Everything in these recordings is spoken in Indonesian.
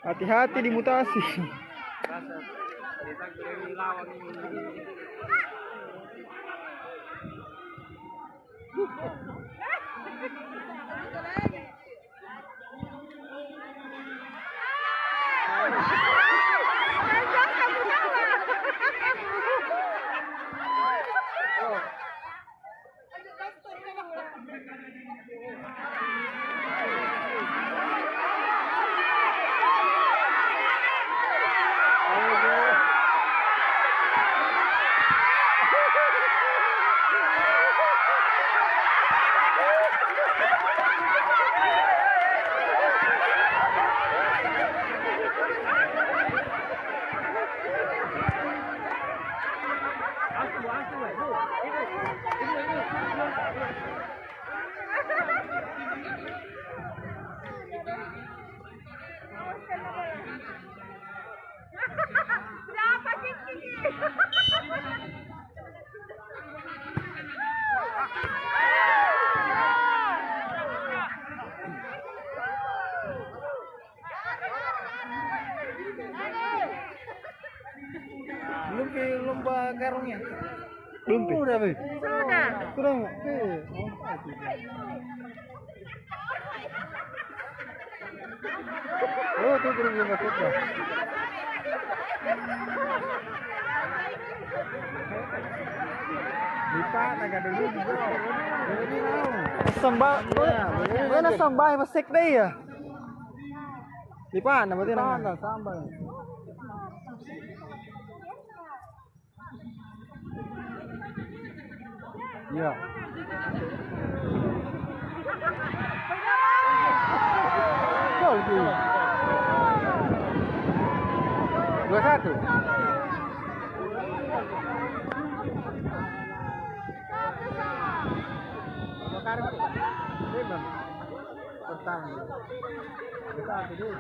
Hati-hati di mutasi. Belum ke lomba karungnya? Belum, Pi. Sudah, Pi. Sudah. Kurang. Oh, tuh belum masuk. Lupa agak dulu. Sambal. Mana sambal masek deh ya? Lipan, apa tuh nama? Sambal. Ya. Gol tuh. 2-1. Pertama. Kita dulu.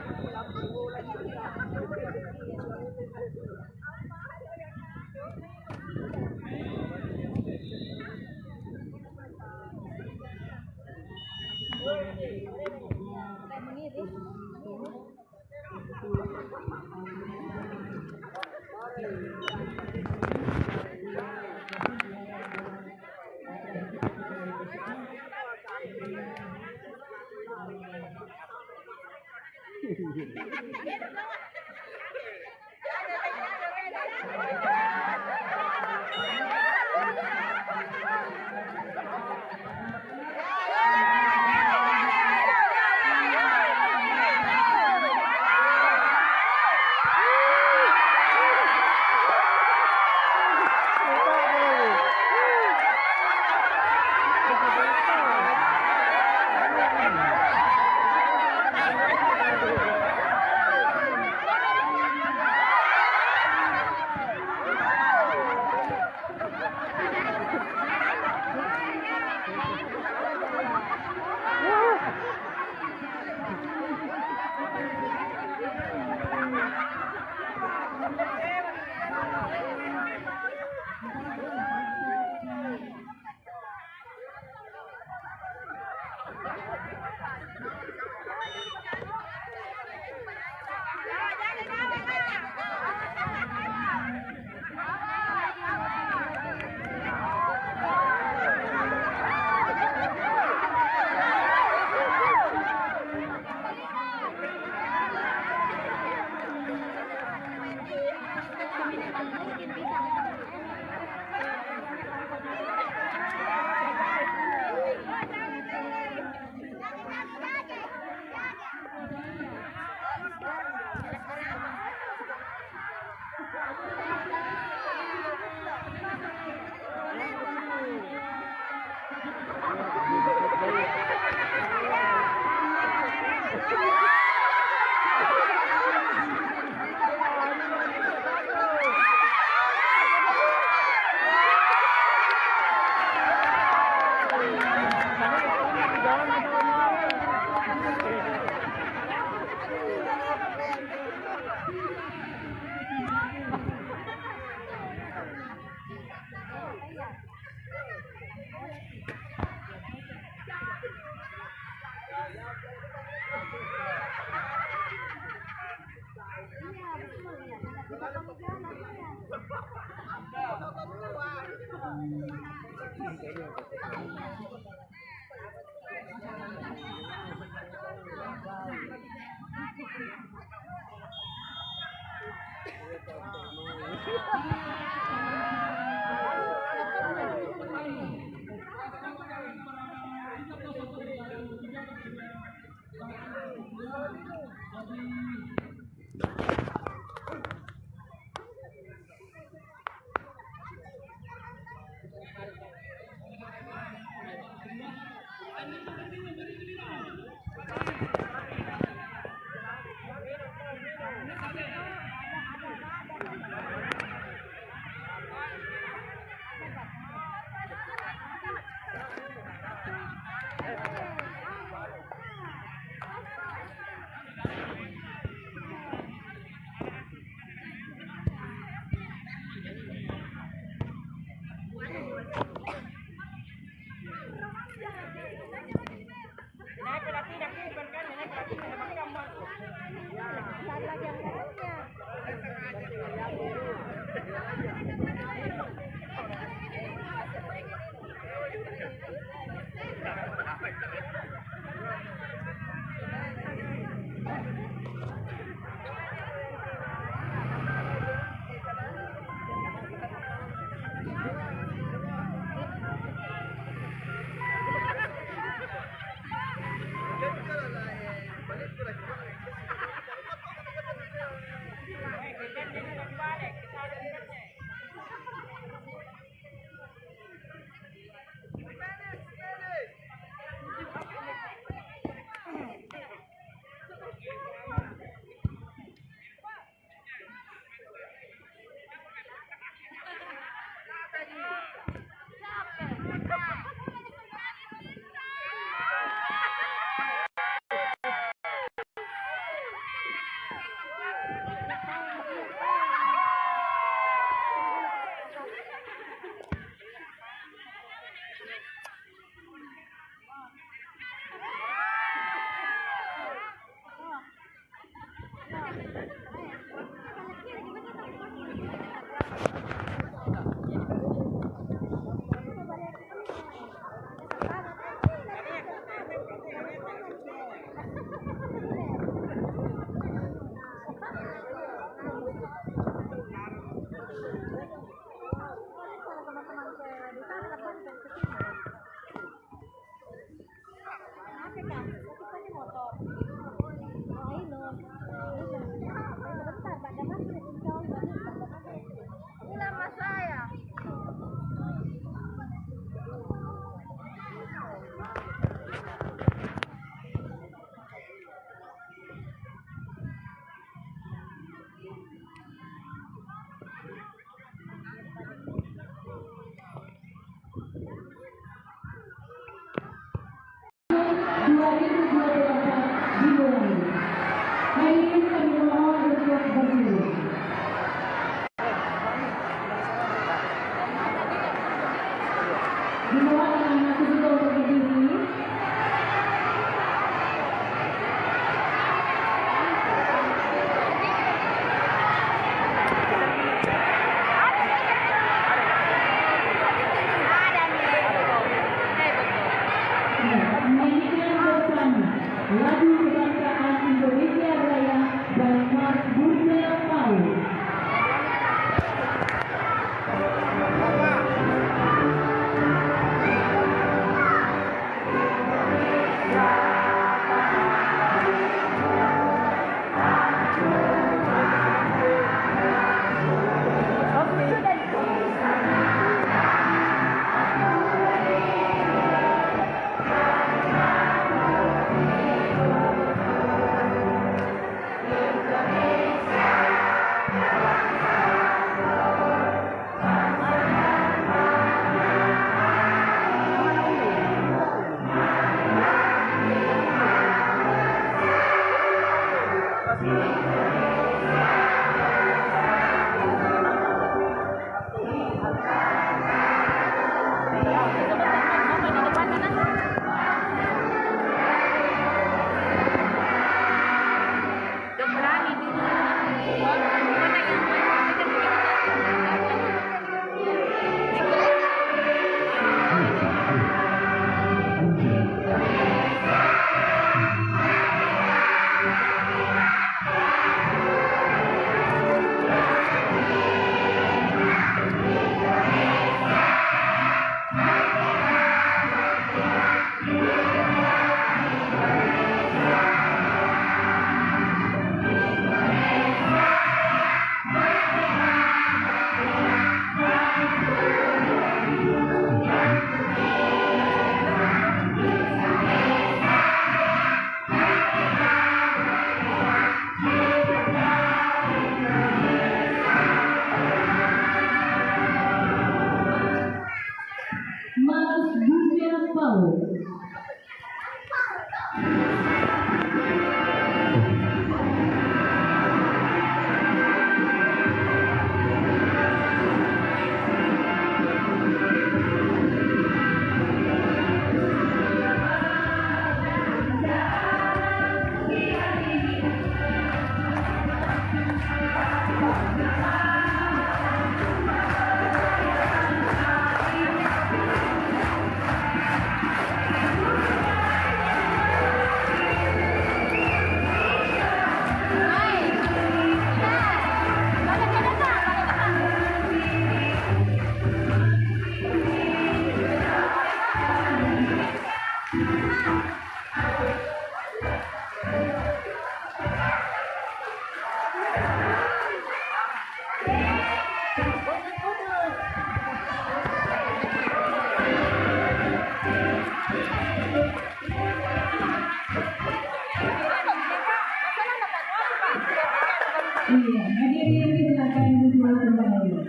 Iya, hadirin silakan duduk kembali.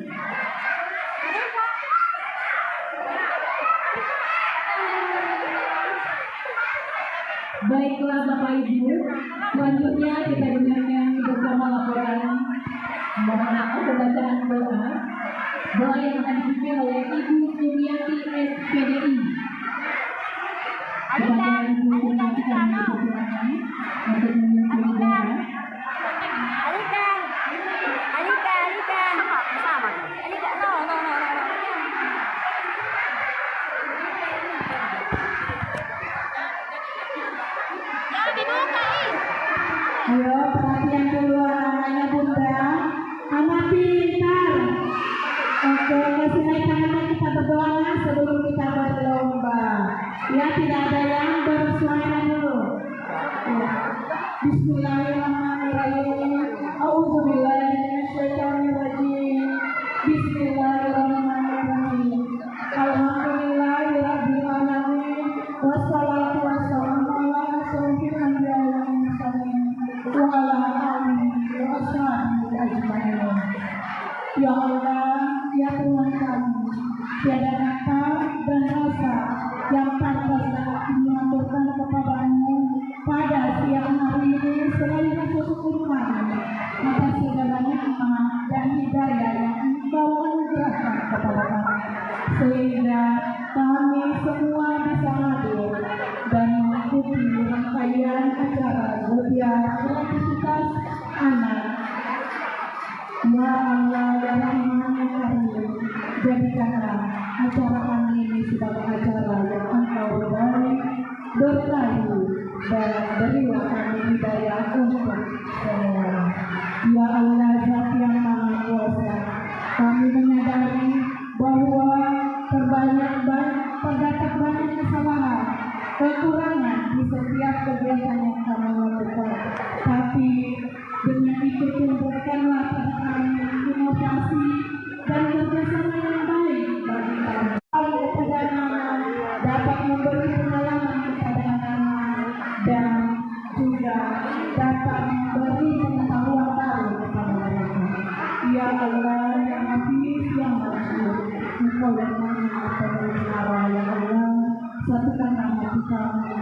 Baiklah Bapak Ibu, selanjutnya kita dengarkan bersama laporan pembacaan doa yang akan dipimpin oleh Ibu Sumiati SPDI. Kepada Ibu Sumiati kami persilakan untuk memimpin doa. Ayo perhatian dulu anak-anaknya Bunda, anak pintar. Oke, kasih naik tangannya kita berdoa sebelum kita berlomba. Ya, tidak ada yang bersuara dulu. Ya. Bismillahirrahmanirrahim. Auzubillahi minasyaitonirrajim. Bismillahirrahmanirrahim. Alhamdulillahirabbil alamin. Wassalatu wassalamu ala asyrofil anbiya'i wal mursalin. Wa ala alihi wa ashabihi ajmain. Ya Allah, ya Tuhan kami, tiada kata dan rasa yang pantas dapat mengaturkan kepada-Mu pada siang hari ini selain rasa syukur kami atas segala nikmat dan hidayah yang Engkau anugerahkan kepada kami, sehingga kami semua bisa hadir dan mengikuti rangkaian acara ujian kreativitas anak. Ya Allah, ya Rahman, ya Karim, jadikanlah acara kami ini sebagai acara yang Engkau ridhai, berkahi, dan berilah kami hidayah untuk semua. Ya Allah, Zat yang Maha Kuasa, kami menyadari bahwa terdapat banyak kesalahan, kekurangan di setiap kegiatan yang kami lakukan. Tapi dengan itu tumbuhkanlah pada kami inovasi dan kerjasama yang baik bagi kami. Kepada anak dapat memberi pengalaman kepada anak dan juga dapat memberi pengetahuan baru kepada mereka. Ya Allah, ya Hafiz, ya Masyur, Engkau yang Maha Pelihara, ya Allah, satukanlah hati kami.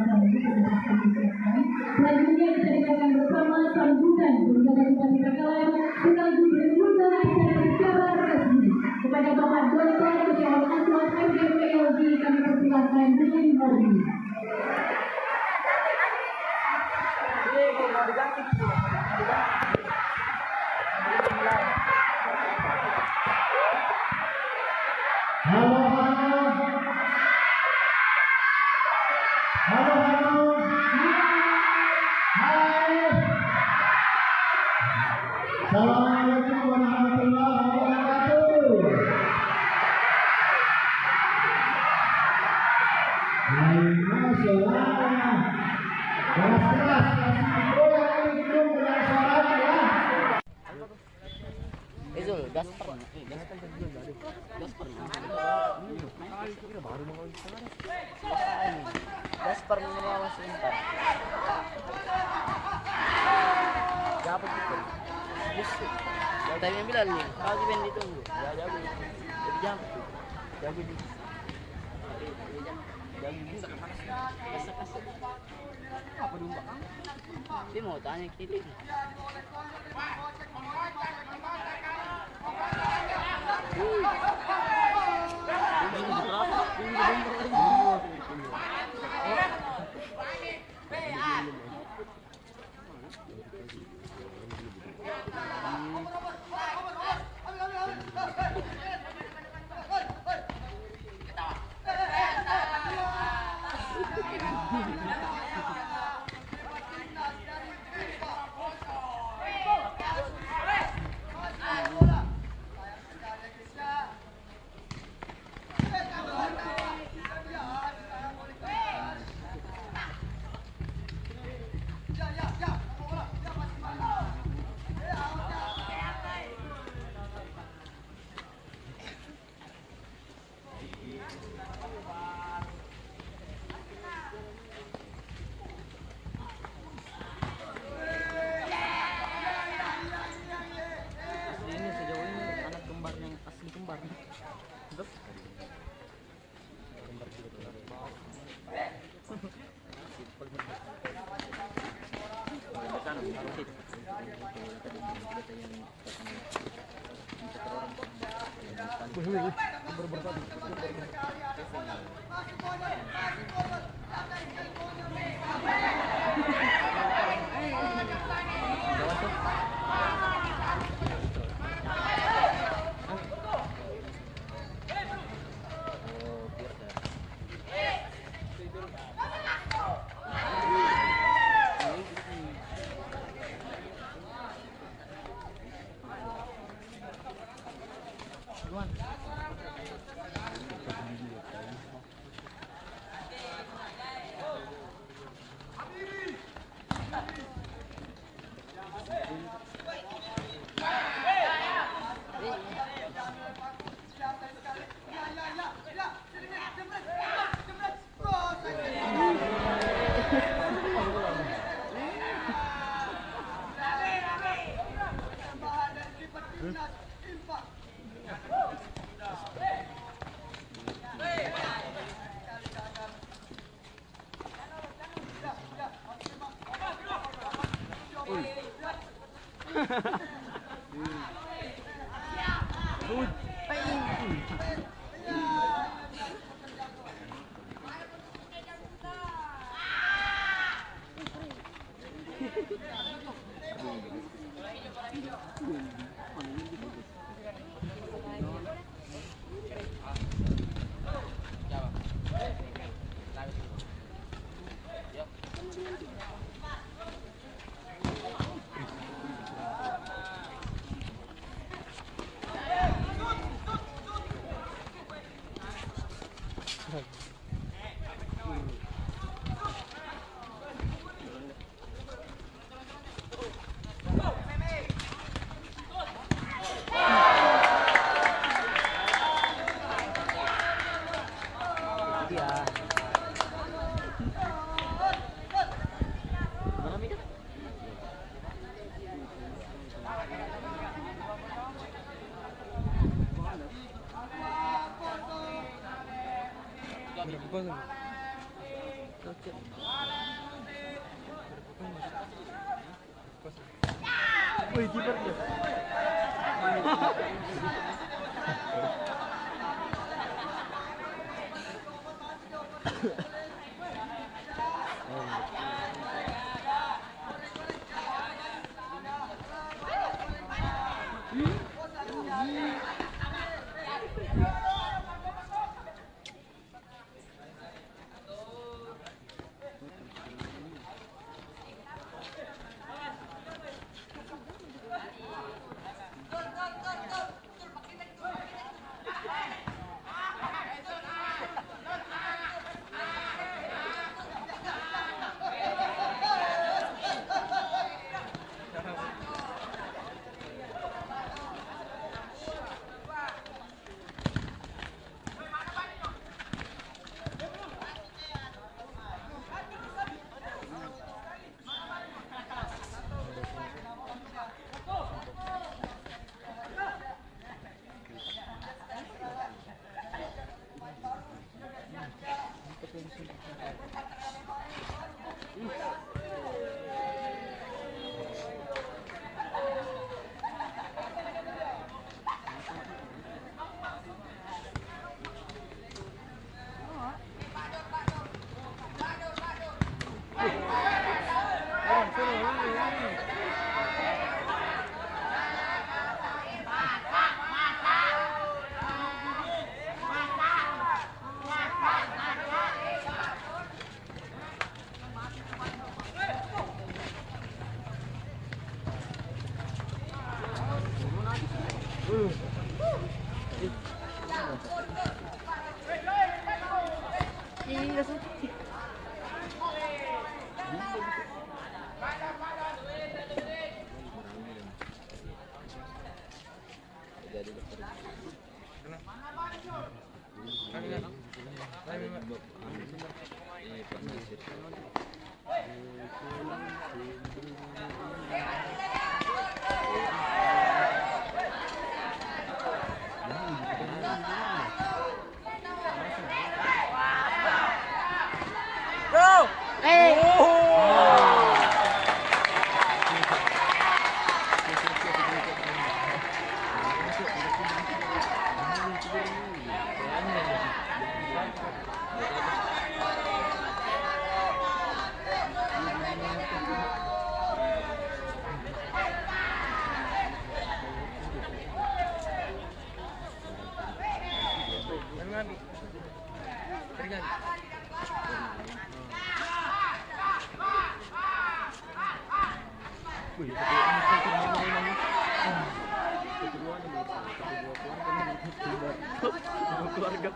kami kita disiapkan. Selanjutnya kita dengarkan bersama sambutan bersama kita kalian sekaligus berbuka acara secara resmi kepada Bapak Dr. Ketua Aswan MDPLG kami persilakan dengan hormat. Assalamualaikum warahmatullahi wabarakatuh. Masya Allah. Keras-keras, Izul, Gasper. Gasper mengawas sebentar. Dapat itu. Justru. Tadi yang bilang nih, kalau di band ditunggu. Ya jago. Jadi jam. Jago di. Jago bisa kasar. Apa domba kamu? Dia mau tanya kiri. Wih, kiper dia. Keluarga.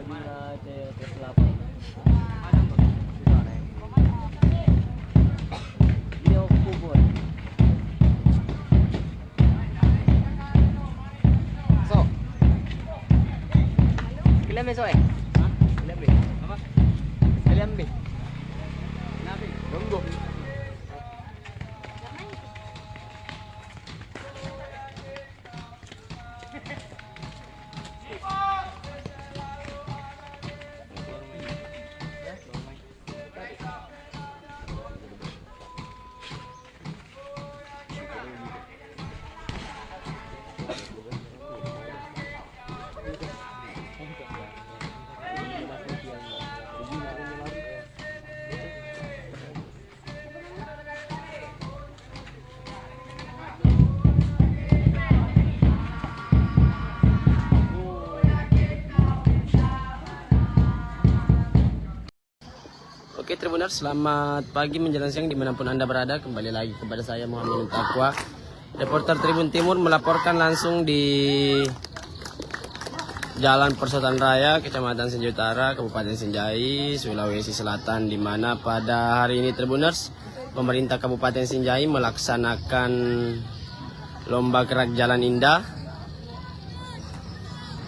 bajunya terus 8. Ini aku buat. So. Kalian besok Kalian be. Apa? Kalian be. Nabi. Tunggu. Oke Tribuners, selamat pagi menjelang siang dimanapun Anda berada. Kembali lagi kepada saya Muhammad Taqwa, reporter Tribun Timur, melaporkan langsung di Jalan Persatuan Raya, Kecamatan Sinjai Utara, Kabupaten Sinjai, Sulawesi Selatan, di mana pada hari ini Tribuners, pemerintah Kabupaten Sinjai melaksanakan lomba gerak jalan indah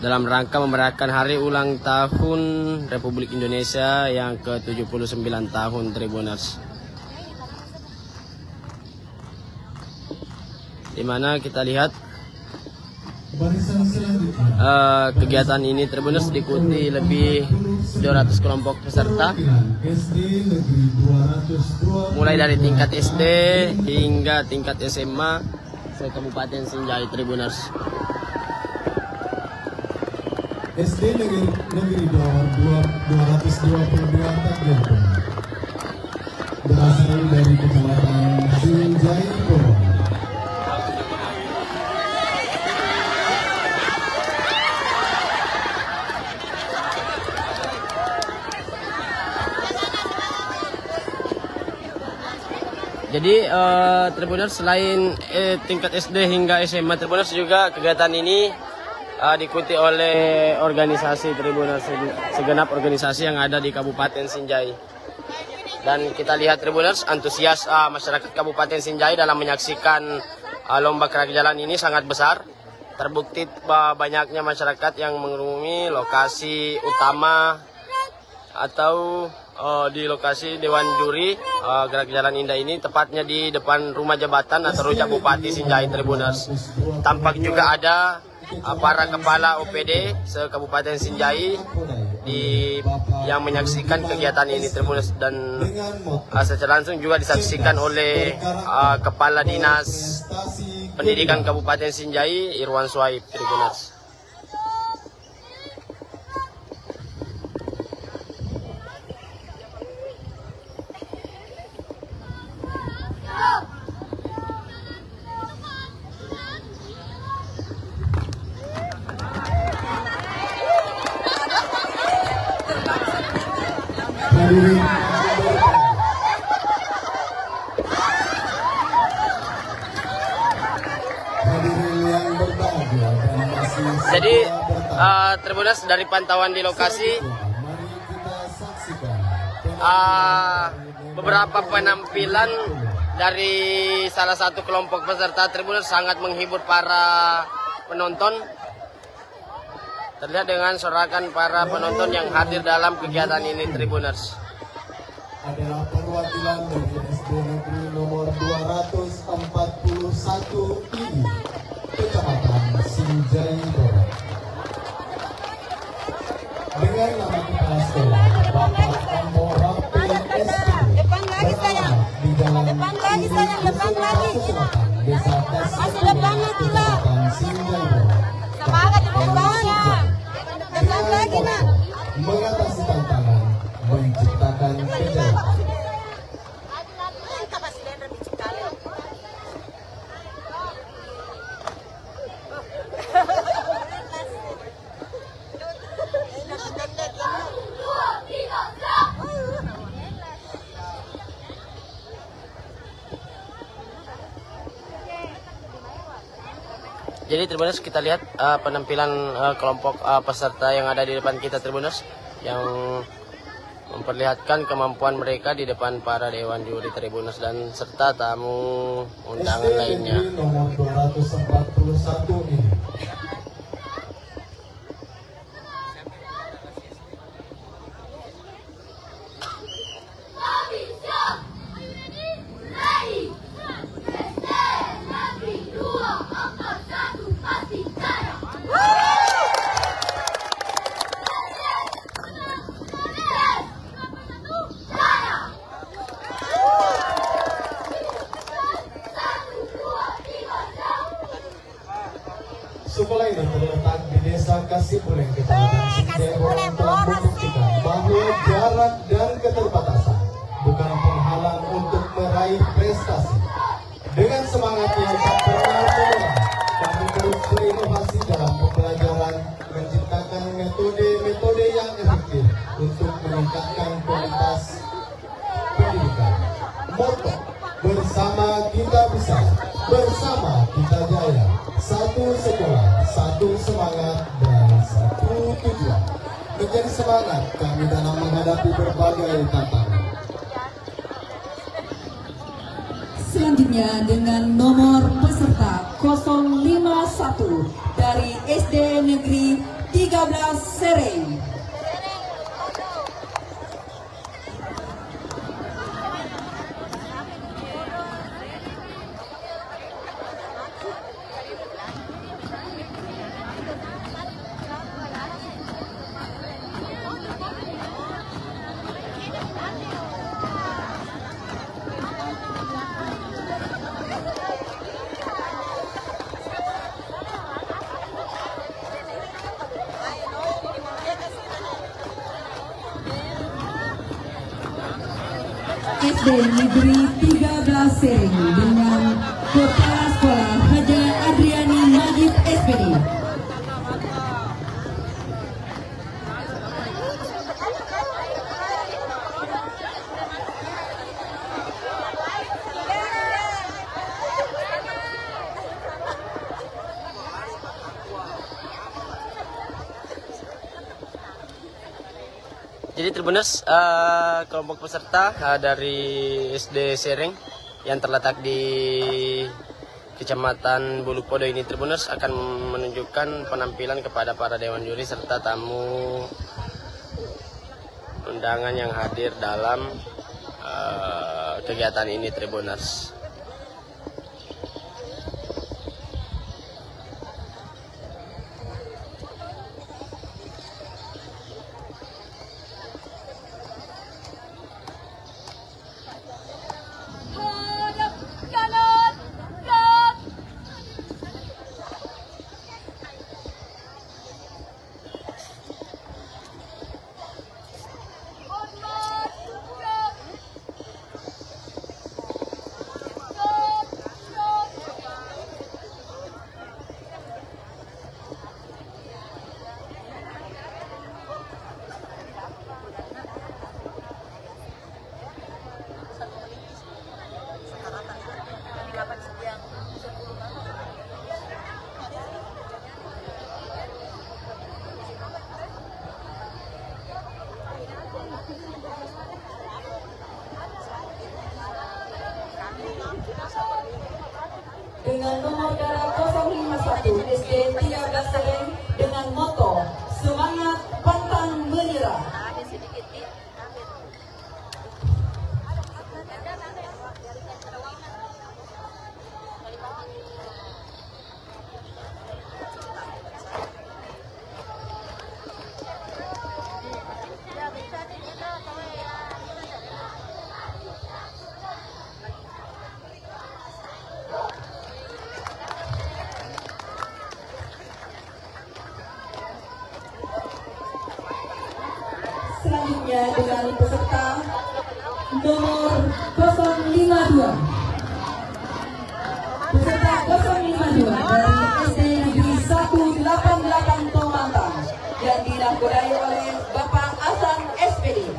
dalam rangka memerayakan hari ulang tahun Republik Indonesia yang ke-79 tahun Tribuners. Di mana kita lihat kegiatan ini Tribuners diikuti lebih 200 kelompok peserta, mulai dari tingkat SD hingga tingkat SMA se-Kabupaten Sinjai Tribuners. SD Negeri Dor 222 Takjilpur berasal dari Kecamatan Sinjai Purwo. Jadi Tribuners, selain tingkat SD hingga SMA Tribuners, juga kegiatan ini diikuti oleh organisasi Tribuners, segenap organisasi yang ada di Kabupaten Sinjai. Dan kita lihat Tribuners, antusias masyarakat Kabupaten Sinjai dalam menyaksikan lomba gerak jalan ini sangat besar. Terbukti banyaknya masyarakat yang mengunjungi lokasi utama atau di lokasi Dewan Juri gerak jalan indah ini, tepatnya di depan rumah jabatan atau rujak Bupati Sinjai Tribuners. Tampak juga ada para kepala OPD se-Kabupaten Sinjai yang menyaksikan kegiatan ini Tribuners, dan secara langsung juga disaksikan oleh Kepala Dinas Pendidikan Kabupaten Sinjai Irwan Suhaib Tribuners. Jadi Tribuners, dari pantauan di lokasi beberapa penampilan dari salah satu kelompok peserta Tribuners sangat menghibur para penonton. Terlihat dengan sorakan para penonton yang hadir dalam kegiatan ini Tribuners. Adalah perwakilan dari SD Negeri nomor 241 ini, Kecamatan Sinjai Barat. Dengan nama kepala sekolah Bapak Ambora PSD, beralamat di Jalan Depan lagi. Desa Tasik, Kecamatan Sinjai Barat. Semangat depan. Depan lagi nak. Mengatasi tantangan, menciptakan kejayaan. Jadi Tribuners, kita lihat penampilan kelompok peserta yang ada di depan kita Tribuners, yang memperlihatkan kemampuan mereka di depan para dewan juri Tribuners dan serta tamu undangan SD lainnya. Negeri nomor 241 ini. Sekolah ini terletak di Desa Kasipuleng, Kecamatan Singkewang, telah membuktikan bahwa jarak dan keterbatasan bukan penghalang untuk meraih prestasi. Dengan semangat yang tak pernah menyerah, kami terus berinovasi dalam pembelajaran, menciptakan metode-metode yang efektif untuk meningkatkan kualitas pendidikan. Moto, bersama kita bisa, bersama kita jaya. Satu sekolah, satu semangat, dan satu tujuan. Menjadi semangat kami dalam menghadapi berbagai tantangan. Selanjutnya dengan nomor peserta 051 dari SD Negeri 13 Sereng. SD Negeri 13 Sereng dengan Kepala Sekolah Haja Adriani Majid SPD. Jadi Tribuners, kelompok peserta dari SD Sereng yang terletak di Kecamatan Bulupodo ini Tribuners akan menunjukkan penampilan kepada para dewan juri serta tamu undangan yang hadir dalam kegiatan ini Tribuners. Dengan nomor darah 051 SD 13 Sereng dengan moto semangat pantang menyerah. Selanjutnya dengan peserta nomor 052. Peserta 052 dari SD Negeri 188 Tomantang yang dinahkodai oleh Bapak Hasan SPD.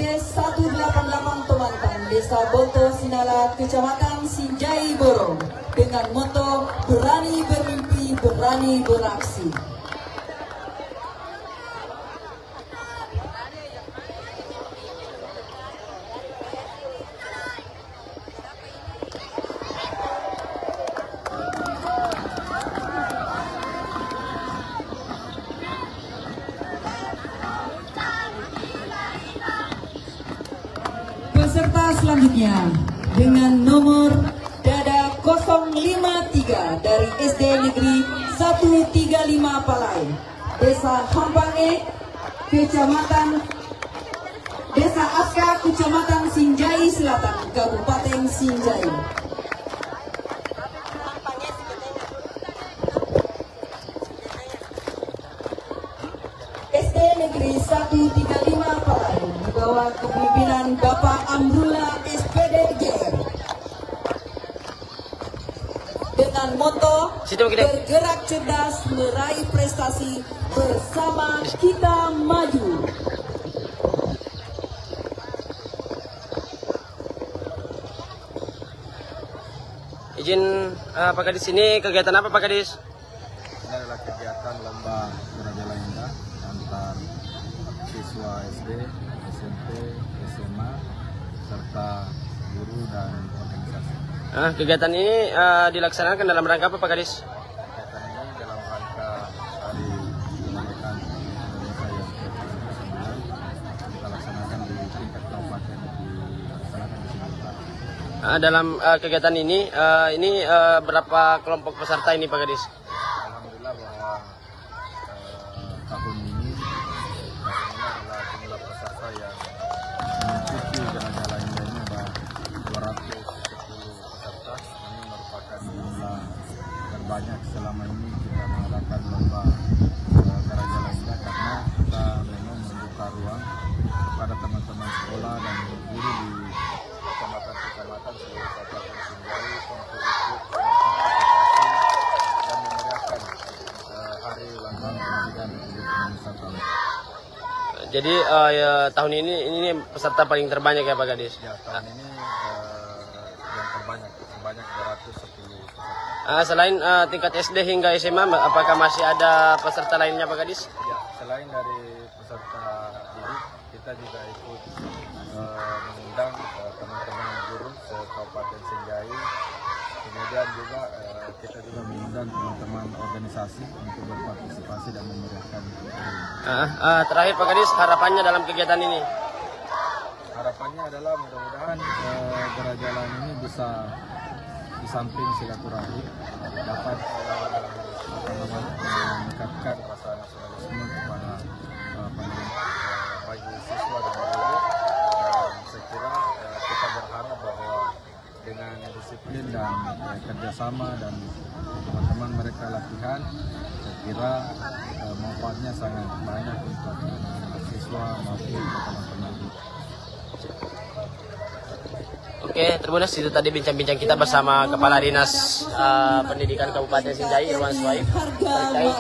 PKS 188 Tomantan, Desa Boto Sinala, Kecamatan Sinjai Borong, dengan moto berani bermimpi, berani beraksi. Peserta selanjutnya dengan nomor dada 053 dari SD Negeri 135 Palai, Desa Hampange, Kecamatan Desa Aska, Kecamatan Sinjai Selatan, Kabupaten Sinjai. SD Negeri 135 Palai di bawah kepemimpinan Bapak Amrullah SPD JR dengan moto bergerak cerdas meraih prestasi bersama kita maju. Izin Pak Kadis, ini kegiatan apa Pak Kadis? Ini adalah kegiatan lomba Geraja Indah antar siswa SD, SMP, SMA, serta guru dan organisasi. Kegiatan ini dilaksanakan dalam rangka apa Pak Kadis? Kegiatan ini dalam rangka Hari Kemerdekaan Indonesia yang ke-79 kita laksanakan di tingkat kabupaten, dilaksanakan di sini. Dalam kegiatan ini berapa kelompok peserta ini Pak Kadis? Alhamdulillah bahwa tahun ini adalah jumlah peserta yang mengikuti Geraja Indah ini ada 210 peserta. Ini merupakan jumlah terbanyak selama ini kita mengadakan lomba Geraja Indah, karena kita memang membuka ruang kepada teman-teman sekolah dan guru di kecamatan-kecamatan seluruh Kabupaten Sinjai untuk ikut berpartisipasi dan memeriahkan hari ulang tahun kemerdekaan Republik Indonesia tahun. Jadi tahun ini peserta paling terbanyak ya Pak Kadis? Ya, tahun ini yang terbanyak, sebanyak 210 peserta. Selain tingkat SD hingga SMA, apakah masih ada peserta lainnya Pak Kadis? Ya, selain dari peserta didik, kita juga ikut mengundang teman-teman guru se-Kabupaten Sinjai. Kemudian juga kita juga mengundang teman-teman organisasi untuk berpartisipasi dan memeriahkan hari ini. Terakhir Pak Kadis, harapannya dalam kegiatan ini? Harapannya adalah mudah-mudahan Geraja ini bisa di samping silaturahmi dapat meningkatkan rasa nasionalisme kepada bagi siswa dan guru. Dan saya kira kita berharap bahwa dengan disiplin dan kerjasama dan teman-teman mereka latihan, saya kira manfaatnya sangat banyak untuk siswa maupun teman-teman. Oke, Tribuners, itu tadi bincang-bincang kita bersama Kepala Dinas Pendidikan Kabupaten Sinjai, Irwan Suhaib, terkait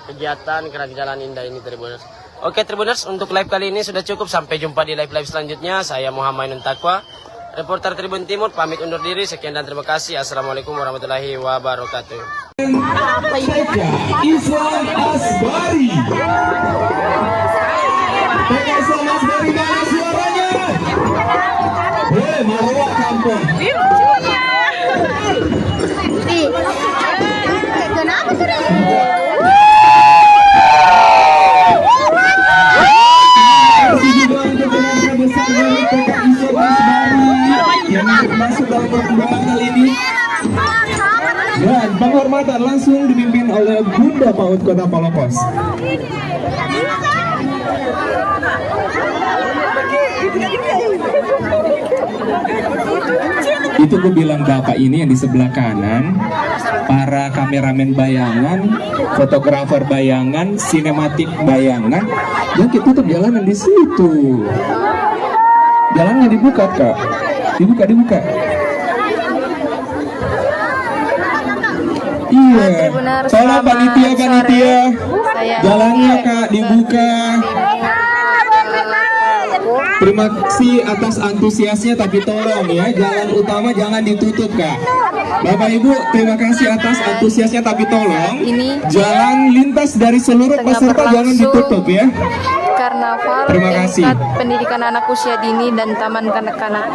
kegiatan Geraja Indah ini, Tribuners. Oke, Tribuners, untuk live kali ini sudah cukup. Sampai jumpa di live-live selanjutnya. Saya Muhammad Ainun Taqwa, reporter Tribun Timur, pamit undur diri. Sekian dan terima kasih. Assalamualaikum warahmatullahi wabarakatuh. Islam Asbari. Islam Asbari, mana suaranya? Marwah Kampung. Kenapa sudah? Yang masuk dalam perkembangan kali ini. Dan penghormatan langsung dipimpin oleh Bunda PAUD Kota Palopos. Itu gue bilang bapak ini yang di sebelah kanan, para kameramen bayangan, fotografer bayangan, sinematik bayangan, ya kita tutup jalanan di situ. Jalannya dibuka kak, dibuka. Iya, tolong panitia, jalannya kak dibuka. Terima kasih atas antusiasnya, tapi tolong ya, jalan utama jangan ditutup, Kak. Bapak Ibu, terima kasih atas antusiasnya, tapi tolong jalan lintas dari seluruh peserta jangan ditutup ya. Karnaval Terima kasih. tingkat pendidikan anak usia dini dan taman kanak-kanak.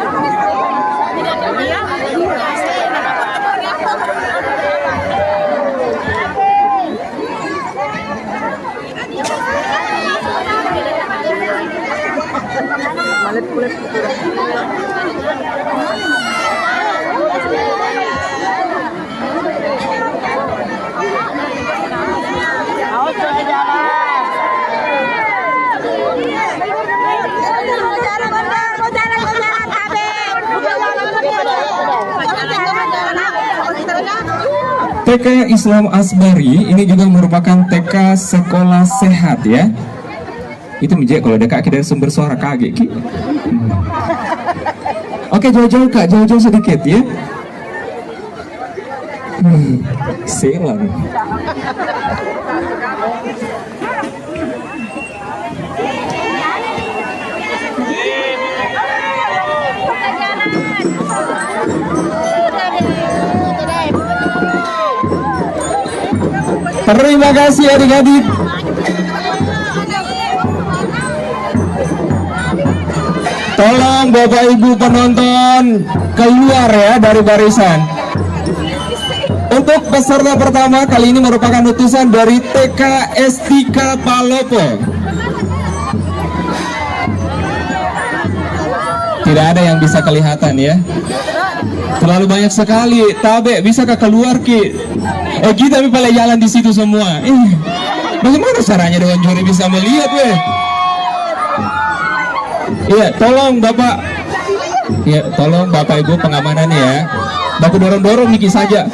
TK Islam Asbari ini juga merupakan TK sekolah sehat ya. Itu menjadi kalau ada kaki dari sumber suara kaget Ki. Oke, jauh-jauh Kak, jauh-jauh sedikit ya. Selang. Terima kasih adik-adik. Tolong Bapak Ibu penonton keluar ya dari barisan. Untuk peserta pertama kali ini merupakan utusan dari TK Estika Palopo. Tidak ada yang bisa kelihatan ya. Terlalu banyak sekali. Tabe, bisakah keluar Ki? Kita pada jalan di situ semua. Bagaimana caranya dengan juri bisa melihat weh? Iya, tolong Bapak. Iya, tolong Bapak Ibu pengamanannya ya. Baku dorong-dorong Niki saja.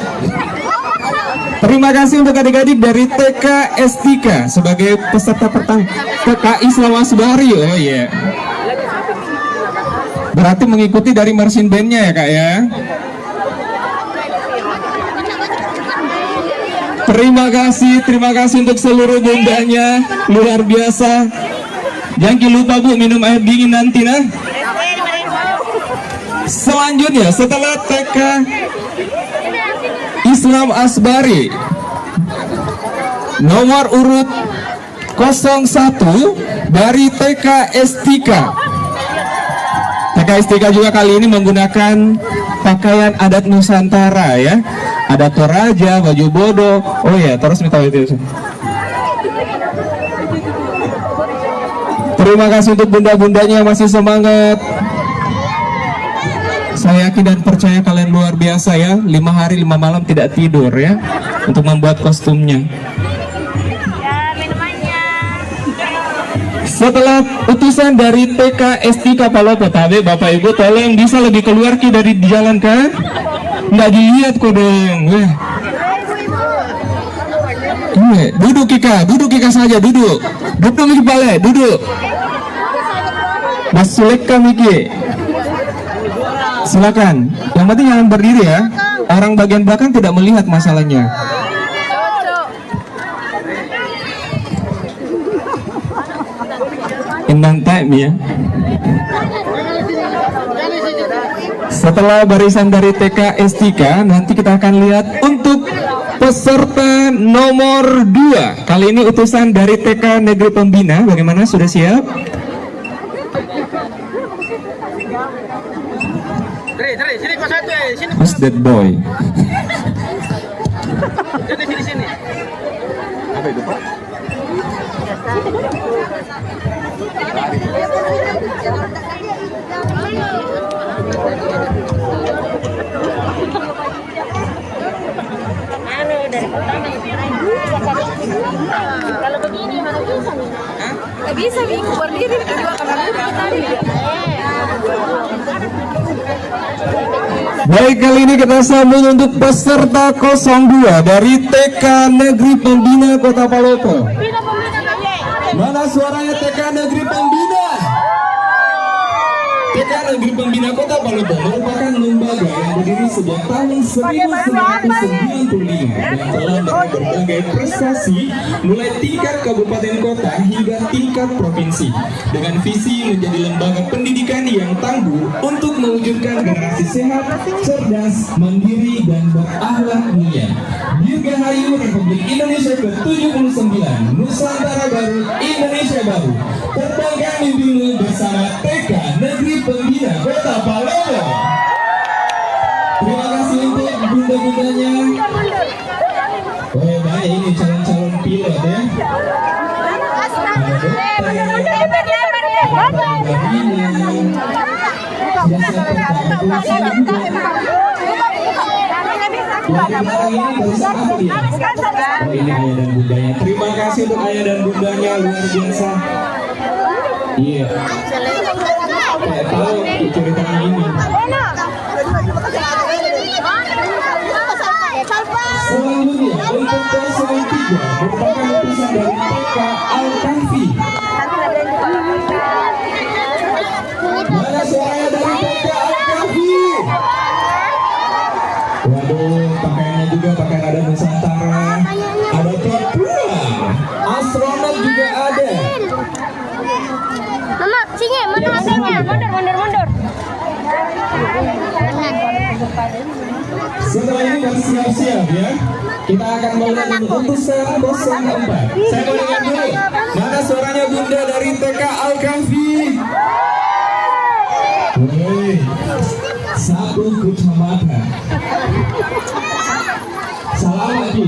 Terima kasih untuk adik-adik dari TK Estika sebagai peserta pertama TK Islam Asbari. Oh iya. Berarti mengikuti dari marching band-nya ya Kak ya. Terima kasih untuk seluruh bundanya, luar biasa. Jangan lupa Bu minum air dingin nanti nah. Selanjutnya setelah TK Islam Asbari nomor urut 01 dari TK Estika. TK Estika juga kali ini menggunakan pakaian adat Nusantara ya. Ada toraja, baju bodo. Oh ya, terus minta itu. Terima kasih untuk bunda-bundanya yang masih semangat. Saya yakin dan percaya kalian luar biasa ya. 5 hari 5 malam tidak tidur ya untuk membuat kostumnya. Setelah utusan dari TK Estika Palopo, Tabe, Bapak Ibu tolong bisa lebih keluar Ki dari jalan kan? Nggak dilihat kok dong. Duduk Kika saja, duduk Miki Pale, duduk. Mas Suleka Miki, silakan. Yang penting jangan berdiri ya. Orang bagian belakang tidak melihat masalahnya. Inang time ya. Setelah barisan dari TK Estika, nanti kita akan lihat untuk peserta nomor 2. Kali ini utusan dari TK Negeri Pembina. Bagaimana, sudah siap? Who's that boy? Sini. Apa itu Pak? Kalau begini mana bisa nih? Nggak bisa nih, berdiri juga karena tadi. Baik, kali ini kita sambung untuk peserta 02 dari TK Negeri Pembina Kota Palopo. Mana suaranya TK Negeri Pembina? TK Negeri Pembina Kota Palopo merupakan lembaga yang berdiri sejak tahun 1995 yang telah meraih berbagai prestasi mulai tingkat kabupaten kota hingga tingkat provinsi dengan visi menjadi lembaga pendidikan yang tangguh untuk mewujudkan generasi sehat, cerdas, mandiri, dan berakhlak mulia. Dirgahayu Republik Indonesia ke-79, Nusantara Baru, Indonesia Baru. Terbangkan mimpimu bersama TK Negeri Pembina Kota Palopo. Terima kasih untuk bunda-bundanya. Oh baik, ini calon-calon pilot ya. Ini ayah dan bundanya. Terima kasih untuk ayah dan bundanya, luar biasa. Iya. Saya tahu ceritanya ini. Selanjutnya untuk pasangan 3 merupakan utusan dari TK Al-Kahfi. Mana suaranya dari TK Al-Kahfi? Waduh, pakaiannya juga pakaian adat Nusantara. Ada Papua, astronot juga ada. Mama, sini, mana hasilnya? Mundur. Setelah ini bersiap-siap ya. Kita akan mulai utusan 04. Saya mau dengar dulu. Mana suaranya bunda dari TK Al-Kahfi? Woi, 1 kecamatan. Salam lagi.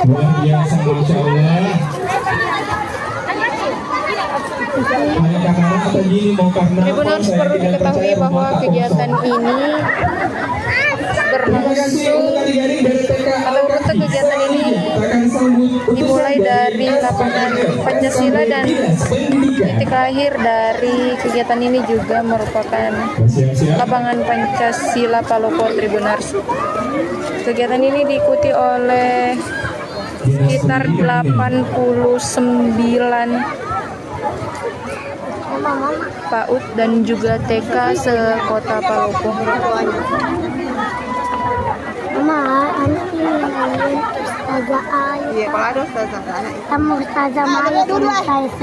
Luar biasa, Masya Allah. Tribuners perlu diketahui bahwa kegiatan ini berlangsung atau rute kegiatan ini dimulai dari lapangan Pancasila dan titik lahir dari kegiatan ini juga merupakan lapangan Pancasila Palopo Tribuners. Kegiatan ini diikuti oleh sekitar 89 PAUD dan juga TK sekota Palopo.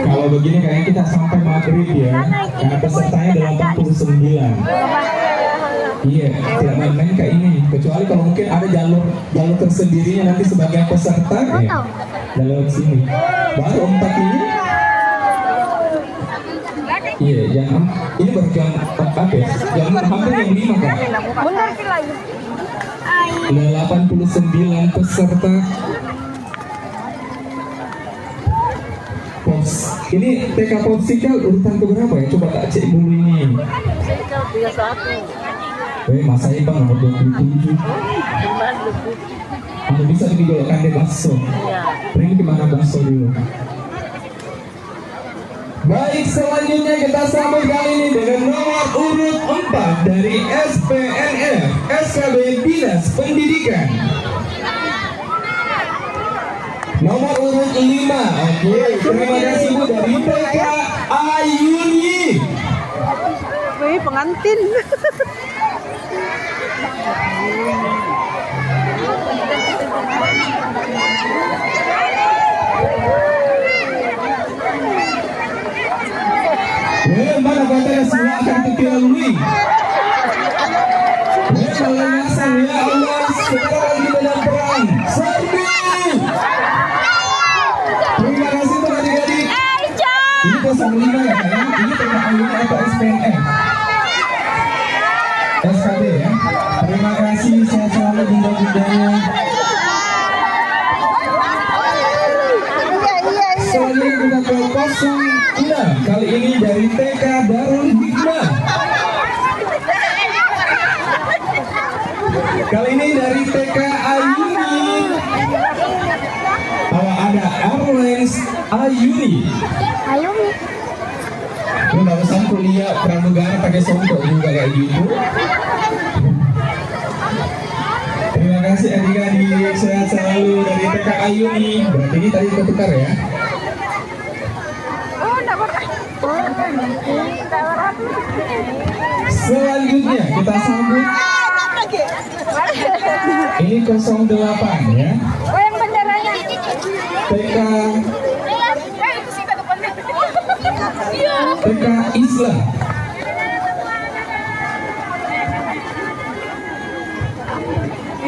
Kalau begini kayaknya kita sampai maghrib ya, karena pesertanya ada 89. Iya, tidak main-main kayak ini. Kecuali kalau mungkin ada jalur tersendirinya nanti sebagai peserta ya, jalur sini. Baru 4 ini. Iya, ini baru jam 4 ya, jam hampir jam 5 kan? 89 peserta. Pops. Ini TK Popsicle urutan keberapa ya? Coba tak cek dulu ini. Mas saya bang nomor 27. Anda bisa digolokkan di bakso. Ini gimana bakso dulu? Baik, selanjutnya kita sambut kali ini dengan nomor urut 4 dari SPNF SKB Dinas Pendidikan. Nomor urut 5. Oke, terima kasih Bu dari TK Ayuni. Wih, pengantin. Mana batanya semua akan kita lalui. Melengahkan ya Allah, sekarang kita dalam perang. Serbu. Terima kasih untuk adik-adik. Ini 05 ya sayang. Ini TK Ayuni atau SPNF? SKB ya. Terima kasih, sehat selalu bunda-bundanya. Selanjutnya kita ke 06. Kali ini dari TK Darul Hikmah. Kali ini dari TK Ayuni. Ada Airlines Ayuni. Ini barusan kuliah pramugara pakai songkok juga kayak gitu. Terima kasih adik-adik, sehat selalu dari TK Ayuni. Berarti ini tadi ketukar ya. Selanjutnya kita sambut ini 08 ya. Oh, yang benderanya. TK Islam.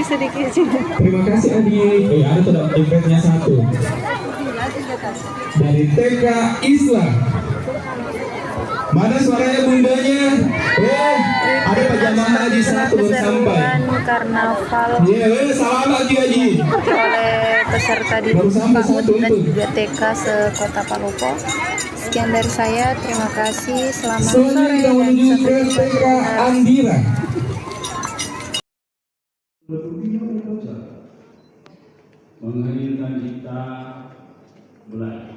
Sedikit. Terima kasih adik. Ada tuh dompetnya 1 dari TK Islam. Mana suaranya bundanya? Ada pajamaha di 1 baru sampai. Karnaval Salam lagi Haji. oleh peserta di PAUD dan juga TK se-Kota Palopo. Sekian dari saya, terima kasih. Selamat sore Selanjutnya dan menuju sampai ke jumpa. TK Andira. Menghanyutkan kita mulai.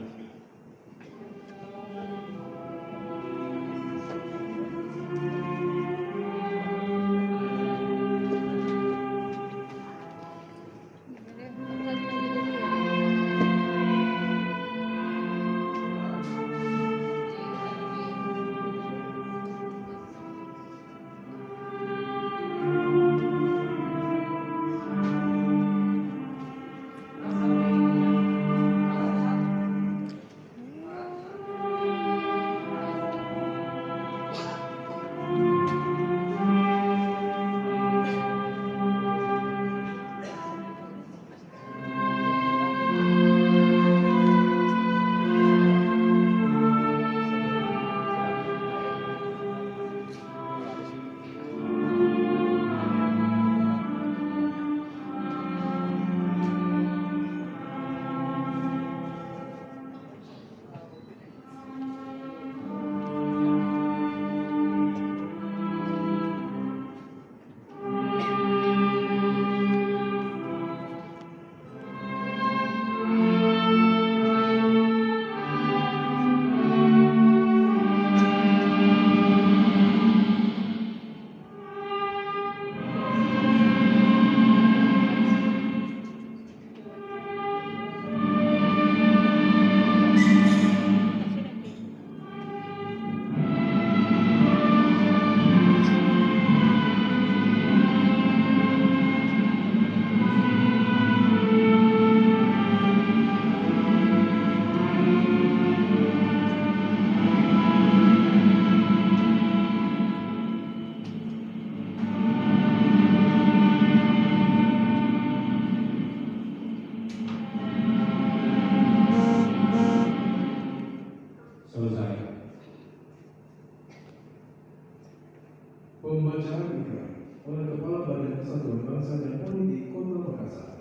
Pembacaan ikrar oleh Kepala Badan Persatuan Bangsa dan Politik Kota Makassar.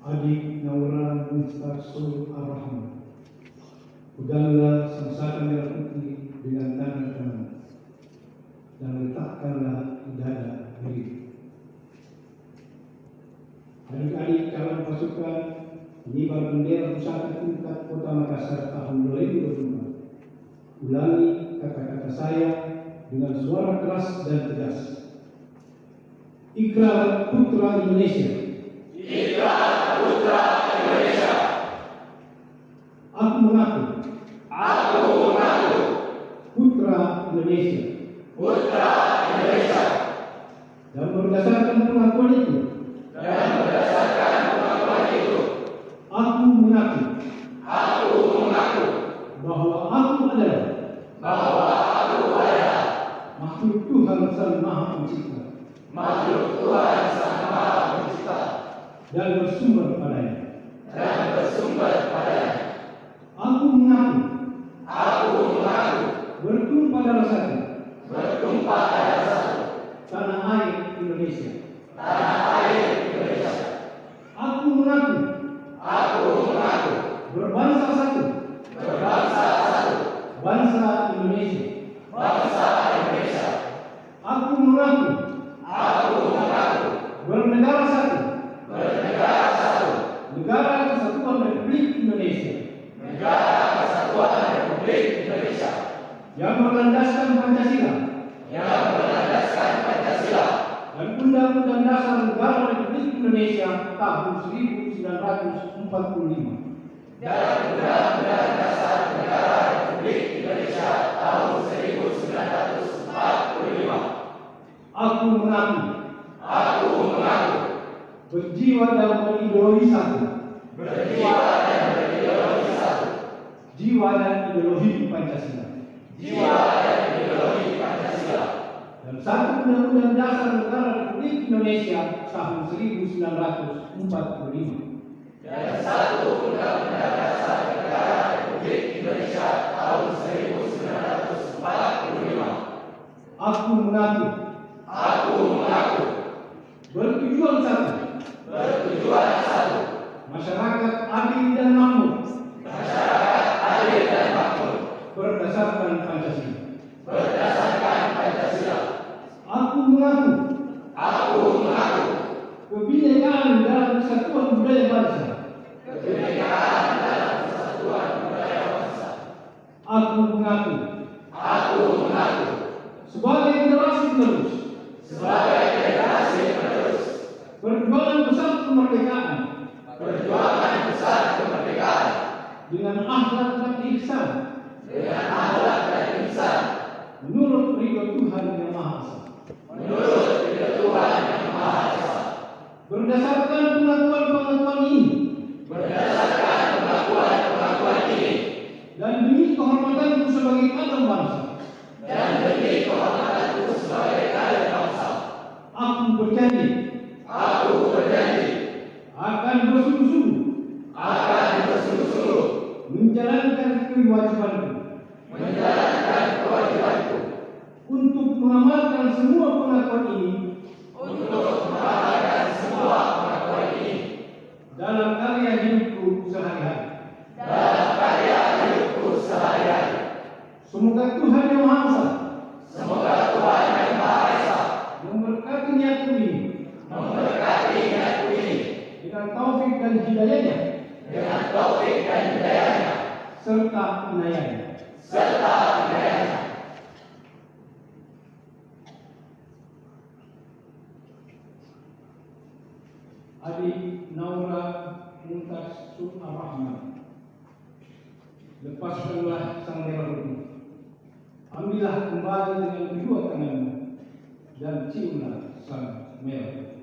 Adik Naura Mustaqsul Ar-Rahman, peganglah sangsaka merah putih dengan tangan kanan dan letakkanlah di dada kiri. Adik-adik calon pasukan pengibar bendera pusaka tingkat Kota Makassar tahun 2025. Ulangi kata-kata saya dengan suara keras dan tegas. Ikrar Putra Indonesia. Ikrar Putra Indonesia. Aku mengaku. Putra Indonesia. Putra Indonesia. Dan berdasarkan pengakuan itu. Aku mengaku bahwa aku adalah makhluk Tuhan Sang Maha Pencipta dan bersumber padanya. Aku mengaku bertumpah darah satu tanah air Indonesia. Aku mengaku berbangsa satu bangsa Indonesia. Aku mengaku bernegara satu negara kesatuan Republik Indonesia yang berlandaskan Pancasila dan Undang-Undang Dasar Negara Republik Republik Indonesia tahun 1945 dan Undang-Undang Dasar Negara Republik Indonesia tahun 1945. Aku mengaku berjiwa dan berideologi satu, jiwa dan ideologi Pancasila, dan satu Undang-Undang Dasar Negara Republik Indonesia tahun 1945. Dan satu Undang-Undang Dasar Negara Republik Indonesia tahun 1945. Aku mengaku bertujuan satu, masyarakat adil dan makmur, berdasarkan Pancasila. Aku mengaku kebinekaan dalam kesatuan budaya bangsa. Aku mengaku sebagai generasi penerus perjuangan besar kemerdekaan dengan akhlak dan ihsan menurut ridho Tuhan Yang Maha Esa. Berdasarkan pengakuan ini dan demi kehormatanku sebagai kader bangsa, aku berjanji akan bersungguh-sungguh menjalankan kewajibanku untuk mengamalkan semua pengakuan ini dalam karya hidupku sehari-hari. Semoga Tuhan Yang Maha Esa memberkati niatku ini dengan taufik dan hidayahnya serta inayahnya. Adik Naura Muntas Su'ar-Rahman, lepaskanlah sang merah putih, ambillah kembali dengan kedua tanganmu dan ciumlah sang merah putih.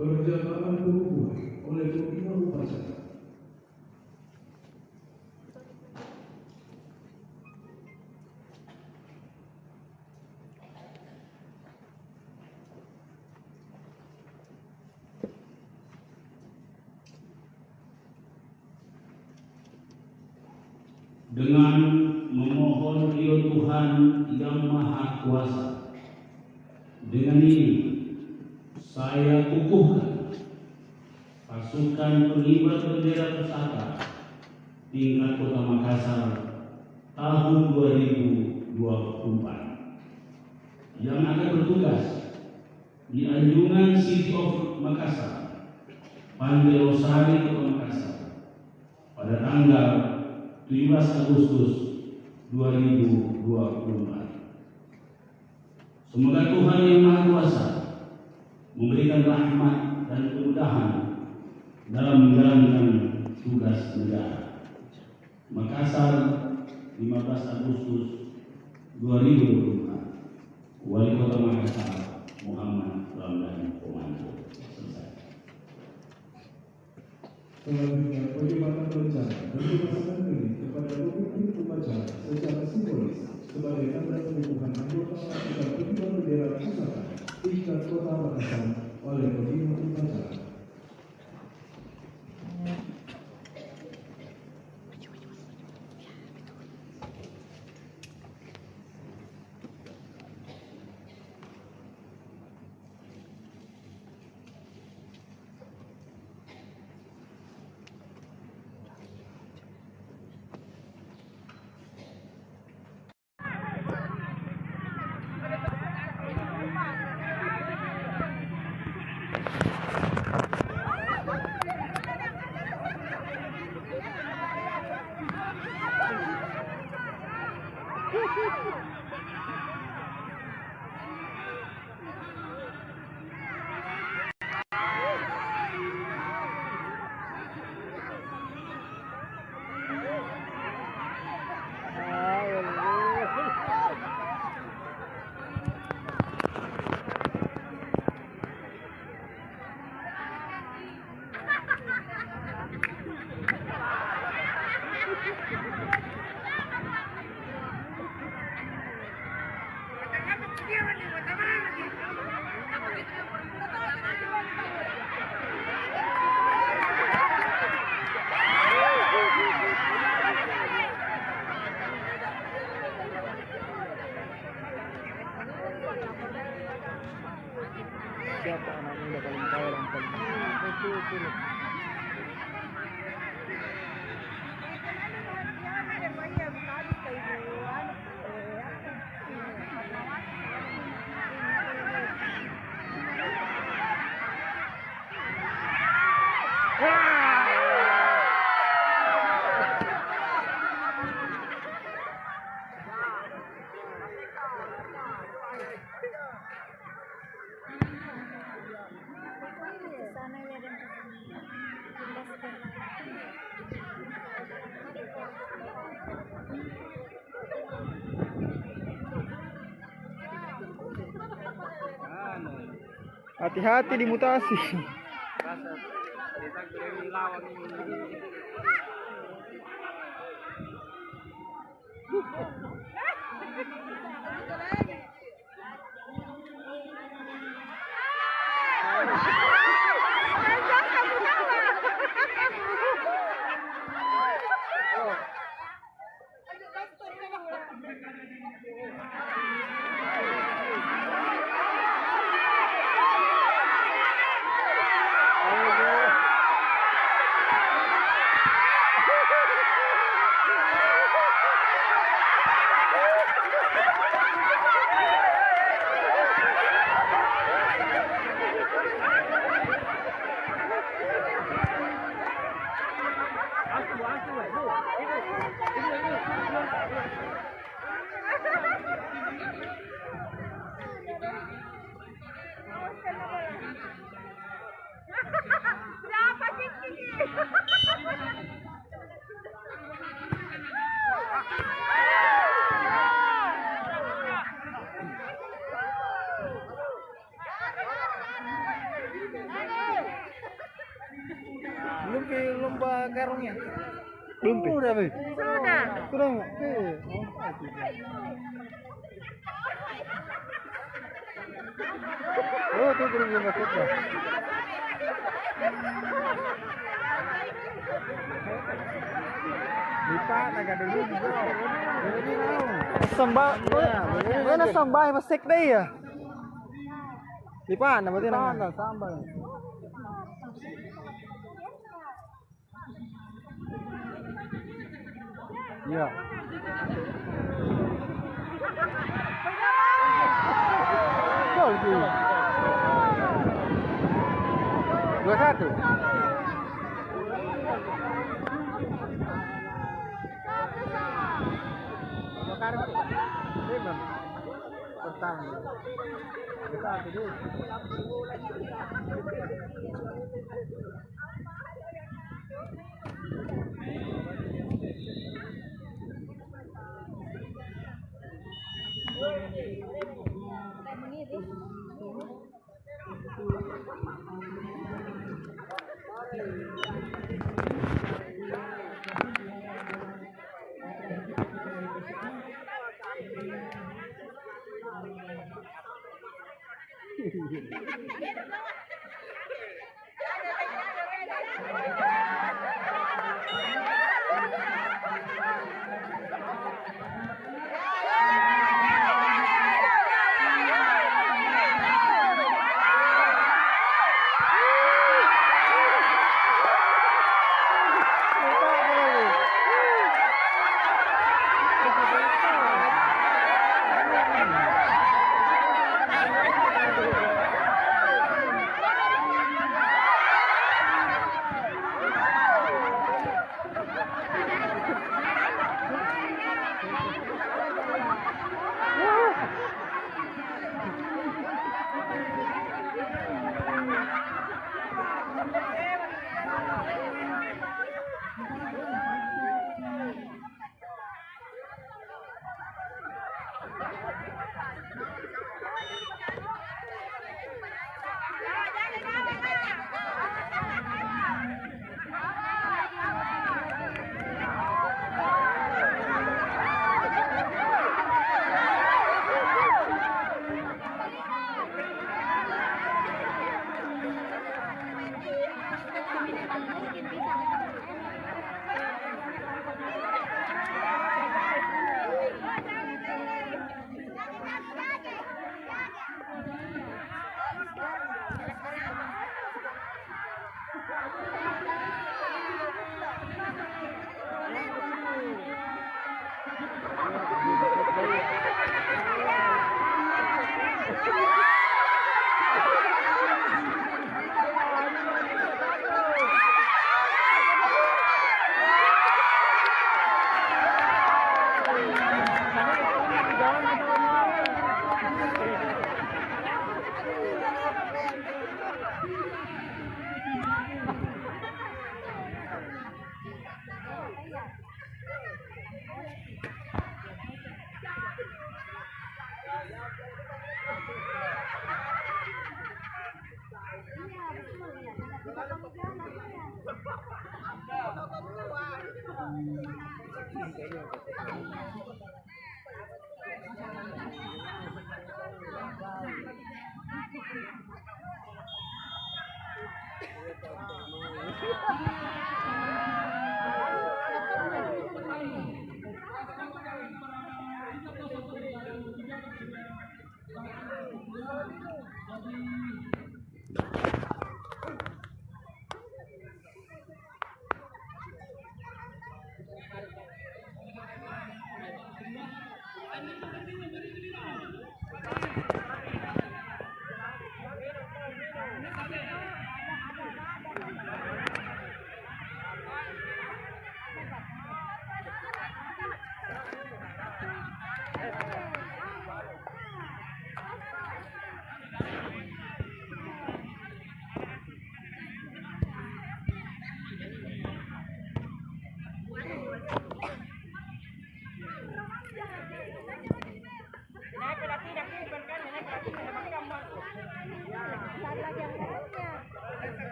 Perjalanan berubah oleh pimpinan upacara. Dengan memohon ridho Tuhan Yang Maha Kuasa, dengan ini saya kukuhkan pasukan pengibar bendera pusaka tingkat Kota Makassar tahun 2024 yang akan bertugas di Anjungan City of Makassar, Pantai Losari, Kota Makassar pada tanggal 17 Agustus 2024. Semoga Tuhan yang Maha Kuasa memberikan rahmat dan kemudahan dalam menjalankan tugas negara. Makassar, 15 Agustus 2024. Wali Kota Makassar, Muhammad Ramdan Komando. Selesai. Selanjutnya, bagaimana rencana dan pemasangan ini kepada pemimpin upacara secara simbolis sebagai tanda pengukuhan anggota pasukan pengibar bendera pusaka tingkat Kota Makassar oleh pemimpin upacara. Siapa anak muda paling kaya dan paling itu. Hati-hati di mutasi. Belum ke lomba karungnya? Belum ke? Sudah, Be. Sudah. Sudah enggak? Oh, tuh belum masuk. Lupa naga dulu. Sambal. Mana sambal masek deh ya? Lipa, nama dia nama sambal. Iya. Gol tu. 2-1. Bakar. datang. Kita jadi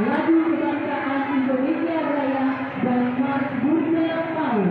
Lagu Kebangsaan Indonesia Raya dan Marsnya Paul.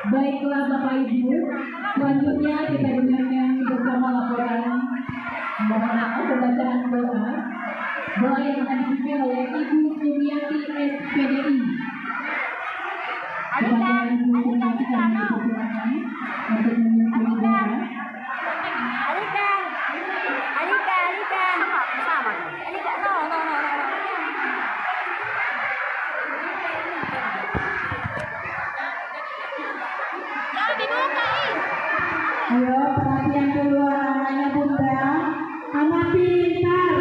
Baiklah Bapak Ibu, selanjutnya kita dengarkan bersama laporan pembacaan doa yang akan dipimpin oleh Ibu Sumiati SPDI. Kepada Ibu Sumiati kami persilakan untuk memimpin doa. Ayo perhatian dulu anak-anaknya Bunda, anak pintar.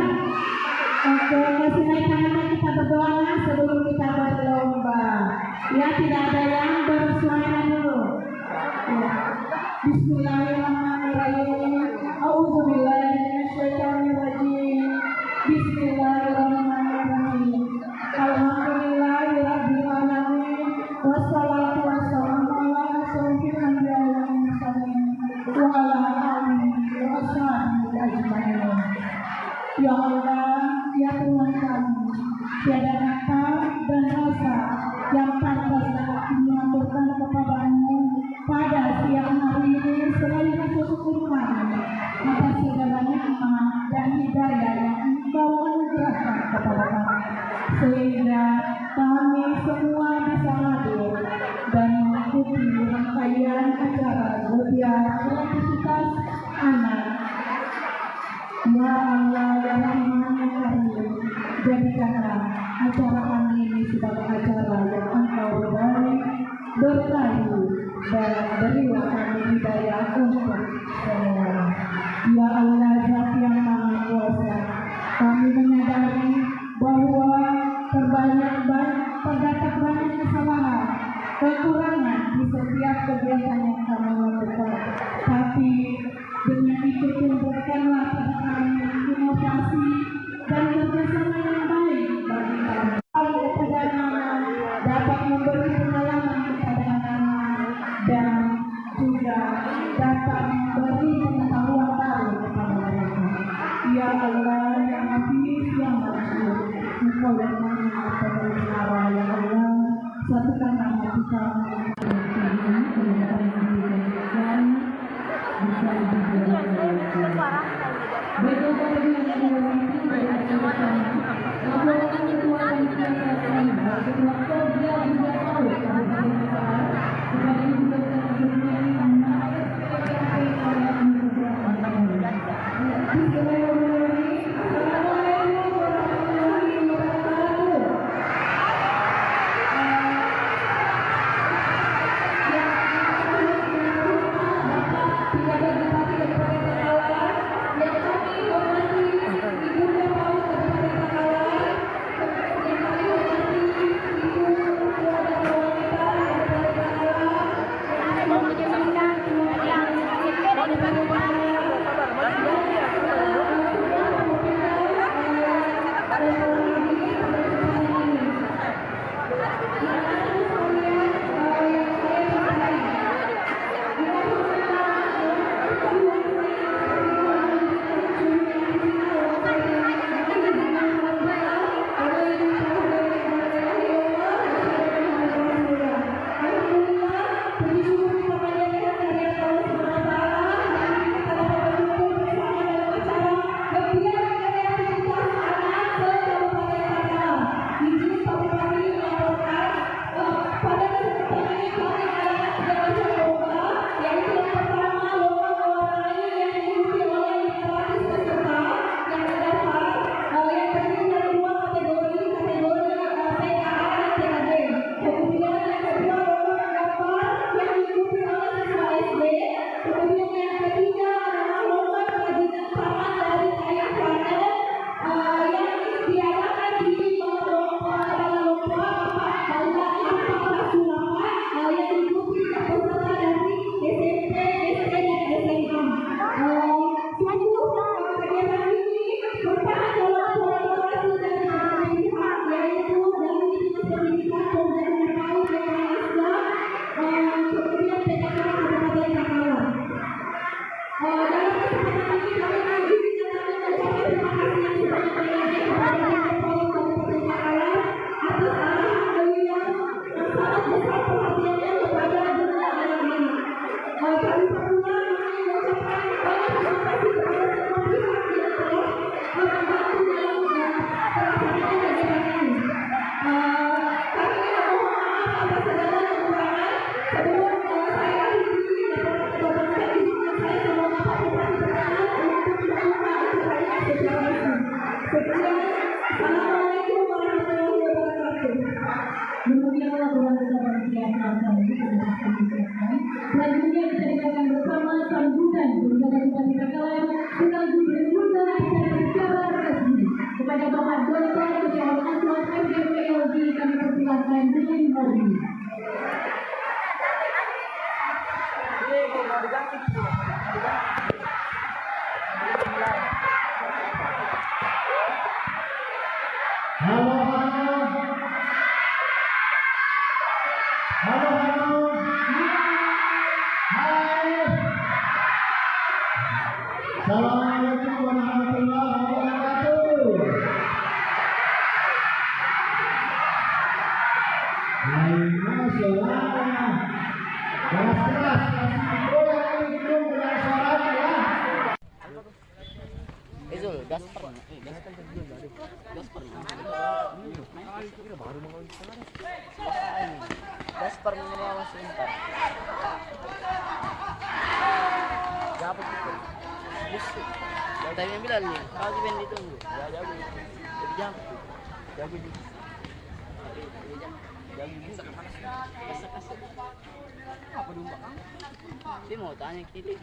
Oke, kasih naik tangan kita berdoa sebelum kita berlomba. Ya, tidak ada yang bersuara dulu. Ya. Bismillahirrahmanirrahim. Auzubillahi minasyaitonirrajim. Bismillahirrahmanirrahim. Alhamdulillahirabbil alamin. Wassalatu wassalamu ala asyrofil anbiya'i wal mursalin. Ya Allah, ya Tuhan kami, tiada kata dan rasa yang pantas dapat mengaturkan kepadamu pada siang hari ini selain bersyukur kami atas segala nikmat dan hidayah yang Engkau anugerahkan kepada kami, sehingga kami semua bisa hadir dan mengikuti rangkaian acara Zodiac Kreativitas Anak. Ya Allah, ya Rahman, ya Rahim, jadikanlah acara kami ini sebagai acara yang Engkau ridhoi, berkahi, dan berilah kami hidayah untuk semua. Ya Allah Zat yang Maha Kuasa, kami menyadari bahwa terdapat banyak kesalahan, kekurangan di setiap kegiatan yang kami lakukan. Tapi dengan itu tumbuhkanlah pada kami inovasi dan kerjasama yang baik bagi kami. Kepada anak dapat memberi pengalaman kepada anak dan juga dapat memberi pengetahuan baru kepada mereka. Ya Allah yang Hafiz yang Masyur, Engkau yang Maha Pemelihara, ya Allah, satukan nama kita selanjutnya kita dengarkan bersama sambutan bersama Bupati Bakalan sekaligus berbuka acara secara resmi kepada Bapak Dr. Ketua Anwar MPLG, kami persilakan dengan hormat. Assalamualaikum warahmatullahi wabarakatuh. Keras Izul, Gaspar. Gaspar minimal sebentar. Siapa itu? Yang tadi yang bilang nih, kalau di band ditunggu. Ya jago. Jadi jam. Jago juga. Apa domba kamu? Dia mau tanya kiri.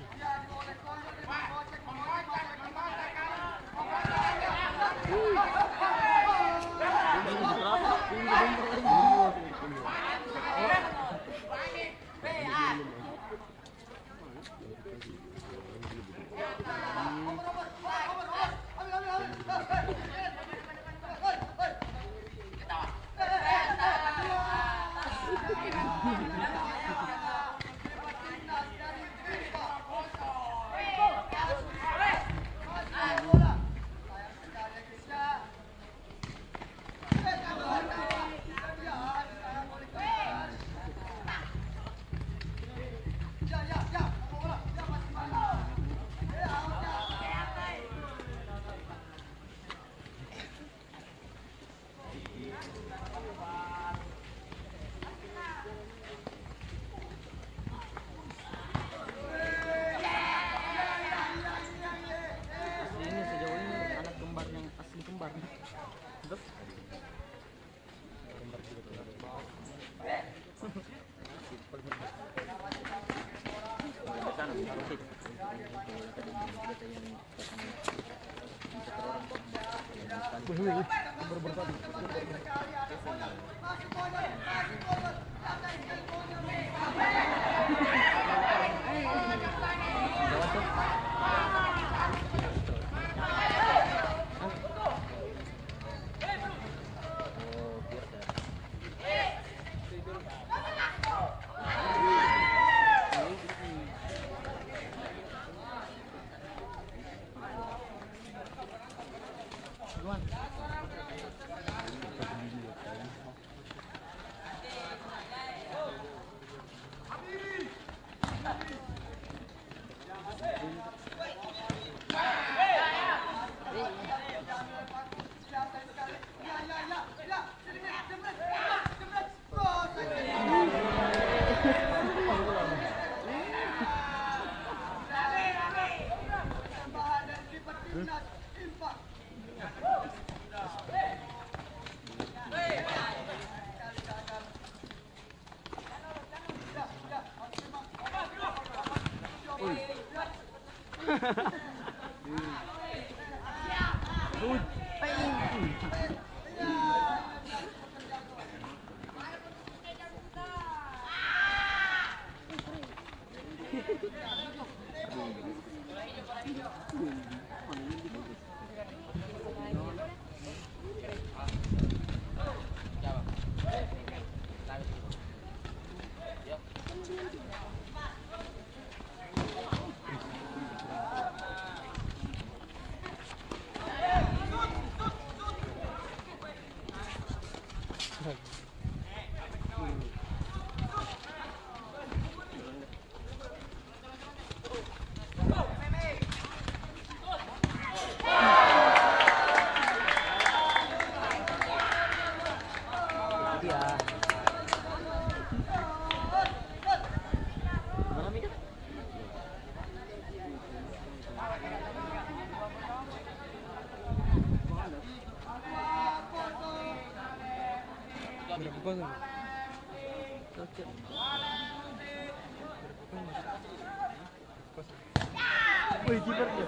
Wih, kiper dia.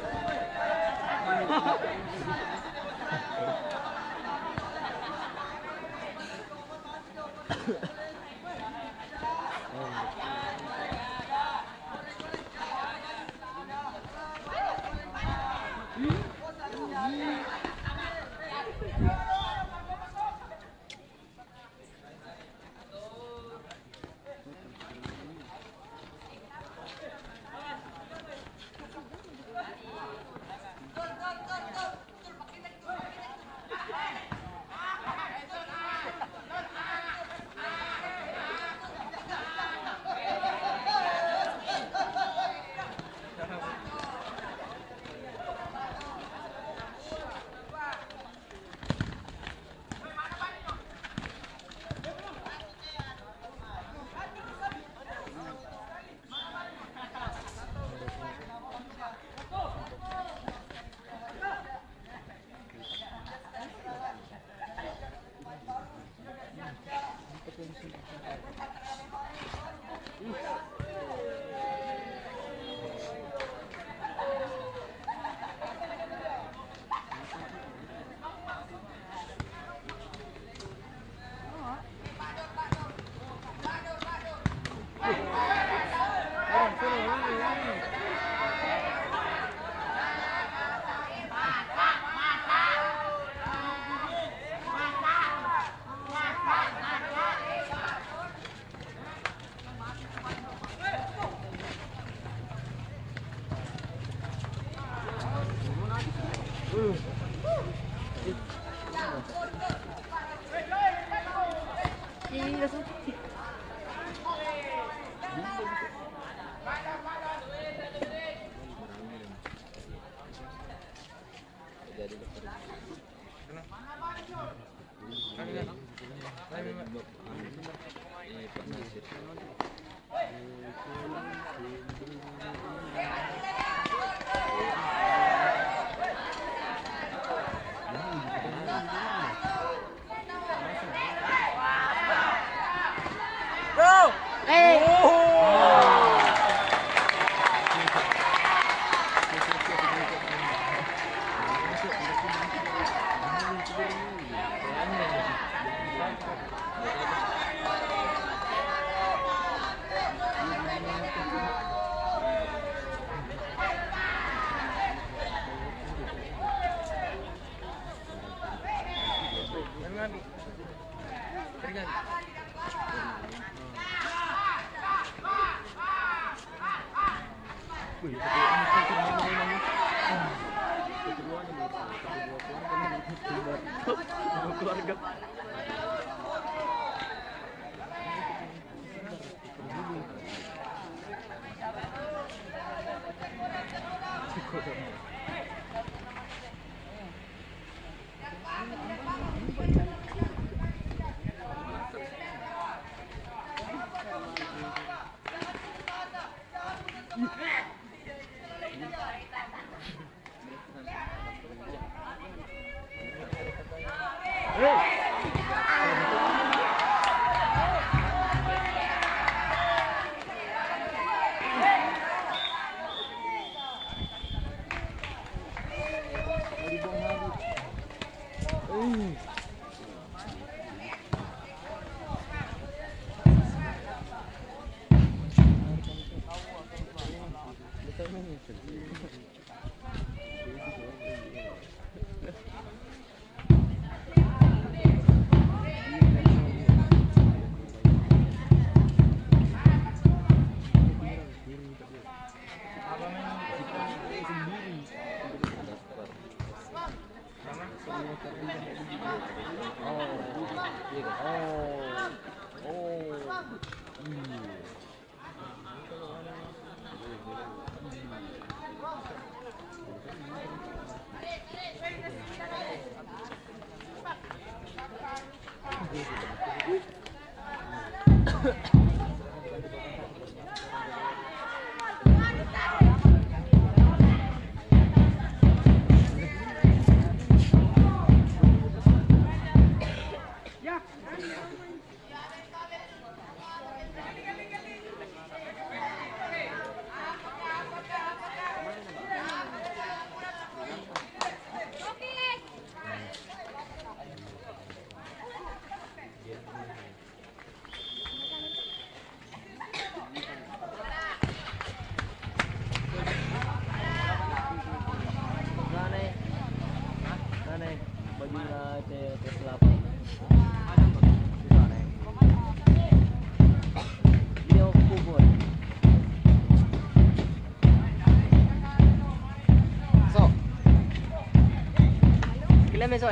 Kalian besok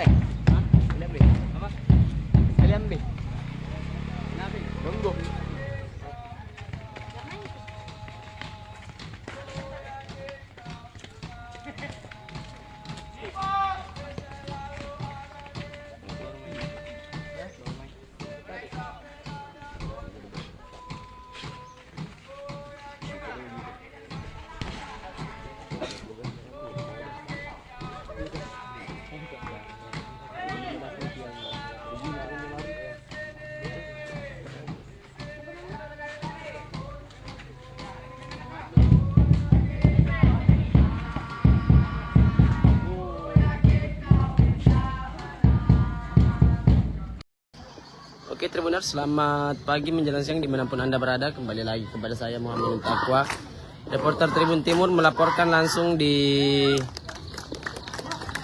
Kalian be. Apa? Kalian be. Kenapa? Tunggu. Oke Tribuners, selamat pagi menjelang siang dimanapun Anda berada. Kembali lagi kepada saya Muhammad Taqwa, reporter Tribun Timur, melaporkan langsung di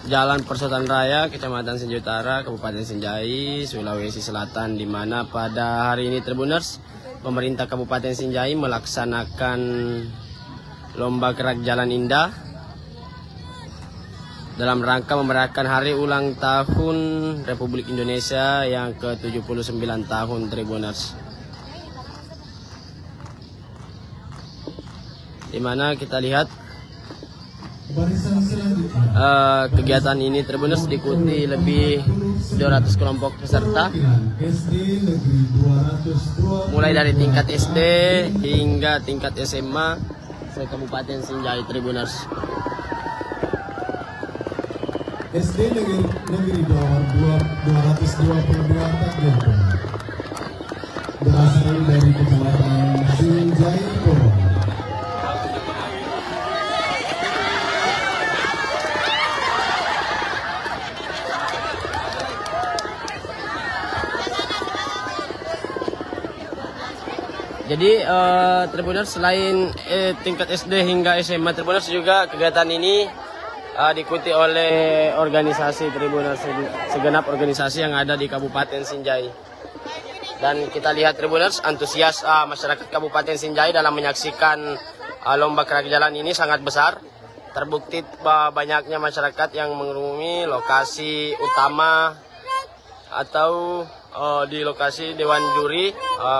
Jalan Persotan Raya, Kecamatan Sinjai Utara, Kabupaten Sinjai, Sulawesi Selatan, di mana pada hari ini Tribuners, pemerintah Kabupaten Sinjai melaksanakan lomba gerak jalan indah dalam rangka memeriahkan hari ulang tahun Republik Indonesia yang ke-79 tahun Tribuners. Di mana kita lihat kegiatan ini Tribuners diikuti lebih 200 kelompok peserta, mulai dari tingkat SD hingga tingkat SMA se-Kabupaten Sinjai Tribuners. SD Negeri Dawar 222 takbir berasal dari Kecamatan Sinjai Borong. Jadi Tribuners, selain tingkat SD hingga SMA Tribuners, juga kegiatan ini diikuti oleh organisasi Tribuners, segenap organisasi yang ada di Kabupaten Sinjai. Dan kita lihat Tribuners, antusias masyarakat Kabupaten Sinjai dalam menyaksikan lomba gerak jalan ini sangat besar. Terbukti banyaknya masyarakat yang mengunjungi lokasi utama atau di lokasi Dewan Juri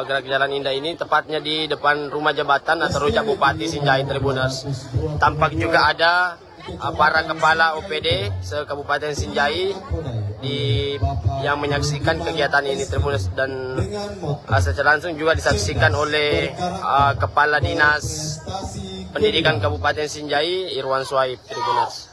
gerak jalan indah ini, tepatnya di depan rumah jabatan atau rujak Bupati Sinjai Tribuners. Tampak juga ada para kepala OPD se-Kabupaten Sinjai yang menyaksikan kegiatan ini Tribuners, dan secara langsung juga disaksikan oleh Kepala Dinas Pendidikan Kabupaten Sinjai Irwan Swaib Tribuners.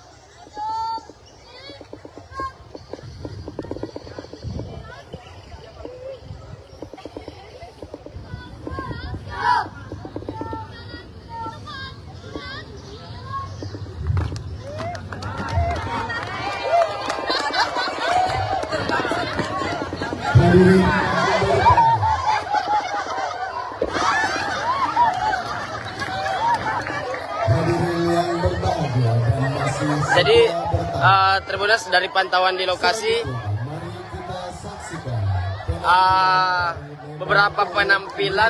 Jadi Tribuners, dari pantauan di lokasi beberapa penampilan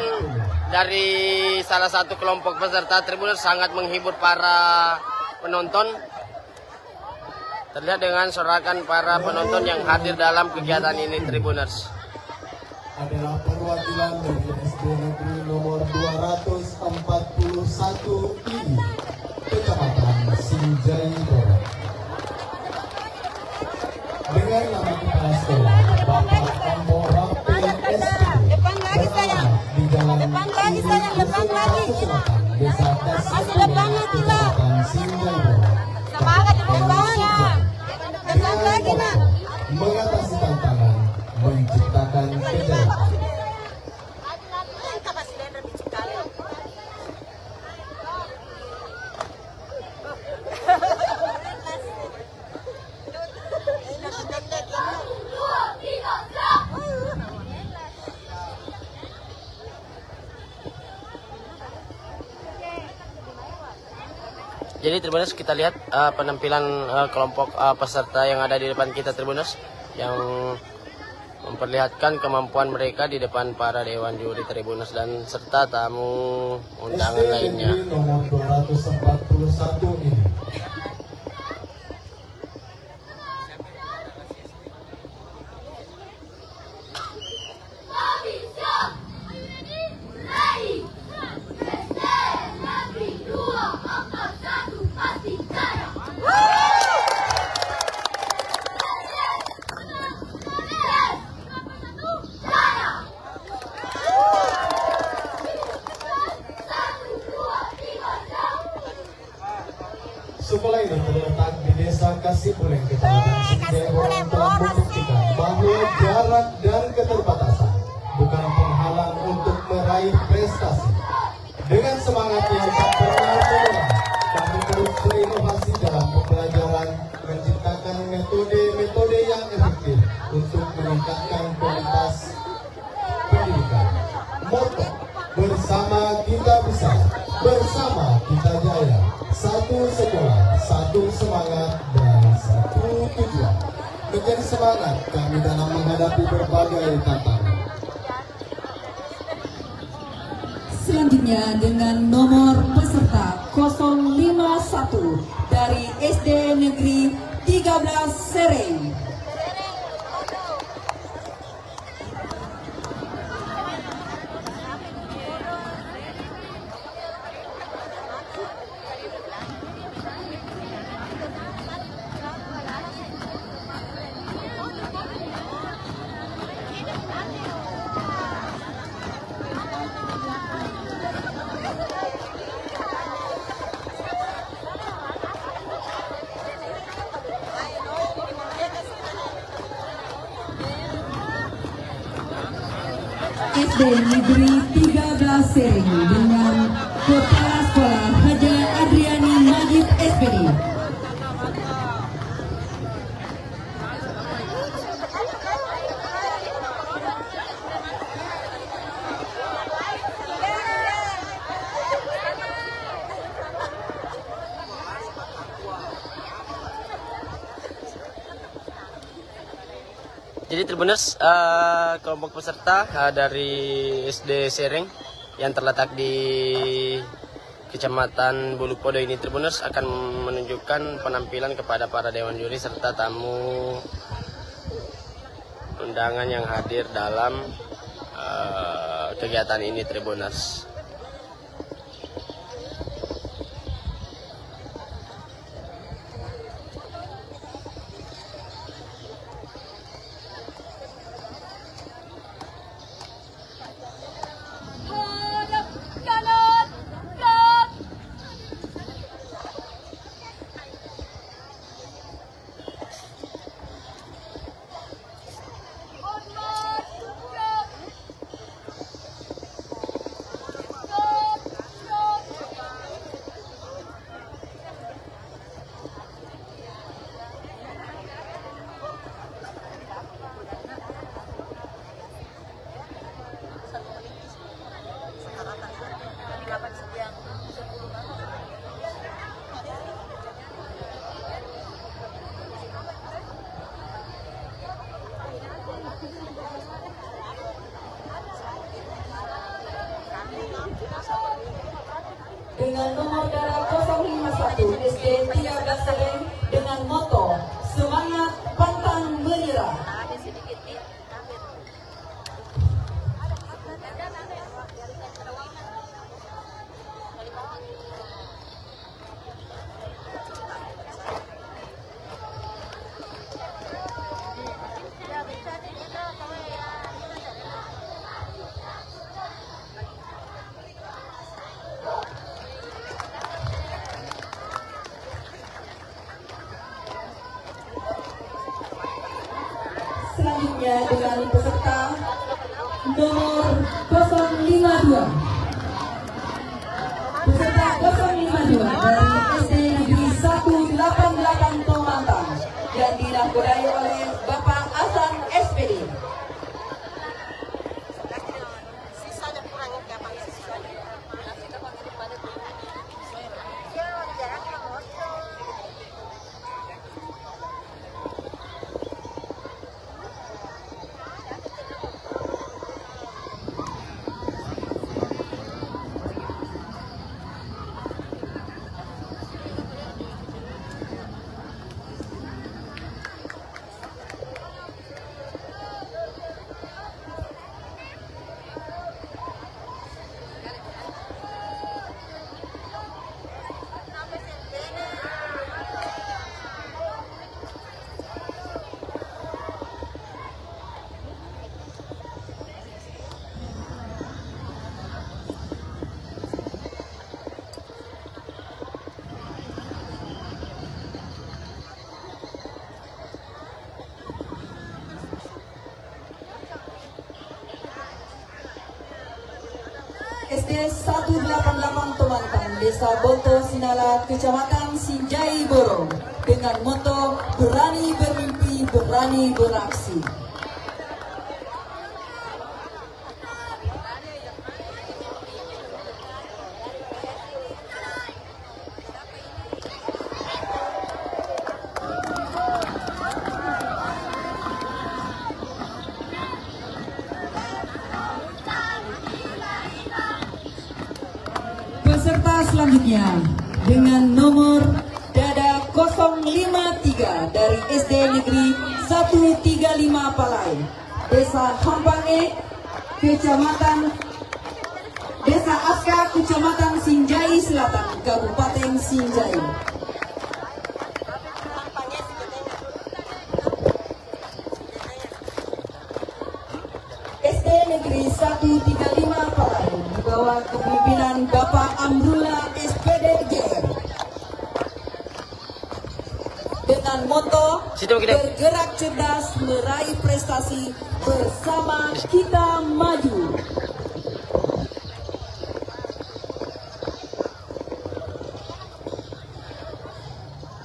dari salah satu kelompok peserta Tribuners sangat menghibur para penonton. Terlihat dengan sorakan para penonton yang hadir dalam kegiatan ini Tribuners. Adalah perwakilan dari SD Negeri nomor 241 ini, Kecamatan Sinjai Borong. Dengan nama kepala sekolah Bapak Ambo Rapi SD, beralamat di Jalan Selatan, Desa Kasih, Kecamatan Sinjai Borong. Mengatasi tantangan, menciptakan kejayaan. Jadi Tribuners, kita lihat penampilan kelompok peserta yang ada di depan kita Tribuners, yang memperlihatkan kemampuan mereka di depan para Dewan Juri Tribuners dan serta tamu undangan lainnya. Nomor 241 ini. Sekolah ini terletak di Desa Kasipuleng, Kecamatan Sinjai Borong, telah membuktikan bahwa jarak dan keterbatasan bukan penghalang untuk meraih prestasi. Dengan semangat yang tak pernah menyerah, kami terus berinovasi dalam pembelajaran, menciptakan metode-metode yang efektif untuk meningkatkan kualitas satu semangat dan satu tujuan. Menjadi semangat kami dalam menghadapi berbagai tantangan. Selanjutnya dengan nomor peserta 051 dari SD Negeri 13 Sereng. SD Negeri 13 Sereng dengan Kepala Sekolah Haja Adriani Majid SPD. Jadi Tribuners, kelompok peserta dari SD Sereng yang terletak di Kecamatan Bulupodo ini, Tribuners, akan menunjukkan penampilan kepada para dewan juri serta tamu undangan yang hadir dalam kegiatan ini, Tribuners. Dengan nomor darah 051 SD 13 Sereng dengan moto semangat pantang menyerah. Selanjutnya dengan peserta nomor 052. Peserta 052 dari SD Negeri 188 Tomantang yang dinahkodai oleh Bapak Hasan SPD. SD 188 Tomantang, Desa Boto Sinala, Kecamatan Sinjai Borong dengan moto berani bermimpi, berani beraksi. selanjutnya dengan nomor dada 053 dari SD Negeri 135 Palai, Desa Hampange, Kecamatan Desa Aska, Kecamatan Sinjai Selatan, Kabupaten Sinjai. SD Negeri 135 Palai di bawah kepemimpinan Bapak Amrullah SPD JR. Dengan moto bergerak cerdas meraih prestasi, bersama kita maju.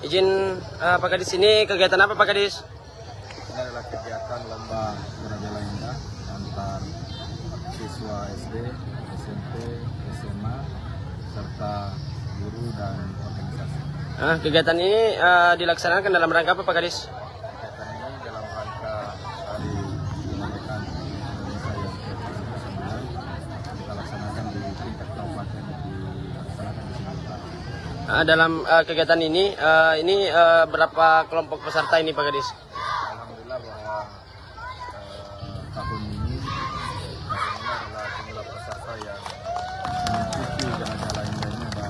Izin Pak Kadis, ini kegiatan apa Pak Kadis? Ini adalah kegiatan lomba Geraja Indah antar siswa SD, SMP, SMA, serta guru dan organisasi. Kegiatan ini dilaksanakan dalam rangka apa Pak Kadis? Kegiatan ini dalam rangka hari kemerdekaan Indonesia yang ke-79 kita laksanakan di tingkat kabupaten, dilaksanakan di sini. Dalam kegiatan ini berapa kelompok peserta ini Pak Kadis? Alhamdulillah bahwa tahun ini adalah jumlah peserta yang mengikuti Geraja Indah ini ada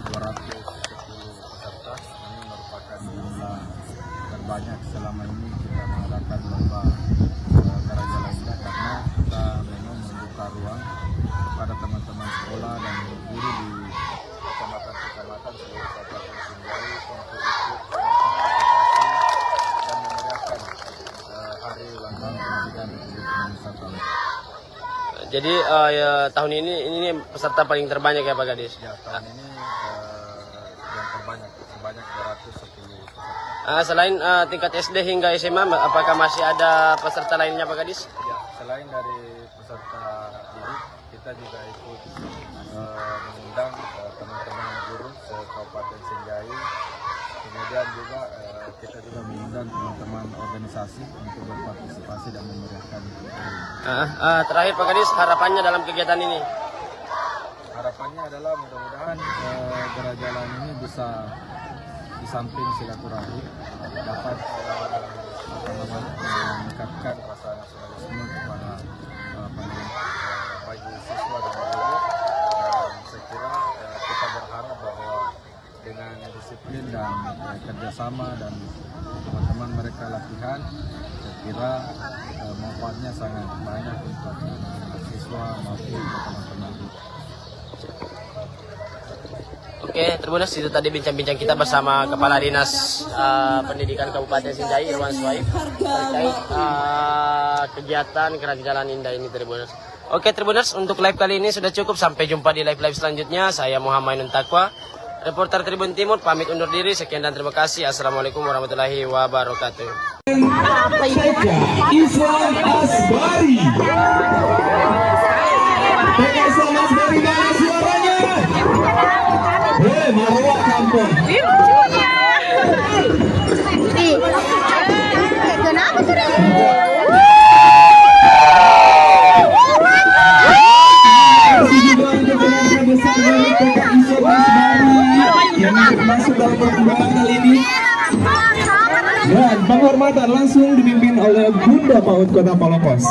210 peserta. Ini merupakan jumlah terbanyak selama ini kita mengadakan lomba Geraja Indah, karena kita memang membuka ruang kepada teman-teman sekolah dan guru di kecamatan-kecamatan seluruh Kabupaten Sinjai untuk ikut partisipasi dan memeriahkan hari ulang tahun kemerdekaan Republik Indonesia tahun ini. Jadi tahun ini peserta paling terbanyak ya Pak Kadis? Ya, tahun ini yang terbanyak, sebanyak 210 peserta. Selain tingkat SD hingga SMA, apakah masih ada peserta lainnya Pak Kadis? Ya, selain dari peserta didik, kita juga ikut mengundang teman-teman guru se-Kabupaten Sinjai. Kemudian juga kita juga mengundang teman-teman organisasi untuk berpartisipasi dan memeriahkan. Terakhir Pak Kadis, harapannya dalam kegiatan ini? Harapannya adalah mudah-mudahan Geraja ini bisa di samping silaturahmi dapat meningkatkan rasa nasionalisme kepada bagi siswa dan guru. Dan saya kira kita berharap bahwa dengan disiplin dan kerjasama dan teman-teman mereka latihan, saya kira manfaatnya sangat banyak untuk siswa maupun teman-teman. Oke, Tribuners, itu tadi bincang-bincang kita bersama Kepala Dinas Pendidikan Kabupaten Sinjai, Irwan Suhaib, terkait kegiatan Geraja Indah ini, Tribuners. Oke, Tribuners, untuk live kali ini sudah cukup. Sampai jumpa di live-live selanjutnya. Saya Muhammad Ainun Taqwa, reporter Tribun Timur, pamit undur diri. Sekian dan terima kasih. Assalamualaikum warahmatullahi wabarakatuh. Islam Asbari. PKSM Asbari, mana suaranya? Marwah Kampung. Kenapa tuh? Besar dari PKSM Asbari yang masuk dalam perkembangan kali ini. Dan penghormatan langsung dipimpin oleh Bunda PAUD Kota Palopos.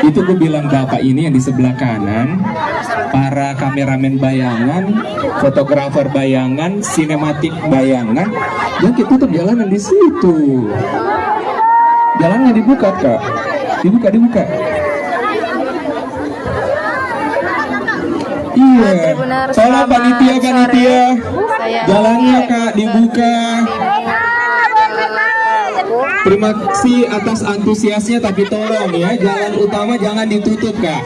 Itu gue bilang bapak ini yang di sebelah kanan, para kameramen bayangan, fotografer bayangan, sinematik bayangan, ya kita tutup jalanan di situ. Jalannya dibuka kak, dibuka. Iya, tolong panitia, jalannya kak dibuka. Terima kasih atas antusiasnya, tapi tolong ya, jalan utama jangan ditutup kak.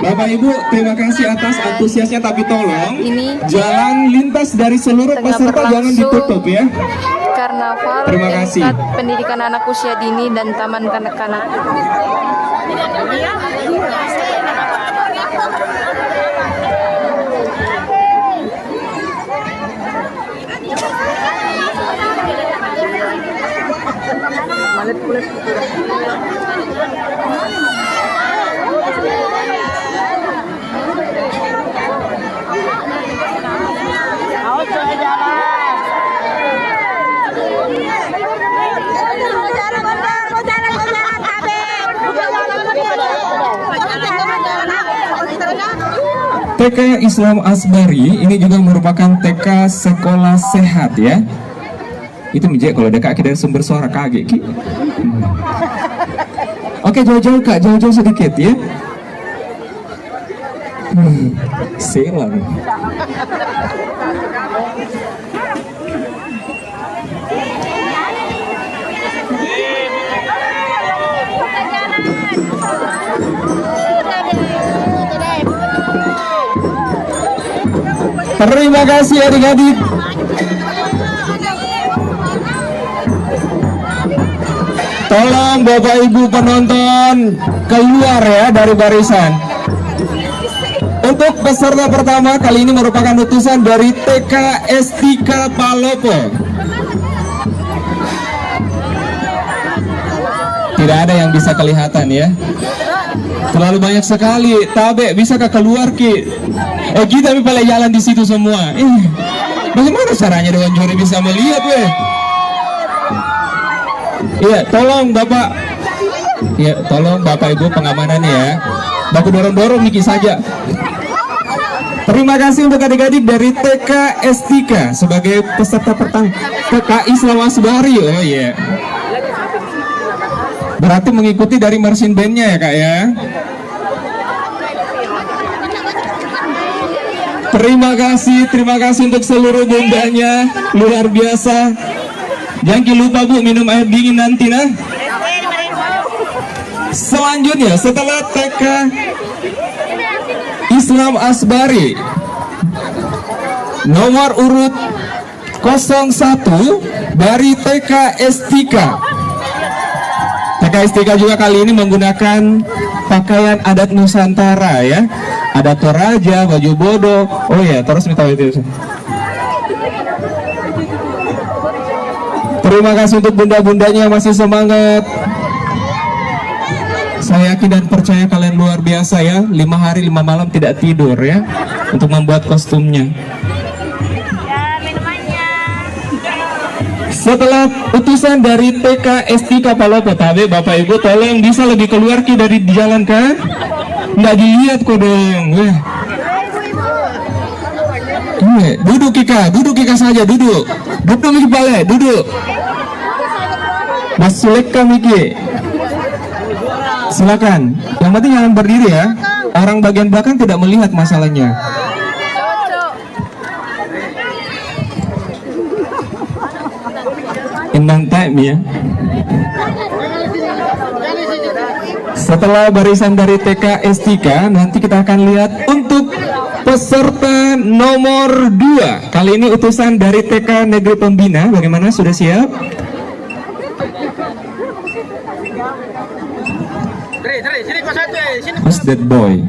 Bapak Ibu, terima kasih atas antusiasnya, tapi tolong jalan lintas dari seluruh peserta jangan ditutup ya. Karnaval tingkat pendidikan anak usia dini dan taman kanak-kanak. Malet kulit. TK Islam Asbari ini juga merupakan TK sekolah sehat ya. Itu mijek kalau ada kaki dari sumber suara kaget Ki. Oke, jauh-jauh Kak, jauh-jauh sedikit ya. Silang. Terima kasih adik-adik. Tolong Bapak Ibu penonton keluar ya dari barisan. Untuk peserta pertama kali ini merupakan utusan dari TK Estika Palopo. Tidak ada yang bisa kelihatan ya. Terlalu banyak sekali. Tabe, bisakah keluar Ki? Kita pada jalan di situ semua. Bagaimana caranya dengan juri bisa melihat weh? Iya, tolong Bapak. Iya, tolong Bapak Ibu pengamanan ya. Baku dorong-dorong Niki saja. Terima kasih untuk adik-adik dari TK Estika sebagai peserta pertama TK Islam Asbari. Oh iya. Berarti mengikuti dari marching band-nya ya Kak ya. Terima kasih untuk seluruh bundanya, luar biasa. Jangan lupa Bu minum air dingin nanti nah. Selanjutnya setelah TK Islam Asbari nomor urut 01 dari TK Estika. TK Estika juga kali ini menggunakan pakaian adat Nusantara ya. Ada toraja, baju bodo. Oh ya, terus minta itu. Terima kasih untuk bunda-bundanya yang masih semangat. Saya yakin dan percaya kalian luar biasa ya. 5 hari 5 malam tidak tidur ya untuk membuat kostumnya. Setelah utusan dari TK Estika Palopo, Tabe, Bapak Ibu tolong bisa lebih keluar Ki dari jalan kan? Nggak dilihat kok dong. Duduk Kika saja, duduk. Duduk Miki Pale, duduk. Mas Suleka Miki. Silakan. Yang penting jangan berdiri ya. Orang bagian belakang tidak melihat masalahnya. Inang time ya. Setelah barisan dari TK Estika, nanti kita akan lihat untuk peserta nomor 2. Kali ini utusan dari TK Negeri Pembina. Bagaimana, sudah siap? Who's that boy?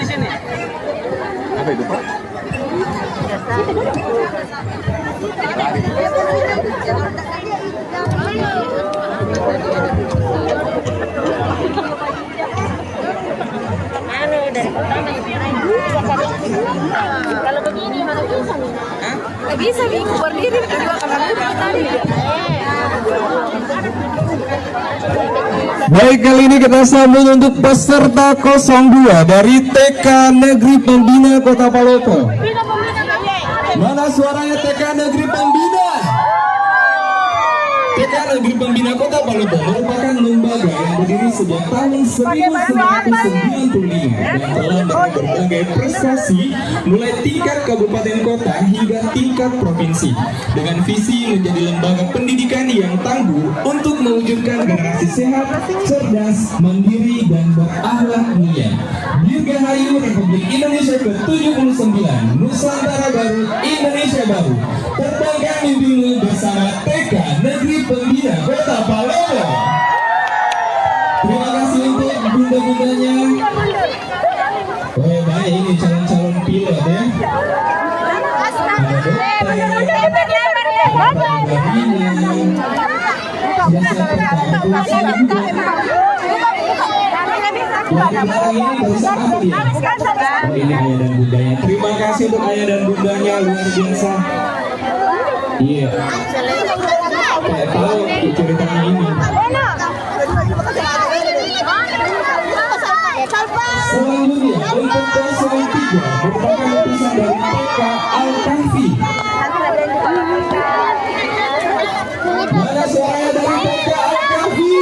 Sini. Apa itu Pak? Kalau begini mana bisa nih? Nggak bisa nih, berdiri kedua kanan tadi. Baik, kali ini kita sambung untuk peserta 02 dari TK Negeri Pembina Kota Palopo. Mana suaranya TK Negeri Pembina? TK Negeri Pembina Kota Palopo merupakan lembaga yang berdiri sejak tahun 1995 dan telah meraih berbagai prestasi mulai tingkat kabupaten kota hingga tingkat provinsi dengan visi menjadi lembaga pendidikan yang tangguh untuk mewujudkan generasi sehat, cerdas, mandiri, dan berakhlak mulia. Dirgahayu Republik Indonesia ke-79, Nusantara Baru, Indonesia Baru. Terbangkan mimpimu bersama TK Negeri Pembina Kota Palopo. Terima kasih untuk bunda-bundanya. Oh baik, ini calon-calon pilot ya. Ini ayah dan bundanya. Terima kasih untuk ayah dan bundanya, luar biasa. Iya. Kayak tahu ceritanya ini. Selanjutnya untuk 03 merupakan utusan dari TK Al-Kahfi. Mana suaranya dari TK Al-Kahfi?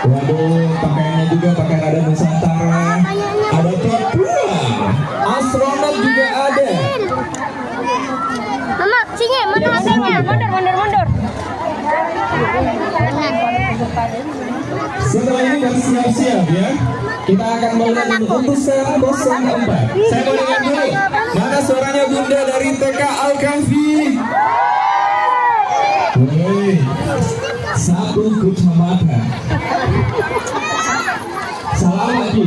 Waduh, pakaiannya juga pakaian adat Nusantara. Ada Papua, astronot juga ada. Mama, sini, mana motornya? Mundur. Setelah ini bersiap-siap ya. Kita akan melihat utusan 04. Saya mau dengar dulu. Mana suaranya Bunda dari TK Al-Kahfi? Woi, satu kecamatan. Salam lagi.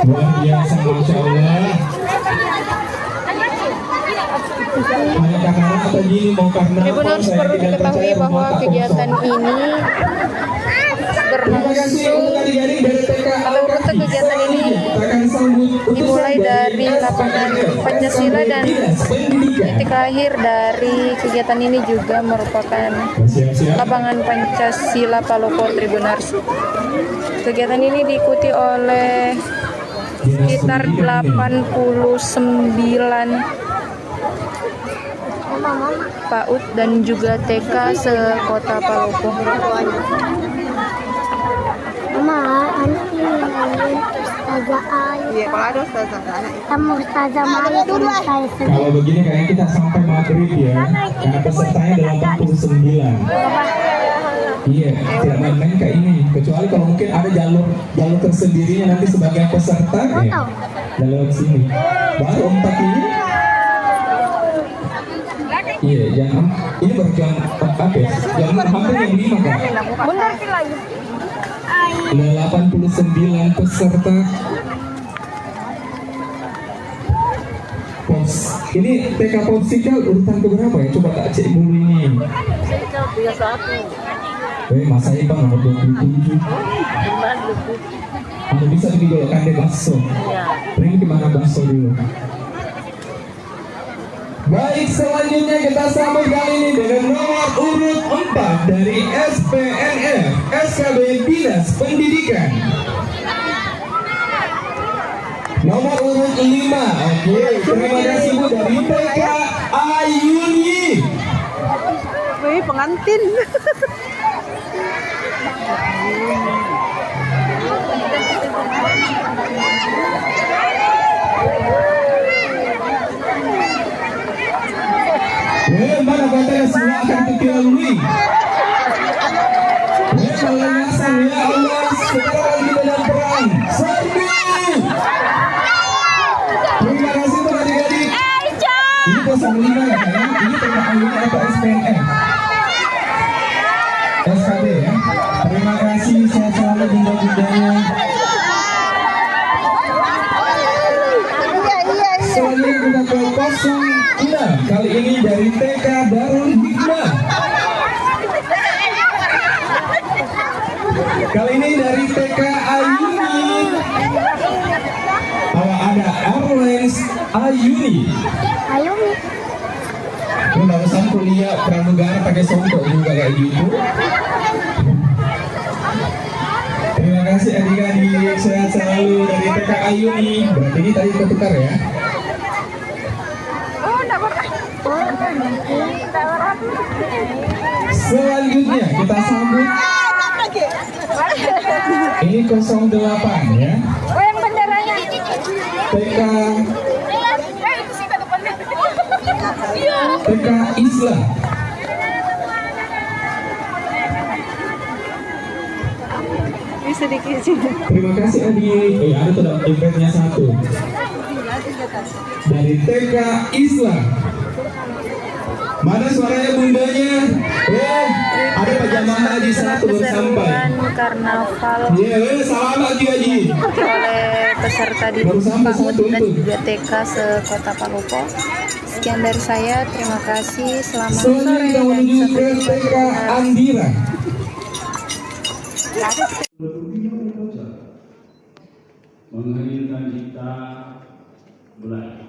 Luar biasa, Masya Allah. Tribuners perlu diketahui bahwa kegiatan ini berlangsung atau rute kegiatan ini dimulai dari lapangan Pancasila dan titik lahir dari kegiatan ini juga merupakan lapangan Pancasila Palopo Tribuners. Kegiatan ini diikuti oleh sekitar 89 PAUD dan juga TK sekota Palopo. Mama, anak ini Ustazah Ayu. Iya, kalau ada Ustazah anak. Kamu Ustazah Maya dulu. Kalau begini kayaknya kita sampai maghrib ya, karena pesertanya ada 89. Iya, tidak main-main kayak ini. Kecuali kalau mungkin ada jalur tersendirinya nanti sebagai peserta ya, jalur sini. Baru 4 ini. Iya, ini baru jam 4 ya. Jam hampir jam 5 kan? Benar lagi. 89 peserta. Ini TK Popsikal urutan keberapa ya? Coba tak cek dulu ini. Masa Ibang nomor 27. Anda bisa digolokkan di bakso. Ini gimana bakso dulu? Baik, selanjutnya kita sambut kali ini dengan nomor urut 4 dari SPNF SKB Dinas Pendidikan. Nomor urut 5. Oke, terima kasih Bu dari TK Ayuni. Wih, pengantin. Mana kotanya semua akan kita lalui. Pelangasan ya Allah, sekarang kita dalam perang. Serbu. Terima kasih untuk adik-adik. Ini 05 ya, ini TK Ayuni atau SPNF SKB ya. Terima kasih, sehat selalu bunda-bundanya. Selanjutnya kita ke 06, kali ini dari TK Darul Hikmah. Kali ini dari TK Ayuni. Ada Airlines Ayuni. Nggak usah kuliah pramugara pakai songkok juga kayak gitu. Terima kasih adik-adik, sehat selalu dari TK Ayuni. Berarti ini tadi ketukar ya. Selanjutnya kita sambut ini 08 ya. Yang benderanya. TK Islam. Sedikit. Terima kasih adik. Ada tuh dompetnya 1 dari TK Islam. Mana suaranya bundanya? Ada pajamaha di 1 baru sampai. Karnaval. Salam lagi Haji. Oleh peserta di PAUD dan juga TK sekota Palopo. Sekian dari saya, terima kasih. Selamat sore dan sampai jumpa. TK Andira. Menghadirkan kita belajar.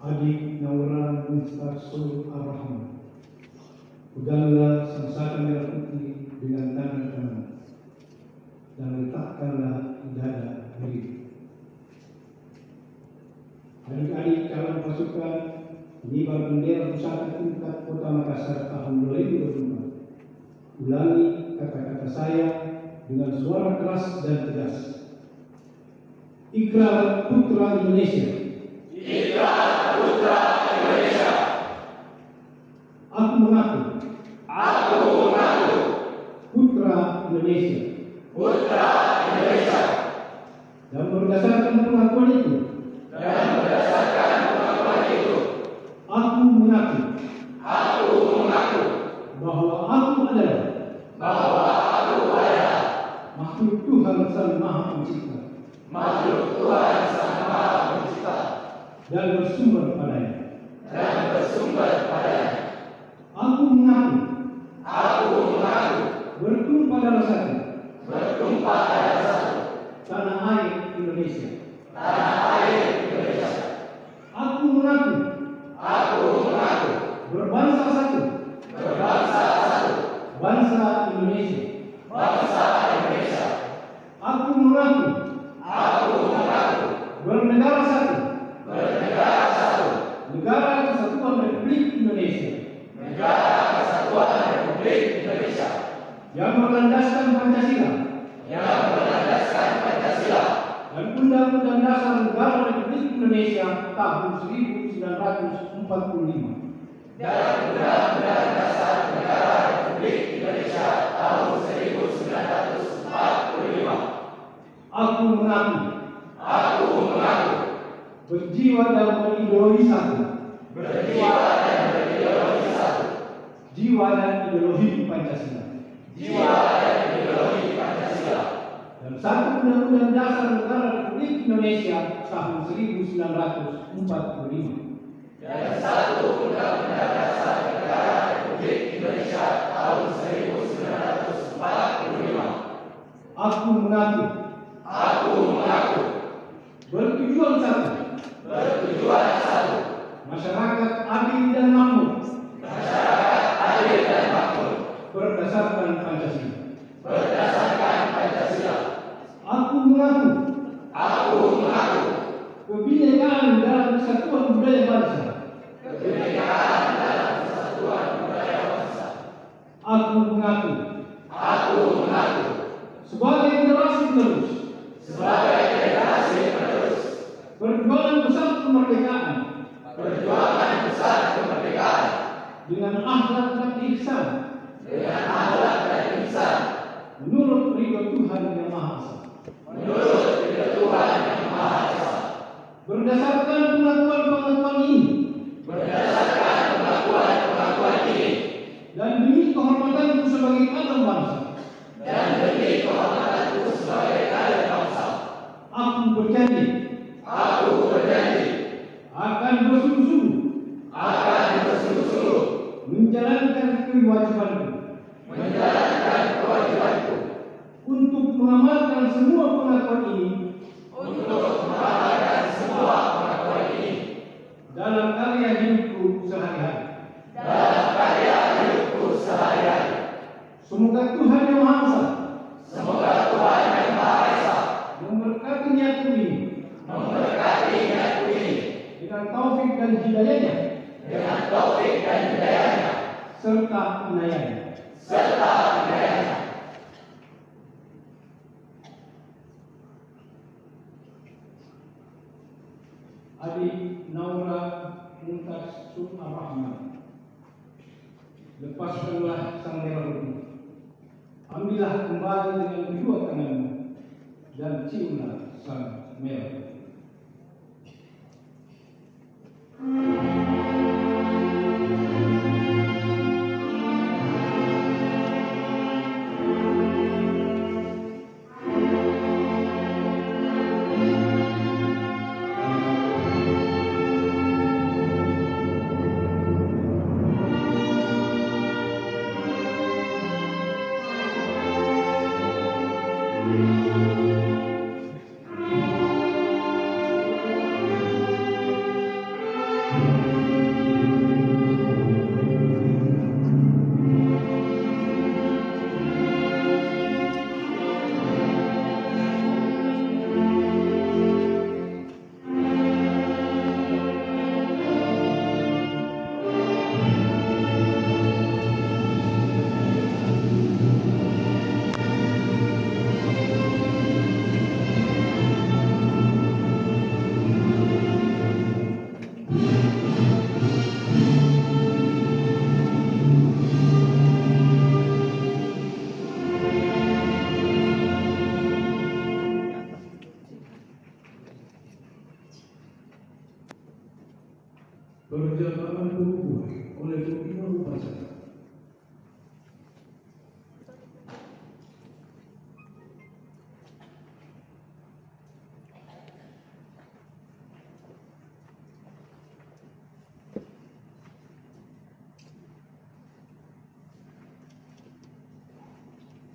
adik Naura Mustaqsul Ar-Rahman, peganglah sangsaka merah putih dengan tangan kanan dan letakkanlah di dada kiri. Adik-adik calon pasukan pengibar bendera pusaka tingkat Kota Makassar tahun 2024. Ulangi kata-kata saya dengan suara keras dan tegas. Ikrar Putra Indonesia. Ikrar Putra Indonesia. Aku mengaku. Aku mengaku. Putra Indonesia. Putra Indonesia. Dan berdasarkan pengakuan itu. Dan berdasarkan pengakuan itu. Aku mengaku. Aku mengaku. Bahwa aku adalah. Bahwa aku adalah. Makhluk Tuhan Sang Maha Pencipta. Makhluk Tuhan Sang Maha Pencipta. Dan bersumber padanya. Dan bersumber padanya. Aku mengaku. Aku mengaku. Bertumpah darah satu. Bertumpah darah satu. Tanah air Indonesia. Tanah air Indonesia. Aku mengaku. Aku mengaku. Berbangsa satu. Berbangsa satu. Bangsa Indonesia. Bangsa Indonesia. Aku mengaku. Aku mengaku. Bernegara satu. Bernegara satu. Negara Kesatuan Republik Indonesia. Negara Kesatuan Republik Indonesia. Yang berlandaskan Pancasila. Yang berlandaskan Pancasila. Dan Undang-Undang Dasar Negara Republik Indonesia tahun 1945. Dan Undang-Undang Dasar Negara Republik Indonesia tahun 1945. Aku mengaku. Aku mengaku. Berjiwa dan berideologi satu. Berjiwa dan berideologi satu. Jiwa dan ideologi Pancasila. Jiwa dan ideologi Pancasila. Dan satu Undang-Undang Dasar Negara Republik Indonesia tahun 1945. Dan satu Undang-Undang Dasar Negara Republik Indonesia tahun 1945. Aku mengaku. Aku mengaku. Bertujuan satu. Bertujuan satu. Masyarakat adil dan makmur. Masyarakat adil dan makmur. Berdasarkan Pancasila. Berdasarkan Pancasila. Aku mengaku. Aku mengaku. Kebinekaan dalam kesatuan budaya bangsa. Kebinekaan dalam kesatuan budaya bangsa. Aku mengaku. Aku mengaku. Sebagai generasi penerus. Sebagai generasi penerus. Perjuangan besar kemerdekaan. Perjuangan besar kemerdekaan. Dengan akhlak dan ihsan. Dengan akhlak dan ihsan. Menurut ridho Tuhan Yang Maha Esa. Menurut ridho Tuhan Yang Maha Esa. Berdasarkan pengakuan-pengakuan ini. Berdasarkan pengakuan-pengakuan ini. Dan demi kehormatanku sebagai kader bangsa. Dan demi kehormatanku sebagai kader bangsa. Aku berjanji. Aku berjanji. Akan bersungguh-sungguh. Akan bersungguh-sungguh. Menjalankan kewajibanku. Menjalankan kewajibanku. Untuk mengamalkan semua pengakuan ini. Untuk mengamalkan semua pengakuan ini. Dalam karya hidupku sehari-hari. Dalam karya hidupku sehari-hari. Semoga Tuhan Yang Maha Esa. Semoga Tuhan Yang Maha Esa. Memberkati niatku ini. Memberkati niatku ini. Dengan taufik dan hidayahnya. Dengan taufik dan hidayahnya. Serta inayahnya. Serta inayahnya. Adik Naura Mustaqsul Ar-Rahman. Lepaskanlah sang merah putih. Ambillah kembali dengan kedua tanganmu dan ciumlah sang merah putih.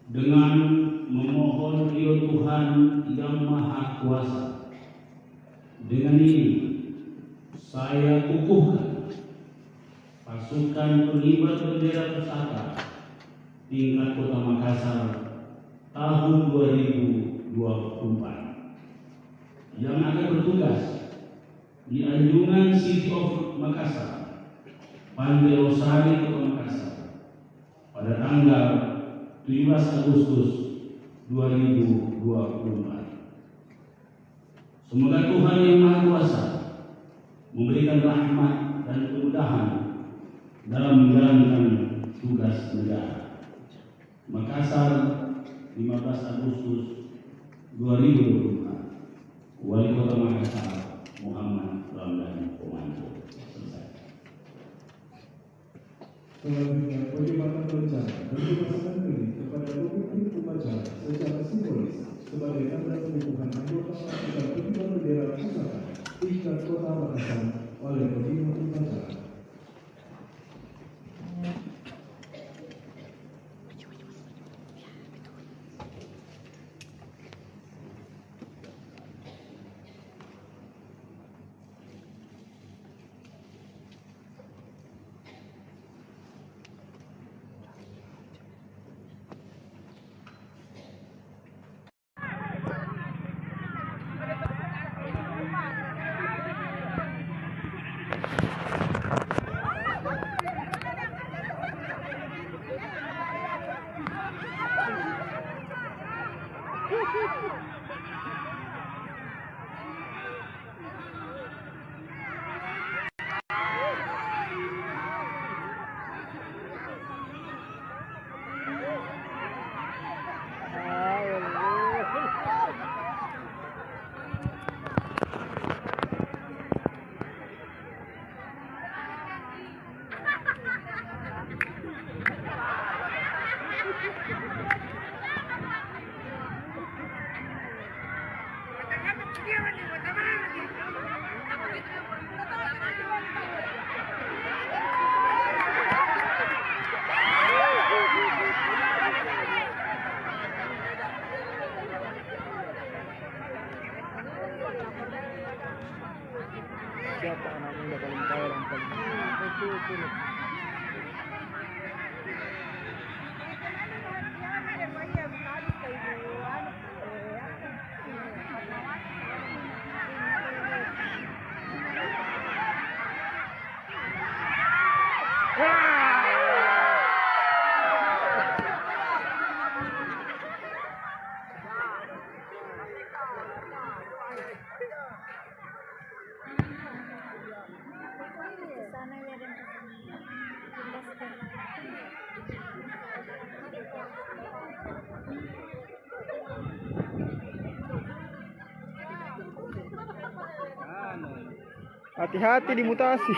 dengan memohon ridho Tuhan Yang Maha Kuasa. Dengan ini saya kukuhkan pasukan pengibar bendera pusaka tingkat Kota Makassar tahun 2024 yang akan bertugas di Anjungan City of Makassar, Pantai Losari, Kota Makassar pada tanggal 17 Agustus 2024. Semoga Tuhan Yang Maha Kuasa memberikan rahmat dan kemudahan dalam menjalankan tugas negara. Makassar, 15 Agustus 2024. Wali Kota Makassar Muhammad Ramdan Pomanto. Selesai. Selanjutnya, bagaimana berencana dan pemasangan ini kepada pemimpin upacara secara simbolis sebagai tanda pengukuhan anggota pasukan pengibar bendera pusaka tingkat Kota Makassar oleh pemimpin upacara. Siapa anak muda paling kaya dan paling itu. Hati-hati di mutasi.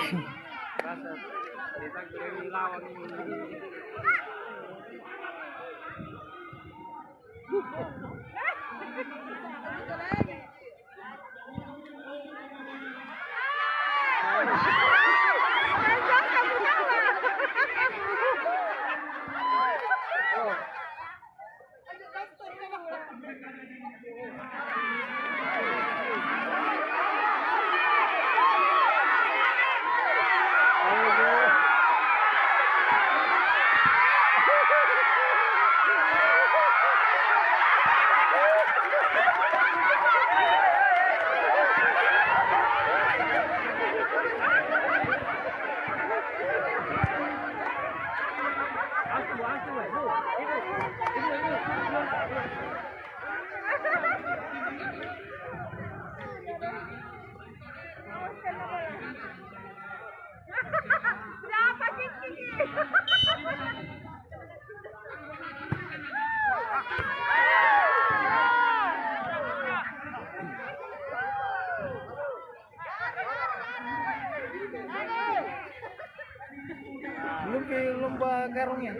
Belum ke lomba karungnya?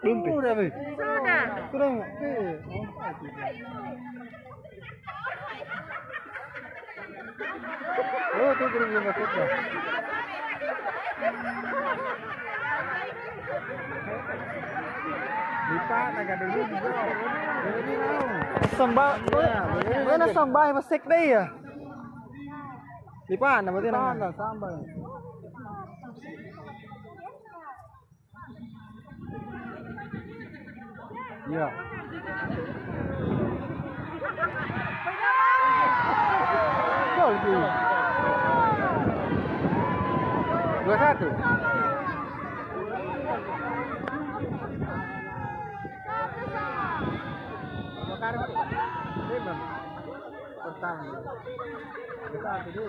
Belum ke? Sudah, Be. Sudah. Sudah nggak? Oh, tuh belum masuknya. Lipat agak dulu juga. Sambal. Mana sambal masik deh ya? Lipat berarti nama. Sambal. Iya. Gol tu. 2-1. Bakar tu. Memang. Pertama. Kita tu.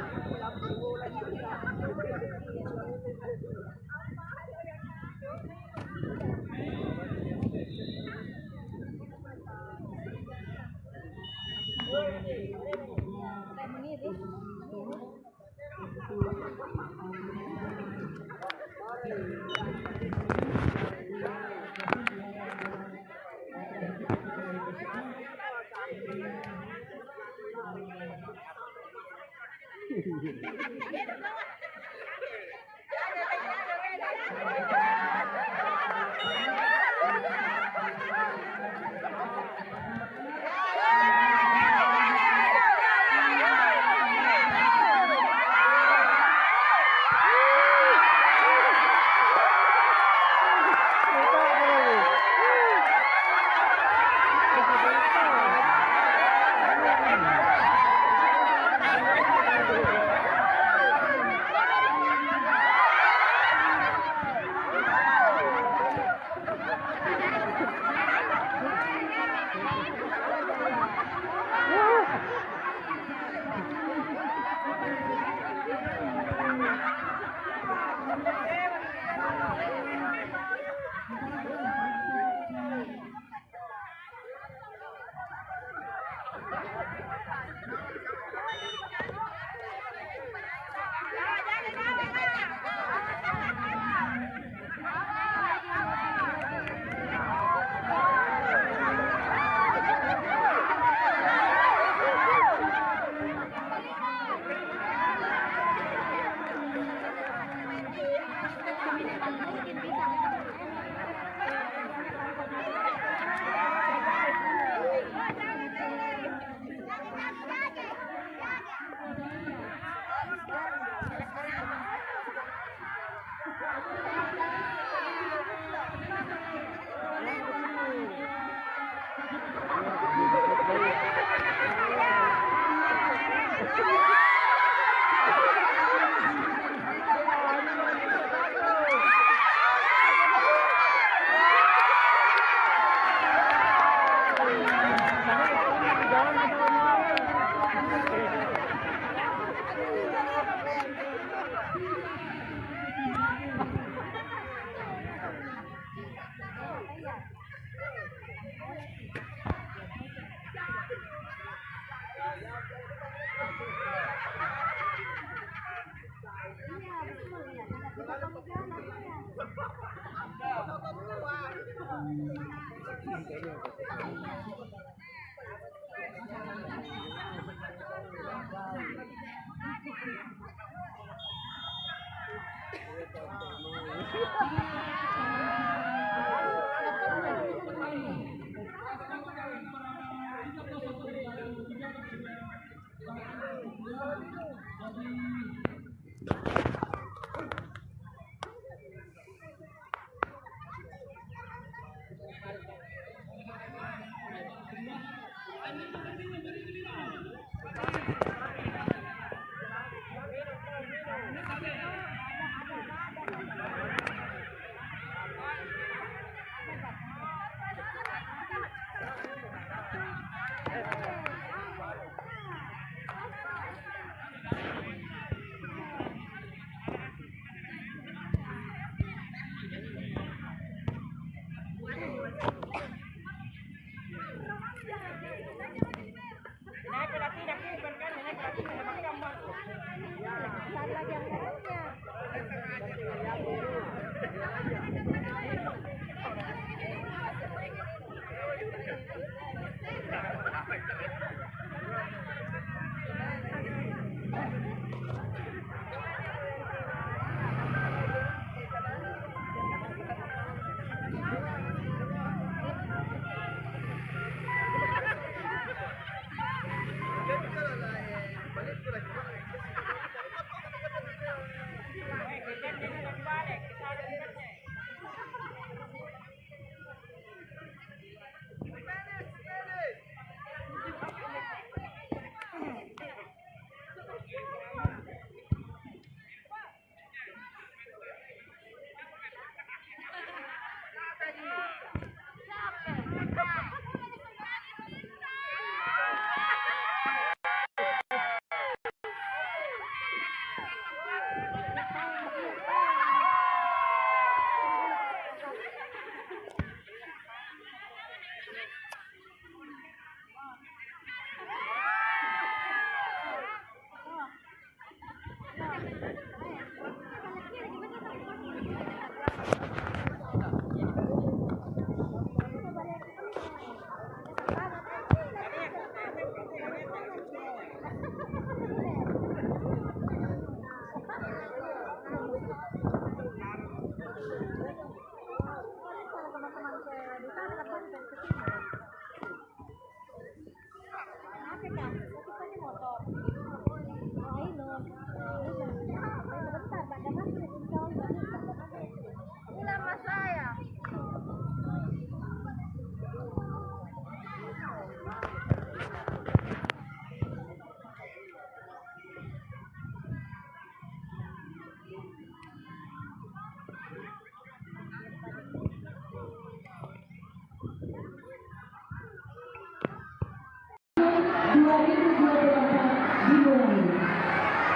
2024 dimulai.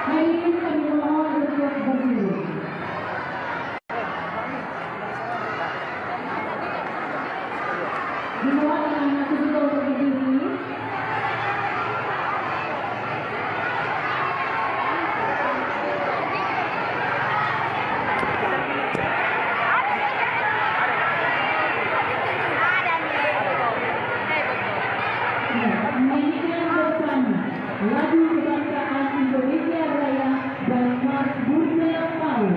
Hari ini kami mohon untuk berdiri. Dimohon anak-anak juga untuk berdiri. Menyanyikan bersama lagu kebangsaan Indonesia Raya dan Mars Bursa Paul.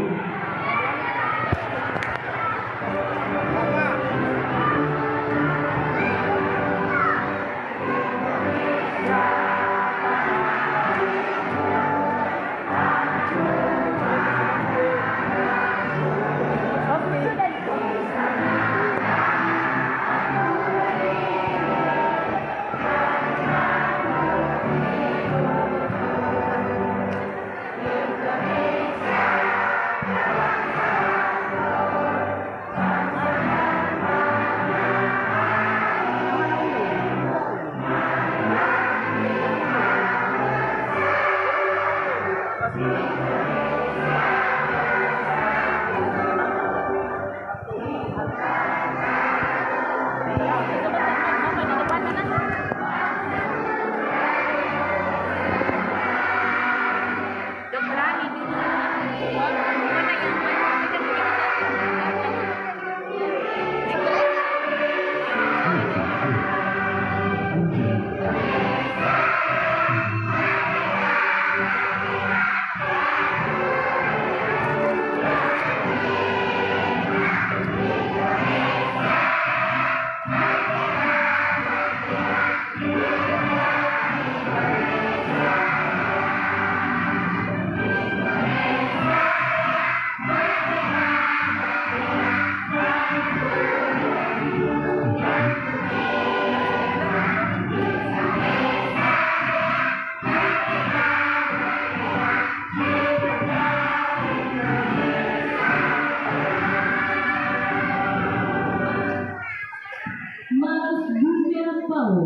Mars Bursa Paul.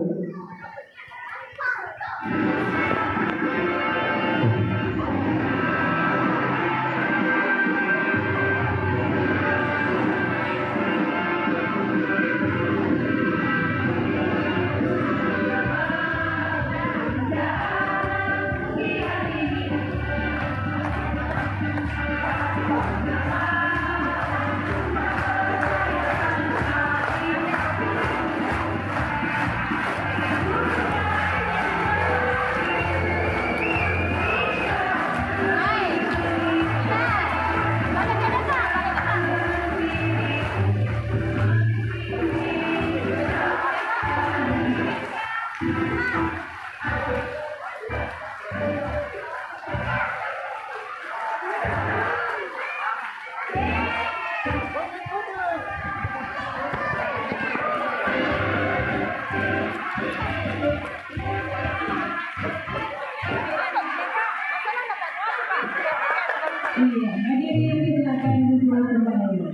Iya, hadirin silakan duduk kembali.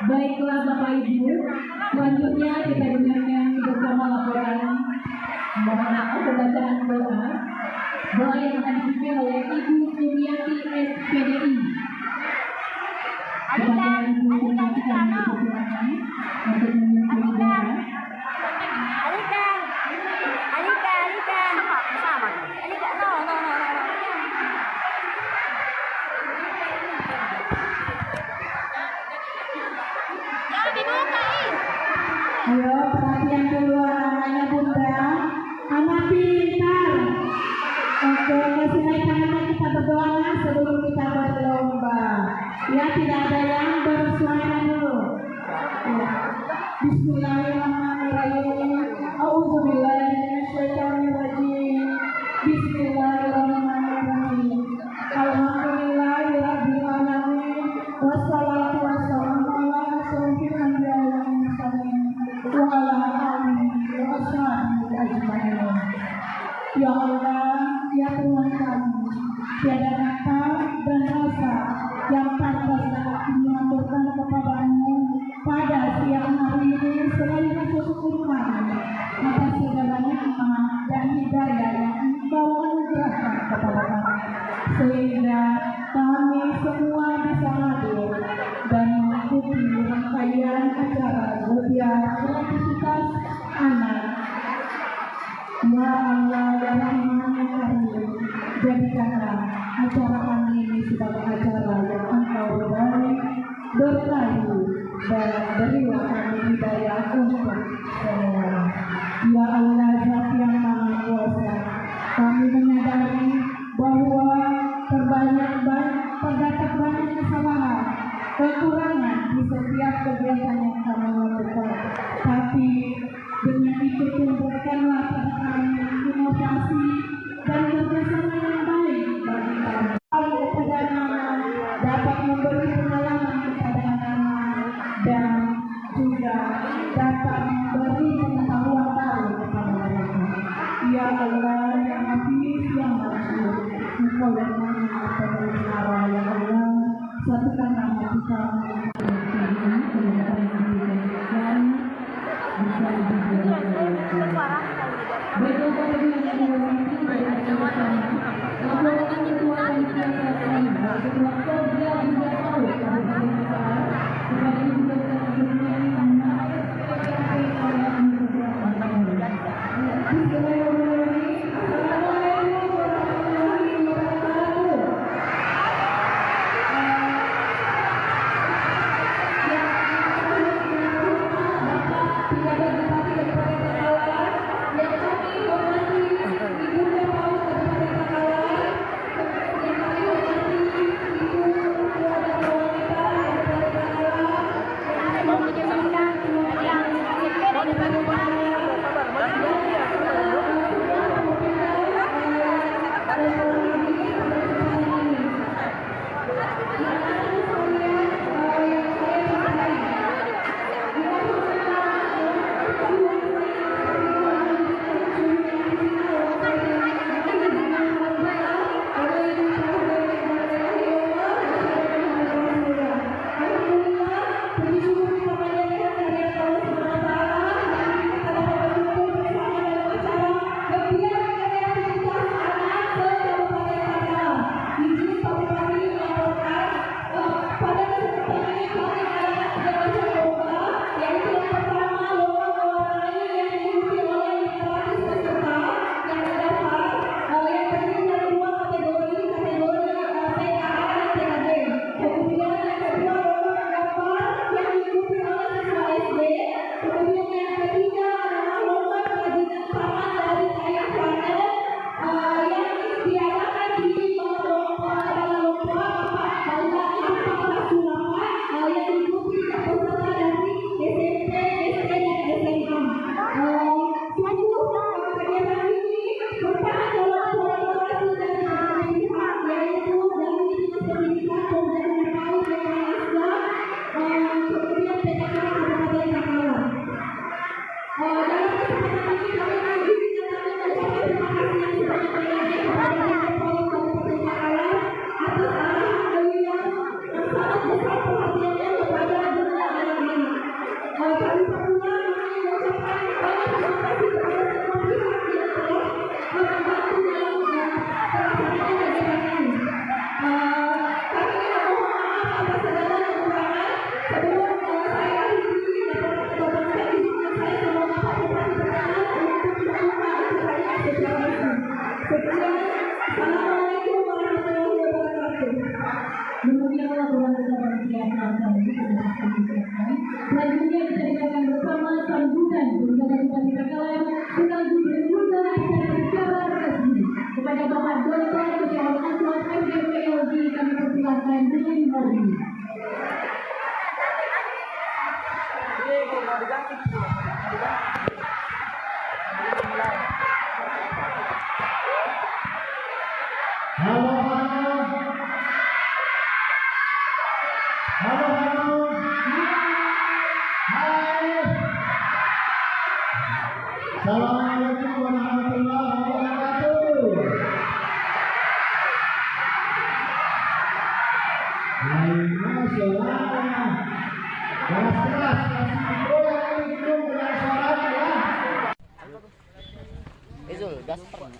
Baiklah Bapak Ibu, selanjutnya kita dengarkan bersama laporan pembacaan doa yang akan dipimpin oleh Ibu Sumiati SPDI. Kepada Ibu Sumiati kami persilakan untuk memimpin doa. Ayo perhatian dulu anak-anaknya Bunda, anak pintar. Oke, kasih naik tangan kita berdoa sebelum kita berlomba. Ya, tidak ada yang bersuara dulu. Ya. Bismillahirrahmanirrahim. Auzubillahi minasyaitonirrajim. Bismillahirrahmanirrahim. Alhamdulillahirabbil alamin. Wassalatu wassalamu ala asyrofil anbiya'i wal mursalin wa ala alihi wa ashabihi ajmain. Ya Allah, ya Tuhan kami, tiada kata dan rasa yang pantas dapat diaturkan kepadamu semua bisa hadir dan mengikuti rangkaian acara Gebiar Kreativitas Anak. Ya Allah, ya Rahman, ya Rahim, jadikanlah acara kami ini sebagai acara yang Engkau ridhai, berkahi, dan berilah kami hidayah untuk semua. Ya Allah, Zat yang Maha Kuasa, kami menyadari bahwa terdapat banyak kesalahan, kekurangan di setiap kegiatan yang kami lakukan. Tapi dengan itu tumbuhkanlah pada kami inovasi dan kerjasama yang baik bagi kami. Kepada anak dapat memberi pengalaman kepada anak dan juga dapat memberi pengetahuan baru kepada mereka. Ya Allah, yang Hafiz, yang Masyur, Engkau yang Maha Pemelihara, ya Allah, satukanlah hati kami selanjutnya kita dengarkan bersama sambutan Bupati Bengkalan sekaligus berbuka acara resmi kepada Bapak Dr. Ketua Asmat FDPLG, kami persilakan dengan hormat. Assalamualaikum warahmatullahi wabarakatuh. Zul, gas pernah.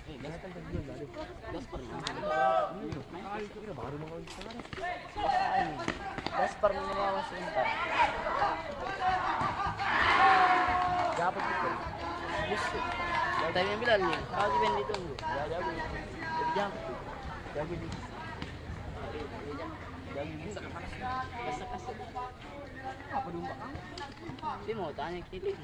Gas pernah melawan sebentar. Dapat itu. Busuk. Tadi yang bilang nih, kalau Ben ditunggu. Ya jago. Jadi jam. Jago di. Jago bisa kasih. Apa domba kamu? Dia mau tanya kiri.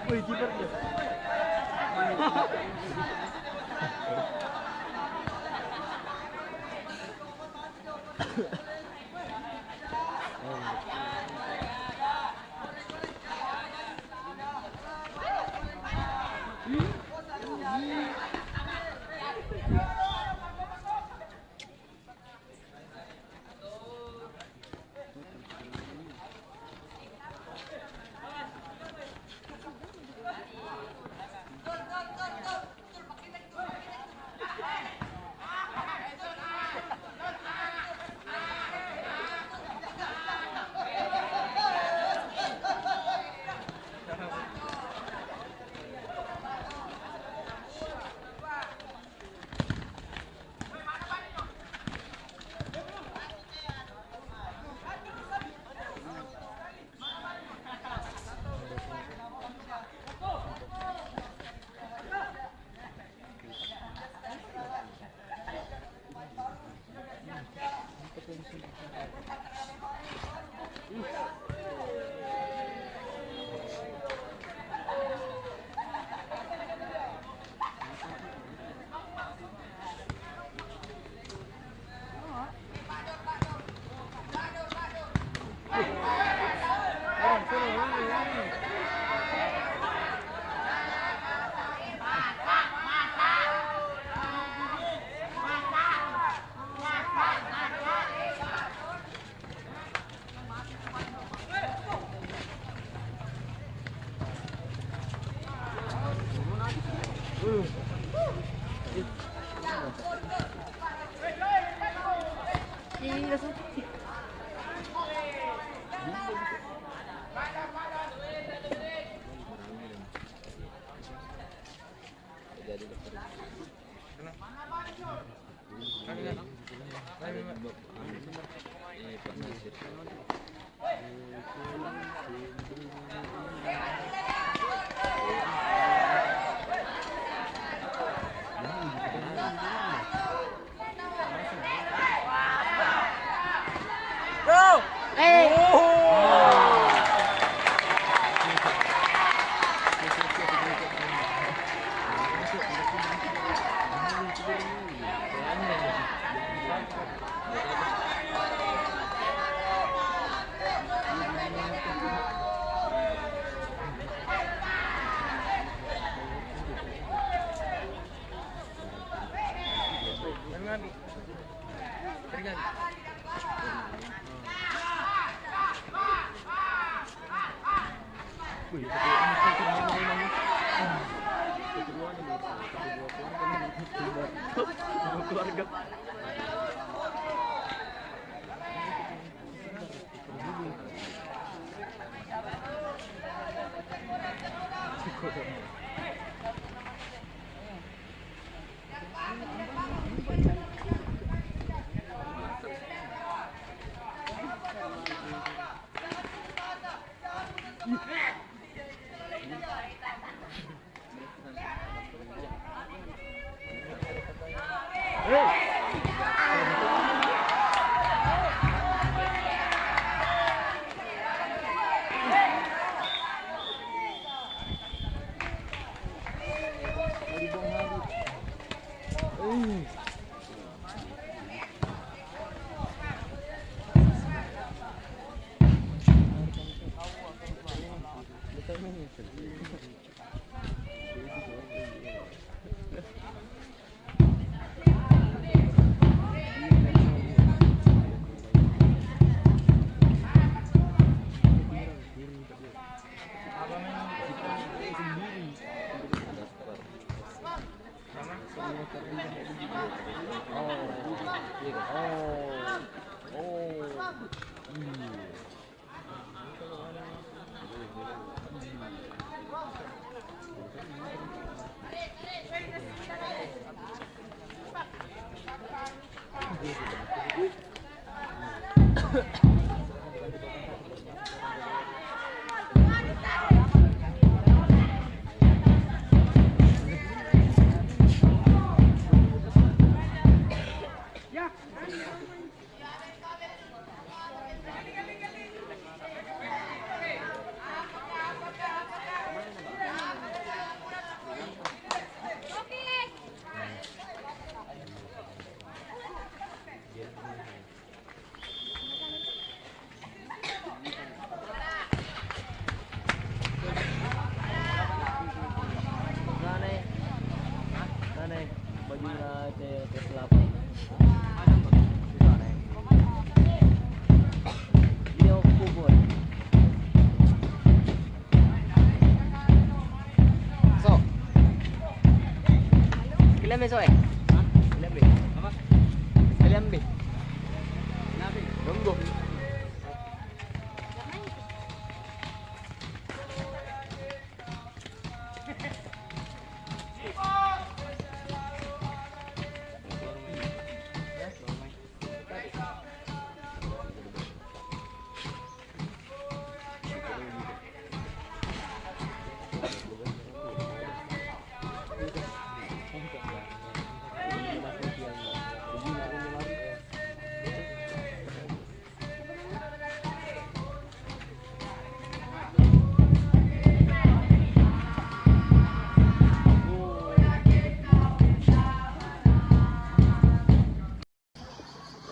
Wih, kiper dia.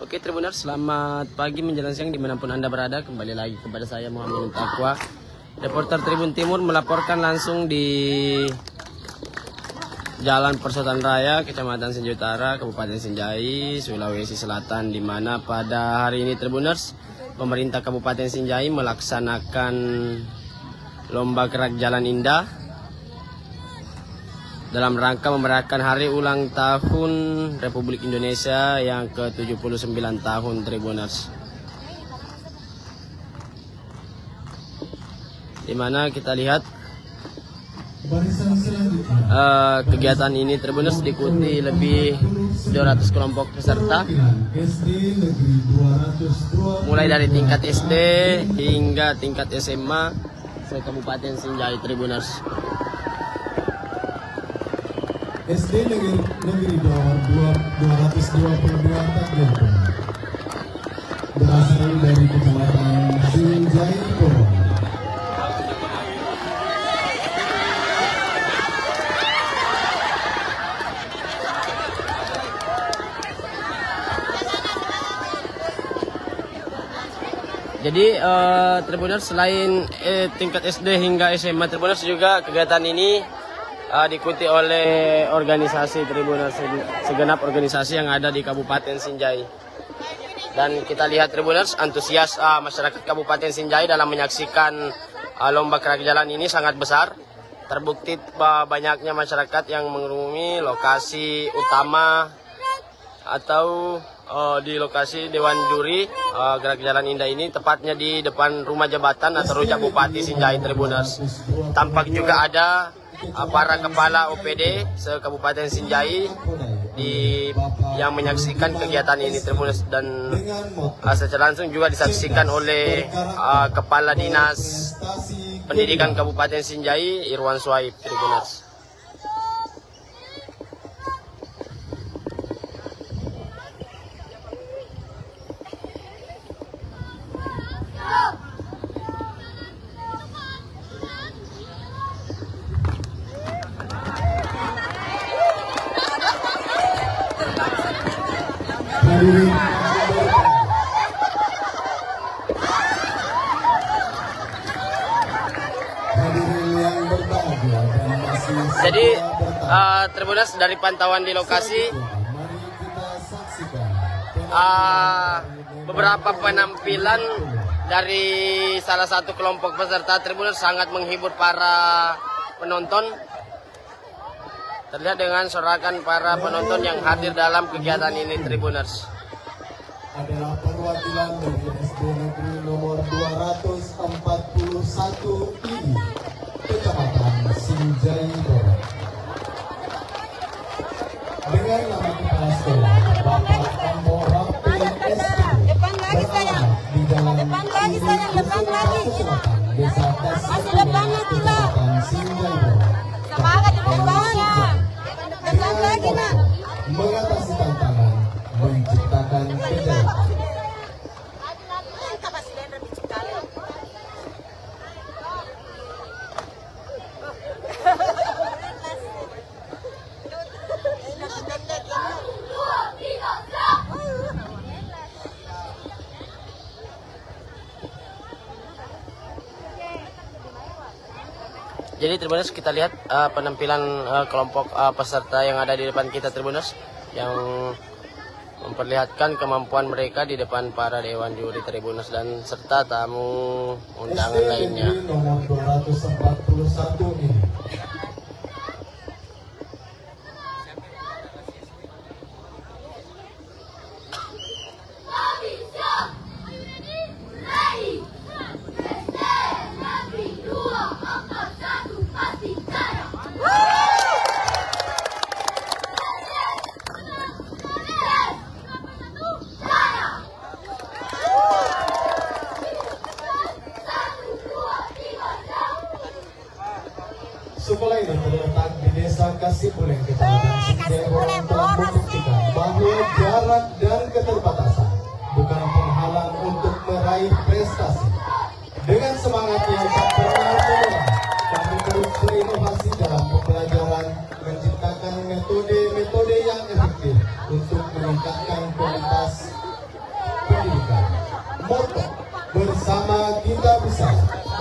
Oke Tribuners, selamat pagi menjelang siang dimanapun Anda berada. Kembali lagi kepada saya Muhammad Taqwa, reporter Tribun Timur, melaporkan langsung di Jalan Persotan Raya, Kecamatan Sinjai Utara, Kabupaten Sinjai, Sulawesi Selatan, di mana pada hari ini Tribuners, pemerintah Kabupaten Sinjai melaksanakan lomba gerak jalan indah dalam rangka memeriahkan hari ulang tahun Republik Indonesia yang ke-79 tahun Tribuners. Di mana kita lihat kegiatan ini Tribuners diikuti lebih 200 kelompok peserta, mulai dari tingkat SD hingga tingkat SMA se-Kabupaten Sinjai Tribuners. SD Negeri 222 Takjilpur berasal dari Kecamatan Sinjai Boro. Jadi Tribuners selain tingkat SD hingga SMA Tribuners juga kegiatan ini diikuti oleh organisasi Tribuners, segenap organisasi yang ada di Kabupaten Sinjai. Dan kita lihat Tribuners antusias masyarakat Kabupaten Sinjai dalam menyaksikan lomba kerak jalan ini sangat besar. Terbukti banyaknya masyarakat yang mengunjungi lokasi utama atau di lokasi Dewan Juri gerak jalan indah ini, tepatnya di depan rumah jabatan atau rujak Bupati Sinjai Tribuners. Tampak juga ada para kepala OPD se-Kabupaten Sinjai yang menyaksikan kegiatan ini Tribuners, dan secara langsung juga disaksikan oleh Kepala Dinas Pendidikan Kabupaten Sinjai Irwan Swaib Tribuners. Jadi Tribuners dari pantauan di lokasi beberapa penampilan dari salah satu kelompok peserta Tribuners sangat menghibur para penonton. Terlihat dengan sorakan para penonton yang hadir dalam kegiatan ini Tribuners. Adalah perwakilan dari SD Negeri nomor 241 ini, Kecamatan Sinjai Boro. Dengan nama kepala sekolah Bapak Ambo Rapi SD beralamat di Jalan Selatan, Desa Kasih Kecamatan Sinjai Boro. Semangat ibu-ibunya. Depan lagi, Nak. Mengatasi tantangan, menciptakan kejayaan. Jadi Tribuners kita lihat penampilan kelompok peserta yang ada di depan kita Tribuners, yang memperlihatkan kemampuan mereka di depan para Dewan Juri Tribuners dan serta tamu undangan lainnya. Nomor 241 ini. Sekolah ini terletak di Desa Kasipuleng, Kecamatan Sinjai Boro, telah membuktikan bahwa jarak dan keterbatasan bukan penghalang untuk meraih prestasi. Dengan semangat yang tak pernah menyerah, kami terus berinovasi dalam pembelajaran, menciptakan metode-metode yang efektif untuk meningkatkan kualitas pendidikan. Moto, bersama kita bisa,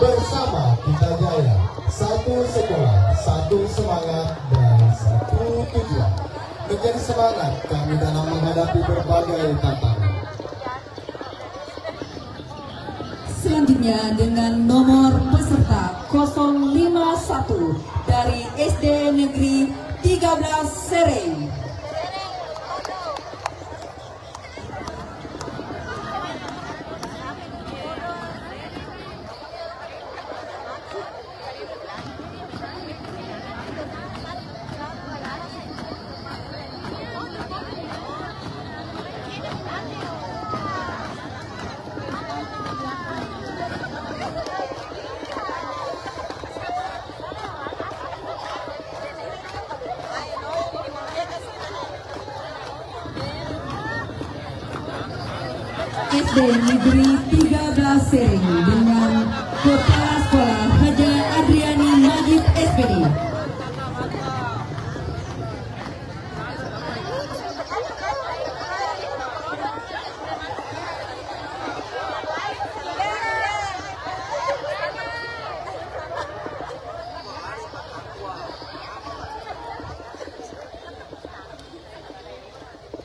bersama kita jaya. Satu sekolah, satu semangat, dan satu tujuan. Menjadi semangat kami dalam menghadapi berbagai tantangan. Selanjutnya dengan nomor peserta 051 dari SD Negeri 13 Sereng. SD Negeri 13 Sereng dengan Kepala Sekolah Haja Adriani Majid SPD.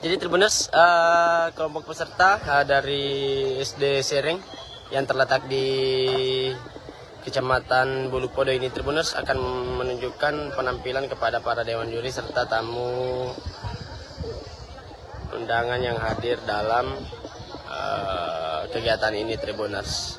Jadi Tribuners, kelompok peserta dari SD Sereng yang terletak di Kecamatan Bulupodo ini, Tribuners, akan menunjukkan penampilan kepada para dewan juri serta tamu undangan yang hadir dalam kegiatan ini, Tribuners.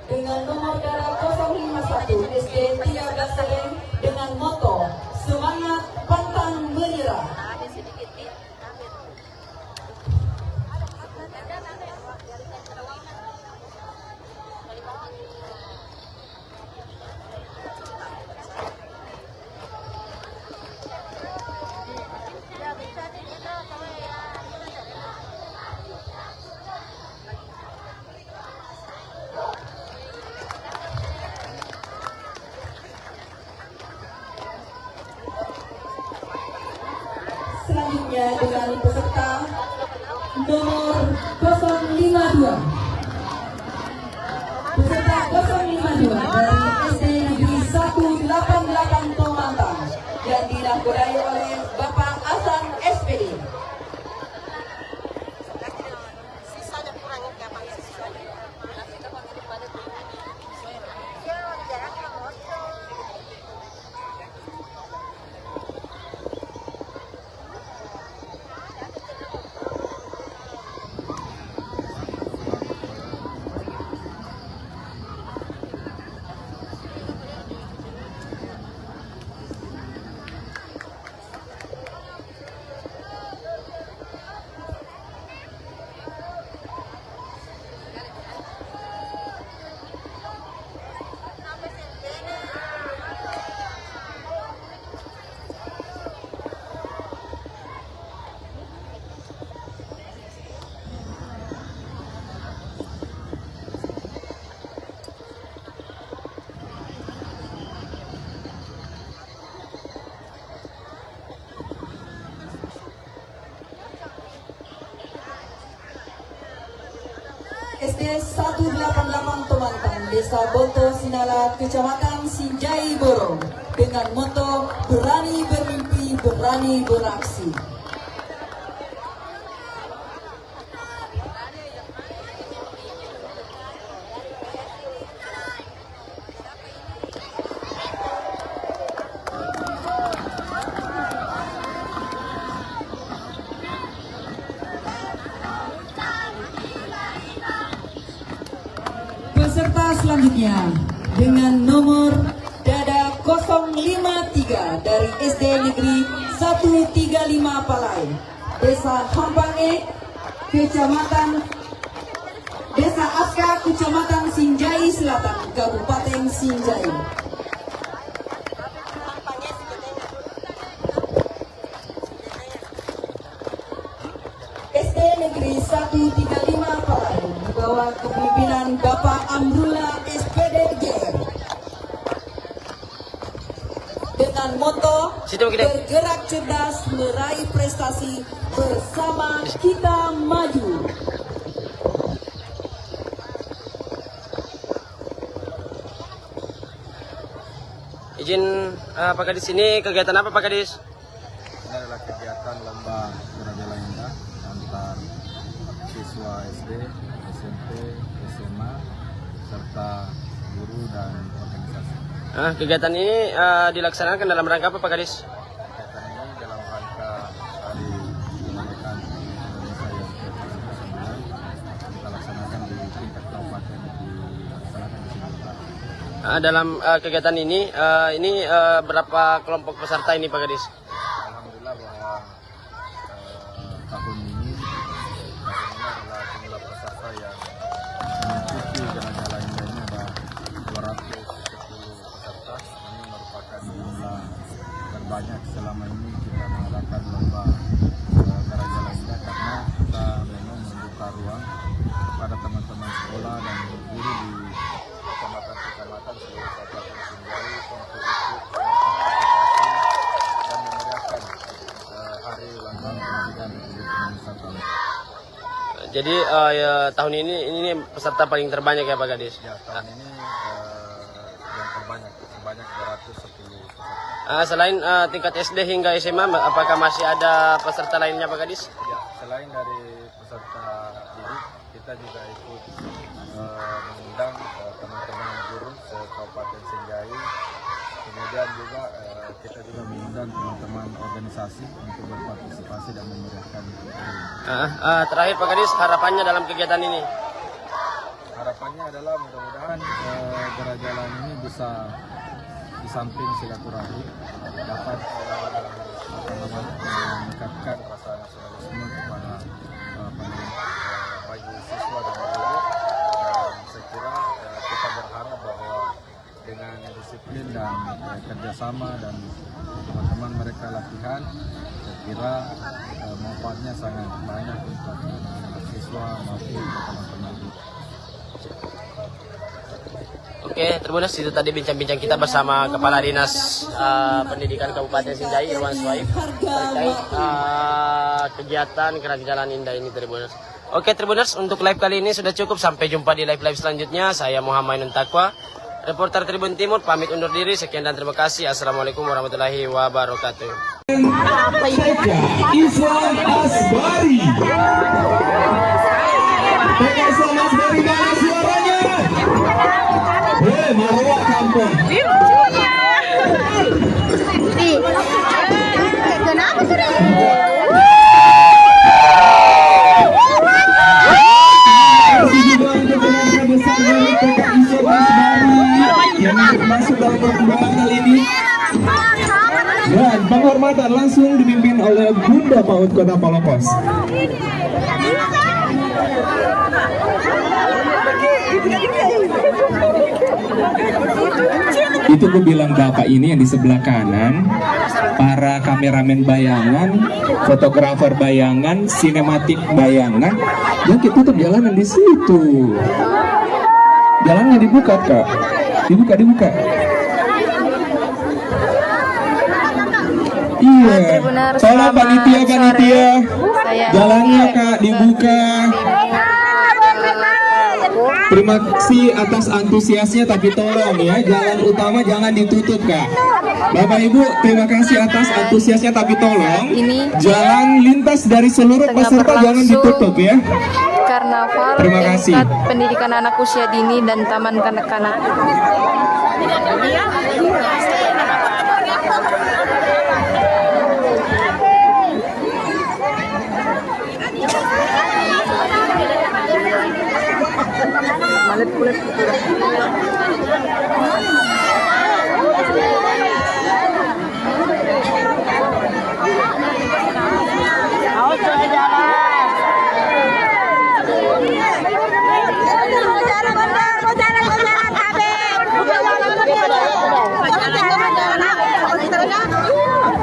Dengan nomor darah 051 SD 13 Sereng dengan moto semangat pantang menyerah. Selanjutnya dengan peserta nomor 052. Peserta 052 dari SD Negeri 188 Tomantang yang dinahkodai oleh Bapak Hasan SPD. SD 188 Tomantang, Desa Boto Sinala, Kecamatan Sinjai Borong, dengan moto berani bermimpi, berani beraksi. Peserta selanjutnya dengan nomor dada 053 dari SD Negeri 135 Palai, Desa Hambange, Kecamatan Desa Aska, Kecamatan Sinjai Selatan, Kabupaten Sinjai. SD Negeri 135 Palai di bawah kepemimpinan Bapak Amrullah SPD JR. Dengan moto bergerak cerdas meraih prestasi, bersama kita maju. Izin Pak Kadis, ini kegiatan apa Pak Kadis? Ini adalah kegiatan lomba Bela Indah antar siswa SD, SMP, SMA, serta guru dan organisasi. Kegiatan ini dilaksanakan dalam rangka apa Pak Kadis? Kegiatan ini dalam rangka Hari Kemerdekaan Indonesia yang ke-79, kita laksanakan di tingkat kabupaten, dilaksanakan di sini. Dalam kegiatan ini berapa kelompok peserta ini Pak Kadis? Alhamdulillah bahwa tahun ini adalah jumlah peserta yang mengikuti gala-gala ini ada 210 peserta. Ini merupakan jumlah terbanyak selama ini kita mengadakan lomba gala-gala ini, karena kita memang membuka ruang kepada teman-teman sekolah dan guru di kecamatan-kecamatan seluruh Kabupaten Sinjai untuk ikut dan memeriahkan Hari Ulang Tahun Kemerdekaan Republik Indonesia tahun ini. Jadi tahun ini peserta paling terbanyak ya Pak Kadis? Ya, tahun ini yang terbanyak, sebanyak 210 peserta. Selain tingkat SD hingga SMA, apakah masih ada peserta lainnya Pak Kadis? Ya, selain dari peserta didik, kita juga ikut mengundang teman-teman guru se-Kabupaten Sinjai. Kemudian juga kita juga mengundang teman-teman organisasi untuk berpartisipasi dan memeriahkan hari. Terakhir Pak Kadis, harapannya dalam kegiatan ini? Harapannya adalah mudah-mudahan gala-gala ini bisa di samping silaturahmi dapat meningkatkan rasa nasionalisme kepada bagi siswa dan guru. Dan saya kira kita berharap bahwa dengan disiplin dan kerjasama dan teman-teman mereka latihan, saya kira manfaatnya sangat banyak untuk siswa maupun teman-teman. Oke, Tribuners, itu tadi bincang-bincang kita bersama Kepala Dinas Pendidikan Kabupaten Sinjai, Irwan Swaib, terkait kegiatan Gerak Jalan Indah ini, Tribuners. Oke, Tribuners, untuk live kali ini sudah cukup. Sampai jumpa di live-live selanjutnya. Saya Muhammad Ainun Taqwa, reporter Tribun Timur, pamit undur diri. Sekian dan terima kasih. Assalamualaikum warahmatullahi wabarakatuh. Islam Asbari. Islam Asbari, mana suaranya? Marwah kampung. Kenapa sih? Yang masuk dalam perkembangan kali ini, dan penghormatan langsung dipimpin oleh Bunda Paut Kota Palopos. Itu gue bilang bapak ini yang di sebelah kanan, para kameramen bayangan, fotografer bayangan, sinematik bayangan, ya kita tutup jalanan di situ. Jalannya dibuka kak, dibuka. Iya, tolong panitia, jalannya kak dibuka. Terima kasih atas antusiasnya, tapi tolong ya, jalan utama jangan ditutup kak. Bapak Ibu, terima kasih atas antusiasnya, tapi tolong jalan lintas dari seluruh peserta jangan ditutup ya. Karnaval tingkat pendidikan anak usia dini dan taman kanak-kanak. Malet kulit.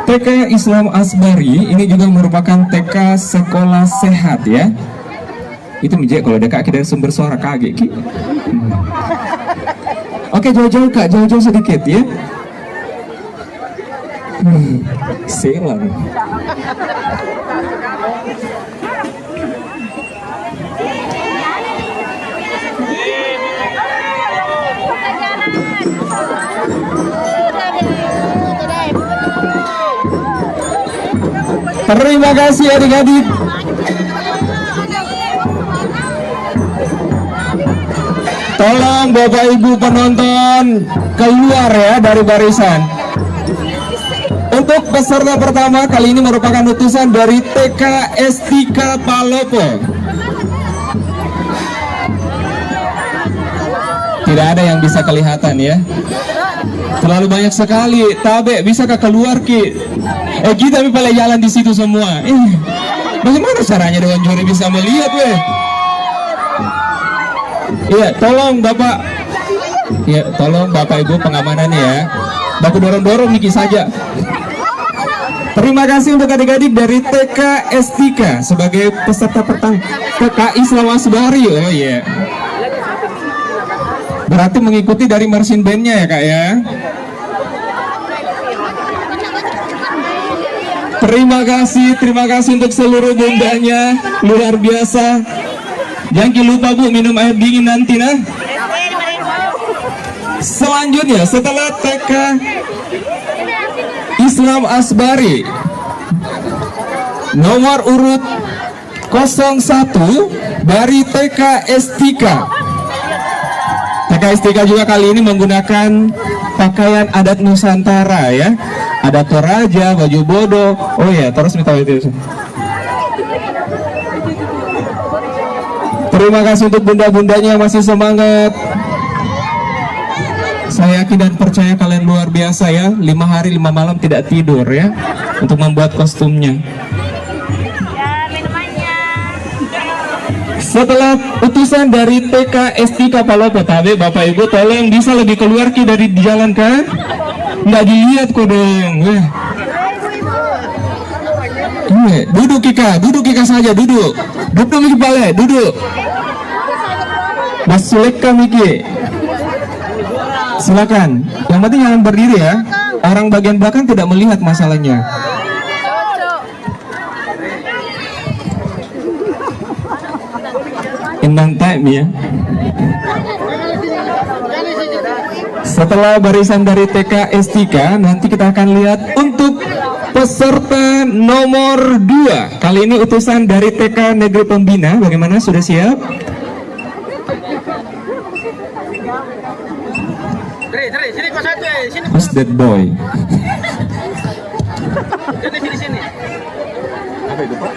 TK Islam Asbari ini juga merupakan TK sekolah sehat ya. Itu menjadi kalau ada kaki dari sumber suara kaget Ki. Oke, jauh-jauh Kak, jauh-jauh sedikit ya. Silang. Terima kasih adik-adik. Tolong Bapak Ibu penonton keluar ya dari barisan. Untuk peserta pertama kali ini merupakan utusan dari TK Estika Palopo. Tidak ada yang bisa kelihatan ya. Terlalu banyak sekali. Tabe, bisakah keluar Ki? Kita pada jalan di situ semua. Bagaimana caranya Dewan Juri bisa melihat weh? Iya, tolong Bapak. Iya, tolong Bapak Ibu pengamanannya ya. Baku dorong-dorong Niki saja. Terima kasih untuk adik-adik dari TK Estika sebagai peserta pertama TK Islam Asbari. Oh iya. Berarti mengikuti dari marching band-nya ya Kak ya. Terima kasih untuk seluruh bundanya, luar biasa. Jangan lupa Bu minum air dingin nanti nah. Selanjutnya setelah TK Islam Asbari nomor urut 01 dari TK Estika. TK Estika juga kali ini menggunakan pakaian adat Nusantara ya. Ada toraja, baju bodo. Oh ya, terus minta itu. Terima kasih untuk bunda-bundanya yang masih semangat. Saya yakin dan percaya kalian luar biasa ya. 5 hari 5 malam tidak tidur ya untuk membuat kostumnya. Setelah utusan dari TK Estika Palopo Tabe, Bapak Ibu tolong bisa lebih keluar Ki dari jalan kan? Nggak dilihat kok dong. Duduk Kika saja, duduk. Duduk Miki Pale, duduk. Mas Suleka Miki. Silakan. Yang penting jangan berdiri ya. Orang bagian belakang tidak melihat masalahnya. Inang time ya. Setelah barisan dari TK Estika, nanti kita akan lihat untuk peserta nomor 2. Kali ini utusan dari TK Negeri Pembina. Bagaimana, sudah siap? Who's that boy? Sini. Apa itu Pak?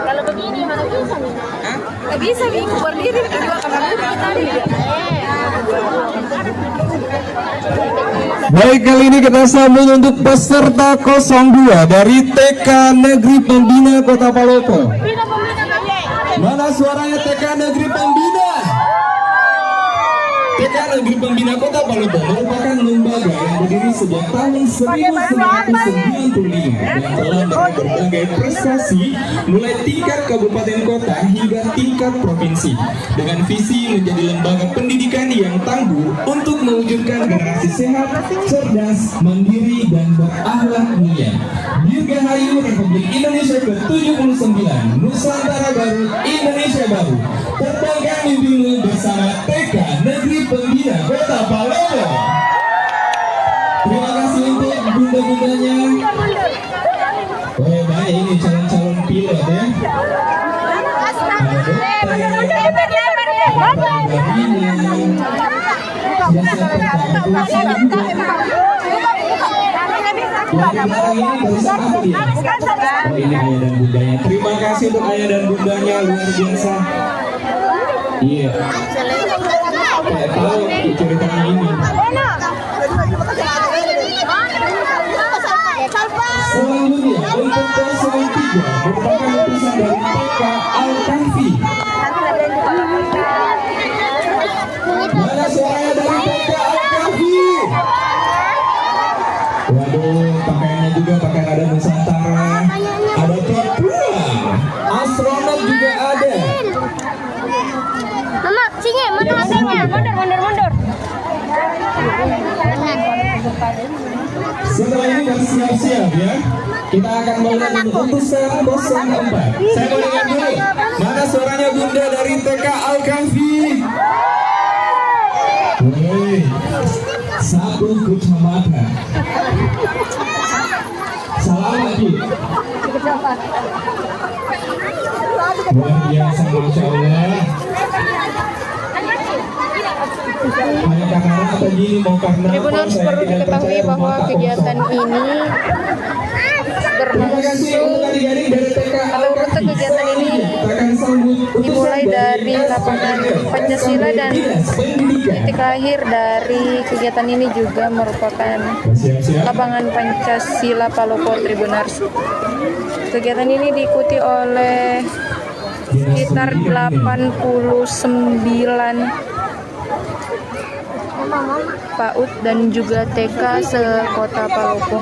Kalau begini mana bisa nih? Nggak bisa nih, berdiri kedua kamar tadi. Baik, kali ini kita sambut untuk peserta 02 dari TK Negeri Pembina Kota Palopo. Mana suaranya TK Negeri Pembina? TK Negeri Pembina Kota Palopo merupakan lembaga yang berdiri sejak tahun 1995 dan telah meraih berbagai prestasi mulai tingkat kabupaten kota hingga tingkat provinsi dengan visi menjadi lembaga pendidikan yang tangguh untuk mewujudkan generasi sehat, cerdas, mandiri, dan berakhlak mulia. Dirgahayu Republik Indonesia ke-79, Nusantara Baru, Indonesia Baru. Terbangkan mimpimu bersama TK Negeri Pembina Kota Palopo. Terima kasih untuk bunda-bundanya. Oh baik, ini calon-calon pilot ya. Ini ayah dan bundanya. Terima kasih untuk ayah dan bundanya, luar biasa. Iya. Kayak tahu ceritanya ini. Selanjutnya untuk paslon 3 merupakan utusan dari TK Al-Kahfi. Mana suaranya dari TK Al-Kahfi? Waduh, pakaiannya juga pakaian ada Nusantara, ada Papua, astronot juga ada. Mama, sini, mana hasilnya? Mundur. Setelah ini bersiap-siap ya. Kita akan mulai utusan 04. Saya mau dengar dulu. Mana suaranya Bunda dari TK Al-Kahfi? Woi, satu kecamatan. Salam lagi. Luar biasa, Masya Allah. Tribuners perlu diketahui bahwa kegiatan ini berlangsung untuk kegiatan ini dimulai dari lapangan Pancasila dan titik lahir dari kegiatan ini juga merupakan lapangan Pancasila Palopo Tribuners. Kegiatan ini diikuti oleh sekitar 89 PAUD dan juga TK sekota Palopo.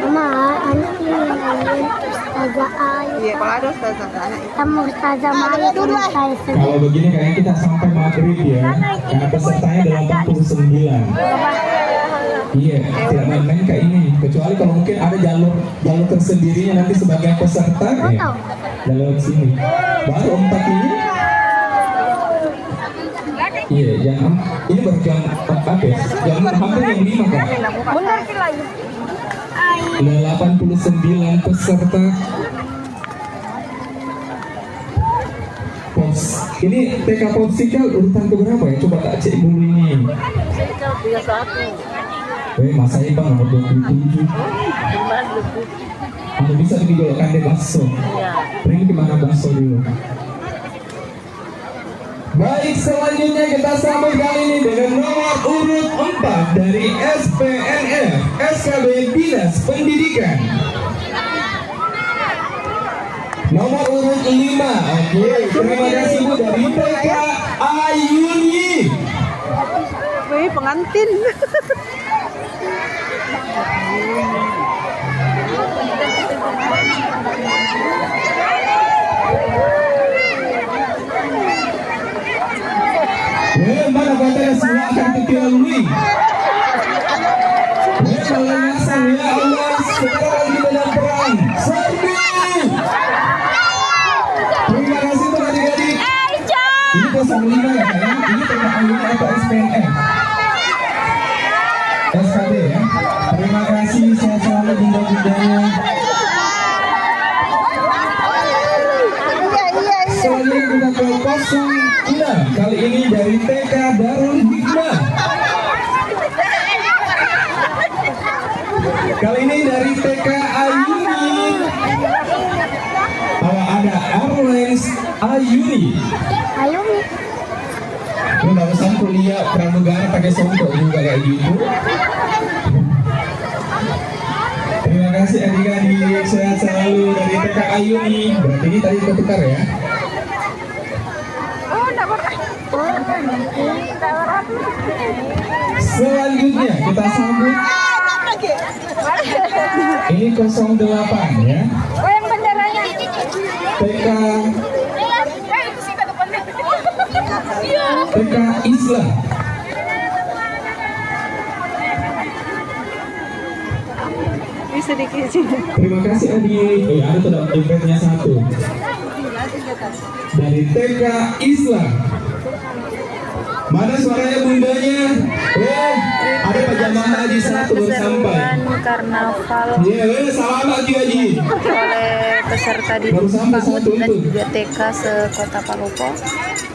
Mama, anak ini Ustazah Ayu. Iya, kalau ada Ustazah anak. Kamu Ustazah Maya dulu. Kalau begini kayaknya kita sampai maghrib ya, karena pesertanya 89. Iya, tidak main-main kayak ini. Kecuali kalau mungkin ada jalur tersendirinya nanti sebagai peserta ya, jalur sini. Baru 4 ini. Iya, ini baru jam 4 ya, jam hampir yang 5 kan? 89 peserta. Ini TK Popsikal urutan keberapa ya? Coba tak cek dulu ini. Masa ini bang nomor 27. Anda bisa digolokkan di bakso. Ini gimana bakso dulu? Baik, selanjutnya kita sambut kali ini dengan nomor urut 4 dari SPNF SKB Dinas Pendidikan. Nomor urut 5. Oke, terima kasih Bu dari TK Ayuni. Wih, pengantin. Mana katanya semua akan dilalui. Melangasan ya Allah, sekarang lagi dalam perang. Serbu. Terima kasih untuk adik-adik. Ini 05 ya, ini TKA atau SPNF. SKB ya. Terima kasih, sehat selalu bunda-bundanya. Selanjutnya kita ke 06. Kali ini dari TK Darul Hikmah. Kali ini dari TK Ayuni. Ada Arlens Ayuni. Lu nggak usah kuliah pramugara pakai songkok juga kayak gitu. Terima kasih adik-adik, sehat selalu dari TK Ayuni. Berarti ini tadi ketukar ya. Selanjutnya kita sambut ini 08 ya. TK Islam. Bisa dikit sih. Terima kasih adik. Ada sudah dompetnya 1 dari TK Islam. Mana suaranya bundanya? Ada pajamahan Haji 1 baru sampai. Karnaval. Salam lagi Haji. Oleh peserta di PAUD dan juga TK sekota Palopo.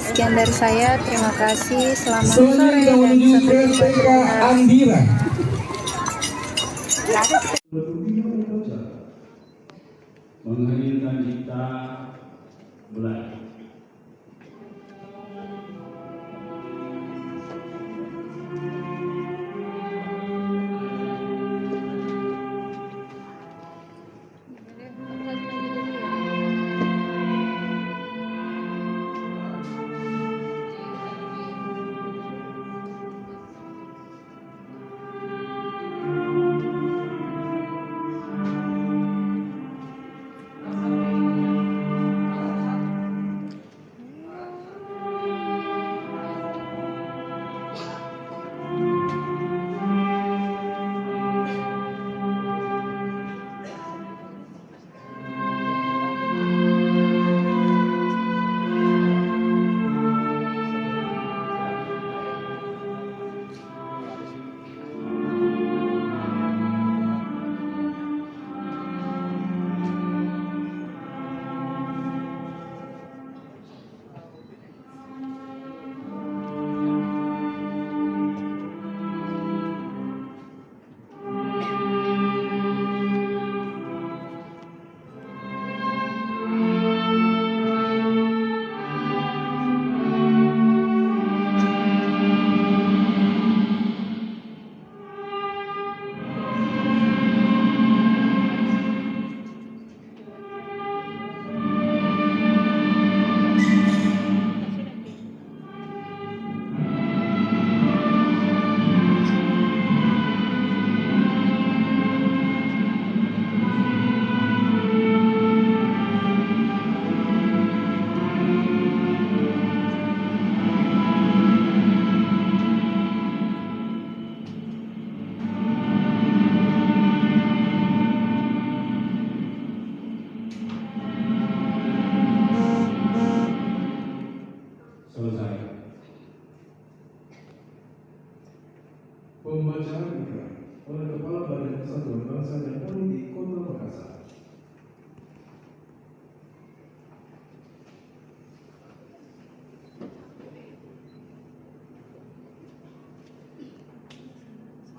Sekian dari saya, terima kasih. Selamat sore dan sampai jumpa. TK Andira. Menghadirkan kita belajar. Pembacaan ikrar oleh Kepala Badan Persatuan Bangsa dan Politik Kota Makassar.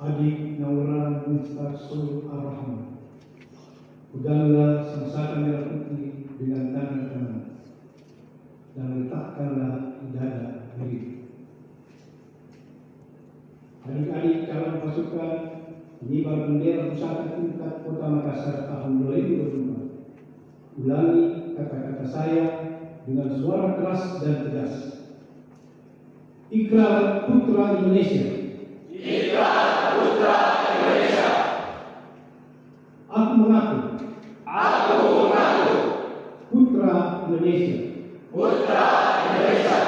Adik Naura Mustaqsul Ar-Rahman, peganglah sangsaka merah putih dengan tangan kanan dan letakkanlah di dada kiri. Adik-adik calon pasukan pengibar bendera pusaka tingkat Kota Makassar tahun 2024, ulangi kata-kata saya dengan suara keras dan tegas. Ikrar Putra Indonesia. Ikrar Putra Indonesia. Aku mengaku. Putra Indonesia. Putra Indonesia.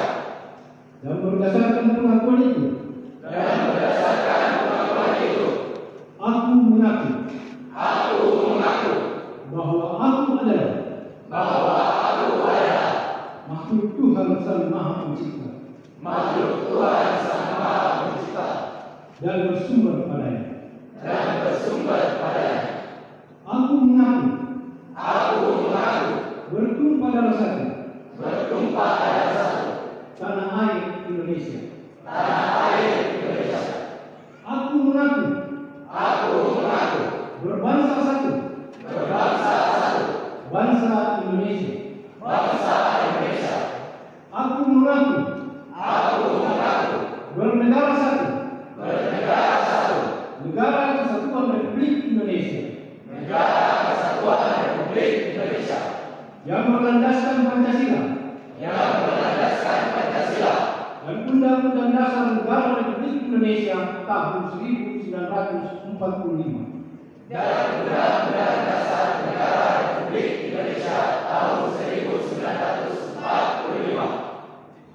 Dan berdasarkan pengakuan itu. Aku mengaku. Bahwa aku adalah. Makhluk Tuhan Sang Maha Pencipta. Dan bersumber padanya. Aku mengaku. Bertumpah darah satu. Tanah air Indonesia. Aku mengaku. Berbangsa satu. Bangsa Indonesia. Aku mengaku. Bernegara satu. Negara Kesatuan Republik Indonesia. Yang berlandaskan Pancasila. Dan Undang-Undang Dasar Negara Republik Indonesia tahun 1945.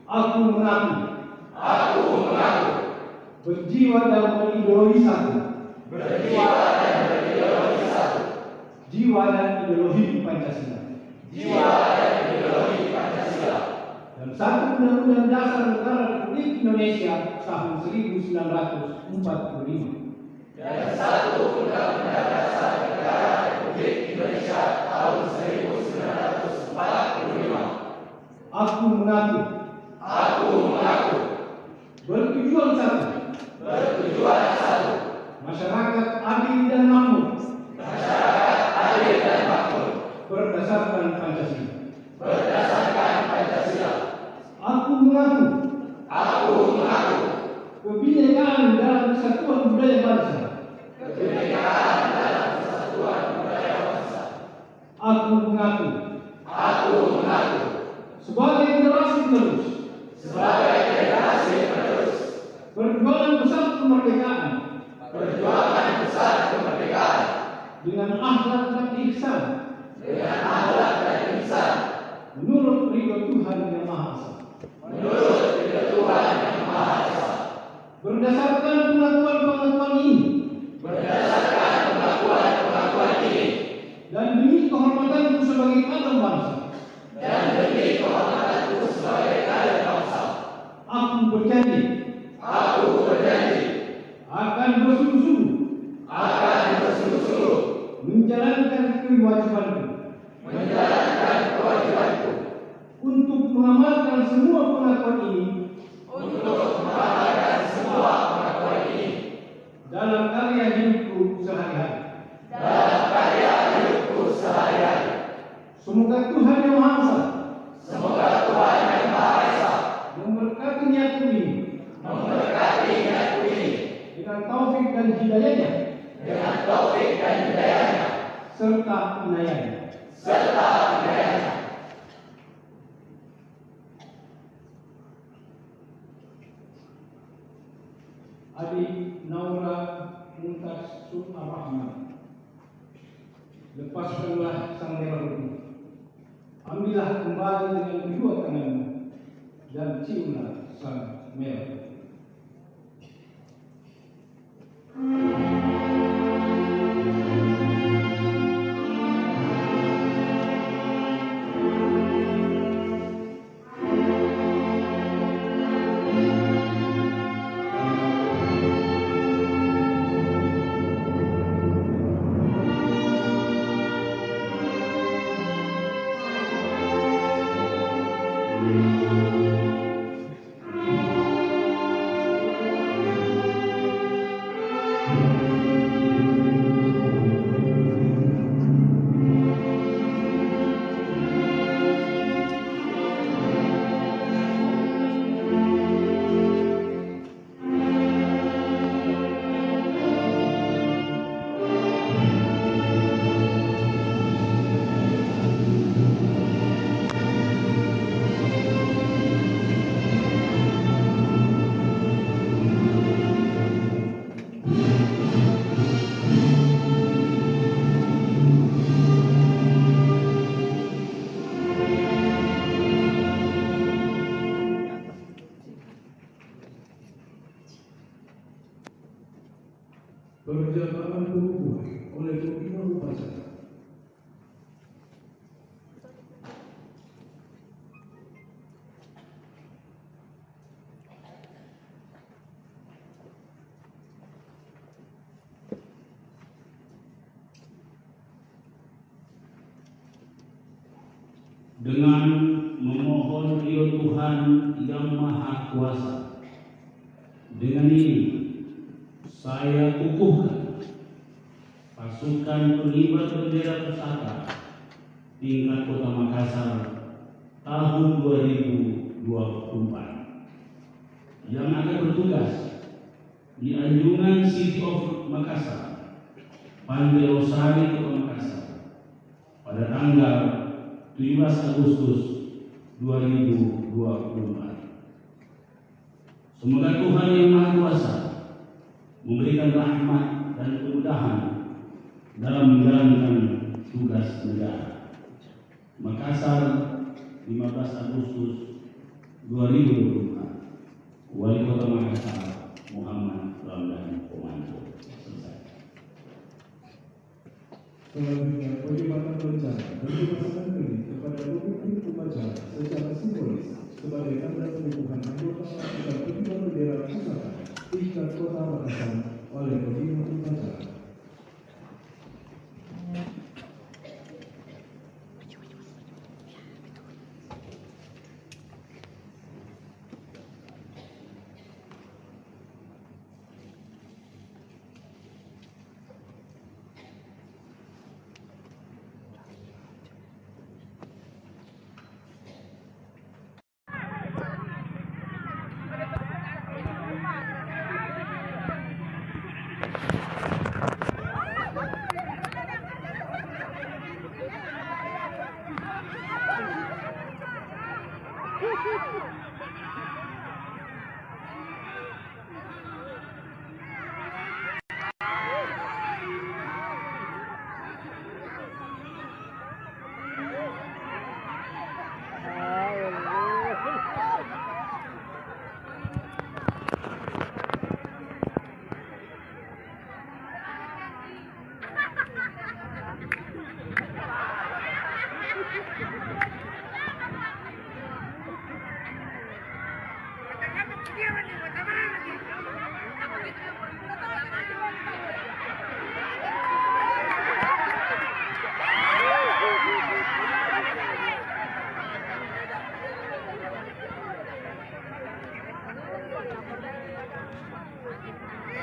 Aku mengaku. Berjiwa dan berideologi satu. Jiwa dan ideologi Pancasila. Dan satu Undang-Undang Dasar Negara Republik Indonesia tahun 1945. Aku mengaku. Bertujuan satu. Masyarakat adil dan makmur. Berdasarkan Pancasila. Aku mengaku. Kebinekaan dalam kesatuan budaya bangsa. Aku mengaku. Sebagai generasi penerus. Perjuangan besar kemerdekaan. Dengan akhlak dan ihsan. Menurut ridho Tuhan Yang Maha Esa. Berdasarkan pengakuan ini. Dan demi kehormatanku sebagai kader bangsa. Aku berjanji. Akan bersungguh-sungguh. Menjalankan kewajibanku. Untuk mengamalkan semua pengakuan ini. Dalam karya hidupku sehari-hari. Semoga Tuhan Yang Maha Esa memberkati niatku ini. Dengan taufik dan hidayahnya. Serta inayahnya. Adik Naura Mustaqsul Ar-Rahman, lepaskanlah sang merah putih. Ambillah kembali dengan kedua tanganmu dan ciumlah sang merah putih. Perjalanan berhubungan oleh pimpinan upacara. Dengan memohon ridho Tuhan yang Maha Kuasa, dengan ini saya kukuhkan pasukan pengibar bendera pusaka tingkat Kota Makassar tahun 2024 yang akan bertugas di Anjungan City of Makassar, Pantai Losari, Kota Makassar pada tanggal 17 Agustus 2024. Semoga Tuhan yang Maha Kuasa memberikan rahmat dan kemudahan dalam menjalankan tugas negara. Makassar, 15 Agustus 2024. Wali Kota Makassar, Muhammad Ramdan Pomanto. Selesai. Selanjutnya, perjalanan rencana dan pemasangan ini kepada pemimpin upacara secara simbolis sebagai tanda pengukuhan anggota pasukan pengibar bendera pusaka tingkat Kota Makassar oleh pimpinan upacara.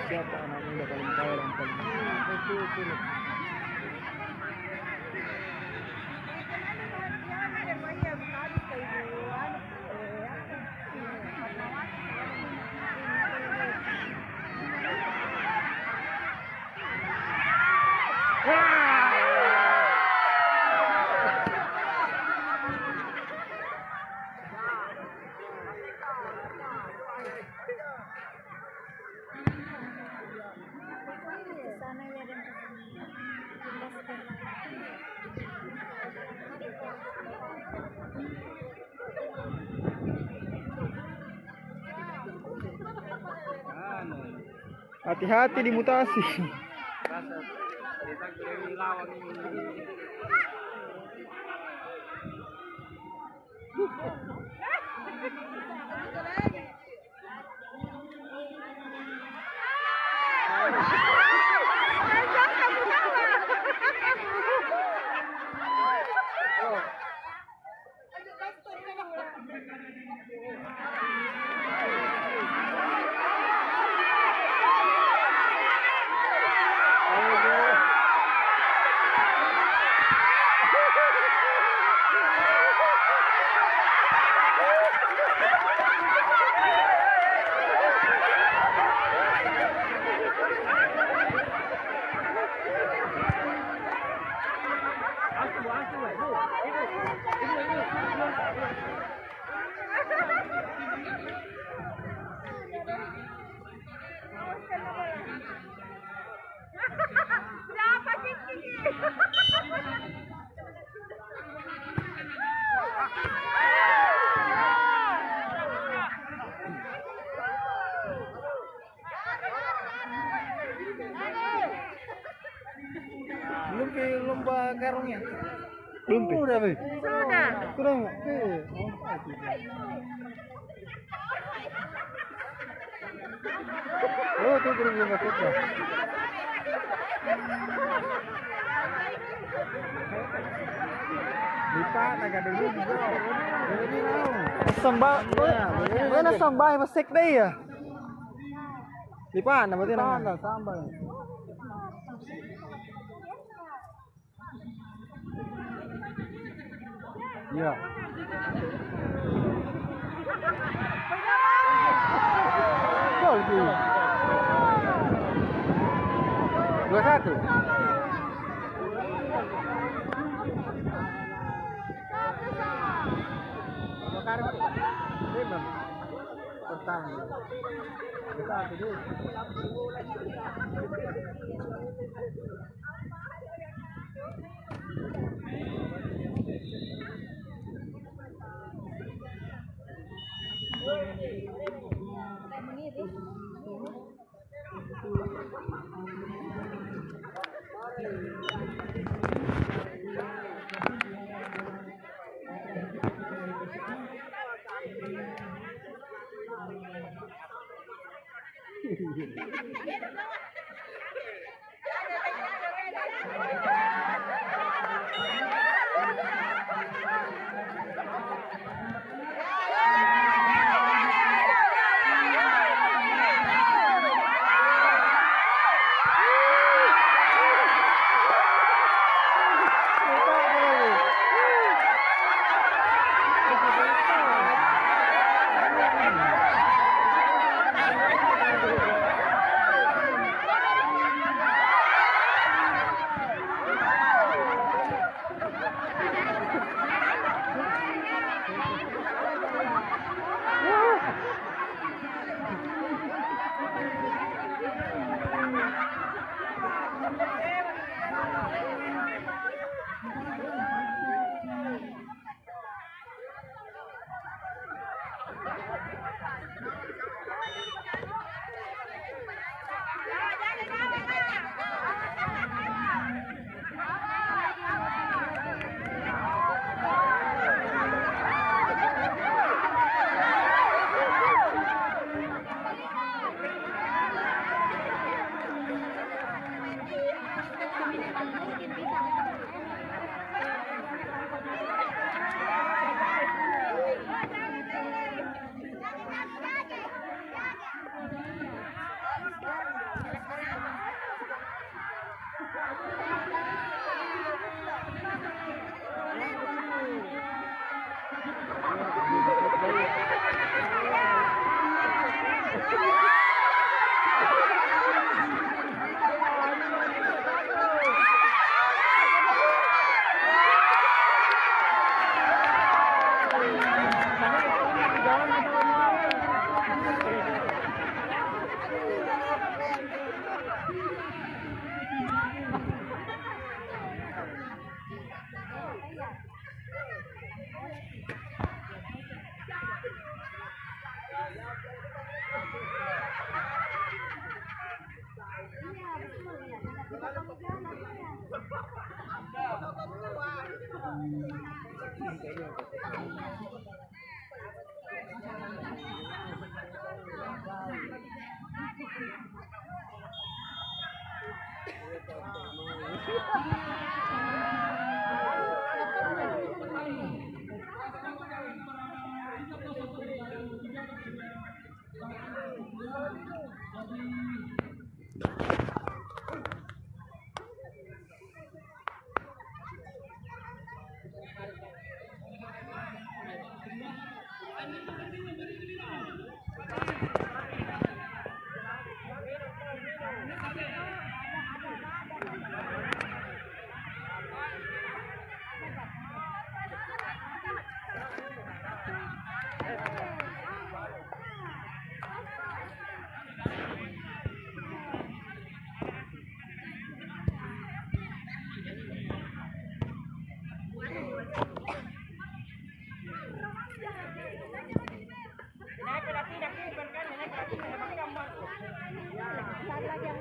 Siapa anak muda paling kaya dan paling hati-hati di mutasi. karungnya? Belum. Udah, Be. Sudah. Sudah enggak? Oh, tuh belum masuknya. Lipat agak dulu. Sambal. Mana sambal masik deh ya? Lipat berarti nama sambal. Iya. Gol tu. 2-1. Bakar tu. Memang. Pertama. Kita tu. Ada lagi yang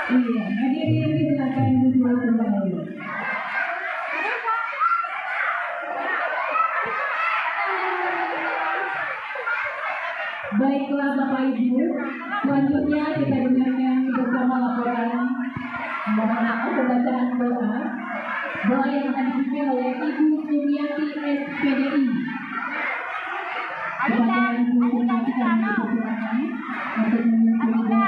Iya, hadirin silakan duduk kembali. Baiklah Bapak Ibu, selanjutnya kita dengarkan bersama laporan pembacaan doa yang akan dipimpin oleh Ibu Sumiati SPDI. Kepada Ibu Sumiati kami persilakan untuk memimpin doa.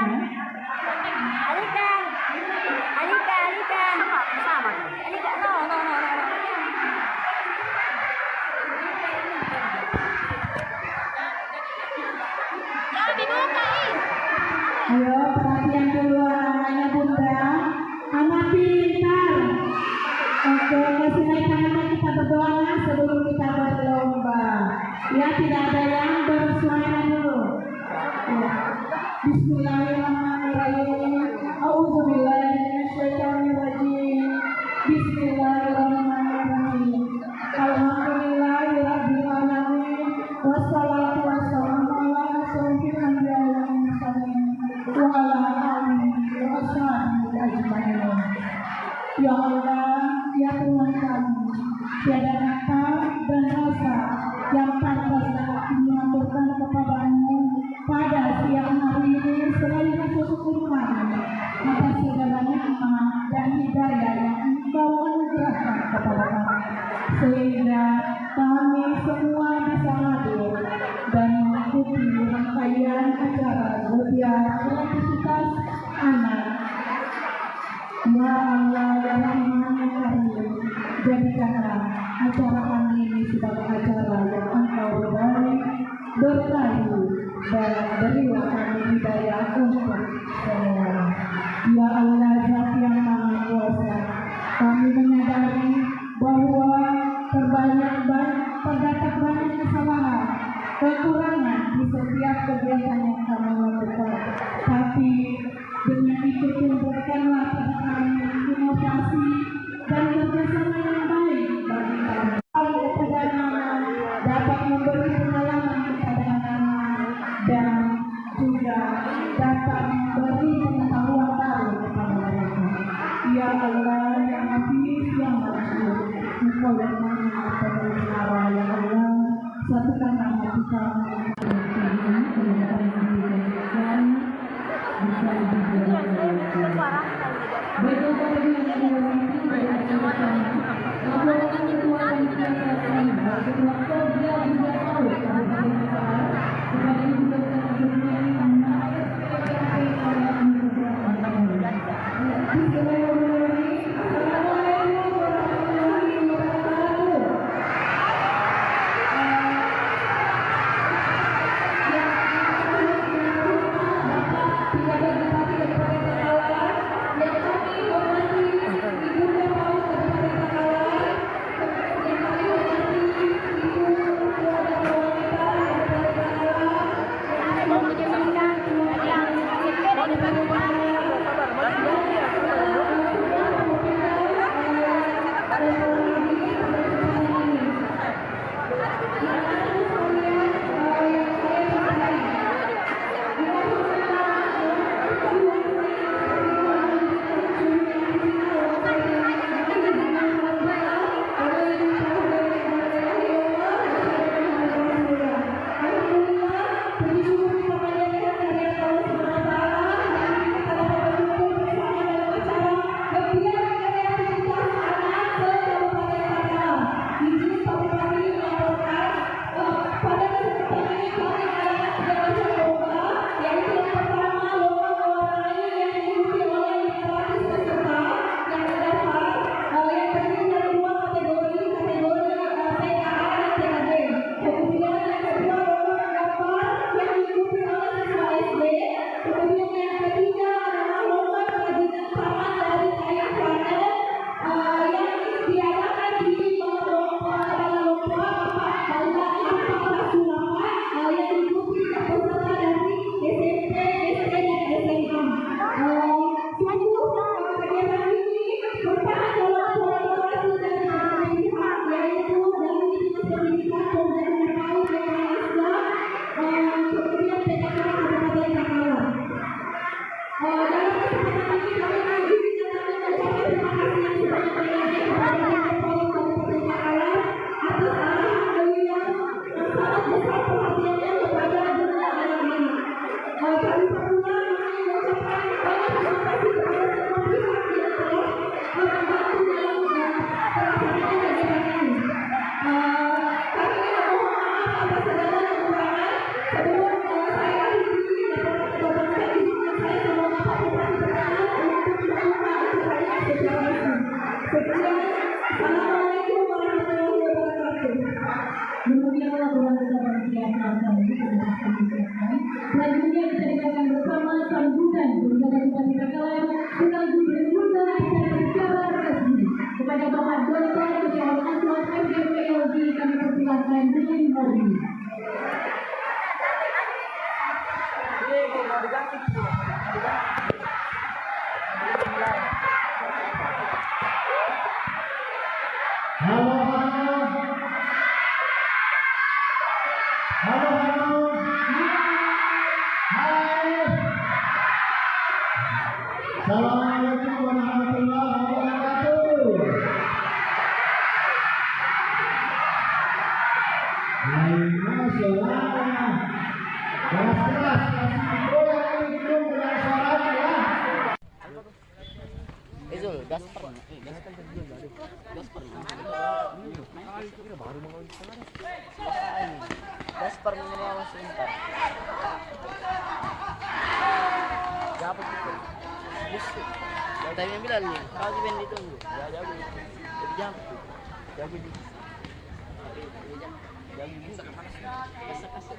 Ayo perhatian dulu anak-anaknya Bunda, anak pintar. Oke, kasih naik tangan kita berdoa sebelum kita berlomba. Ya, tidak ada yang bersuara dulu. Ya. Bismillahirrahmanirrahim. A'udzubillahi minasyaitonirrajim. Bismillahirrahmanirrahim. Alhamdulillahirabbil alamin. Wassalatu wassalamu ala asyrofil anbiya'i wal mursalin wa ala alihi wa ashabihi ajmain. Ya Allah, ya Tuhan kami, tiada kata dan rasa yang pantas dapat mengaturkan kepadamu pada siang hari ini selain bersyukur kami atas segala nikmat dan hidayah yang Engkau anugerahkan kepada kami, sehingga kami semua bisa hadir dan mengikuti rangkaian acara Zodiac Kreativitas Anak. Ya Allah, ya Rahman, ya Rahim, jadikanlah acara kami ini sebagai acara yang Engkau berkahi dan berilah kami hidayah untuk semua. Ya Allah, Zat yang Maha Kuasa, kami menyadari bahwa terdapat banyak kesalahan, kekurangan di setiap kegiatan yang kami lakukan. Tapi dengan itu tunjukkanlah pada kami inovasi dan kerjasama yang baik bagi kami. Agar kepada anak dapat memberi pengalaman kepada anak dan juga dapat memberi pengetahuan baru kepada mereka. Ya Allah, yang Hafiz, yang Masyur, Engkau yang Maha Pemelihara, ya Allah, satukanlah hati kami Bupati Bakalan, sekaligus berguna secara resmi kepada Bapak Dr. Ketua Anwar FDPLG kami persilakan dengan hormat. Assalamualaikum warahmatullahi wabarakatuh. Masya Allah. Keras-keras kasih goyang ini gedung dengan suaranya ya. Zul, Gaspar terjun baru. Gaspar baru mau Gaspar mengenal sebentar. Siapa itu? Busuk. Yang tadi yang bilang nih, kau sih band ditunggu. Ya jago. Jadi jam. Jago juga. Jago juga. Kasar.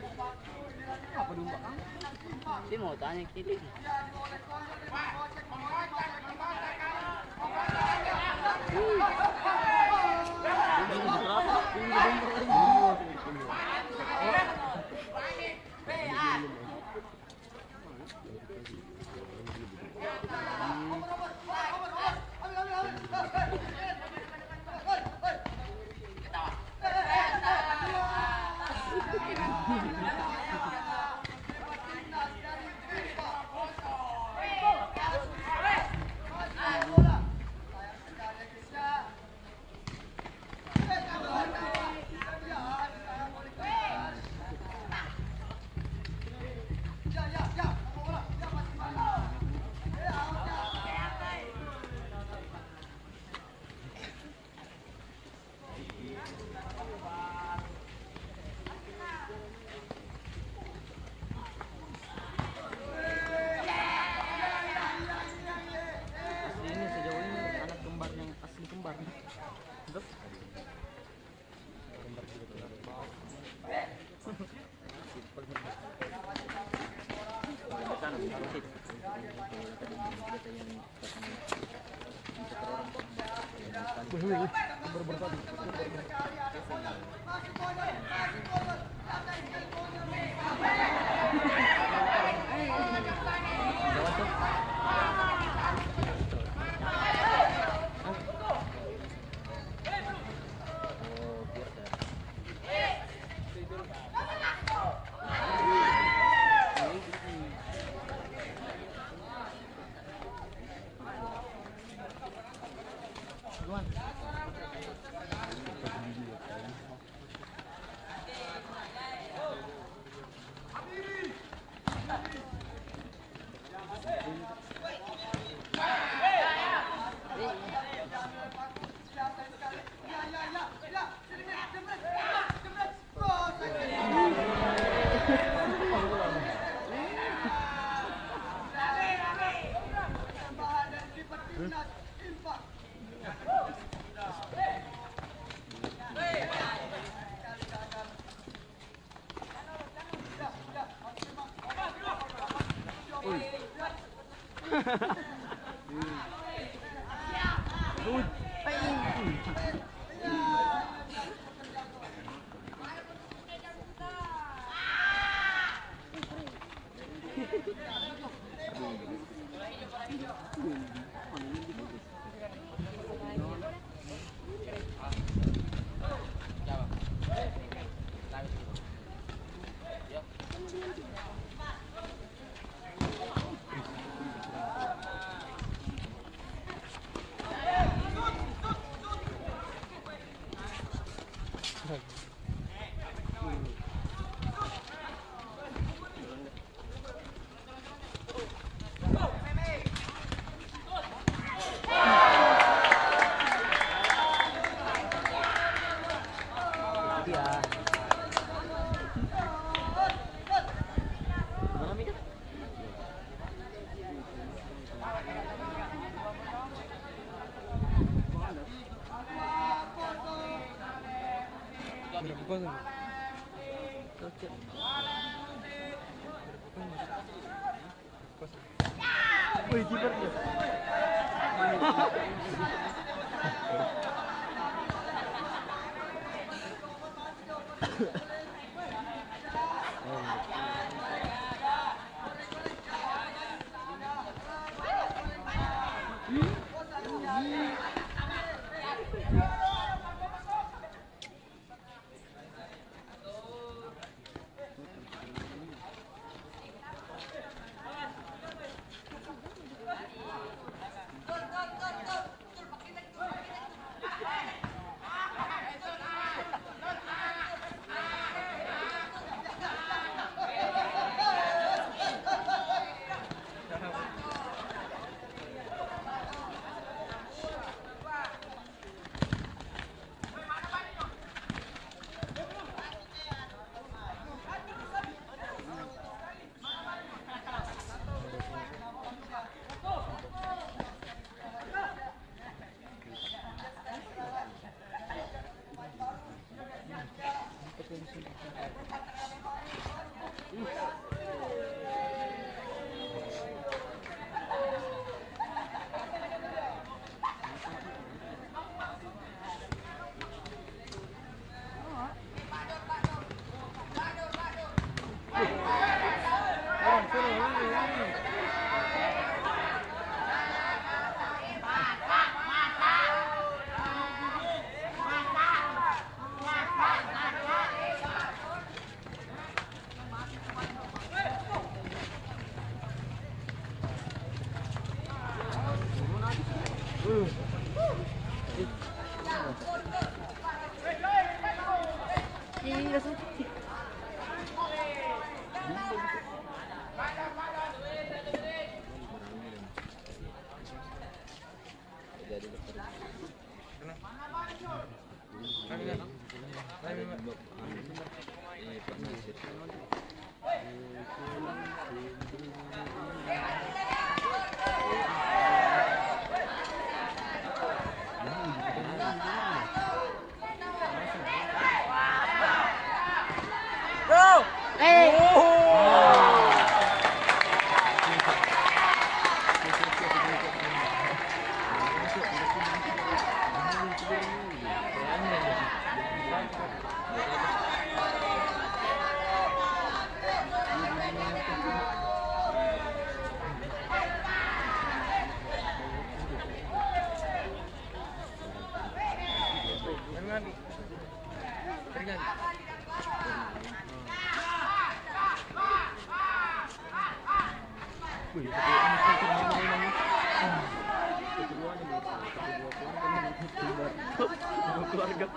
Apa domba? Dia mau tanya kita. Wih, kipernya. Keluarga.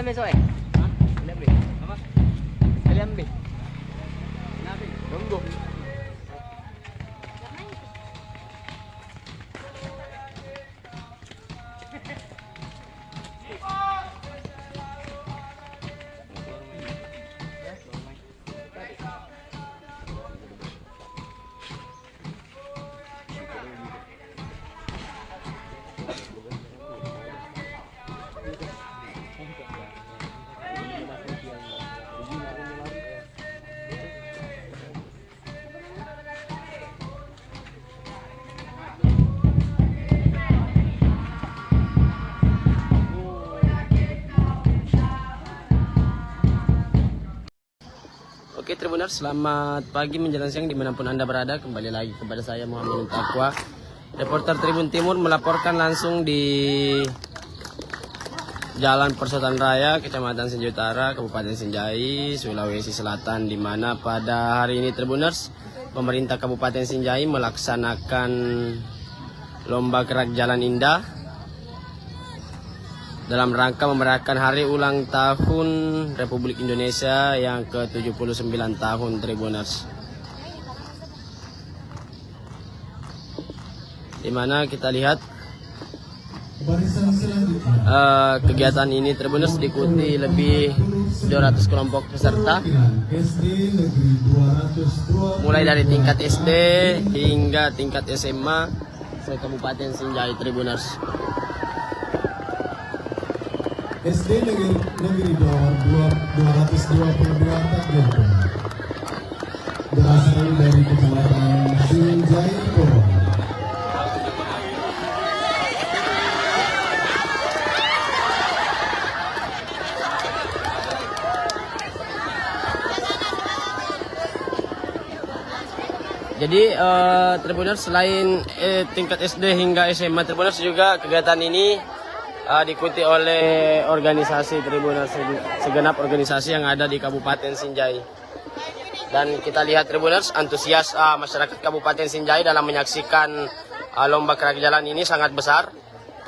Kalian besok Kalian be. Apa? Kalian be. Kenapa? Tunggu. Oke Tribuners, selamat pagi menjelang siang dimanapun Anda berada. Kembali lagi kepada saya Muhammad Takwa, reporter Tribun Timur, melaporkan langsung di Jalan Persaudaraan Raya, Kecamatan Sinjai Utara, Kabupaten Sinjai, Sulawesi Selatan, di mana pada hari ini Tribuners, pemerintah Kabupaten Sinjai melaksanakan lomba gerak jalan indah dalam rangka memerayakan hari ulang tahun Republik Indonesia yang ke-79 tahun Tribuners. Di mana kita lihat kegiatan ini Tribuners diikuti lebih 200 kelompok peserta, mulai dari tingkat SD hingga tingkat SMA se-Kabupaten Sinjai Tribuners. SD Negeri 222 takbir berasal dari Kecamatan Sinjai Boro. Jadi Tribuners, selain tingkat SD hingga SMA Tribuners, juga kegiatan ini diikuti oleh organisasi Tribuners, segenap organisasi yang ada di Kabupaten Sinjai. Dan kita lihat Tribuners, antusias masyarakat Kabupaten Sinjai dalam menyaksikan lomba gerak jalan ini sangat besar.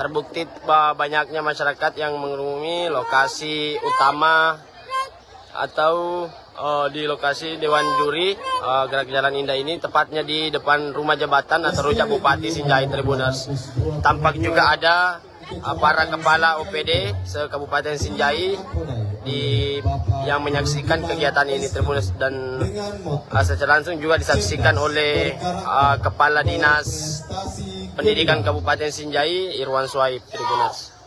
Terbukti banyaknya masyarakat yang mengunjungi lokasi utama atau di lokasi Dewan Juri gerak jalan indah ini, tepatnya di depan rumah jabatan atau rujak Bupati Sinjai Tribuners. Tampak juga ada para kepala OPD se-Kabupaten Sinjai yang menyaksikan kegiatan ini Tribuners, dan secara langsung juga disaksikan oleh Kepala Dinas Pendidikan Kabupaten Sinjai Irwan Suhaib Tribuners.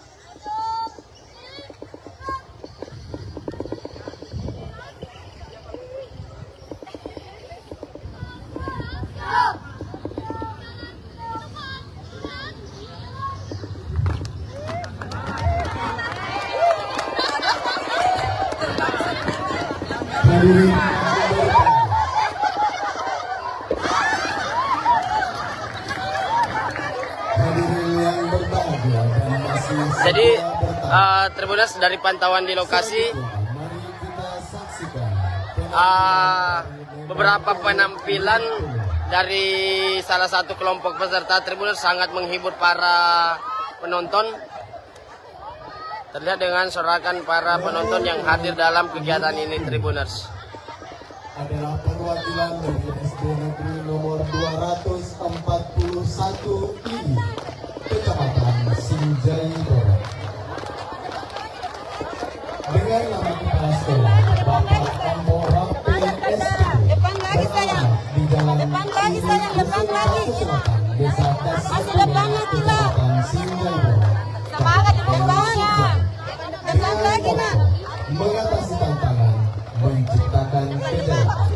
Jadi Tribuners, dari pantauan di lokasi beberapa penampilan dari salah satu kelompok peserta Tribuners sangat menghibur para penonton. Terlihat dengan sorakan para penonton yang hadir dalam kegiatan ini Tribuners. Adalah perwakilan dari SD Negeri nomor 241 ini, Kecamatan Sinjai Boro. Dengan nama kepala sekolah Bapak Ambo Rapi SD, di Jalan Desa Kecamatan Sinjai Boro. Mengatasi tantangan, menciptakan kejayaan.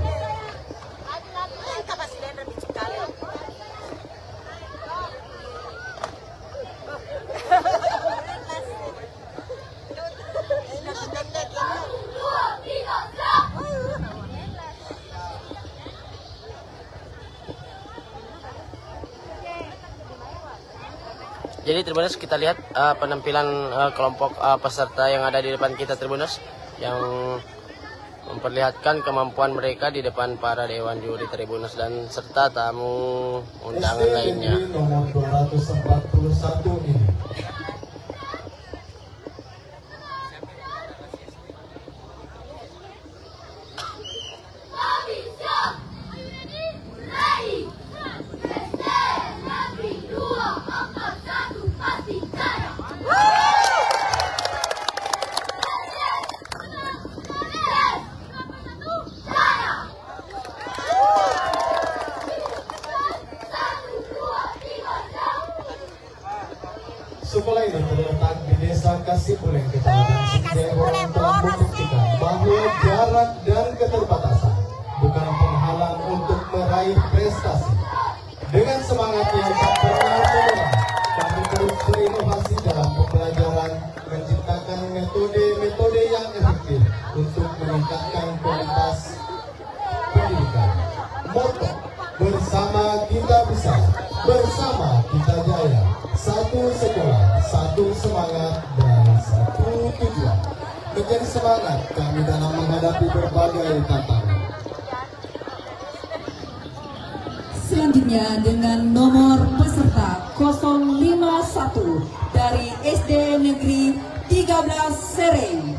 Jadi Tribuners, kita lihat penampilan kelompok peserta yang ada di depan kita Tribuners, yang memperlihatkan kemampuan mereka di depan para dewan juri Tribuners dan serta tamu undangan lainnya. Nomor 241 ini. Sekolah ini terletak di Desa Kasipuleng, Kecamatan Sinjai Borong, telah membuktikan bahwa jarak dan keterbatasan bukan penghalang untuk meraih prestasi. Dengan semangat yang tak pernah menyerah, kami terus berinovasi dalam pembelajaran, menciptakan metode-metode yang efektif untuk meningkatkan kualitas pendidikan. Moto, bersama kita bisa, bersama kita jaya. Satu sekolah, satu semangat, dan satu tujuan. Menjadi semangat kami dalam menghadapi berbagai tantangan. Selanjutnya dengan nomor peserta 051 dari SD Negeri 13 Sereng.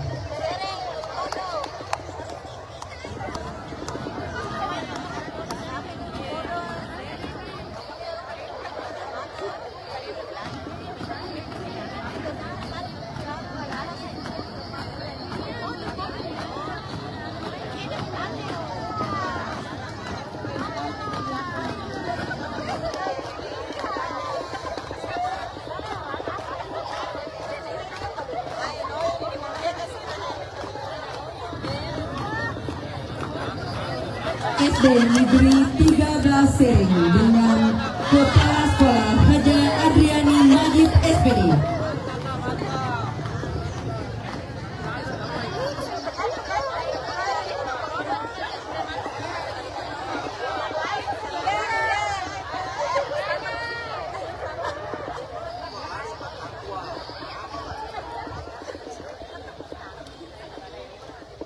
SD Negeri 13 Sereng dengan Kepala Sekolah Haja Adriani Najib SPD.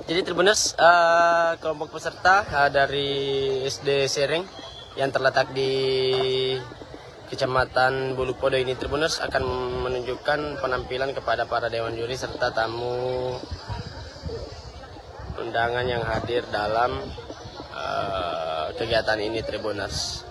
Jadi Tribuners, kelompok peserta dari SD Sereng yang terletak di Kecamatan Bulupodo ini, Tribuners, akan menunjukkan penampilan kepada para dewan juri serta tamu undangan yang hadir dalam kegiatan ini, Tribuners.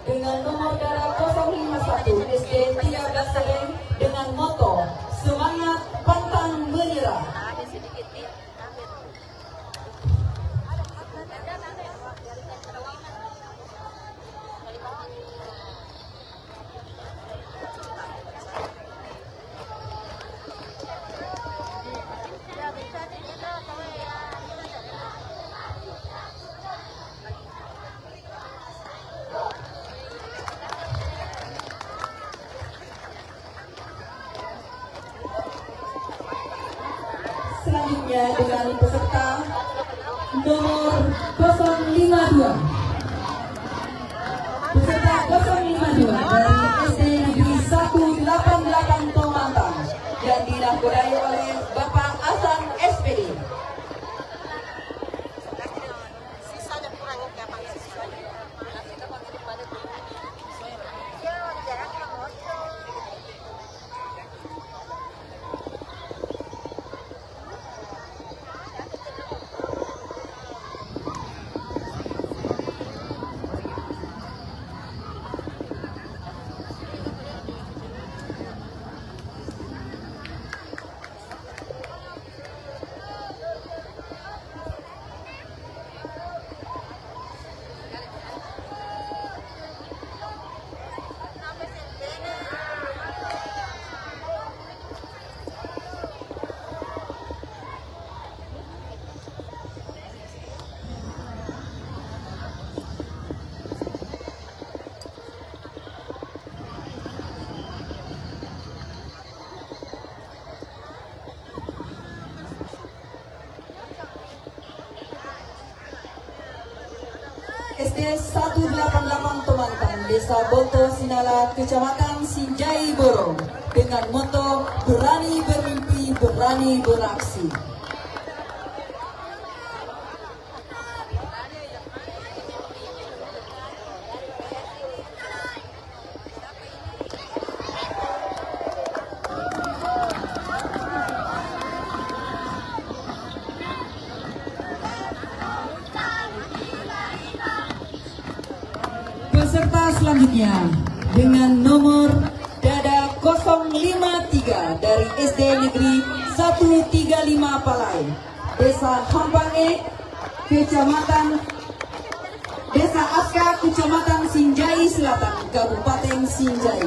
Dengan nomor darah 051 SD 13 Sereng dengan moto semangat pantang menyerah. Selanjutnya dengan peserta nomor 052. Peserta 052 dari SD Negeri 188 Tomantang yang dinahkodai oleh Bapak Hasan SPD. SD 188 Tomantang, Desa Boto Sinala, Kecamatan Sinjai Borong, dengan moto berani bermimpi, berani beraksi. Peserta selanjutnya dengan nomor dada 053 dari SD Negeri 135 Palai, Desa Hampange, Kecamatan Desa Aska, Kecamatan Sinjai Selatan, Kabupaten Sinjai.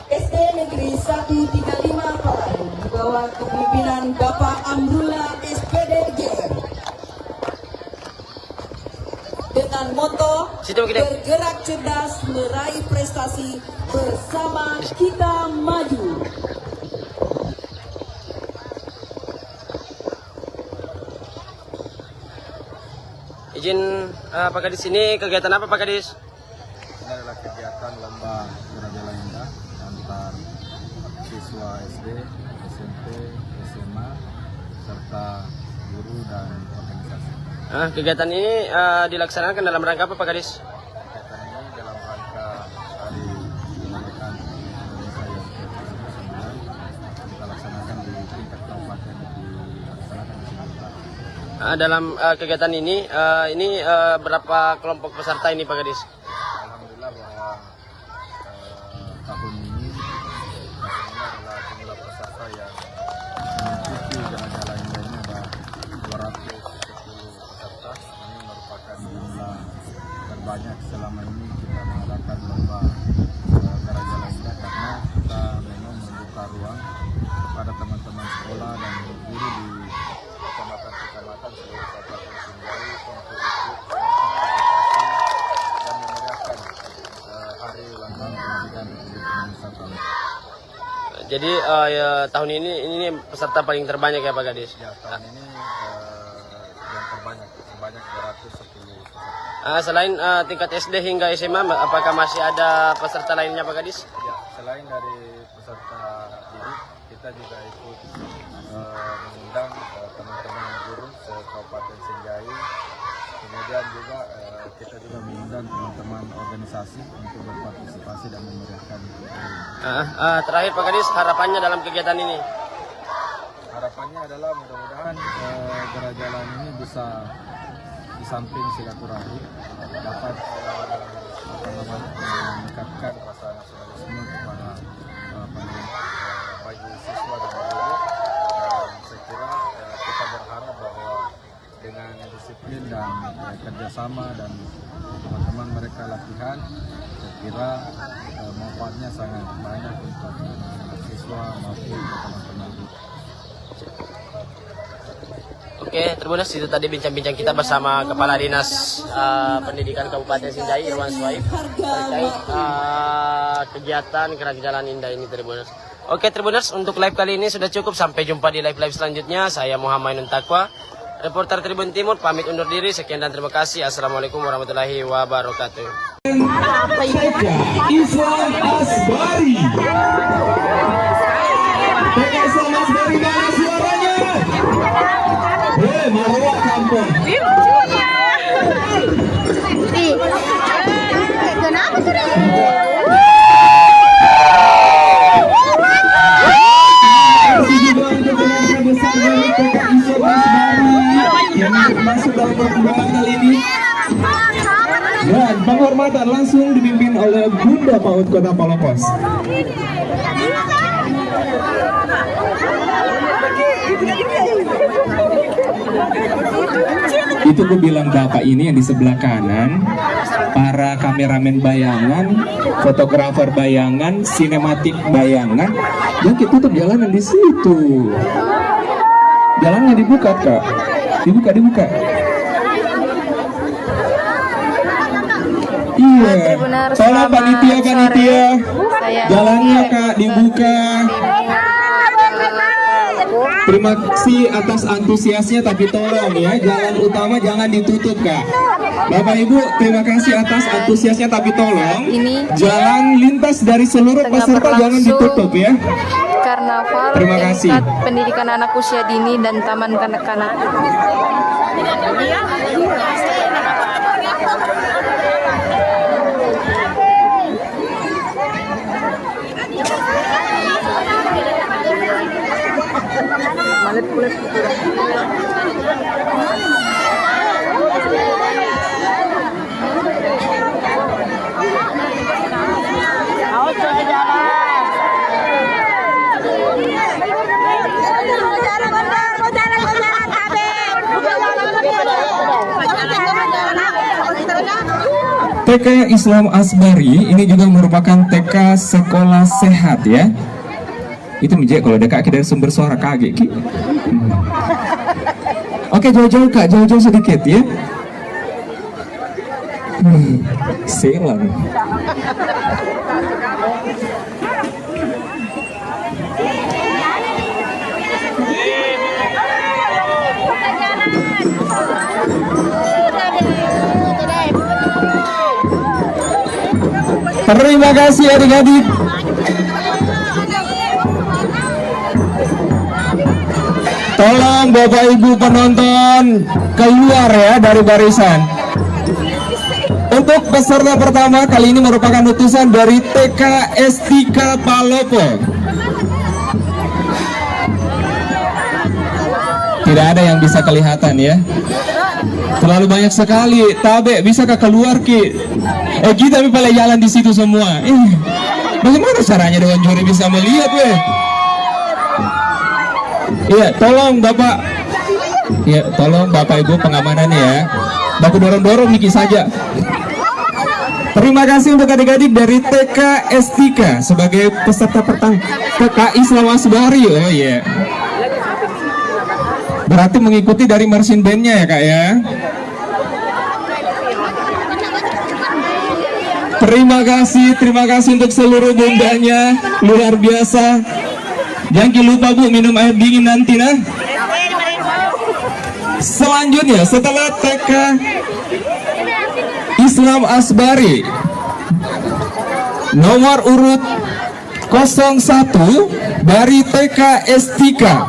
SD Negeri 135 Palai di bawah kepemimpinan Bapak Amrullah SPD JR dengan moto bergerak cerdas meraih prestasi, bersama kita maju. Izin Pak Kadis, ini kegiatan apa Pak Kadis? Ini adalah kegiatan lomba Gerajala Indah antar siswa SD, SMP, SMA, serta guru dan organisasi. Kegiatan ini dilaksanakan dalam rangka apa Pak Kadis? Kegiatan ini dalam rangka hari kemerdekaan Indonesia yang ke-79, kita laksanakan di tingkat kabupaten, dilaksanakan di Sumatera. Dalam kegiatan ini berapa kelompok peserta ini Pak Kadis? Alhamdulillah bahwa tahun ini adalah jumlah peserta yang mengikuti Gerajala Indah ini ada 210 peserta. Ini merupakan jumlah terbanyak selama ini kita mengadakan lomba Gerajala Indah, karena kita memang membuka ruang kepada teman-teman sekolah dan guru di kecamatan-kecamatan seluruh Kabupaten Sinjai untuk ikut partisipasi dan memeriahkan Hari Ulang Tahun Kemerdekaan Republik Indonesia tahun ini. Jadi tahun ini peserta paling terbanyak ya Pak Kadis? Ya, tahun ini yang terbanyak, sebanyak 210 peserta. Selain tingkat SD hingga SMA, apakah masih ada peserta lainnya Pak Kadis? Ya, selain dari peserta didik, kita juga ikut mengundang teman-teman guru se-Kabupaten Sinjai. Kemudian juga kita juga mengundang teman-teman organisasi untuk berpartisipasi dan memeriahkan. Terakhir Pak Kadis, harapannya dalam kegiatan ini? Harapannya adalah mudah-mudahan Gerajala ini bisa di samping silaturahmi dapat meningkatkan rasa nasionalisme kepada bagi siswa dan guru. Saya kira kita berharap bahwa dengan disiplin dan kerjasama dan teman-teman mereka latihan, saya kira manfaatnya sangat banyak untuk siswa maupun teman-teman. Oke, Tribuners, itu tadi bincang-bincang kita bersama Kepala Dinas Pendidikan Kabupaten Sinjai, Irwan Suhaib, terkait kegiatan Gerajala Indah ini, Tribuners. Oke, Tribuners, untuk live kali ini sudah cukup. Sampai jumpa di live-live selanjutnya. Saya Muhammad Ainun Taqwa, reporter Tribun Timur, pamit undur diri. Sekian dan terima kasih. Assalamualaikum warahmatullahi wabarakatuh. Islam Asbari. Islam Asbari, mana suaranya? Marwah Kampung. Kenapa tuh? Yang masuk dalam perkembangan kali ini. Dan penghormatan langsung dipimpin oleh Bunda PAUD Kota Palopos. Itu gue bilang bapak ini yang di sebelah kanan, para kameramen bayangan, fotografer bayangan, sinematik bayangan, yang kita tutup jalanan di situ. Jalannya dibuka kak, dibuka. Iya, tolong panitia, jalannya kak dibuka. Terima kasih atas antusiasnya, tapi tolong ya, jalan utama jangan ditutup, Kak. Bapak Ibu, terima kasih atas antusiasnya, tapi tolong jalan lintas dari seluruh peserta jangan ditutup ya. Karnaval Terima kasih. tingkat pendidikan anak usia dini dan taman kanak-kanak. TK Islam Asbari ini juga merupakan TK sekolah sehat ya. Itu menjadi kalau ada kaki dari sumber suara kaget Ki. Oke, jauh-jauh Kak, jauh-jauh sedikit ya. Selang. Terima kasih adik-adik. Tolong Bapak Ibu penonton keluar ya dari barisan. Untuk peserta pertama kali ini merupakan utusan dari TK Estika Palopo. Tidak ada yang bisa kelihatan ya. Terlalu banyak sekali. Tabe, bisakah keluar Ki? Kita pada jalan di situ semua. Bagaimana caranya Dewan Juri bisa melihat weh? Iya, tolong Bapak. Iya, tolong Bapak Ibu pengamanannya ya. Baku dorong-dorong Niki saja. Terima kasih untuk adik-adik dari TK Estika sebagai peserta pertama TK Islam Asbari. Oh iya. Berarti mengikuti dari marching band-nya ya Kak ya. Terima kasih untuk seluruh bundanya, luar biasa. Jangan lupa Bu minum air dingin nanti nah. Selanjutnya setelah TK Islam Asbari nomor urut 01 dari TK Estika.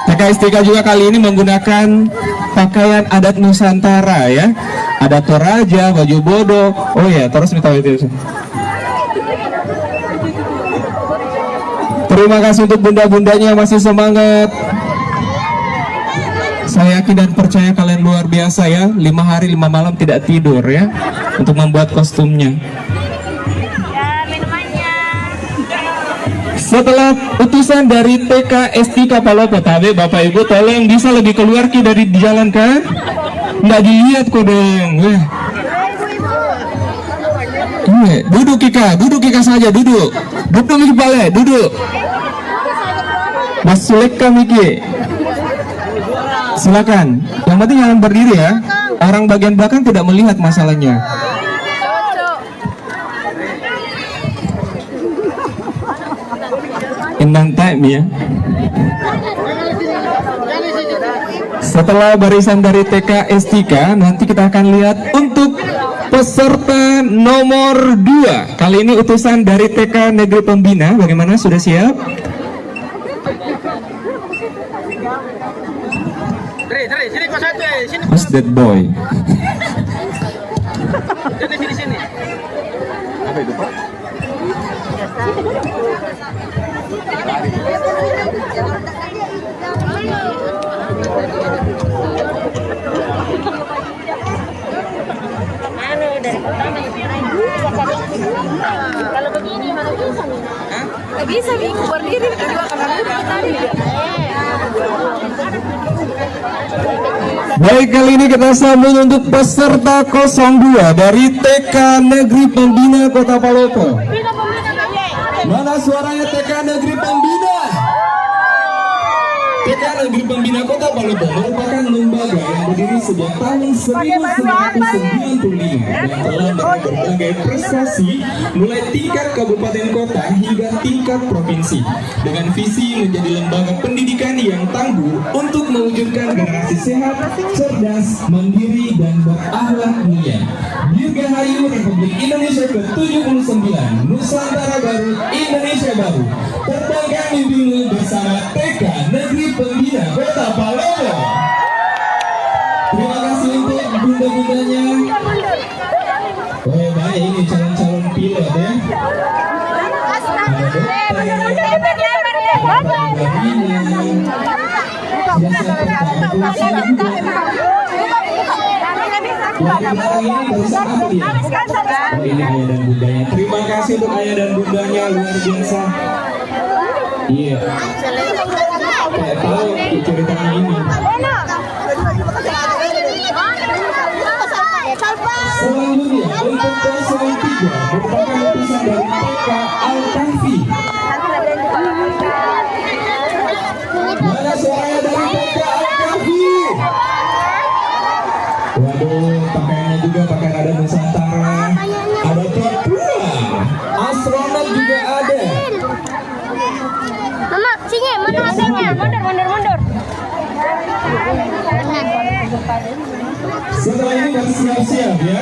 TK Estika juga kali ini menggunakan pakaian adat Nusantara ya. Ada toraja, baju bodo. Oh ya, terus minta itu. Terima kasih untuk bunda-bundanya yang masih semangat. Saya yakin dan percaya kalian luar biasa ya. 5 hari 5 malam tidak tidur ya untuk membuat kostumnya. Setelah utusan dari TK Estika Palopo, Tabe, Bapak Ibu tolong bisa lebih keluar Ki dari jalan kan? Nggak dilihat kok dong. Duduk Kika saja, duduk Miki Bale, duduk. Mas Suleka Miki, silakan. Yang penting jangan berdiri ya. Orang bagian belakang tidak melihat masalahnya. Inang time ya. Setelah barisan dari TK Estika, nanti kita akan lihat untuk peserta nomor 2. Kali ini utusan dari TK Negeri Pembina. Bagaimana, sudah siap? Who's that boy? Sini. Apa itu Pak? Kalau begini mana bisa nih? Nggak bisa nih, berdiri kedua kanan tadi. Baik, kali ini kita sambung untuk peserta 02 dari TK Negeri Pembina Kota Palopo. Mana suaranya TK Negeri Pembina? TK Negeri Dewan Pembina Kota Palopo merupakan lembaga yang berdiri sejak tahun 1995 dan telah meraih berbagai prestasi mulai tingkat kabupaten kota hingga tingkat provinsi dengan visi menjadi lembaga pendidikan yang tangguh untuk mewujudkan generasi sehat, cerdas, mandiri, dan berakhlak mulia. Dirgahayu Republik Indonesia ke-79, Nusantara Baru, Indonesia Baru. Terbangkan mimpimu bersama TK Negeri Pembina Kota Palopo. Terima kasih untuk bunda-bundanya. Oh baik, ini calon-calon pilot ya. Ini ayah dan bundanya. Terima kasih untuk ayah dan bundanya, luar biasa. Iya. Kayak tahu ceritanya ini. Selanjutnya untuk paslon 3 merupakan utusan dari TK Al-Kahfi. Mana suaranya dari TK Al-Kahfi? Waduh, pakaiannya juga pakai nada Nusantara. Ada Papua, astronot juga ada. Mama, sini, mana motornya? Mundur. Setelah ini bersiap-siap ya.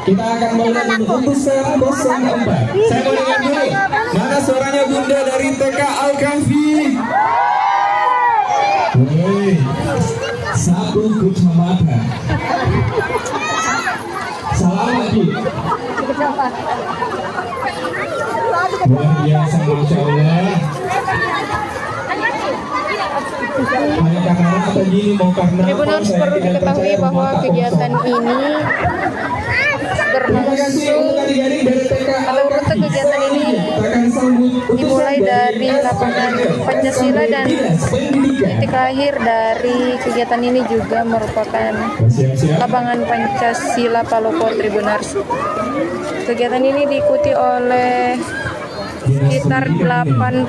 Kita akan melihat utusan 04. Saya mau dengar dulu. Mana suaranya bunda dari TK Al-Kahfi? Woi, satu kecamatan. Selamat Ki. Luar biasa, Masya Allah. Tribuners perlu diketahui bahwa kegiatan ini berlangsung atau rute kegiatan ini dimulai dari lapangan Pancasila dan titik lahir dari kegiatan ini juga merupakan lapangan Pancasila Palopo Tribuners. Kegiatan ini diikuti oleh sekitar 89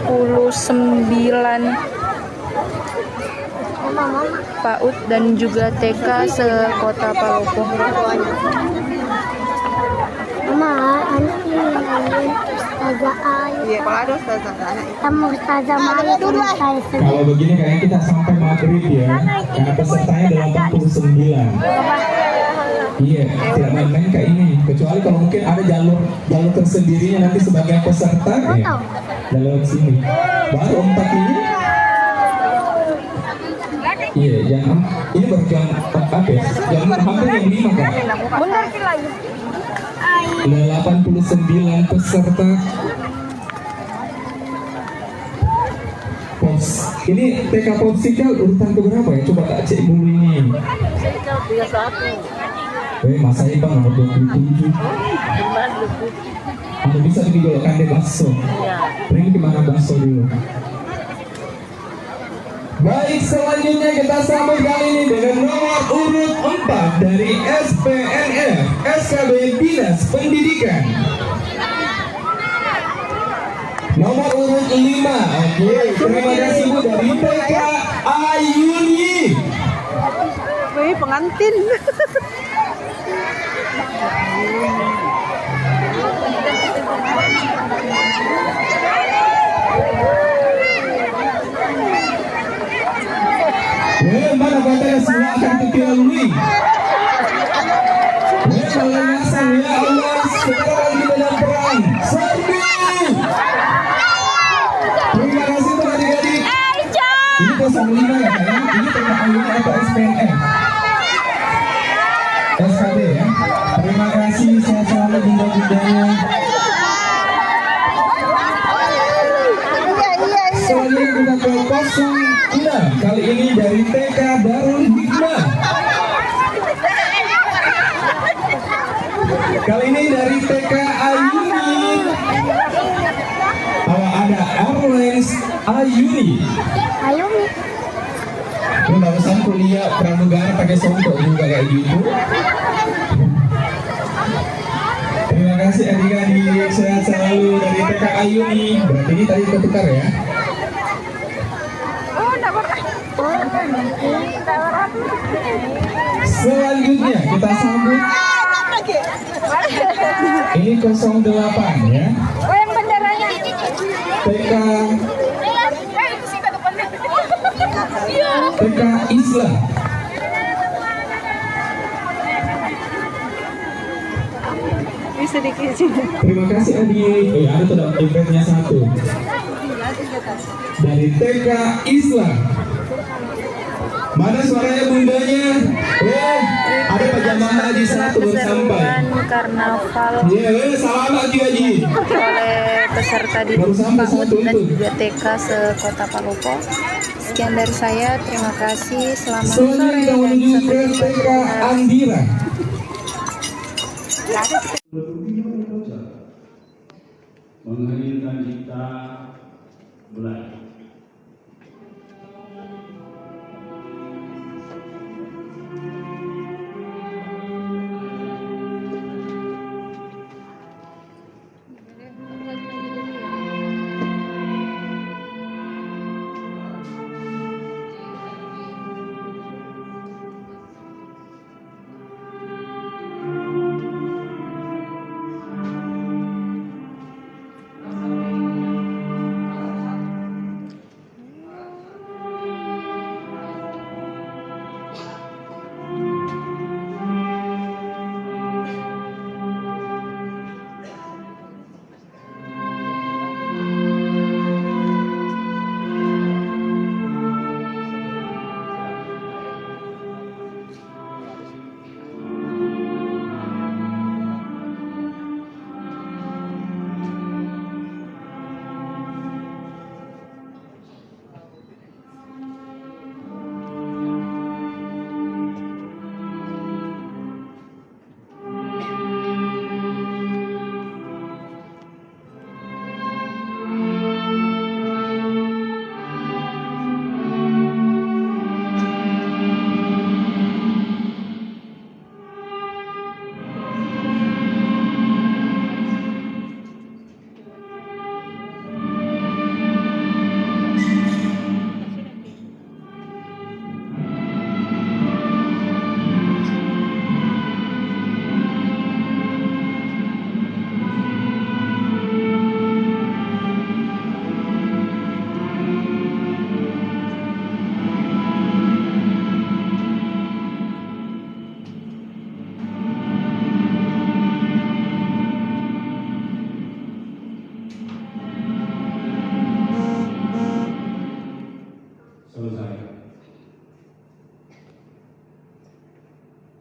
PAUD dan juga TK se-Kota Palopo. Mama, anak ini Ustazah Ayu. Iya, kalau ada Ustazah anak. Kamu Ustazah Maya dulu. Kalau begini kayaknya kita sampai maghrib ya, karena pesertanya 89. Iya, tidak main-main kayak ini. Kecuali kalau mungkin ada jalur tersendirinya nanti sebagai peserta ya, jalur sini. Baru 4 ini. Iya, jangan ini baru jam 4 ya. Jangan hampir yang 5 kan. Benar sih lagi. 89 peserta. Pos. Ini TK Popsikal urutan keberapa ya? Coba tak cek dulu ini. Popsikal 31. Masa ini bang nomor 27. Anda bisa digolokkan di bakso. Ini gimana bakso dulu? Baik, selanjutnya kita sambut kali ini dengan nomor urut 4 dari SPNF SKB Dinas Pendidikan. Nomor urut 5. Oke, terima kasih Bu dari TK Ayuni. Wih, pengantin. Mana katanya semua akan dilalui. Melengahkan ya Allah sekarang di medan perang. Serbu. Terima kasih untuk adik-adik. Ini 05 ya kan? Ini TK Ayuni atau SPNF? SKB ya. Terima kasih, sehat selalu bunda-bundanya. Selanjutnya kita ke 06. Kali ini dari TK Darul Hikmah. Kali ini dari TK Ayuni. Ada Airlines Ayuni. Ayuni. Ini barusan kuliah pramugara pakai sontok juga kayak gitu. Terima kasih adik-adik, sehat selalu dari TK Ayuni. Berarti ini tadi ketukar ya. Selanjutnya kita sambut ini 08 ya. Oh, yang benderanya. TK Islam. Sedikit. Terima kasih adik. Ada tuh dompetnya satu. Dari TK Islam. Mana suaranya bundanya? Ada pajamahan Haji satu sampai. Karnaval. Salam lagi Haji. Oleh peserta di Pak Mut dan juga TK se-Kota Palopo. Sekian dari saya. Terima kasih. Selamat sore dan menuju ke TK Andira. Menghadirkan kita belajar.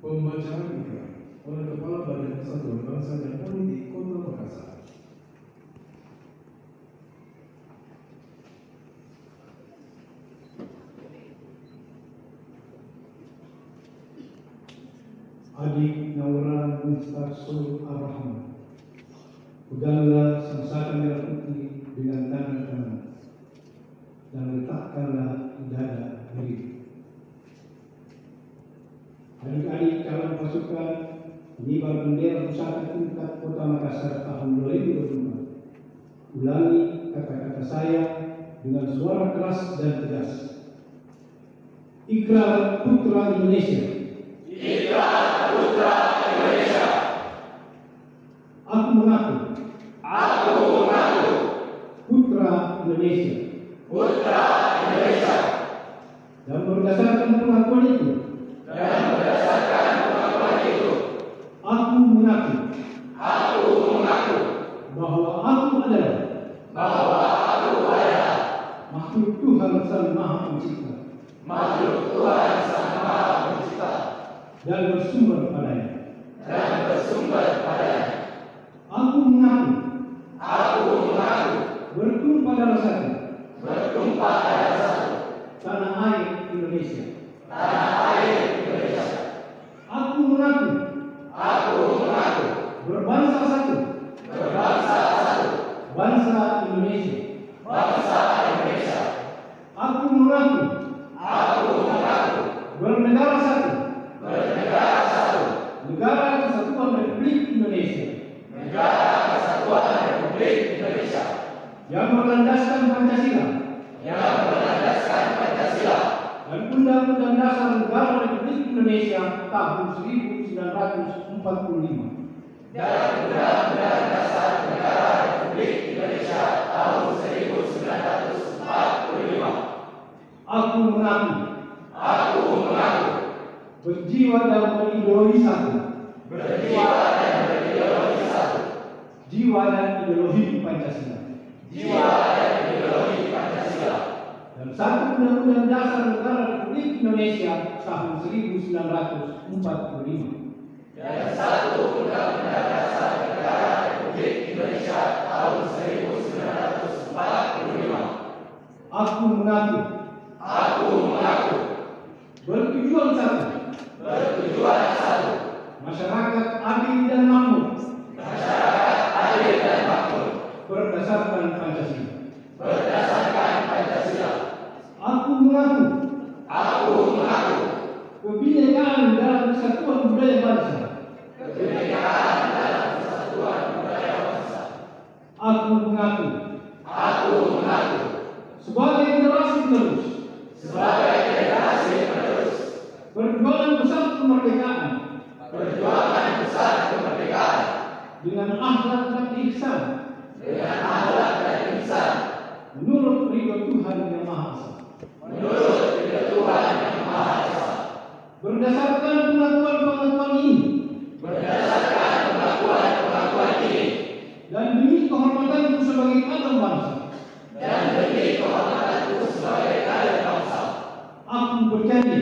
Pembacaan ikrar oleh Kepala Badan Persatuan Bangsa dan Politik Kota Makassar. Adik Naura Mustaqsul Ar-Rahman, peganglah sangsaka merah putih dengan tangan kanan dan letakkanlah di dada kiri. Adik-adik calon pasukan pengibar bendera pusaka tingkat Kota Makassar tahun 2025. Ulangi kata-kata saya dengan suara keras dan tegas. Ikrar Putra Indonesia. Ikrar Putra Indonesia. Aku mengaku. Aku mengaku. Putra Indonesia. Putra Indonesia. Dan berdasarkan pengakuan itu. Aku mengaku bahwa aku adalah makhluk Tuhan Sang Maha Pencipta dan bersumber padanya. Aku mengaku bertumpah darah satu tanah air Indonesia. Aku mengaku berbangsa satu bangsa Indonesia. Aku mengaku bernegara satu negara kesatuan Republik Indonesia yang berlandaskan Pancasila dan Undang-Undang Dasar Negara Republik Indonesia tahun 1945 dan Undang-Undang Dasar Negara Republik Indonesia tahun 1945. Aku mengaku berjiwa dan berideologi satu, jiwa dan ideologi Pancasila, dan satu Undang-Undang Dasar Negara Republik Indonesia tahun 1945. Dan satu Undang-Undang Dasar Negara Republik Indonesia tahun 1945. Aku mengaku bertujuan satu, masyarakat adil dan makmur, berdasarkan Pancasila. Aku mengaku kebinekaan dalam kesatuan budaya bangsa. Aku mengaku sebagai generasi penerus perjuangan besar kemerdekaan dengan akhlak dan ihsan menurut ridho Tuhan Yang Maha Esa. Berdasarkan pengakuan ini dan demi kehormatanku sebagai kader bangsa, aku berjanji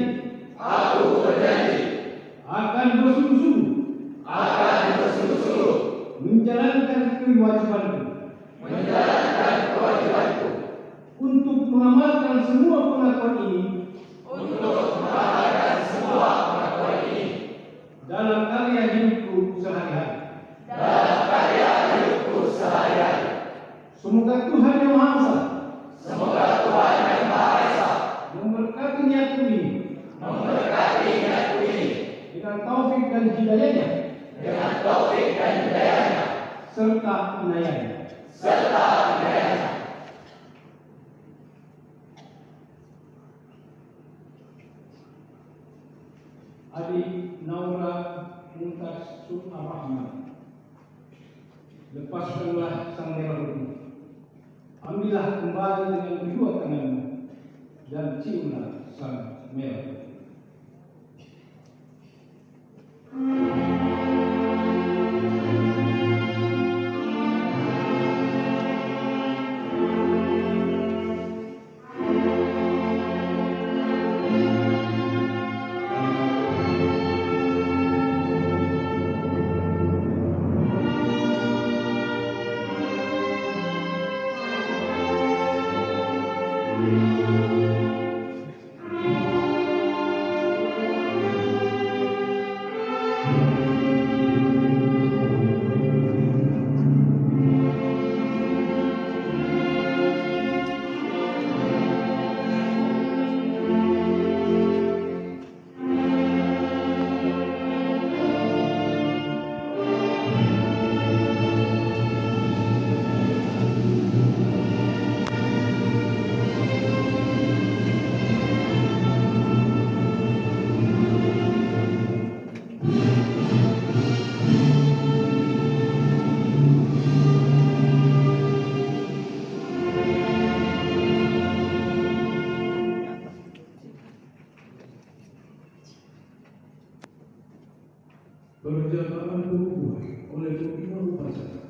akan bersungguh-sungguh menjalankan kewajibanku untuk mengamalkan semua pengakuan ini dalam karya hidupku sehari-hari. Semoga Tuhan Yang Maha Esa memberkati niatku ini dengan taufik dan hidayahnya serta inayahnya. Adik Naura Mumtaz Ar-Rahman, lepaskanlah sang merah putih, ambillah kembali dengan kedua tanganmu dan ciumlah sang merah putih. Perjalanan pengukuhan oleh pembina upacara.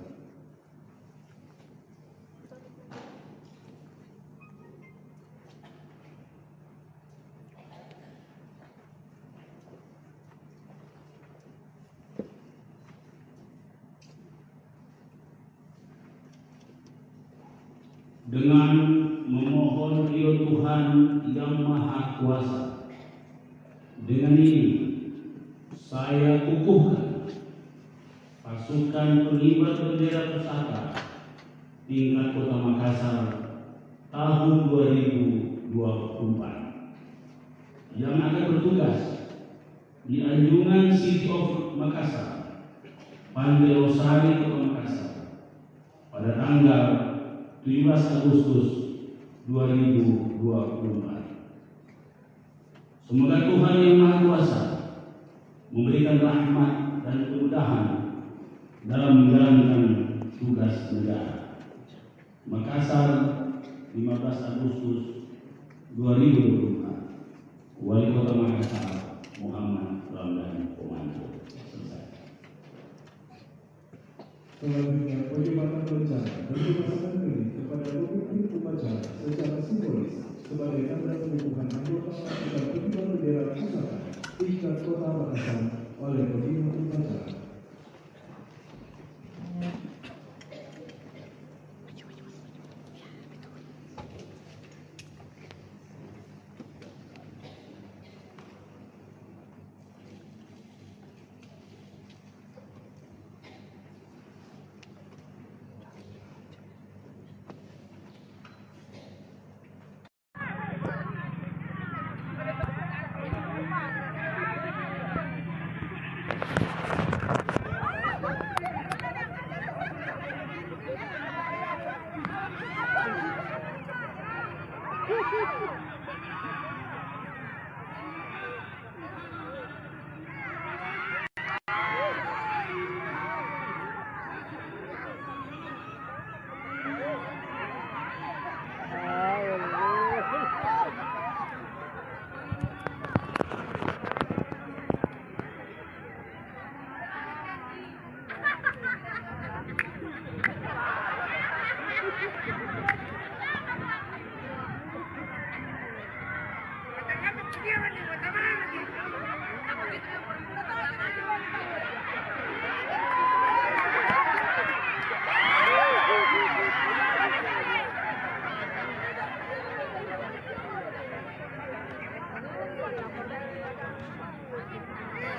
Dengan memohon ridho Tuhan Yang Maha Kuasa, dengan ini saya kukuhkan pasukan pengibar bendera pusaka tingkat Kota Makassar tahun 2024 yang akan bertugas di Anjungan City of Makassar, Pantai Losari, Kota Makassar pada tanggal 17 Agustus 2024. Semoga Tuhan Yang Maha Kuasa memberikan rahmat dan kemudahan dalam menjalankan tugas negara. Makassar, 15 Agustus 2024. Wali Kota Makassar Muhammad Ramdan Pomanto. Selesai. Selanjutnya, perjalanan berencana dan pemasangan ini kepada pemimpin upacara secara simbolis sebagai tanda pengukuhan anggota pasukan pengibar bendera pusaka tingkat Kota Makassar oleh pimpinan upacara.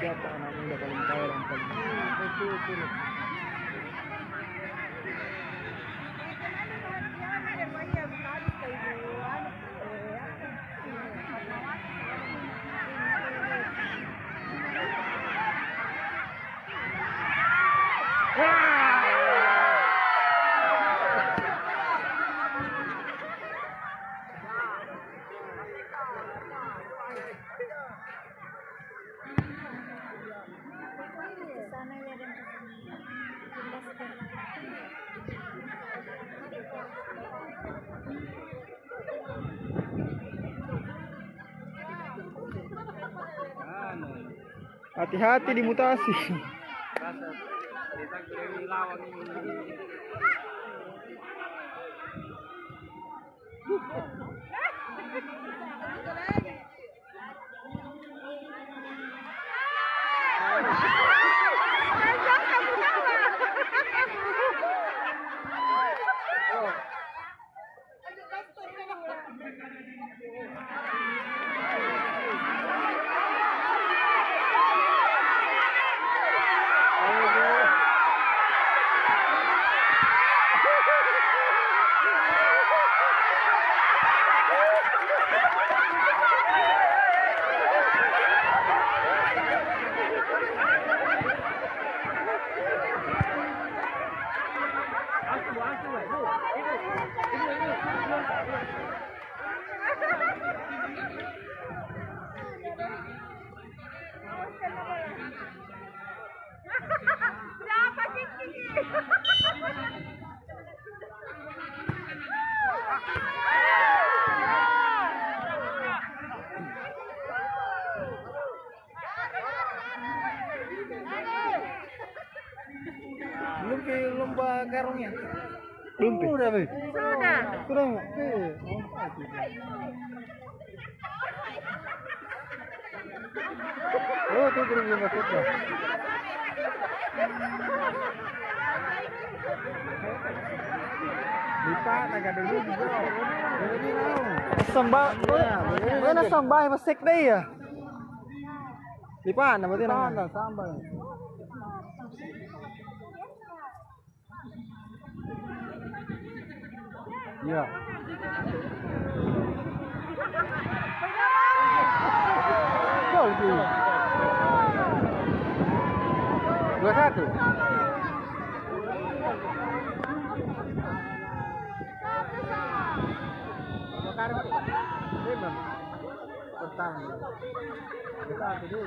Siapa anak muda paling kaya dan paling hati-hati di mutasi. Belum ke lomba karungnya? Belum. Sudah, Be. Sudah. Sudah. Oh, tuh belum masuknya. Lupa naga dulu juga. Samba, mana samba masik deh ya? Lipa, nama dia nama samba. Iya. Gol tu. 2-1. Bakar. Memang. datang. Kita jadi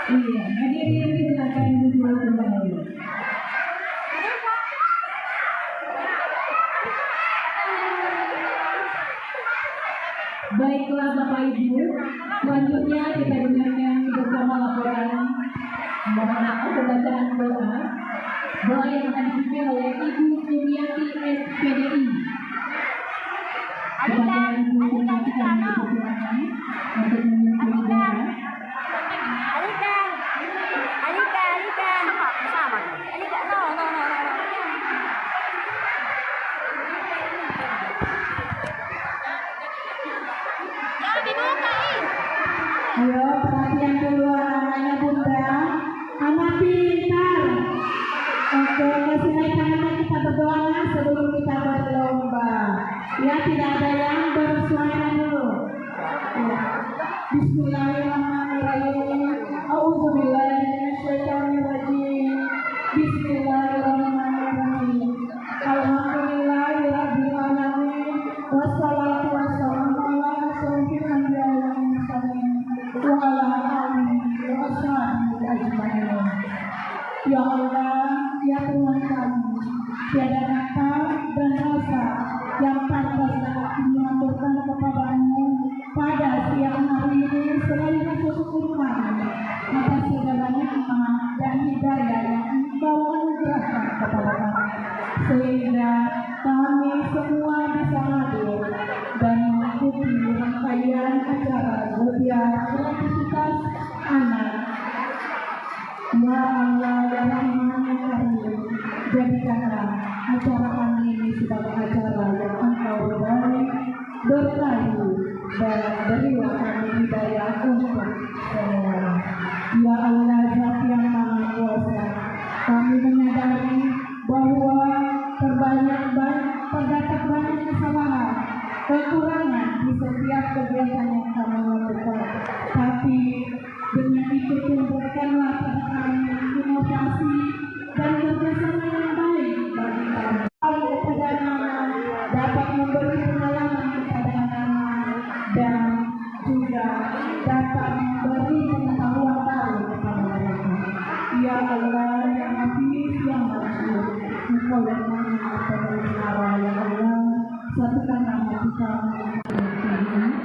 Iya, hadirin silakan duduk kembali. Baiklah Bapak Ibu, selanjutnya kita dengarkan bersama laporan pembacaan doa yang akan dipimpin oleh Ibu Sumiati SPDI. Kepada Ibu Sumiati kami persilakan untuk memimpin doa. Ayo perhatian dulu anak-anaknya Bunda, anak pintar. Oke, kasih naik tangan kita berdoa sebelum kita berlomba. Ya, tidak ada yang bersuara dulu. Ya. Bismillahirrahmanirrahim. A'udzubillahi minasyaitonirrajim. Bismillahirrahmanirrahim. Alhamdulillahirabbil alamin. Wassalatu wassalamu ala asyrofil anbiya'i wal mursalin. Wa ala alihi wa ashabihi ajmain. Ya Allah, ya Tuhan kami, tiada kata dan rasa yang pantas dapat mengaturkan kepadamu pada siang hari ini selain bersyukur kami atas segala nikmat dan hidayah yang Engkau anugerahkan kepada kami, sehingga kami semua bisa hadir dan mengikuti rangkaian acara zodiak kreativitas anak. Ya Allah, ya Rahman, ya Rahim, jadikanlah acara kami ini sebagai acara yang Engkau berkahi dan berilah kami hidayah untuk semua. Ya Allah, Zat yang Maha Kuasa, kami menyadari bahwa terdapat banyak kesalahan, kekurangan di setiap kegiatan yang kami lakukan. Tapi dengan itu berikanlah pada kami inovasi dan kerjasama yang baik bagi kami. Kepada anak dapat memberi pengalaman kepada anak dan juga dapat memberi pengetahuan baru kepada mereka. Ya Allah, yang Hafiz, yang Masyur, Engkau yang Maha Pemelihara, ya Allah, satukanlah hati kami yang kami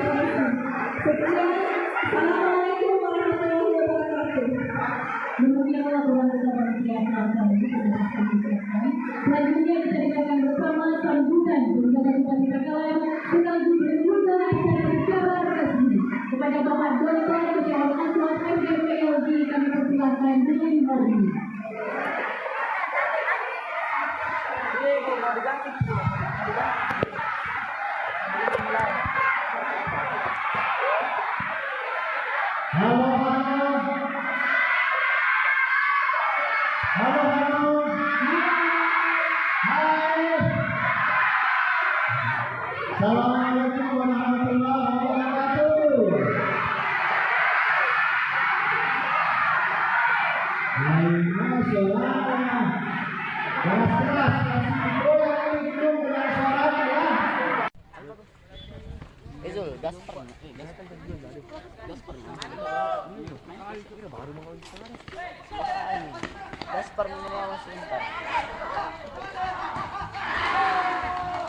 Sekian, Assalamualaikum warahmatullahi wabarakatuh. Demikianlah bulan bersama selanjutnya kita dengarkan bersama sambutan bersama Bupati Bakalan sekaligus berguna secara resmi kepada Bapak Dr. Ketua Aswan FDPLG kami persilakan dengan hormat. Assalamualaikum warahmatullahi wabarakatuh. Masya Allah. Keras-keras, kasih gedung dengan suaranya ya. Zul, Gasper baru mau Gasper mengenai sebentar.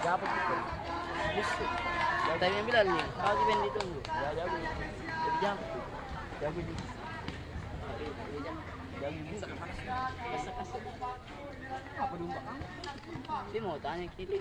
Siapa itu? Yang tadi yang bilang nih, kalau di band ditunggu, jago, jadi jago juga. Jago bisa kasih. Apa domba? Dia mau tanya kita.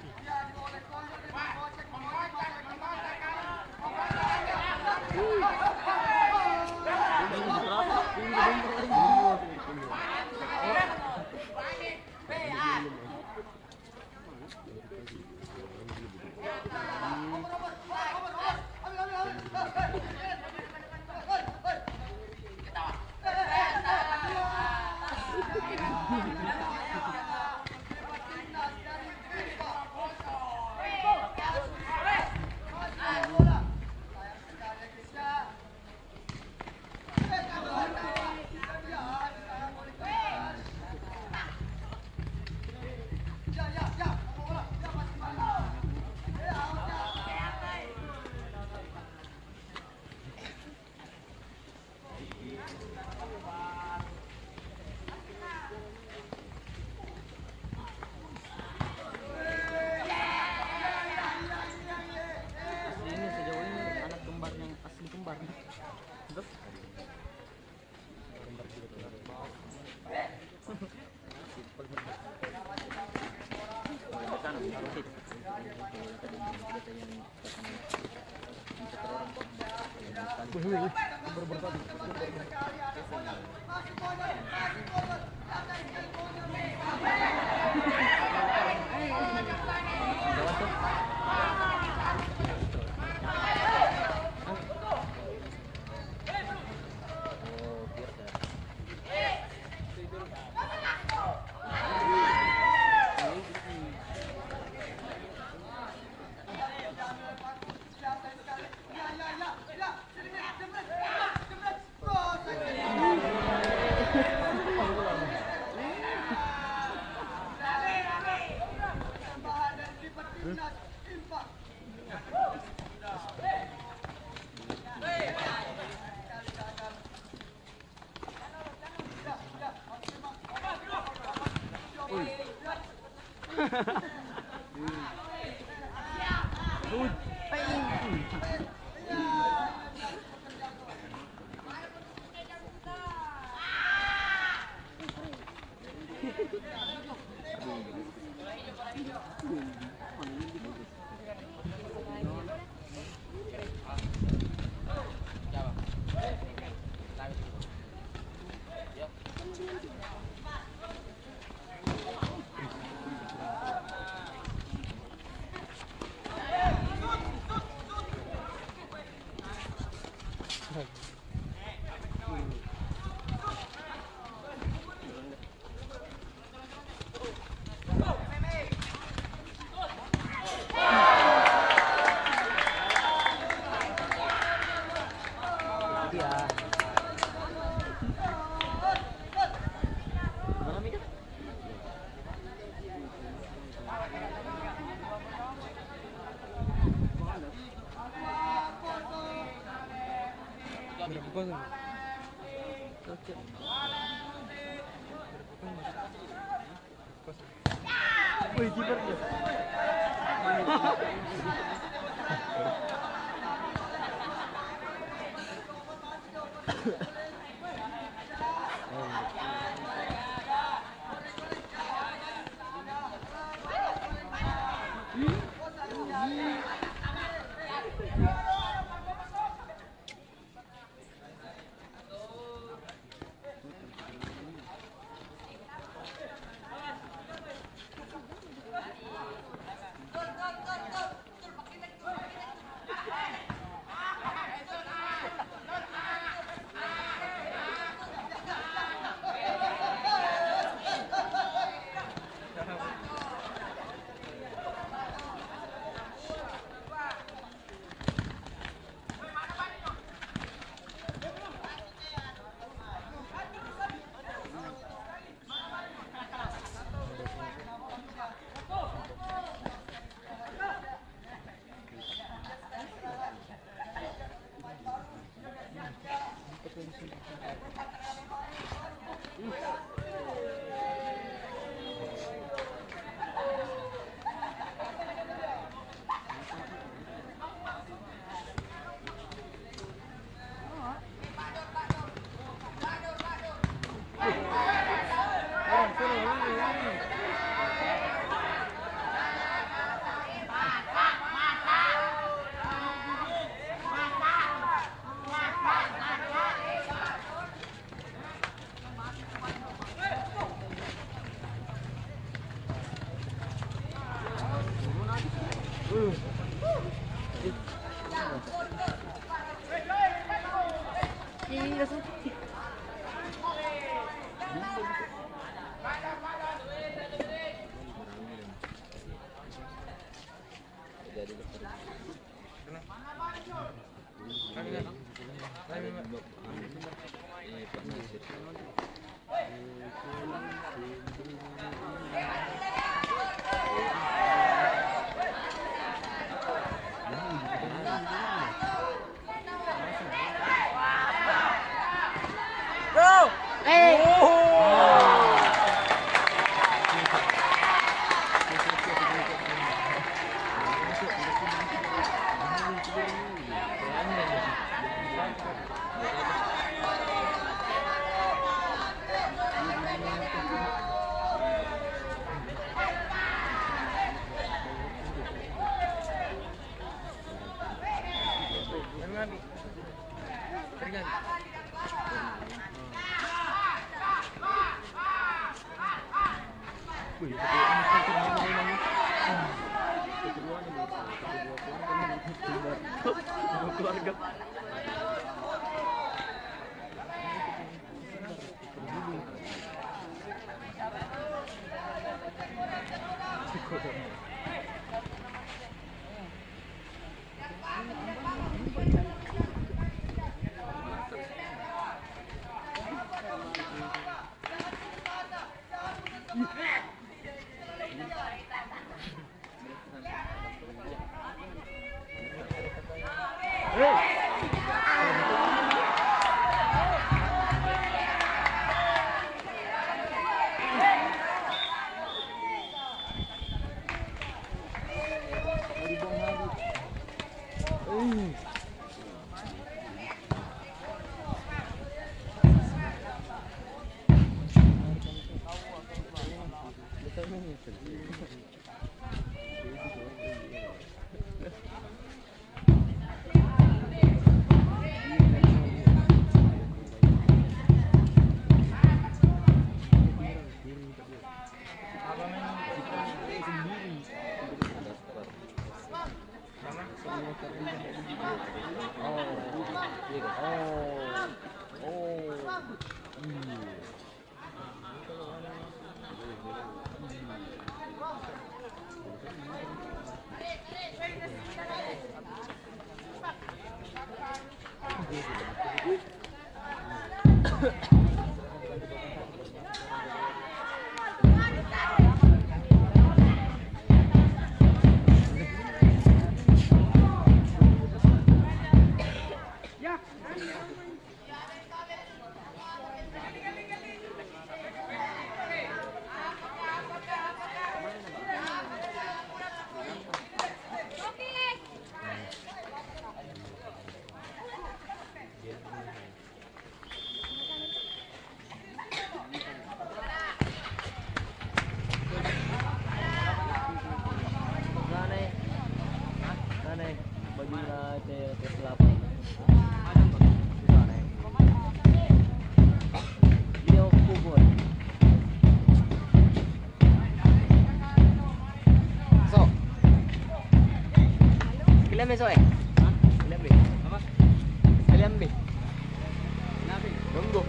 Wih, kiper dia. besok Kalian B. Apa? Kalian B. Nabi. Tunggu.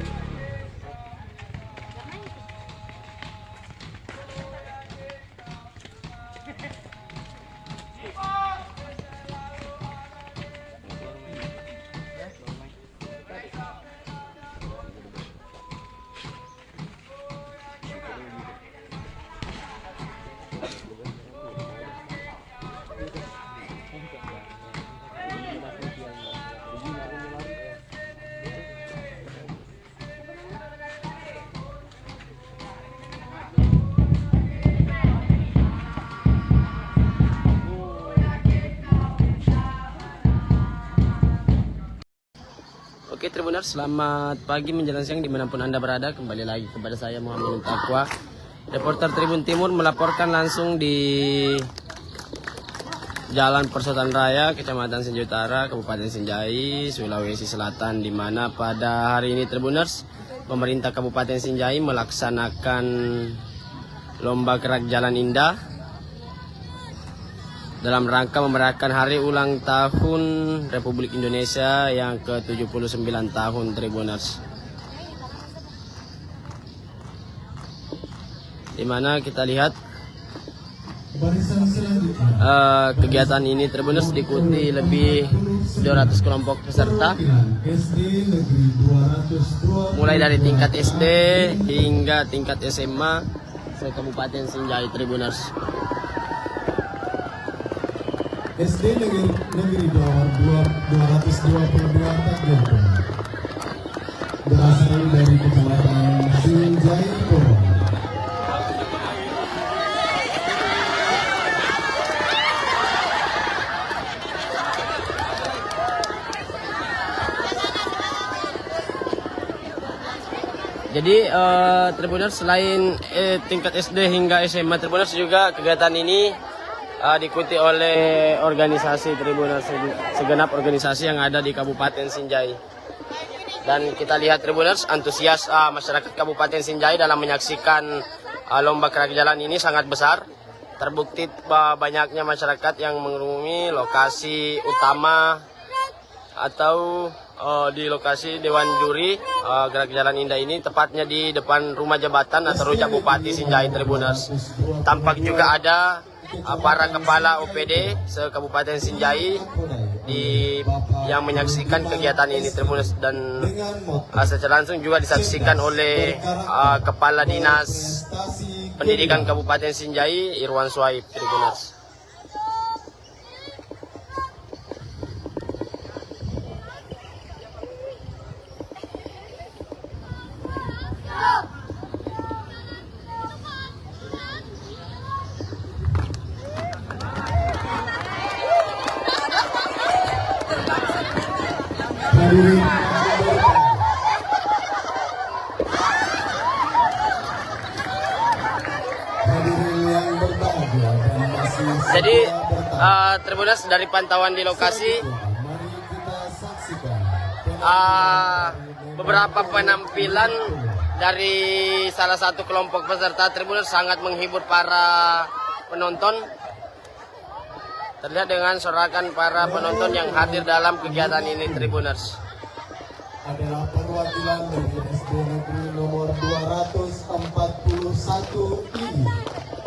Oke Tribuners, selamat pagi menjelang siang dimanapun Anda berada. Kembali lagi kepada saya Muhammad Takwa, reporter Tribun Timur, melaporkan langsung di Jalan Persotan Raya, Kecamatan Sinjai Utara, Kabupaten Sinjai, Sulawesi Selatan, di mana pada hari ini Tribuners, pemerintah Kabupaten Sinjai melaksanakan lomba gerak jalan indah dalam rangka memerayakan hari ulang tahun Republik Indonesia yang ke-79 tahun Tribuners. Di mana kita lihat kegiatan ini Tribuners diikuti lebih 200 kelompok peserta, mulai dari tingkat SD hingga tingkat SMA se-Kabupaten Sinjai Tribuners. SD Negeri Dawar 222 takbir berasal dari Kecamatan Sinjai Boro. Jadi Tribuners, selain tingkat SD hingga SMA Tribuners, juga kegiatan ini diikuti oleh organisasi Tribuners, segenap organisasi yang ada di Kabupaten Sinjai. Dan kita lihat Tribuners, antusias masyarakat Kabupaten Sinjai dalam menyaksikan lomba gerak jalan ini sangat besar. Terbukti banyaknya masyarakat yang mengunjungi lokasi utama atau di lokasi Dewan Juri gerak jalan indah ini, tepatnya di depan rumah jabatan atau rujak Bupati Sinjai Tribuners. Tampak juga ada para kepala OPD se-Kabupaten Sinjai yang menyaksikan kegiatan ini Tribuners, dan secara langsung juga disaksikan oleh Kepala Dinas Pendidikan Kabupaten Sinjai Irwan Suhaib Tribuners. Jadi Tribuners, dari pantauan di lokasi beberapa penampilan dari salah satu kelompok peserta Tribuners sangat menghibur para penonton. Terlihat dengan sorakan para penonton yang hadir dalam kegiatan ini Tribuners. Adalah perwakilan dari SD Negeri nomor 241 ini,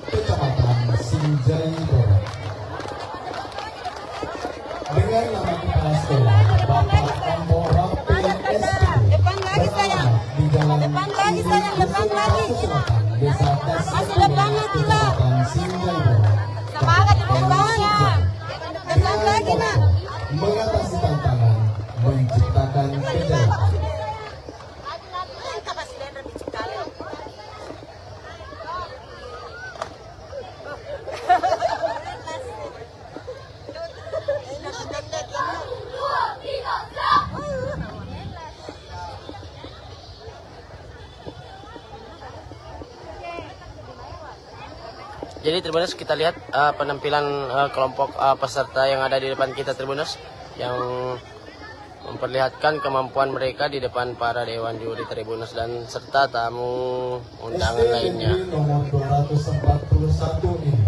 Kecamatan Sinjai Boro. Dengan nama kepala sekolah Bapak Ambo Rapi SD, beralamat di Jalan Depan lagi. Desa Kasih, Kecamatan Sinjai Boro. Semangat lagi nak. Mengatasi tantangan, menciptakan kejayaan. Jadi Tribuners, kita lihat penampilan kelompok peserta yang ada di depan kita Tribuners, yang memperlihatkan kemampuan mereka di depan para Dewan Juri Tribuners dan serta tamu undangan lainnya. Nomor 241 ini.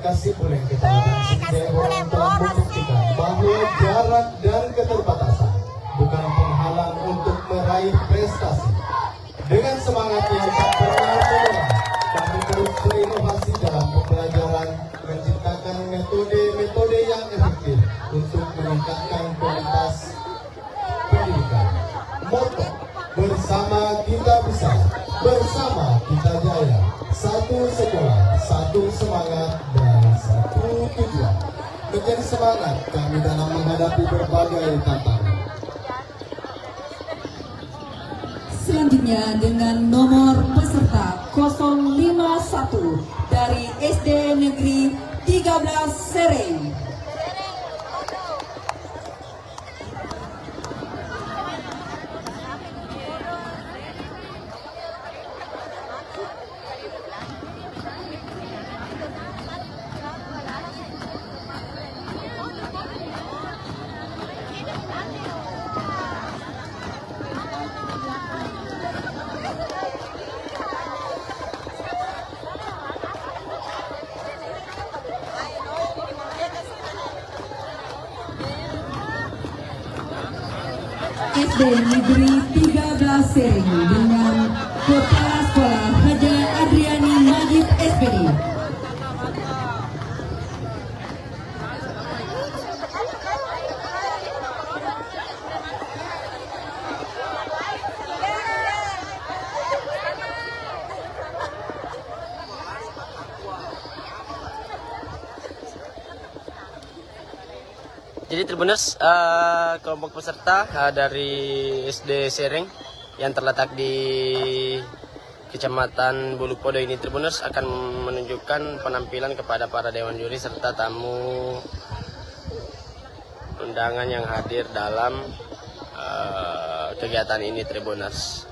Kasipuleng Kecamatan Sinjai Borong telah membuktikan bahwa jarak dan keterbatasan bukan penghalang untuk meraih prestasi. Dengan semangat yang tak pernah menyerah, kami terus berinovasi dalam pembelajaran, menciptakan metode-metode yang efektif untuk meningkatkan kualitas pendidikan. Moto, bersama kita bisa, bersama kita jaya. Satu sekolah, satu semangat, dan satu tujuan. Menjadi semangat kami dalam menghadapi berbagai tantangan. Selanjutnya dengan nomor peserta 051 dari SD Negeri 13 Sereng. SD Negeri 13 Sereng dengan Kepala Sekolah Haja Adriani Majid SPD. Jadi Tribuners, kelompok peserta dari SD Sereng yang terletak di Kecamatan Bulupodo ini, Tribuners, akan menunjukkan penampilan kepada para dewan juri serta tamu undangan yang hadir dalam kegiatan ini, Tribuners.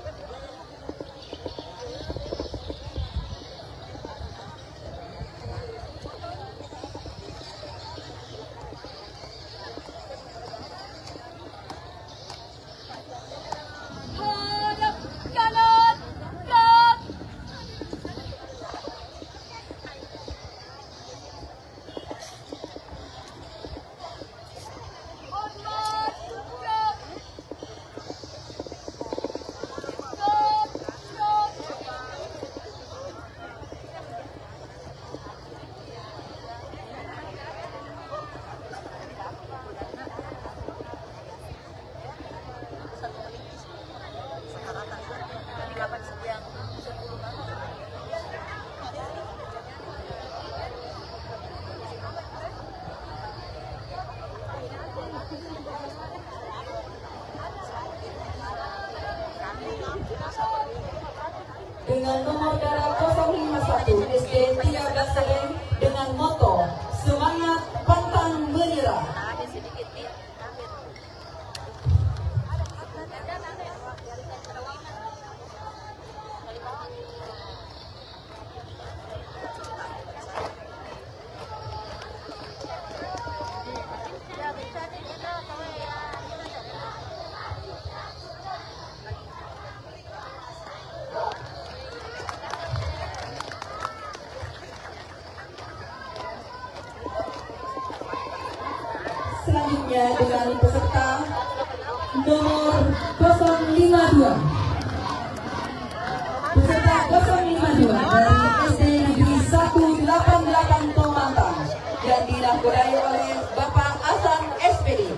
Dengan nomor darah 051 SD 13 Sereng dengan moto semangat pantang menyerah. Selanjutnya dengan peserta nomor 052. Peserta 052 dari SD Negeri 188 Tomantang yang dinahkodai oleh Bapak Hasan SPD.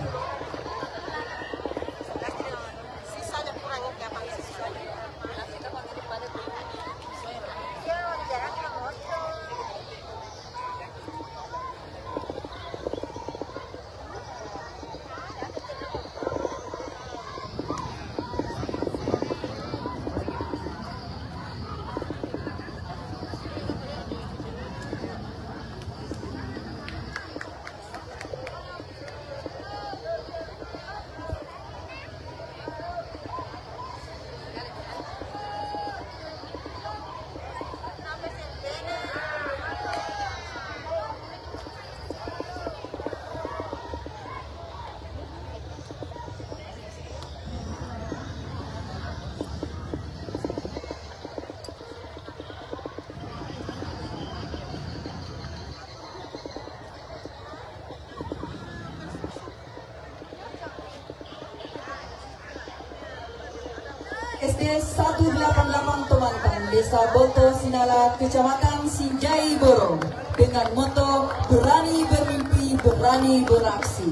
SD 188 Tumantan, Desa Boto Sinala, Kecamatan Sinjai Borong, dengan moto berani bermimpi, berani beraksi.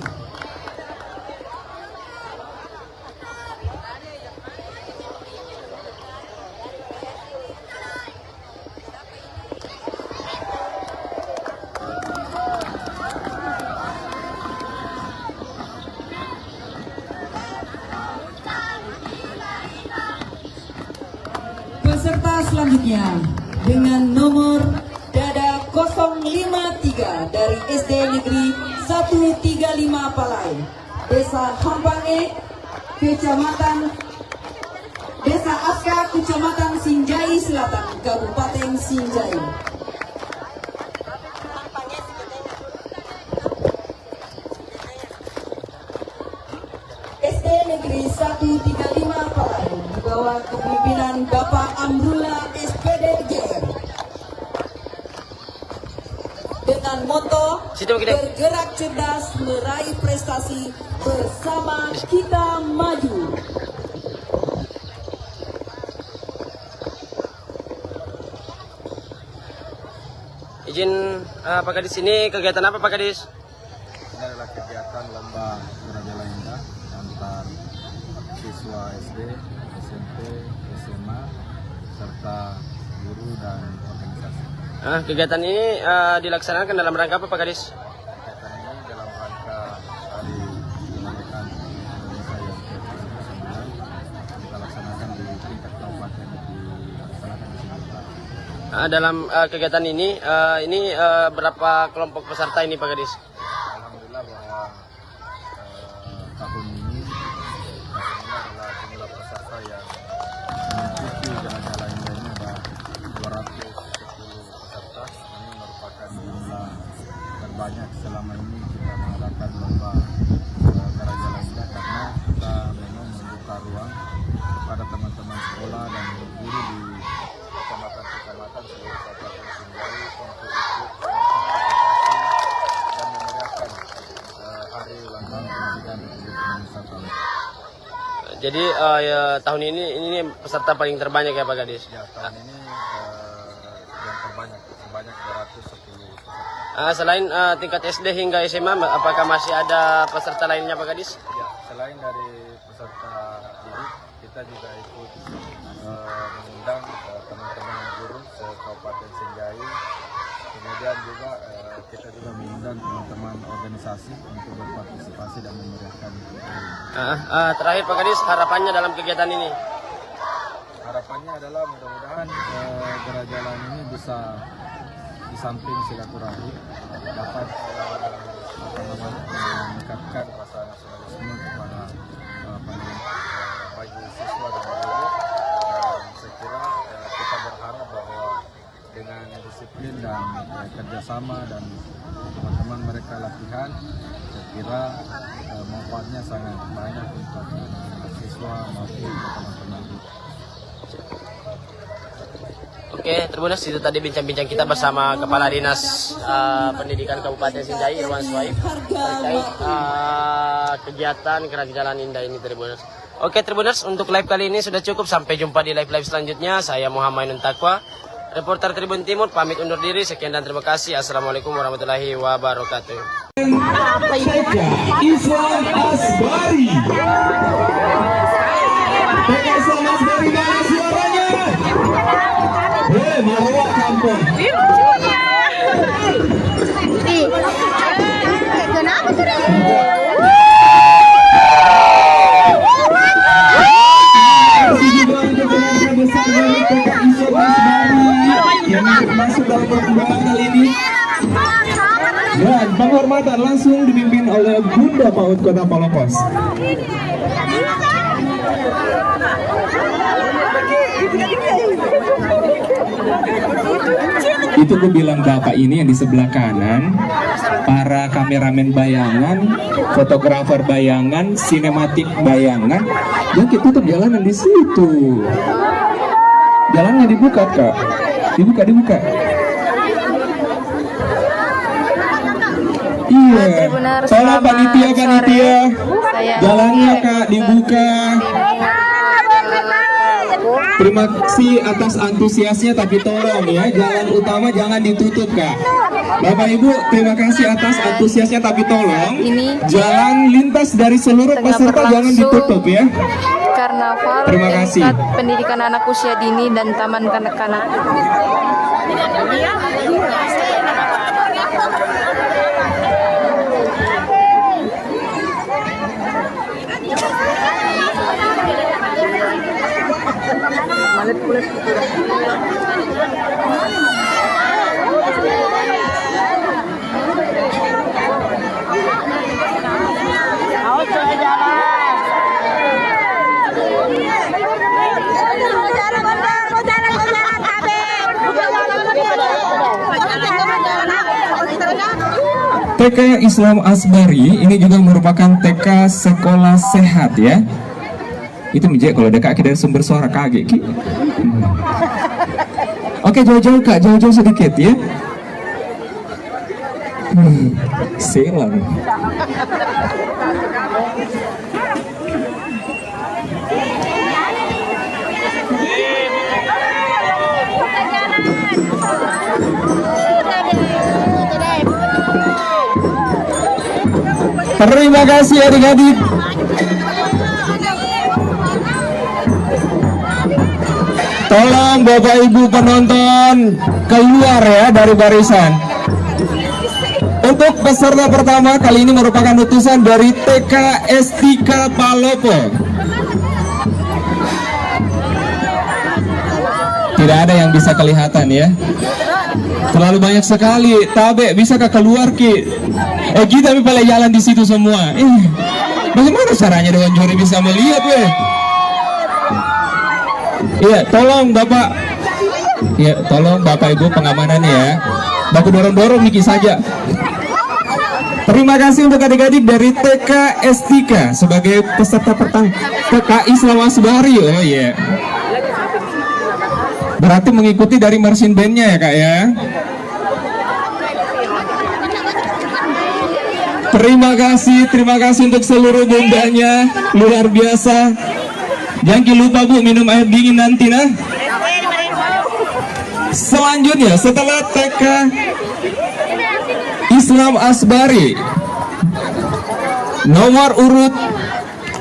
Peserta selanjutnya dengan nomor dada 053 dari SD Negeri 135 Palai, Desa Hampange, Kecamatan Desa Aska, Kecamatan Sinjai Selatan, Kabupaten Sinjai. SD Negeri 135 Palai di bawah kepemimpinan Bapak Amrullah SPD JR dengan moto bergerak cerdas meraih prestasi, bersama kita maju. Izin Pak Kadis, ini kegiatan apa Pak Kadis? Ini adalah kegiatan lomba Beraja Indah antar siswa SD, SMP, SMA, serta guru dan organisasi. Kegiatan ini dilaksanakan dalam rangka apa Pak Kadis? Kegiatan ini dalam rangka hari kemerdekaan Indonesia yang ke-79, kita laksanakan di tingkat kabupaten, dilaksanakan di sini. Dalam kegiatan ini berapa kelompok peserta ini Pak Kadis? Alhamdulillah bahwa tahun ini adalah jumlah peserta yang mengikuti jalan-jalan ini ada 210 peserta. Ini merupakan jumlah terbanyak selama ini kita mengadakan lomba jalan-jalan indah, karena kita memang membuka ruang kepada teman-teman sekolah dan guru di kecamatan-kecamatan seluruh Kabupaten Sinjai untuk ikut dan memeriahkan hari ulang tahun kemerdekaan Republik Indonesia tahun. Jadi tahun ini peserta paling terbanyak ya Pak Kadis? Ya, tahun ini yang terbanyak, sebanyak 210 peserta. Selain tingkat SD hingga SMA, apakah masih ada peserta lainnya Pak Kadis? Ya, selain dari peserta didik, kita juga ikut mengundang teman-teman guru se-Kabupaten Sinjai. Kemudian juga kita juga mengundang teman-teman organisasi untuk berpartisipasi dan memeriahkan. Terakhir Pak Kadis, harapannya dalam kegiatan ini? Harapannya adalah mudah-mudahan Berajalan ini bisa di samping silaturahmi dapat meningkatkan rasa nasionalisme kepada bagi siswa dan guru. Saya kira kita berharap bahwa dengan disiplin dan kerjasama dan teman-teman mereka latihan, saya kira manfaatnya sangat banyak untuk siswa maupun teman-teman. Oke, Tribuners, itu tadi bincang-bincang kita bersama Kepala Dinas Pendidikan Kabupaten Sinjai, Irwan Suhaib, terkait kegiatan Gerak Jalan Indah ini, Tribuners. Oke, Tribuners, untuk live kali ini sudah cukup. Sampai jumpa di live-live selanjutnya. Saya Muhammad Ainun Taqwa, reporter Tribun Timur, pamit undur diri. Sekian dan terima kasih. Assalamualaikum warahmatullahi wabarakatuh. Islam Asbari. Islam Asbari, mana suaranya? Marwah Kampung. Kenapa sudah? Masuk dalam perkembangan kali ini. Dan penghormatan langsung dipimpin oleh Bunda PAUD Kota Palopos. Itu gue bilang bapak ini yang di sebelah kanan, para kameramen bayangan, fotografer bayangan, sinematik bayangan, ya kita tutup jalanan di situ. Jalannya dibuka kak, dibuka. Iya, tolong panitia, jalannya kak dibuka. Terima kasih atas antusiasnya, tapi tolong ya, jalan utama jangan ditutup, Kak. Bapak Ibu, terima kasih atas antusiasnya, tapi tolong jalan lintas dari seluruh peserta jangan ditutup ya. Karnaval Terima kasih. tingkat pendidikan anak usia dini dan taman kanak-kanak. TK Islam Asbari ini juga merupakan TK sekolah sehat ya. Itu menjadi kalau ada kaki dari sumber suara kaget Ki. Oke, jauh-jauh Kak, jauh-jauh sedikit ya. Silang. Terima kasih adik-adik. Tolong Bapak Ibu penonton keluar ya dari barisan. Untuk peserta pertama kali ini merupakan utusan dari TK Estika Palopo. Tidak ada yang bisa kelihatan ya. Terlalu banyak sekali. Tabe, bisakah keluar Ki? Kita pada jalan di situ semua. Bagaimana caranya dengan juri bisa melihat weh? Iya, tolong Bapak. Iya, tolong Bapak Ibu pengamanan ya. Baku dorong-dorong Niki saja. Terima kasih untuk adik-adik dari TK Estika sebagai peserta pertama TK Islam Asbari. Oh iya. Berarti mengikuti dari marching band-nya ya Kak ya. Terima kasih untuk seluruh bundanya, luar biasa. Jangan lupa Bu minum air dingin nanti nah. Selanjutnya setelah TK Islam Asbari nomor urut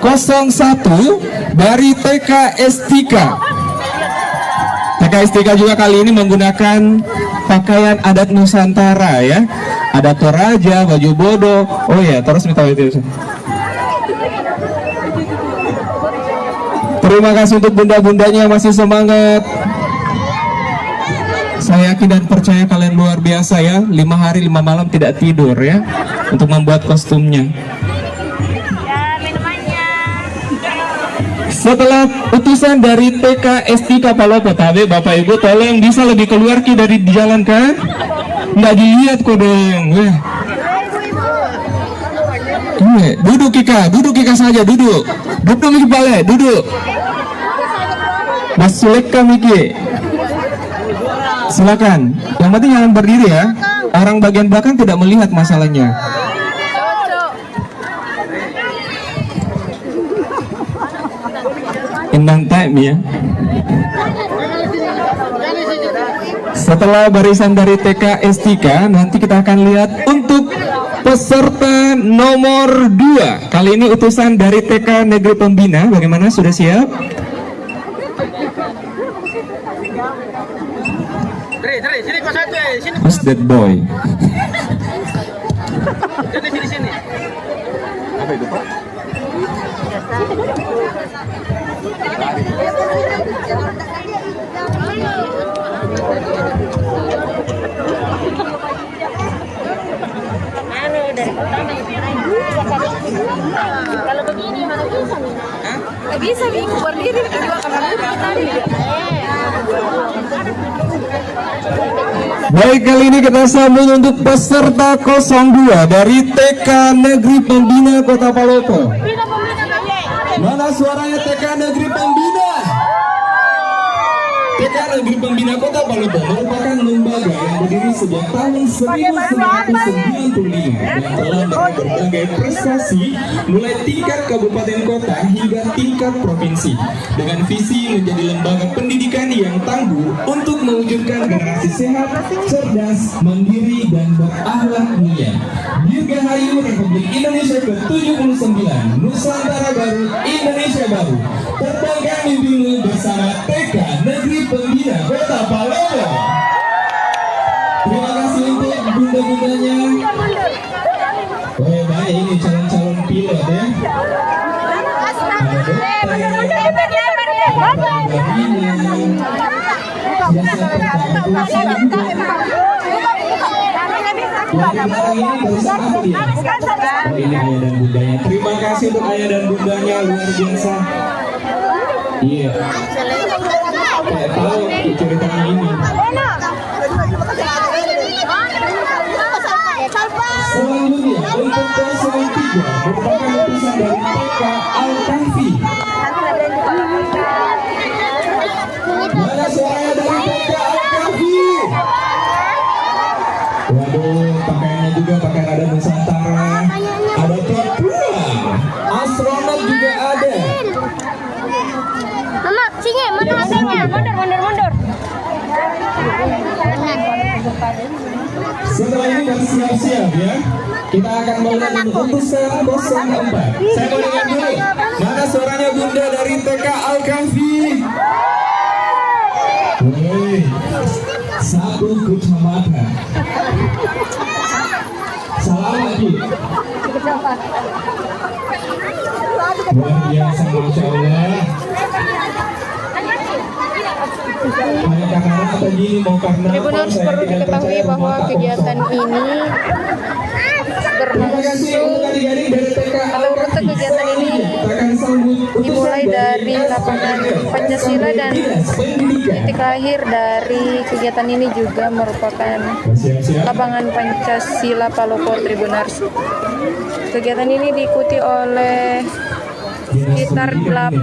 01 dari TK Estika. TK Estika juga kali ini menggunakan pakaian adat Nusantara ya. Ada toraja, baju bodo. Oh ya, terus minta itu. Terima kasih untuk bunda-bundanya masih semangat. Saya yakin dan percaya kalian luar biasa ya. 5 hari 5 malam tidak tidur ya untuk membuat kostumnya. Setelah utusan dari TK Estika Palopo, Tabe, Bapak Ibu tolong bisa lebih keluar Ki dari jalan kan? Nggak dilihat kok dong. Duduk Kika saja, duduk Miki Pale, duduk. Mas Sulek Miki, silakan. Yang penting jangan berdiri ya. Orang bagian belakang tidak melihat masalahnya. Inang time ya. Setelah barisan dari TK Estika, nanti kita akan lihat untuk peserta nomor 2. Kali ini utusan dari TK Negeri Pembina. Bagaimana, sudah siap? Who's that boy? Sini. Apa itu Pak? Kalau begini mana bisa nih? Nggak bisa nih, berdiri juga karena tadi. Baik, kali ini kita sambung untuk peserta 02 dari TK Negeri Pembina Kota Palopo. Mana suaranya TK Negeri Pembina? TK Negeri Pembina Kota Palopo merupakan lembaga yang berdiri sejak tahun 1995 yang telah meraih berbagai prestasi mulai tingkat kabupaten kota hingga tingkat provinsi dengan visi menjadi lembaga pendidikan yang tangguh untuk mewujudkan generasi sehat, cerdas, mandiri, dan berakhlak mulia. Dirgahayu Republik Indonesia ke-79, Nusantara Baru, Indonesia Baru. Terbangkan mimpimu bersama TK Negeri Pembina Kota Palopo. Terima kasih untuk bunda-bundanya. Oh baik, ini calon-calon pilot ya. Ini ayah dan bundanya. Terima kasih untuk ayah dan bundanya, luar biasa. Iya. Kayak tahu ceritanya ini. Selanjutnya untuk paslon 3 merupakan utusan dari TK Al-Kahfi. Mana suaranya dari TK Al-Kahfi? Waduh, pakaiannya juga pakaian adat Nusantara. Ada terbang, astronot juga ada. Mama, sini, mana hasilnya? Mundur. Setelah ini bersiap-siap ya. Kita akan mulai utusan 04. Saya mau dengar dulu. Mana suaranya bunda dari TK Al-Kahfi? Woi, satu kecamatan. Salam lagi. Luar biasa, Masya Allah. Tribuners perlu diketahui bahwa kegiatan ini berlangsung atau rute kegiatan ini dimulai dari lapangan Pancasila dan titik lahir dari kegiatan ini juga merupakan lapangan Pancasila Palopo Tribuners. Kegiatan ini diikuti oleh sekitar 89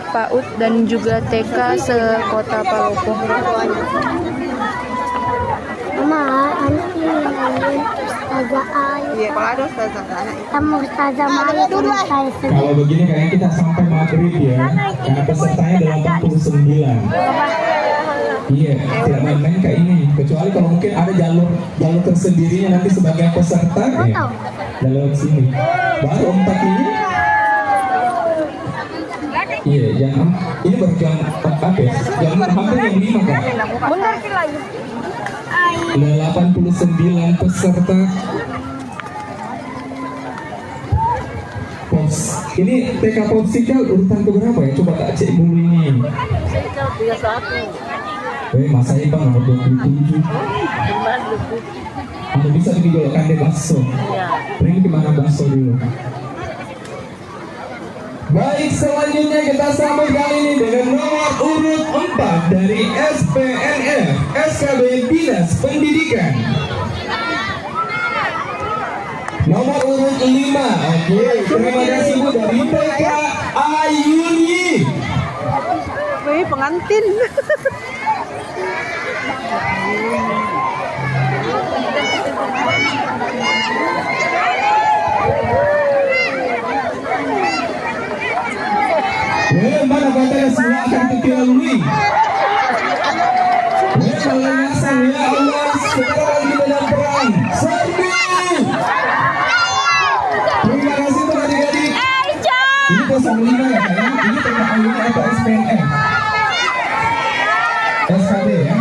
PAUD dan juga TK sekota Palopo. Mama, anak ini Ustazah Ayu. Iya, kalau ada Ustazah anak. Kamu Ustazah Maya dulu. Kalau begini kayaknya kita sampai maghrib ya, karena pesertanya ada 89. Iya, tidak main-main kayak ini. Kecuali kalau mungkin ada jalur tersendirinya nanti sebagai peserta ya, jalur sini. Baru 4 ini. Iya, ini baru jam 4 ya. Jam hampir jam 5 kan? Mundur lagi. 89 peserta. Ini TK Popsicle urutan keberapa ya? Coba tak cek dulu ini. Popsicle 31. Masa ini bang nomor 27. Anda bisa digolokkan di bakso. Ini gimana bakso dulu? Baik, selanjutnya kita sambut kali ini dengan nomor urut 4 dari SPNF SKB Dinas Pendidikan. Nomor urut 5. Oke, terima kasih Bu dari TK Ayuni. Wih, pengantin. Mana katanya semua akan dilalui. Kelengasan ya Allah, sekarang kita dalam perang. Serbu. Terima kasih untuk adik-adik. Ini 05 ya sayang. Ini TK Ayuni atau SPNF? SKB ya.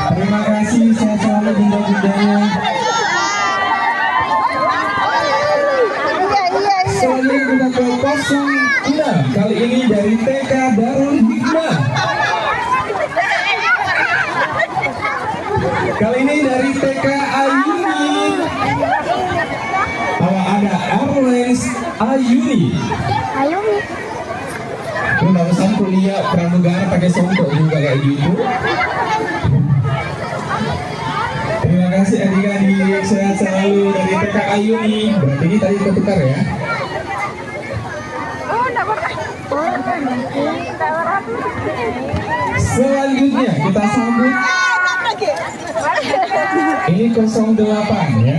Terima kasih, sehat selalu bunda-bundanya. Selanjutnya kita ke 06. Kali ini dari TK Darul Hikmah. Kali ini dari TK Ayuni. Bahwa ada Airlines Ayuni. Ayuni. Udah usah kuliah pramugara pakai songkok juga kayak gitu. Terima kasih adik-adik, sehat selalu dari TK Ayuni. Berarti ini tadi ketukar ya. Oh, enggak apa-apa. Selanjutnya kita sambut ini 08 ya.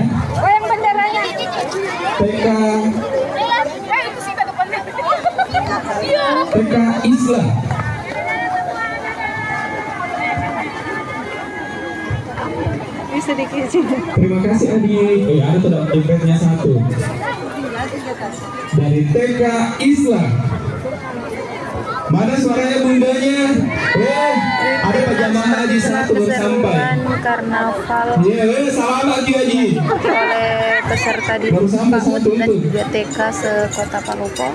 TK Islam. Sedikit. Terima kasih adik. Ada tuh dompetnya satu. Dari TK Islam. Mana suaranya bundanya? Ada pajamaha di satu bersampai. Karnaval salam lagi Haji. oleh peserta di PAUD dan juga TK se-Kota Palopo.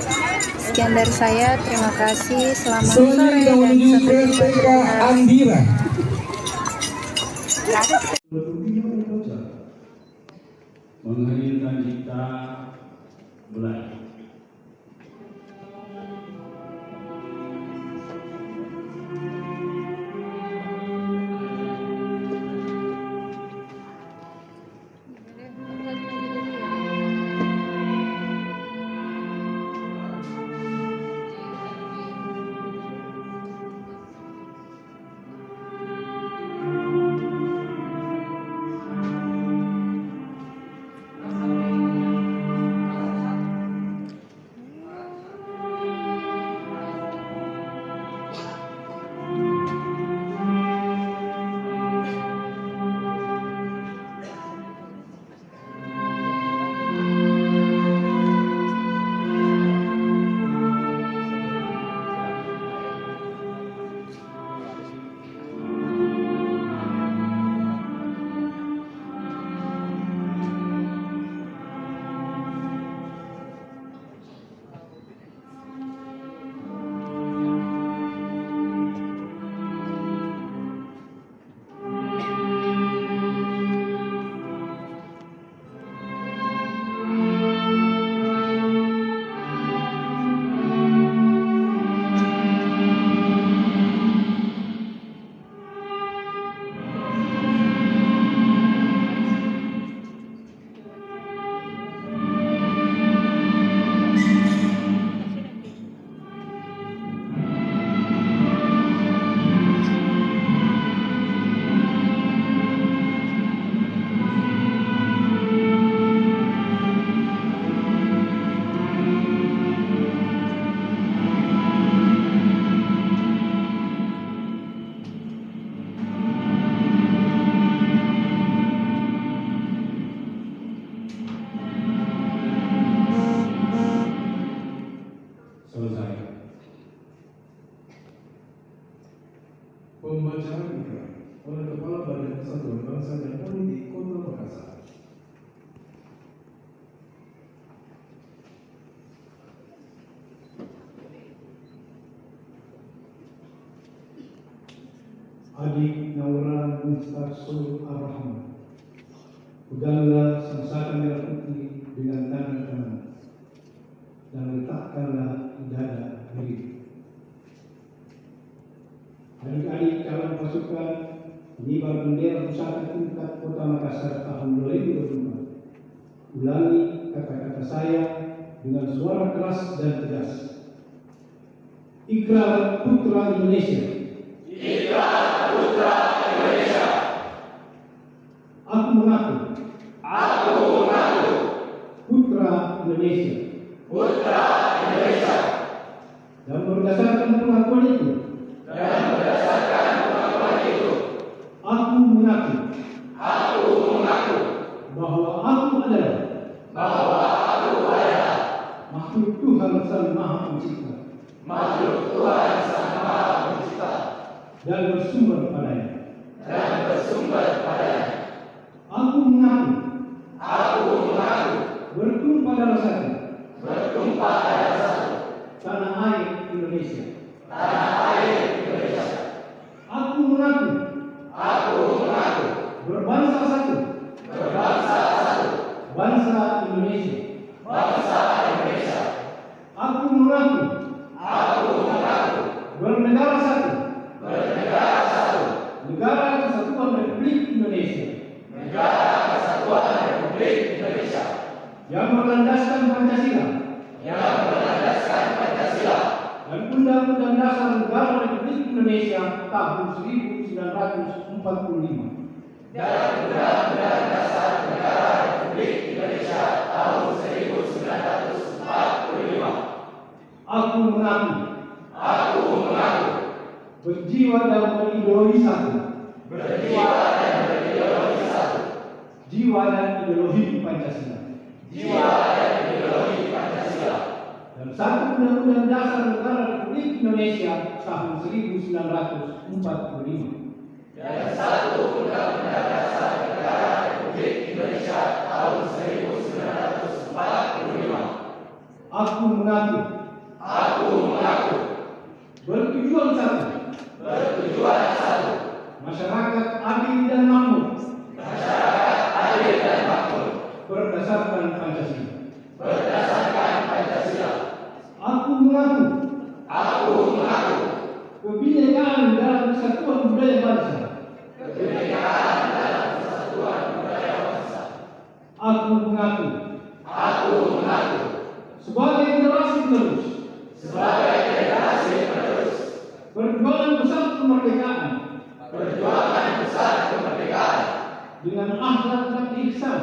Sekian dari saya, terima kasih. Selamat sore dan sampai jumpa di Andira. Menghadirkan kita belajar. Pembacaan ikrar oleh Kepala Badan Persatuan Bangsa dan Politik Kota Makassar. Adik Naura Mustaqsul Ar-Rahman, peganglah sangsaka merah putih dengan tangan kanan dan letakkanlah di dada kiri. Adik-adik calon pasukan pengibar bendera pusaka tingkat Kota Makassar tahun 2024. Ulangi kata-kata saya dengan suara keras dan tegas. Ikrar Putra Indonesia. Ikrar Putra Indonesia. Aku mengaku. Putra Indonesia. Putra Indonesia. Dan berdasarkan pengakuan itu. Aku mengaku. Bahwa aku adalah. Makhluk Tuhan Sang Maha Pencipta. Dan bersumber padanya. Aku mengaku. Bertumpah darah satu. Tanah air Indonesia. Aku mengaku. Berbangsa satu. Bangsa Indonesia. Aku mengaku. Bernegara satu. Negara Kesatuan Republik Indonesia. Yang berlandaskan Pancasila. dan Undang-Undang Dasar Negara Republik Indonesia tahun 1945. Dan Undang-Undang Dasar Negara Republik Indonesia tahun 1945. Aku mengaku berjiwa dan berideologi satu. Jiwa dan ideologi Pancasila. Dan satu Undang-Undang Dasar Negara Republik Indonesia tahun 1945. Dan satu Undang-Undang Dasar Negara Republik Indonesia tahun 1945. Aku mengaku bertujuan satu. Masyarakat adil dan makmur. Berdasarkan Pancasila. Aku mengaku kebinekaan dalam kesatuan budaya bangsa. Aku mengaku sebagai generasi penerus perjuangan besar kemerdekaan dengan akhlak dan ihsan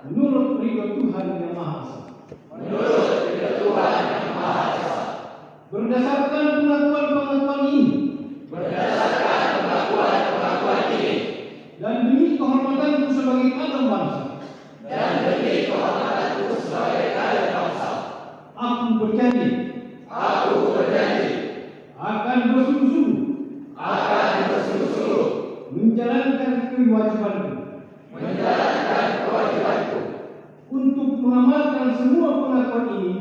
menurut ridho Tuhan Yang Maha Esa. Berdasarkan pengakuan ini dan demi kehormatanku sebagai kader bangsa. Aku berjanji akan bersungguh-sungguh menjalankan kewajibanku untuk mengamalkan semua pengakuan ini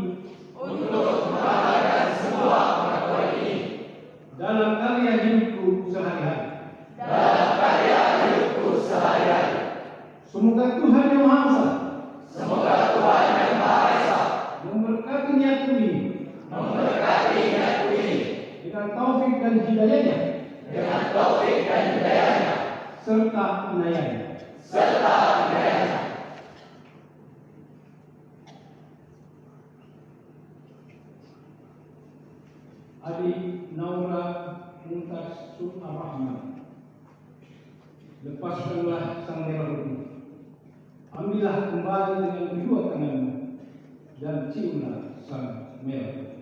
dalam karya hidupku sehari-hari. Semoga Tuhan Yang Maha Esa memberkati niatku ini dengan taufik dan hidayahnya serta inayahnya. Adik Naura Mumtaz Ar-Rahman, lepaskanlah sang merah putih, ambillah kembali dengan kedua tanganmu dan ciumlah sang merah putih.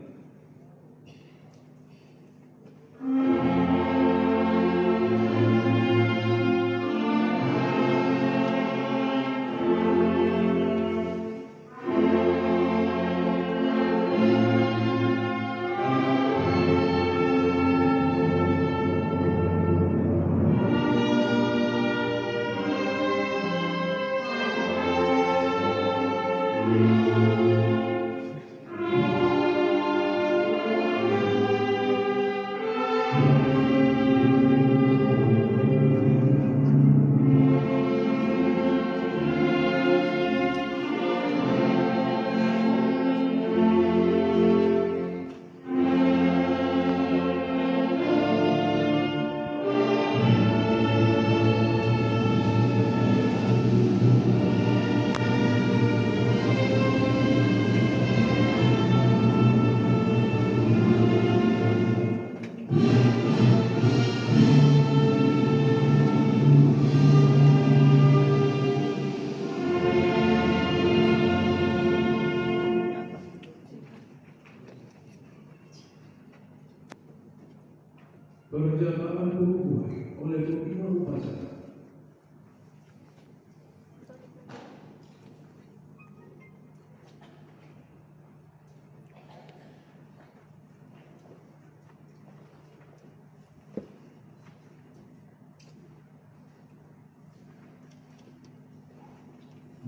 Perjalanan berubah oleh kelima upacara.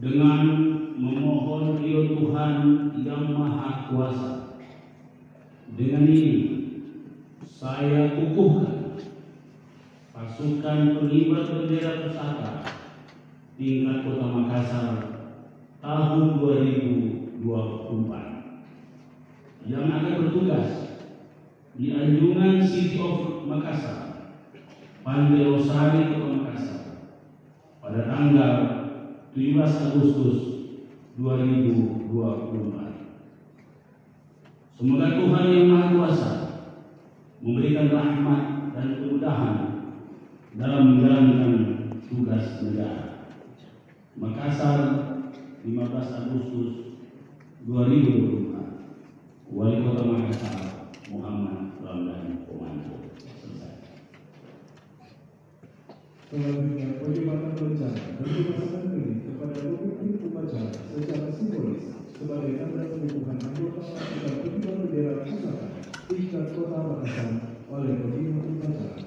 Dengan memohon ridho Tuhan Yang Maha Kuasa, dengan ini saya kukuhkan pasukan pengibar bendera pusaka tingkat Kota Makassar tahun 2024 yang akan bertugas di Anjungan City of Makassar, Pantai Losari, Kota Makassar pada tanggal 17 Agustus 2024. Semoga Tuhan yang Maha Kuasa memberikan rahmat dan kemudahan dalam menjalankan tugas negara. Makassar, 15 Agustus 2024. Wali Kota Makassar Muhammad Ramdan Pomanto. Selesai. Selanjutnya, perjalanan rencana dan pemasangan ini kepada pemimpin upacara secara simbolis sebagai tanda pendukungan anggota pasukan pengibar bendera pusaka tingkat Kota Makassar oleh pemimpin upacara.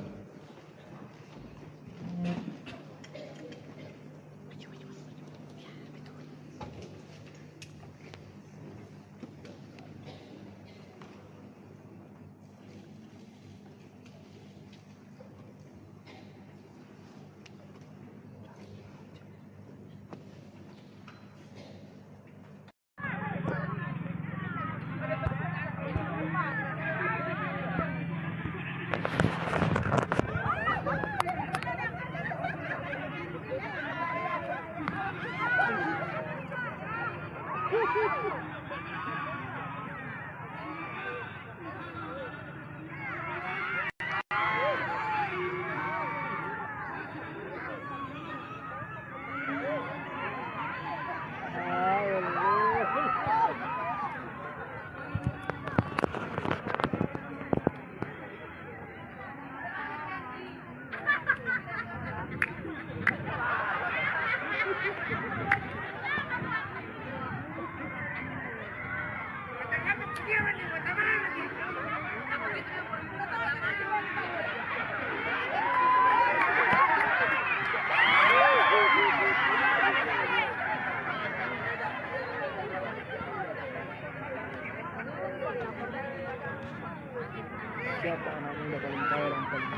Siapa anak muda paling kaya dan paling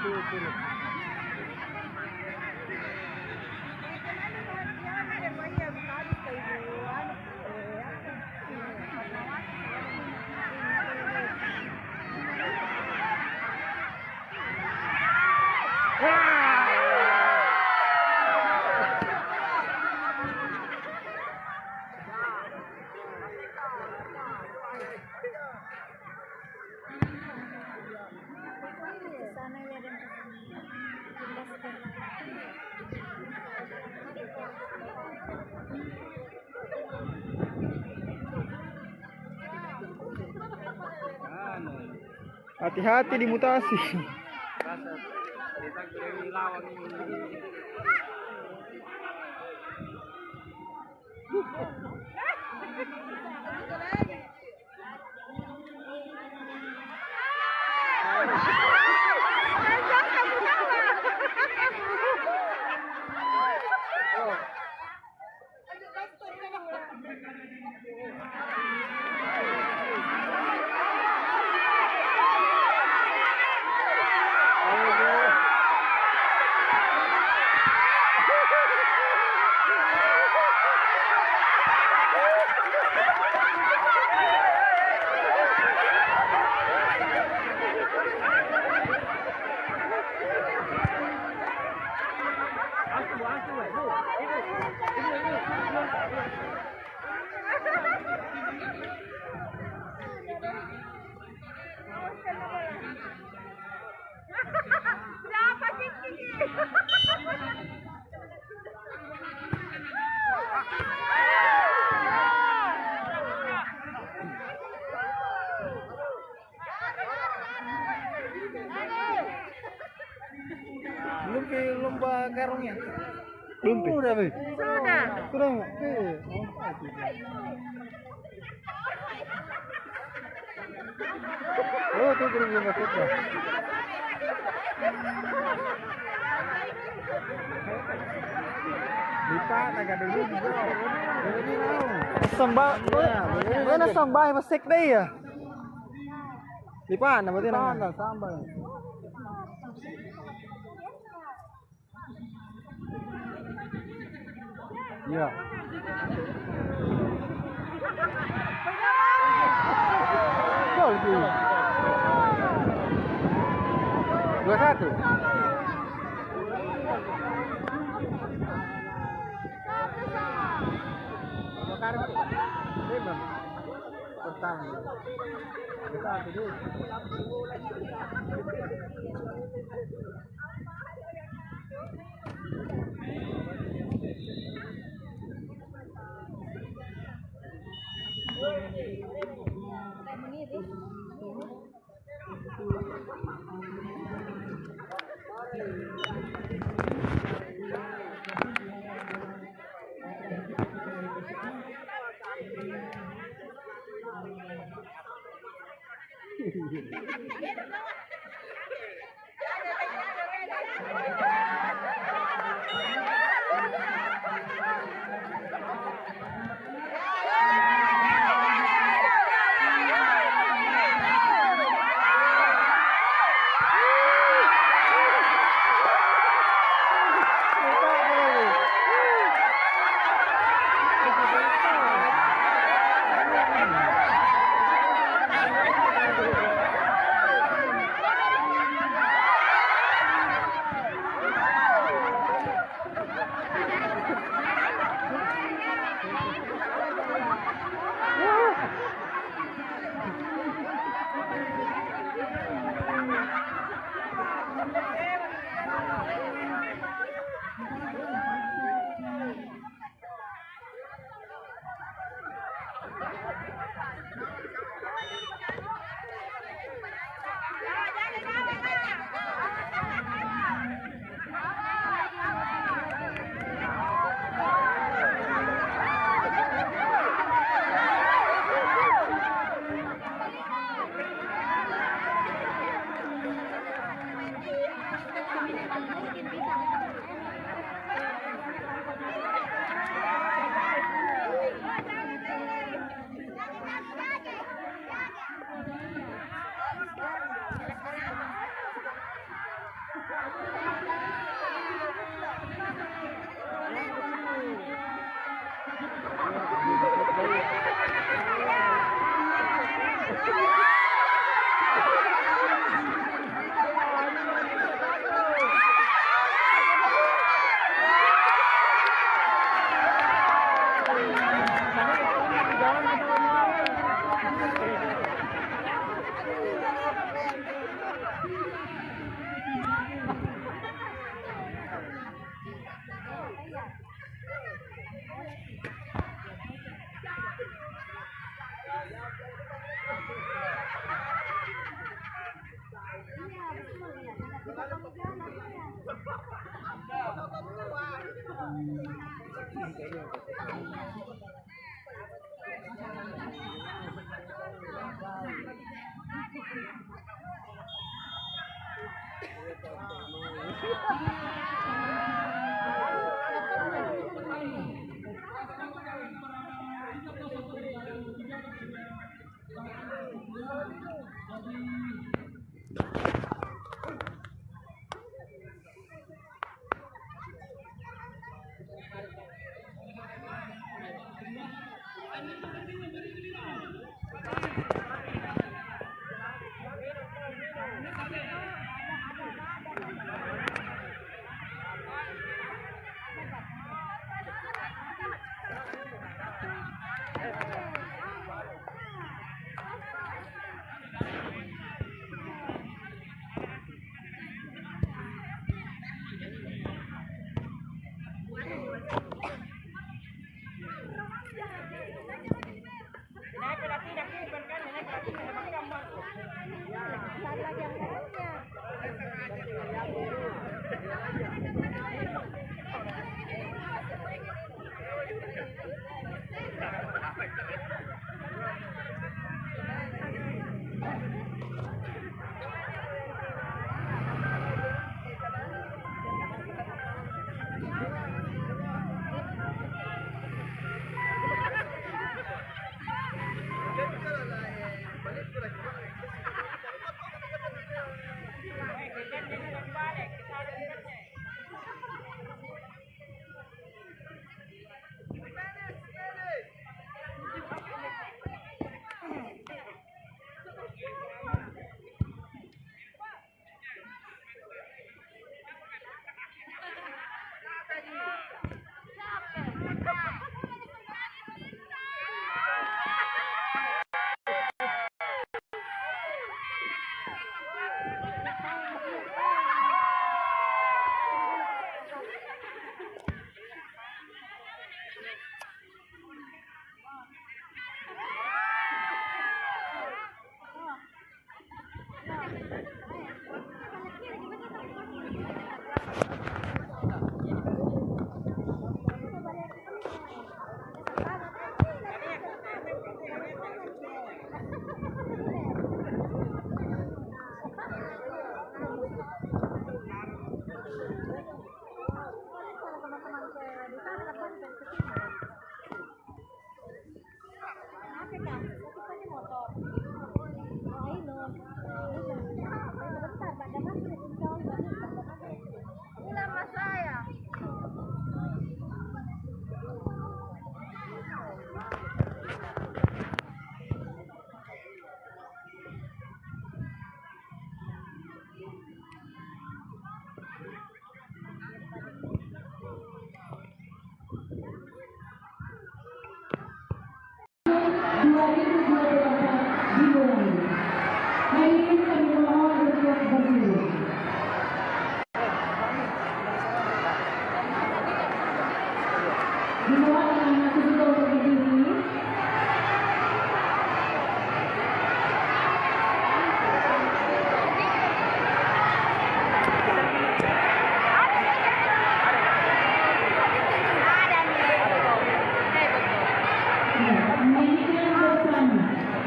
itu. Hati-hati di mutasi. Belum ke lomba karungnya? Belum ke? Sudah, Be. Sudah. Sudah enggak? Oh, tuh belum masuk. Lipat agak dulu. Sambal. Mana sambal masuk deh ya? Lipat apa dia? Sambal. Iya. Gol tu. 2-1. Bakar. petang. Kita dulu.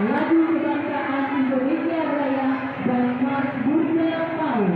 lagu kebangsaan Indonesia Raya dan Mas Bunda Pau.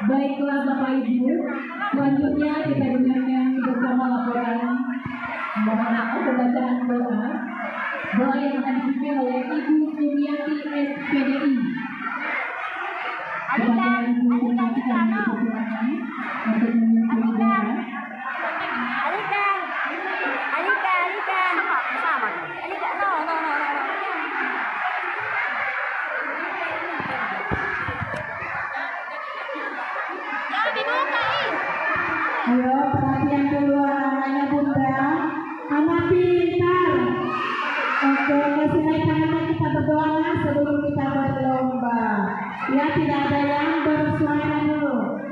Baiklah Bapak Ibu, selanjutnya kita dengarkan bersama laporan pembacaan doa yang akan dipimpin oleh Ibu Sumiati SPDI. Kepada Ibu Sumiati kami persilakan untuk memimpin doa. Ayo perhatian dulu anak-anaknya Bunda, anak pintar. Oke, kasih naik tangan kita berdoa sebelum kita berlomba. Ya, tidak ada yang bersuara dulu.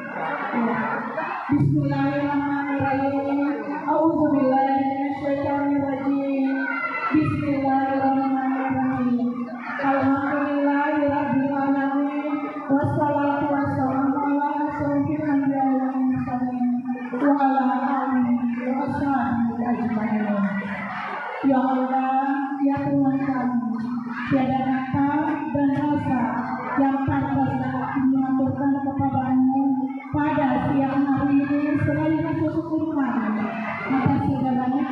Bismillahirrahmanirrahim. Auzubillahi minasyaitonirrajim. Bismillahirrahmanirrahim. Alhamdulillahirabbil alamin. Wassalatu wassalamu ala asyrofil anbiya'i wal mursalin. Ya Allah, ya Tuhan kami, tiada kata dan rasa yang pantas dapat mengaturkan kepadamu pada siang hari ini selain rasa syukur kami atas segalanya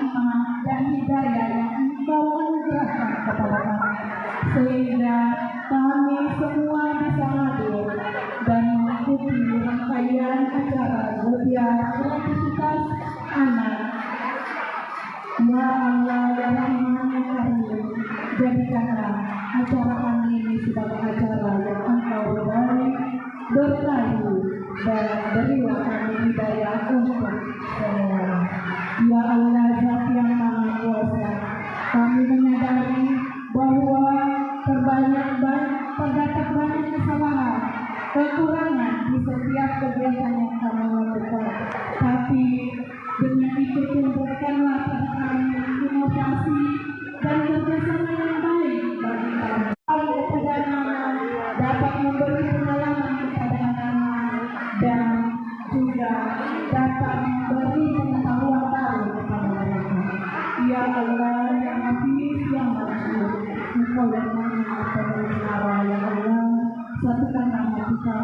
dapat memberi pengalaman kepada anak-anak dan juga dapat memberi pengetahuan baru kepada mereka. Ya Allah yang Hafiz yang Masyur, Engkau yang Maha Pemelihara, ya Allah, satukan nama kita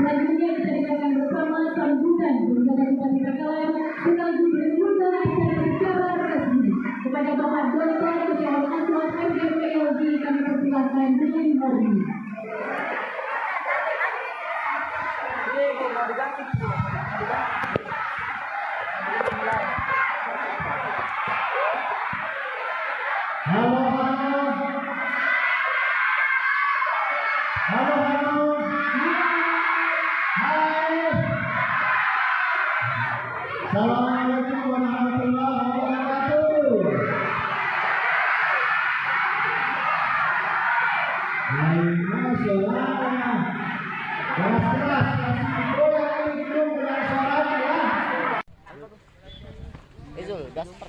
selanjutnya kita dengarkan bersama sambutan Bunda Bupati Bakalan sekaligus berbuka acara secara resmi kepada Bapak Dr. Ketua Asmat FDPLG, kami persilakan dengan hormat. Assalamualaikum warahmatullahi wabarakatuh. Masalah keras itu yang belum suaranya ya. Izul, Gasper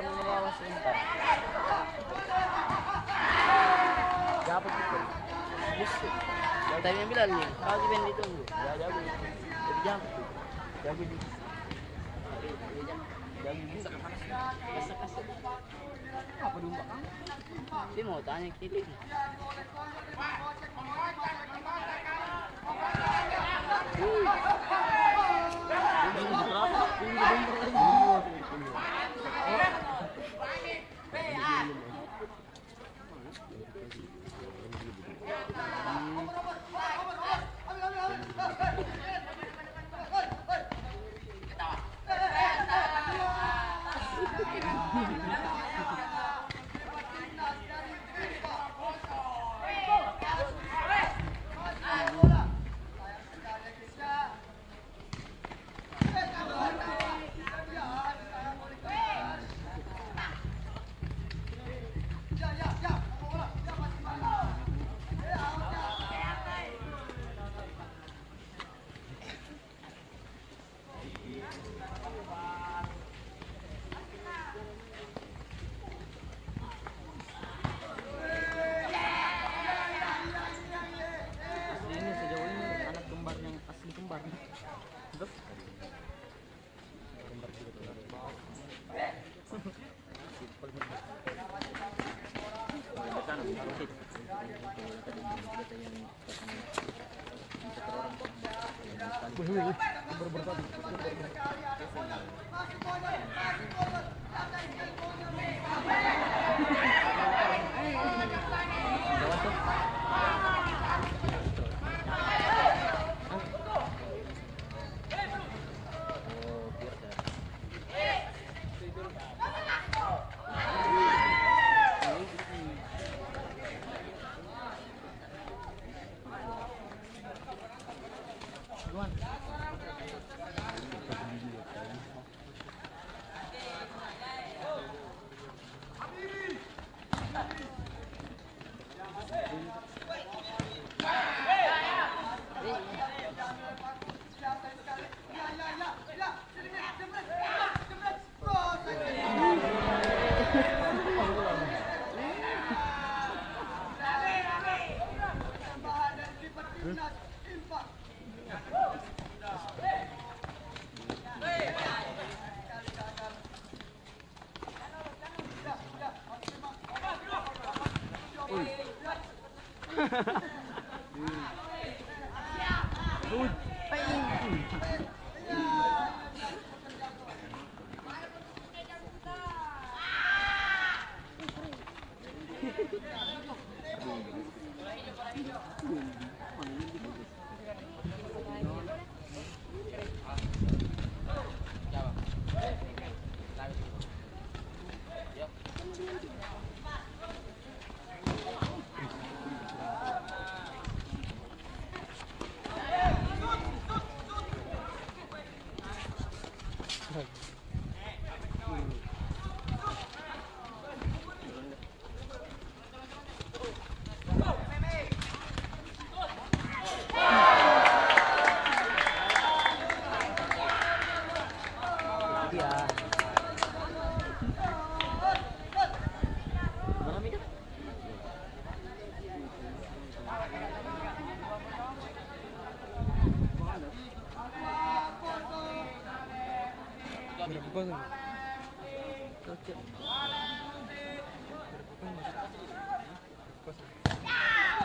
minimal sebentar. Dapat itu. Busuk. Tadi yang bilang nih, kalau di band ditunggu. Ya jago. Jadi jam. Jago di. Jago bisa kasar. Apa domba kamu? Dia mau tanya kiri.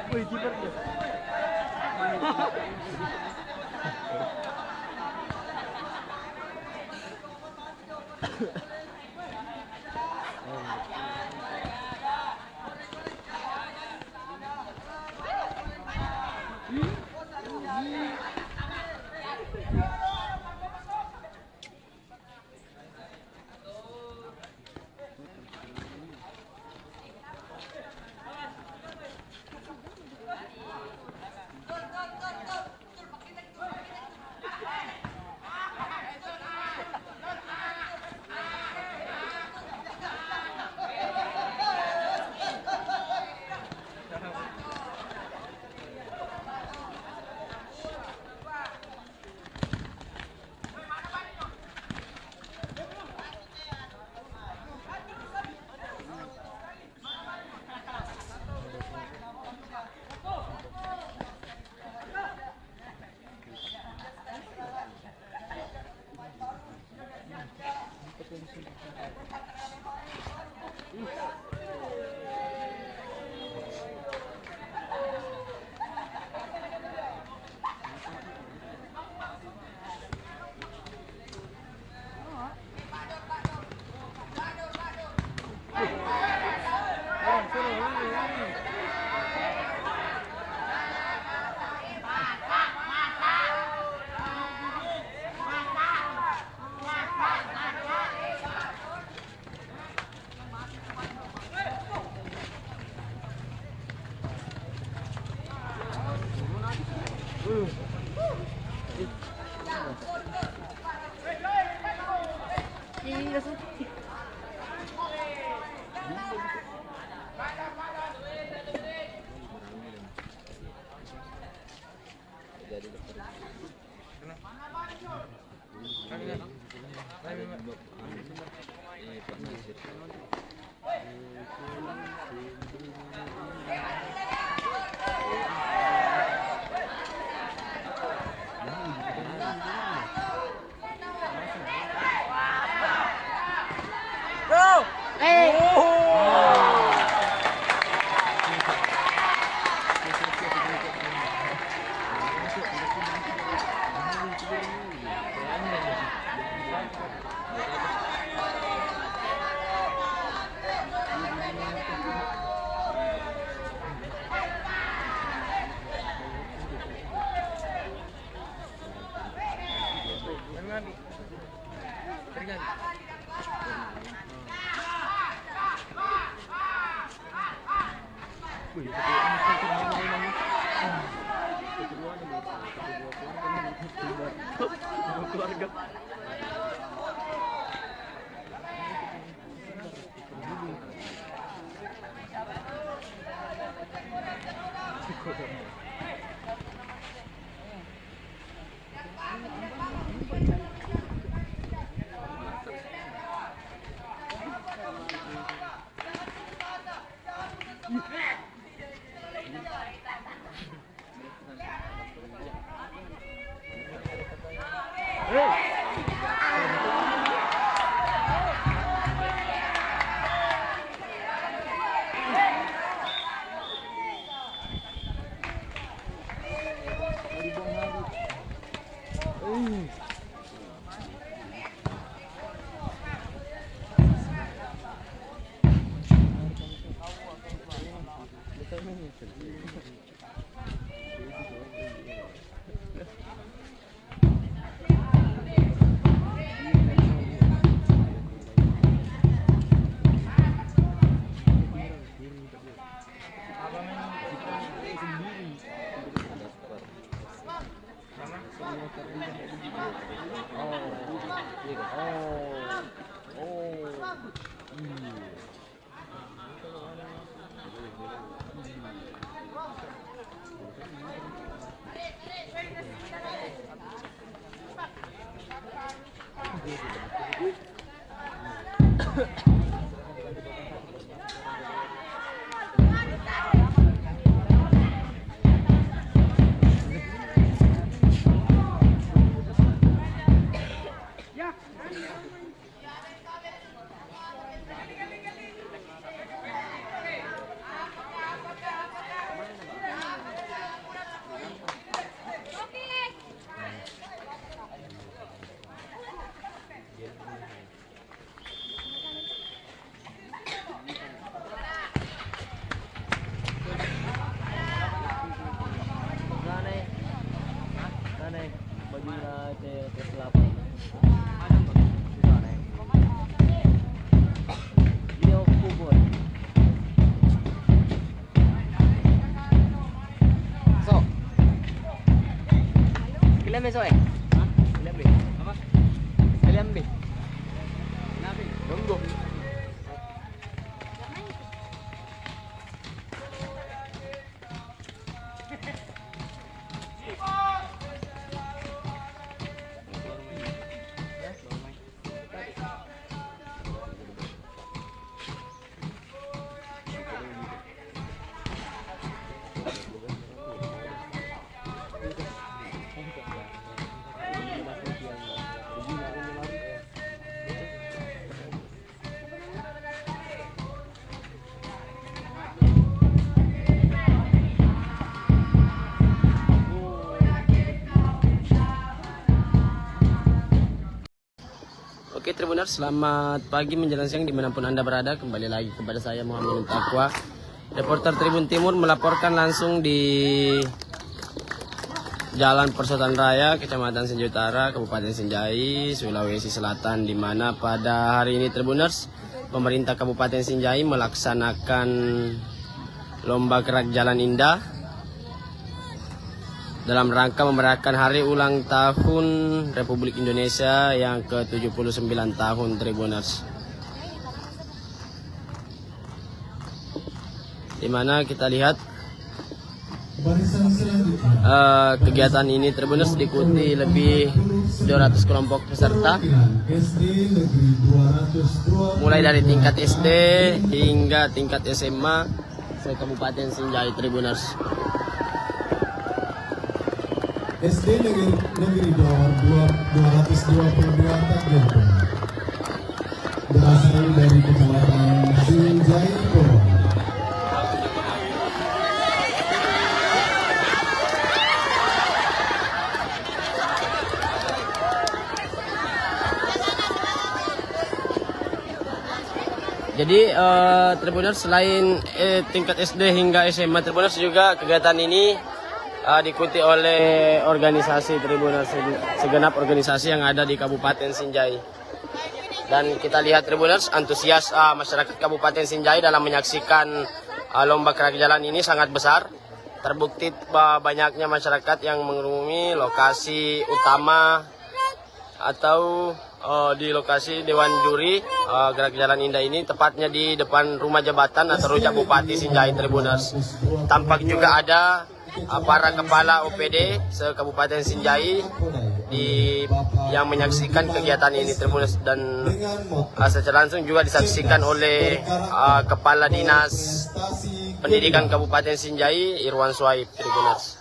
Wih, kiper dia. Besok Kalian be. Apa? Kalian be. Kenapa? Tunggu. Oke Tribuners, selamat pagi menjelang siang dimanapun Anda berada. Kembali lagi kepada saya Muhammad Takwa, reporter Tribun Timur, melaporkan langsung di Jalan Persotan Raya, Kecamatan Sinjai Utara, Kabupaten Sinjai, Sulawesi Selatan, di mana pada hari ini Tribuners, pemerintah Kabupaten Sinjai melaksanakan lomba gerak jalan indah dalam rangka memerayakan hari ulang tahun Republik Indonesia yang ke-79 tahun Tribuners. Di mana kita lihat kegiatan ini Tribuners diikuti lebih 200 kelompok peserta, mulai dari tingkat SD hingga tingkat SMA se-Kabupaten Sinjai Tribuners. SD Negeri Dawar 222 takbir berasal dari Kecamatan Sinjai Boro. Jadi Tribuners, selain tingkat SD hingga SMA Tribuners, juga kegiatan ini diikuti oleh organisasi Tribuners, segenap organisasi yang ada di Kabupaten Sinjai. Dan kita lihat Tribuners, antusias masyarakat Kabupaten Sinjai dalam menyaksikan lomba kerak jalan ini sangat besar. Terbukti banyaknya masyarakat yang mengerumuni lokasi utama atau di lokasi Dewan Juri Gerak Jalan Indah ini, tepatnya di depan rumah jabatan atau rujak Bupati Sinjai Tribuners. Tampak juga ada para kepala OPD se-Kabupaten Sinjai yang menyaksikan kegiatan ini Tribuners, dan secara langsung juga disaksikan oleh Kepala Dinas Pendidikan Kabupaten Sinjai Irwan Swaib Tribuners.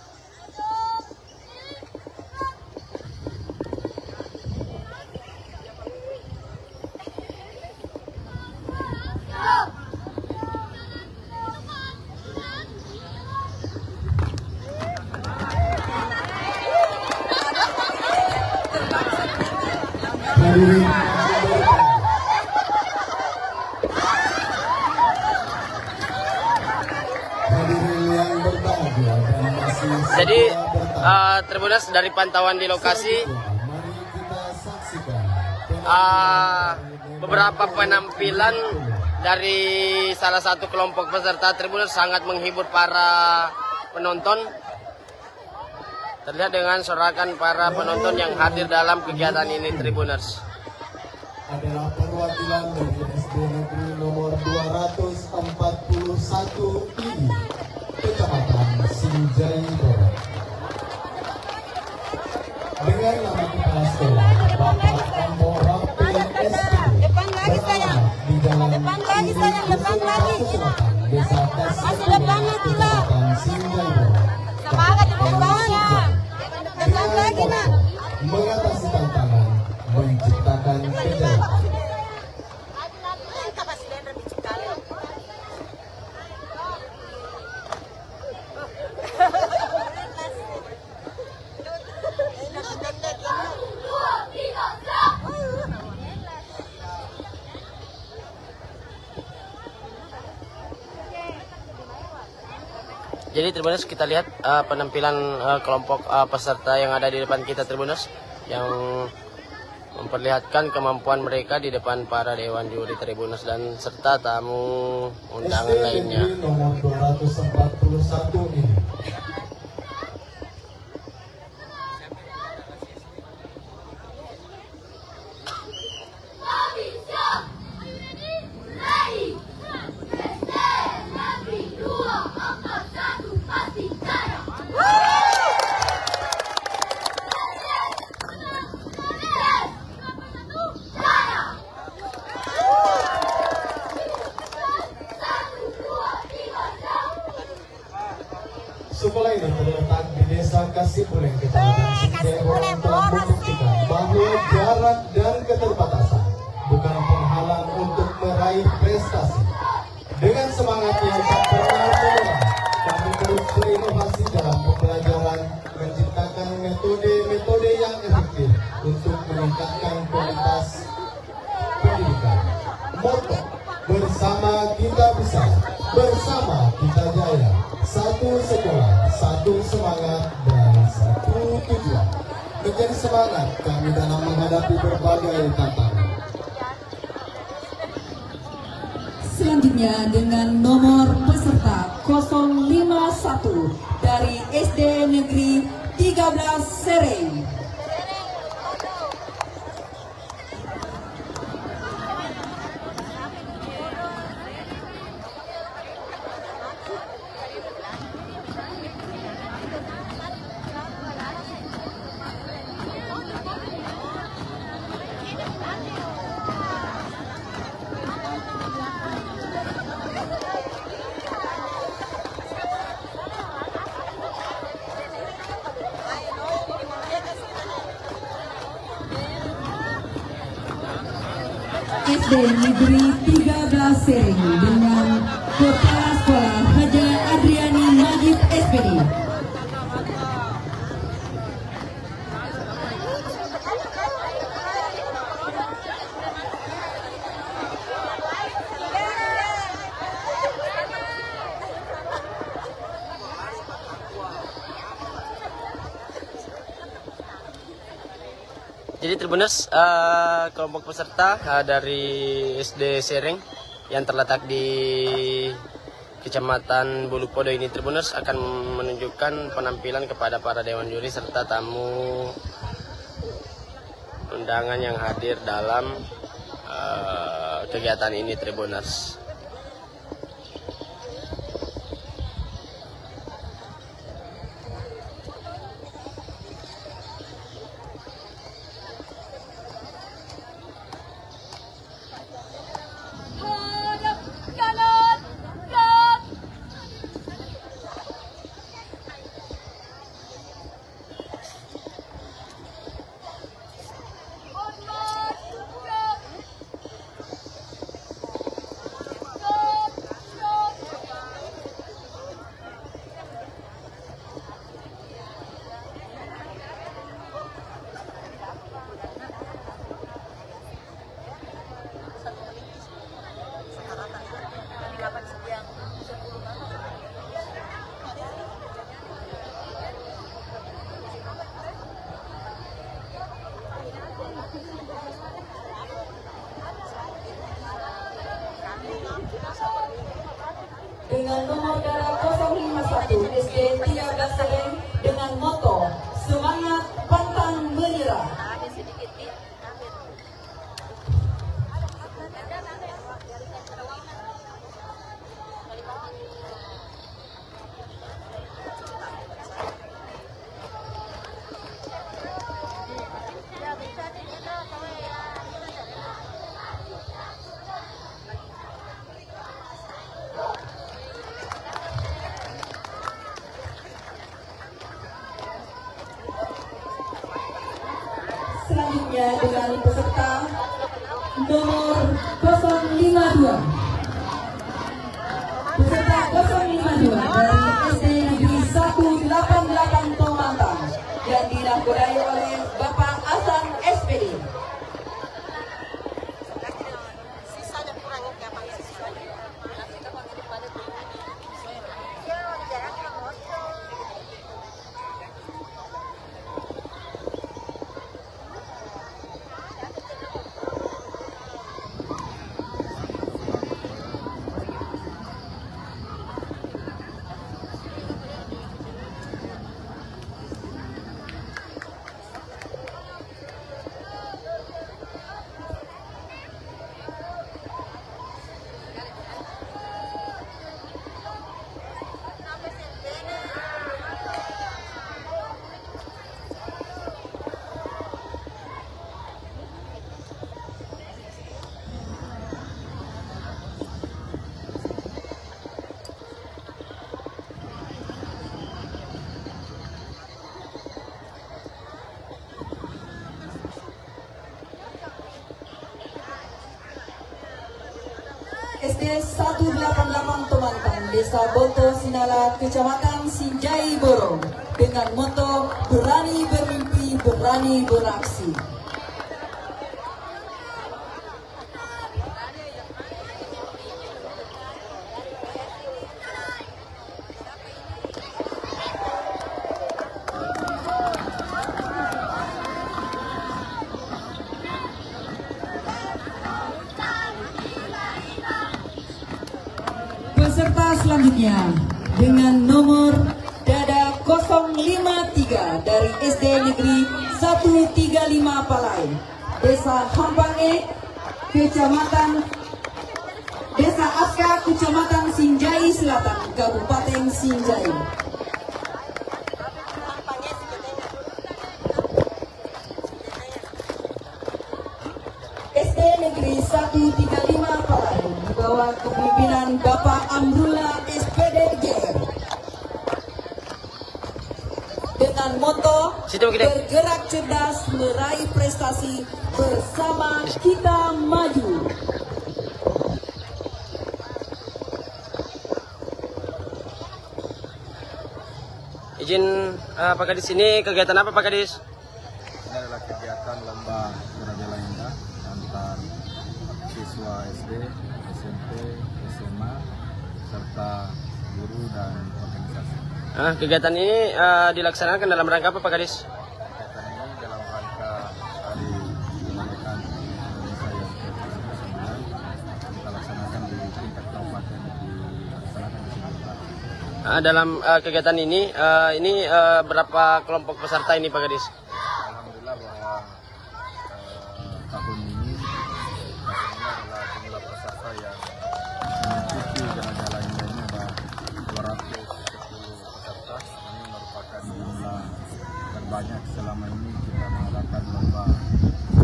Jadi Tribuners, dari pantauan di lokasi beberapa penampilan dari salah satu kelompok peserta Tribuners sangat menghibur para penonton. Terlihat dengan sorakan para penonton yang hadir dalam kegiatan ini Tribuners. Adalah perwakilan dari SD Negeri nomor 241 ini, Kecamatan Sinjai Borong. Dengan nama kepala sekolah Bapak Ambo Rapi SPD, di dalam depan lagi sayang, depan lagi. Desa Kasih Kecamatan Sinjai Borong. Semangat depan lagi nak. Mengatasi tantangan, menciptakan kejayaan. Jadi Tribuners, kita lihat penampilan kelompok peserta yang ada di depan kita Tribuners, yang memperlihatkan kemampuan mereka di depan para Dewan Juri Tribuners dan serta tamu undangan lainnya. Nomor 241 ini. Sekolah ini terletak di Desa Kasipuleng, Kecamatan Sinjai Borong, telah membuktikan bahwa jarak dan keterbatasan bukan penghalang untuk meraih prestasi. Dengan semangat yang tak pernah menyerah, kami terus berinovasi dalam pembelajaran, menciptakan metode-metode yang efektif untuk meningkatkan kualitas pendidikan. Moto, bersama kita bisa, bersama kita jaya. Satu sekolah, satu semangat, dan satu tujuan. Menjadi semangat kami dalam menghadapi berbagai tantangan. Selanjutnya dengan nomor peserta 051 dari SD Negeri 13 Sereng. SD Negeri 13 Sereng dengan Kepala Sekolah Haja Adriani Majid SPD. Jadi Tribuners, kelompok peserta dari SD Sereng yang terletak di Kecamatan Bulupodo ini, Tribuners akan menunjukkan penampilan kepada para dewan juri serta tamu undangan yang hadir dalam kegiatan ini, Tribuners. Dengan nomor darah 051 SD 13 Sereng dengan moto semangat pantang menyerah. Selanjutnya dengan peserta nomor 052. Peserta 052 dari SD Negeri 188 Tomantang yang dinahkodai oleh Bapak Hasan SPD. SD 188 Tomantang, Desa Boto Sinala, Kecamatan Sinjai Borong dengan moto berani bermimpi, berani beraksi. Peserta selanjutnya dengan nomor dada 053 dari SD Negeri 135 Palai, Desa Hampange, Kecamatan Desa Aska, Kecamatan Sinjai Selatan, Kabupaten Sinjai. SD Negeri 135 Palai di bawah kepemimpinan Bapak Amrullah SPD JR dengan moto bergerak cerdas meraih prestasi bersama kita maju. Izin Pak Kadis, ini kegiatan apa Pak Kadis? Ini adalah kegiatan lomba bela indah antar siswa SD, SMP, SMA, serta guru dan organisasi. Kegiatan ini dilaksanakan dalam rangka apa Pak Kadis? Kegiatan ini dalam rangka Hari Kemerdekaan Indonesia yang ke-79 kita laksanakan di tingkat kabupaten, dilaksanakan di dalam kegiatan ini berapa kelompok peserta ini Pak Gadis? Alhamdulillah bahwa tahun ini adalah jumlah peserta yang mengikuti jalan-jalan ini ada 210 peserta. Ini merupakan jumlah terbanyak selama ini kita mengadakan lomba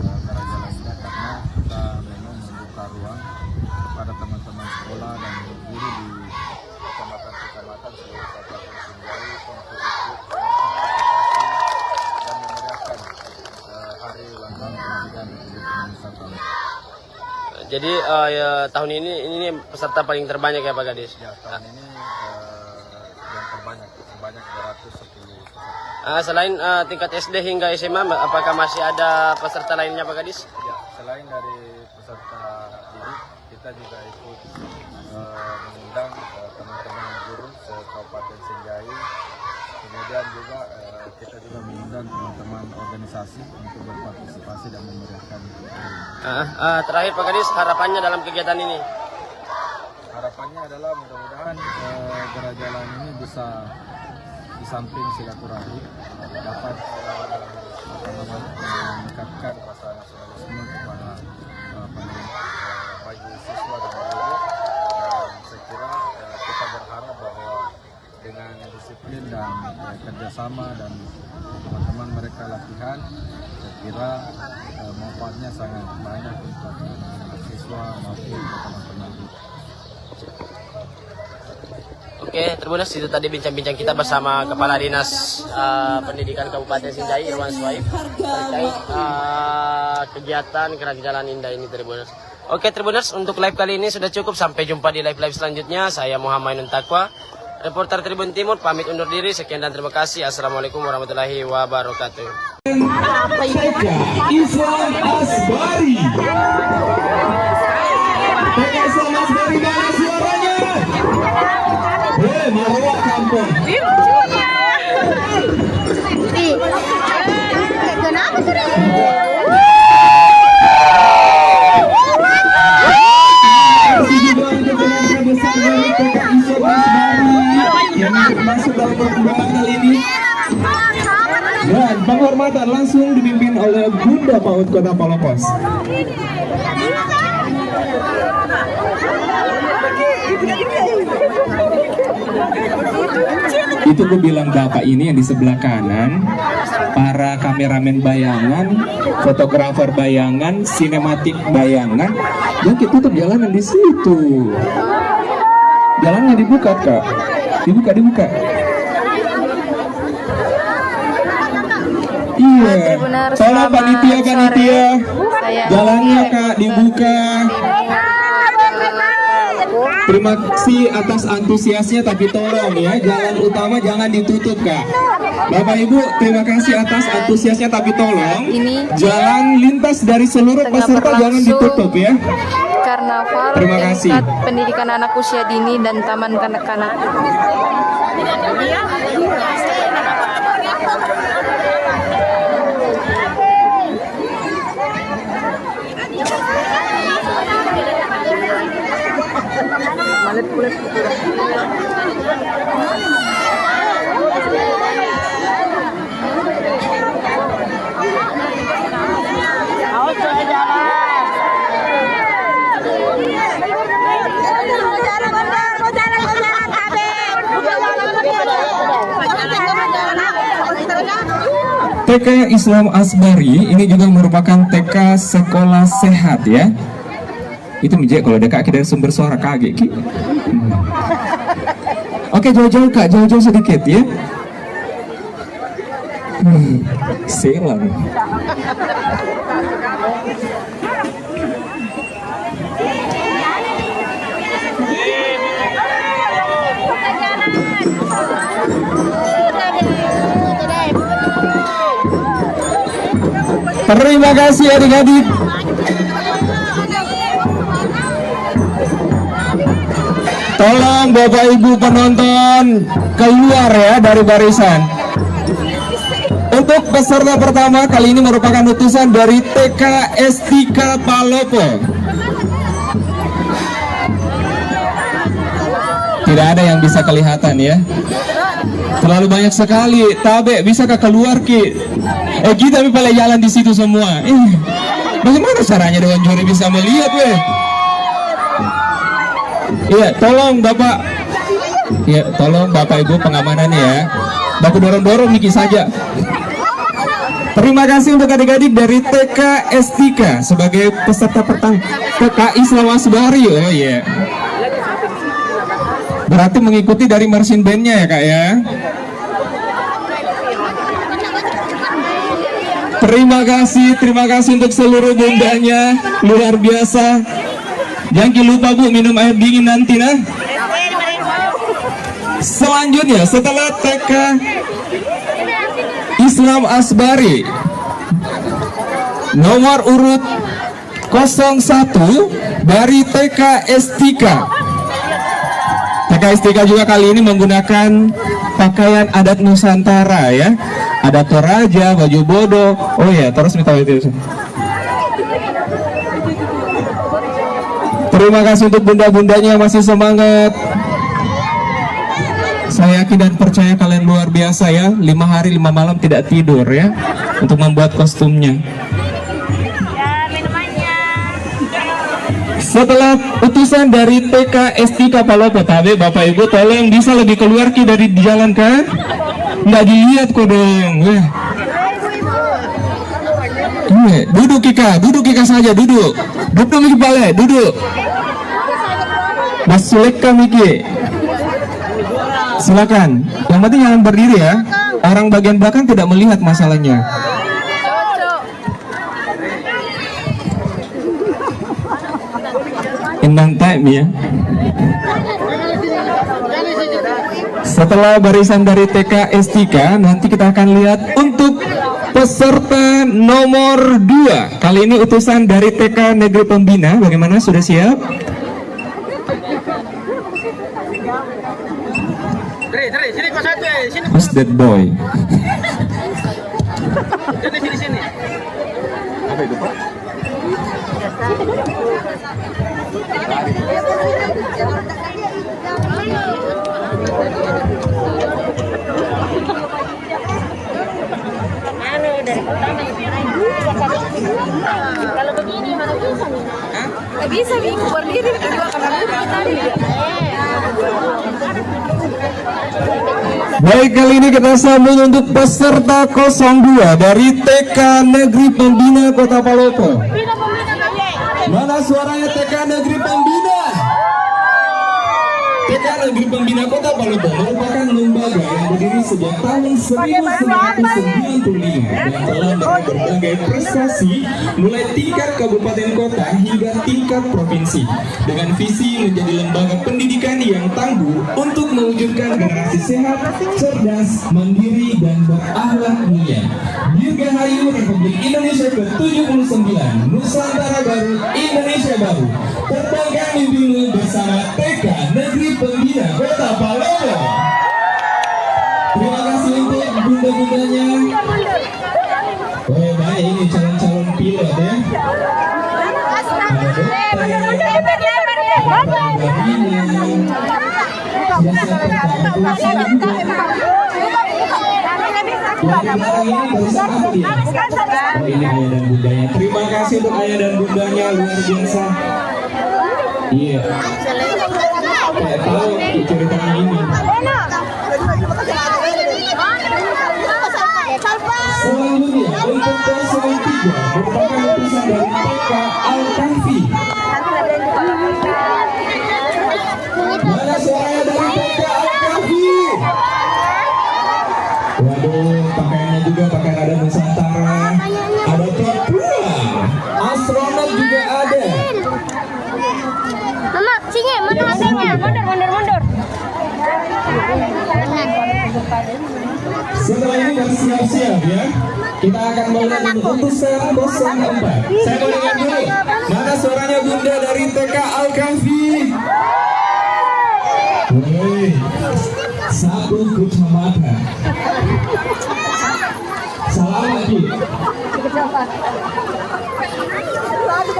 jalan-jalan ini, karena kita memang membuka ruang kepada teman-teman sekolah dan guru di kecamatan-kecamatan seluruh Kabupaten Sinjai untuk ikut partisipasi dan memeriahkan Hari Ulang Tahun Kemerdekaan Republik Indonesia tahun ini. Jadi tahun ini peserta paling terbanyak ya Pak Gadis? Ya, tahun ini yang terbanyak, sebanyak 210 peserta. Selain tingkat SD hingga SMA, apakah masih ada peserta lainnya Pak Gadis? Ya, selain dari peserta didik, kita juga ikut mengundang teman-teman guru se-Kabupaten Sinjai. Kemudian juga kita juga mengundang teman-teman organisasi untuk berpartisipasi dan memeriahkan. Terakhir Pak Gadis, harapannya dalam kegiatan ini? Harapannya adalah mudah-mudahan jalan ini bisa di samping silaturahmi dapat meningkatkan rasa nasionalisme kepada bagi siswa dan guru. Dan saya kira kita berharap bahwa dengan disiplin dan kerjasama dan teman-teman mereka latihan, saya kira manfaatnya sangat banyak untuk siswa maupun teman-teman. Oke, Tribuners, itu tadi bincang-bincang kita bersama Kepala Dinas Pendidikan Kabupaten Sinjai, Irwan Swaib, terkait kegiatan Gerak Jalan Indah ini, Tribuners. Oke, Tribuners, untuk live kali ini sudah cukup. Sampai jumpa di live-live selanjutnya. Saya Muhammad Ainun Taqwa, reporter Tribun Timur, pamit undur diri. Sekian dan terima kasih. Assalamualaikum warahmatullahi wabarakatuh. Islam Asbari. Islam Asbari, mana suaranya? Marwah Kampung. Kenapa sih? Besar dari PKI Islam Asbari yang masuk dalam perkembangan kali ini. Dan penghormatan langsung dipimpin oleh Bunda PAUD Kota Palopos. Itu gue bilang Bapak ini yang di sebelah kanan, para kameramen bayangan, fotografer bayangan, sinematik bayangan, ya kita tutup jalanan di situ. Jalannya dibuka Kak, dibuka. Iya, tolong panitia, jalannya Kak dibuka. Terima kasih atas antusiasnya, tapi tolong ya, jalan utama jangan ditutup Kak. Bapak Ibu, terima kasih atas antusiasnya, tapi tolong jalan lintas dari seluruh peserta jangan ditutup ya. Karnaval tingkat pendidikan anak usia dini dan taman kanak-kanak. TK Islam Asbari ini juga merupakan TK sekolah sehat ya. Itu mijek kalau ada kaki dari sumber suara kaget Ki. Oke, jauh-jauh Kak, jauh-jauh sedikit ya. Silang. Terima kasih adik-adik. Tolong Bapak Ibu penonton keluar ya dari barisan. Untuk peserta pertama kali ini merupakan utusan dari TK STK Palopo. Tidak ada yang bisa kelihatan ya. Terlalu banyak sekali. Tabe, bisakah keluar Ki? Kita pada jalan di situ semua. Bagaimana caranya Dewan Juri bisa melihat weh? Iya, tolong Bapak. Iya, tolong Bapak Ibu pengamanannya ya. Baku dorong-dorong Niki saja. Terima kasih untuk adik-adik dari TK S3 sebagai peserta pertama TK Islam Asbari. Oh iya. Berarti mengikuti dari marching band-nya ya Kak ya. Terima kasih untuk seluruh bundanya, luar biasa. Jangan lupa Bu minum air dingin nanti nah. Selanjutnya setelah TK Islam Asbari nomor urut 01 dari TK S3. TK S3 juga kali ini menggunakan pakaian adat Nusantara ya. Ada toraja, baju bodo. Oh ya, terus minta itu. Terima kasih untuk bunda-bundanya yang masih semangat. Saya yakin dan percaya kalian luar biasa ya. 5 hari 5 malam tidak tidur ya untuk membuat kostumnya. Setelah utusan dari TK S3 Palopo Tabe, Bapak Ibu tolong bisa lebih keluar Ki dari jalan kan? Nggak dilihat kok dong. Duduk Kika saja, duduk Miki Bale, duduk. Mas Suleka Miki, silakan. Yang penting jangan berdiri ya. Orang bagian belakang tidak melihat masalahnya. Inang time ya. Setelah barisan dari TK S3, nanti kita akan lihat untuk peserta nomor 2. Kali ini utusan dari TK Negeri Pembina. Bagaimana, sudah siap? Who's that boy? Sini. Apa itu Pak? Kalau begini mana bisa nih? Nggak bisa nih, berdiri berdua karena tadi. Baik, kali ini kita sambung untuk peserta 02 dari TK Negeri Pembina Kota Palopo. Mana suaranya TK Negeri Pembina? TK Negeri Pembina Kota Palopo merupakan lembaga yang berdiri sejak tahun 1995 dan telah meraih berbagai prestasi mulai tingkat kabupaten kota hingga tingkat provinsi dengan visi menjadi lembaga pendidikan yang tangguh untuk mewujudkan generasi sehat, cerdas, mandiri, dan berakhlak mulia. Dirgahayu Republik Indonesia ke-79, Nusantara Baru, Indonesia Baru. Terbangkan mimpimu bersama TK Negeri Pembina Kota Palopo. Terima kasih untuk bunda-bundanya. Oh baik, ini calon-calon pilot ya. Ini ayah dan bundanya. Terima kasih untuk ayah dan bundanya, luar biasa. Iya. Kayak tahu ceritanya ini. Selanjutnya untuk 03 merupakan utusan dari TK Al-Kahfi. Mana suaranya dari TK Al-Kahfi? Waduh, pakaiannya juga pakaian adat Nusantara. Ada Papua, astronot juga ada. Mama, sini, mana hasilnya? Mundur. Setelah ini bersiap-siap ya. Kita akan mulai untuk utusan 04. Saya mau dengar dulu. Mana suaranya bunda dari TK Al-Kahfi? Woi, satu kecamatan. Salam lagi.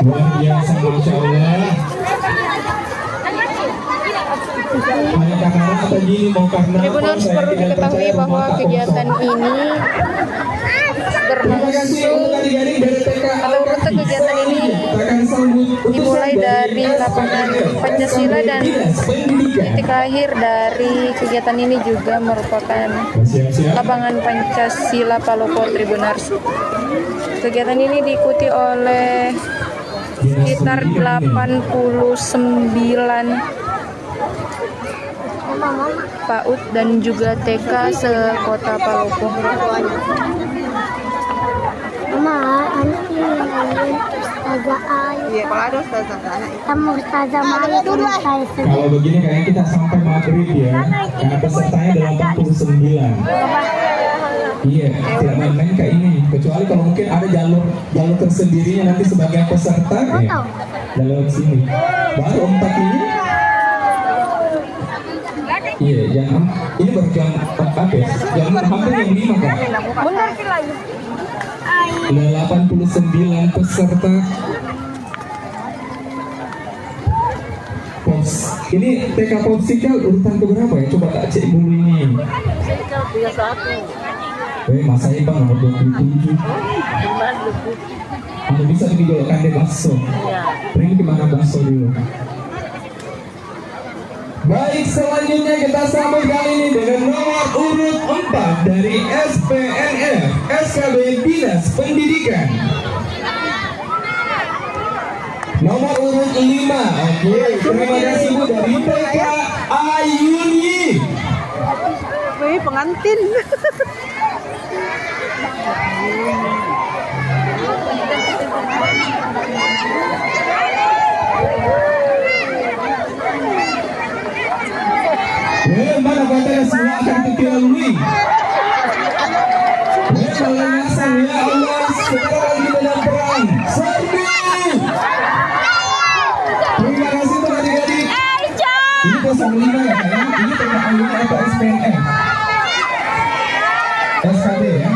Luar biasa, Masya Allah. Hanya karena atau gini mau karena Tribuners perlu diketahui bahwa kegiatan ini berlangsung atau rute kegiatan ini dimulai dari lapangan Pancasila dan titik akhir dari kegiatan ini juga merupakan lapangan Pancasila Palopo Tribuners. Kegiatan ini diikuti oleh sekitar 89 PAUD dan juga TK se-Kota Palopo. Mama, anak ini Ustazah Ayu. Iya, kalau ada Ustazah anak itu. Kamu Ustazah Maya dulu. Kalau begini kayaknya kita sampai maghrib ya, karena pesertanya 89. Iya, tidak main-main kayak ini. Kecuali kalau mungkin ada jalur tersendirinya nanti sebagian peserta ya, jalur sini. Baru 4 ini. Iya, ini baru jam 4 ya. Jam hampir jam 5 kan? Benar sih lagi. 89 peserta. Ini TK Popsicle urutan keberapa ya? Coba tak cek dulu ini. Popsicle 31. Mas saya bang nomor 27. Anda bisa digolokkan di bakso. Ini gimana bakso dulu? Baik, selanjutnya kita sambut kali ini dengan nomor urut 4 dari SPNF SKB Dinas Pendidikan. Nomor urut 5. Oke, terima kasih Bu dari TK Ayuni. Wih, pengantin. Mana kota semua akan kita lalui. Balangasan ya Allah, sekarang kita dalam perang. Serbu. Terima kasih untuk adik-adik. Ini 05 ya, ini TKA atau SPNF. SKB ya.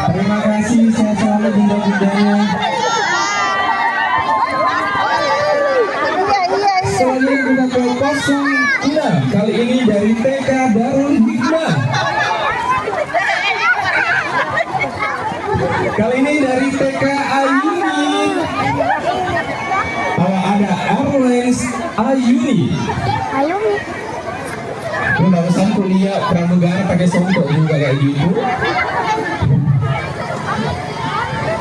Terima kasih, sehat selalu bunda-bundanya. Selanjutnya kita ke 06, kali ini dari TK Darul Hikmah. Kali ini dari TK Ayuni. Ada Airlines Ayuni. Ayuni. Lu barusan kuliah pramugara pakai songkok juga kayak gitu.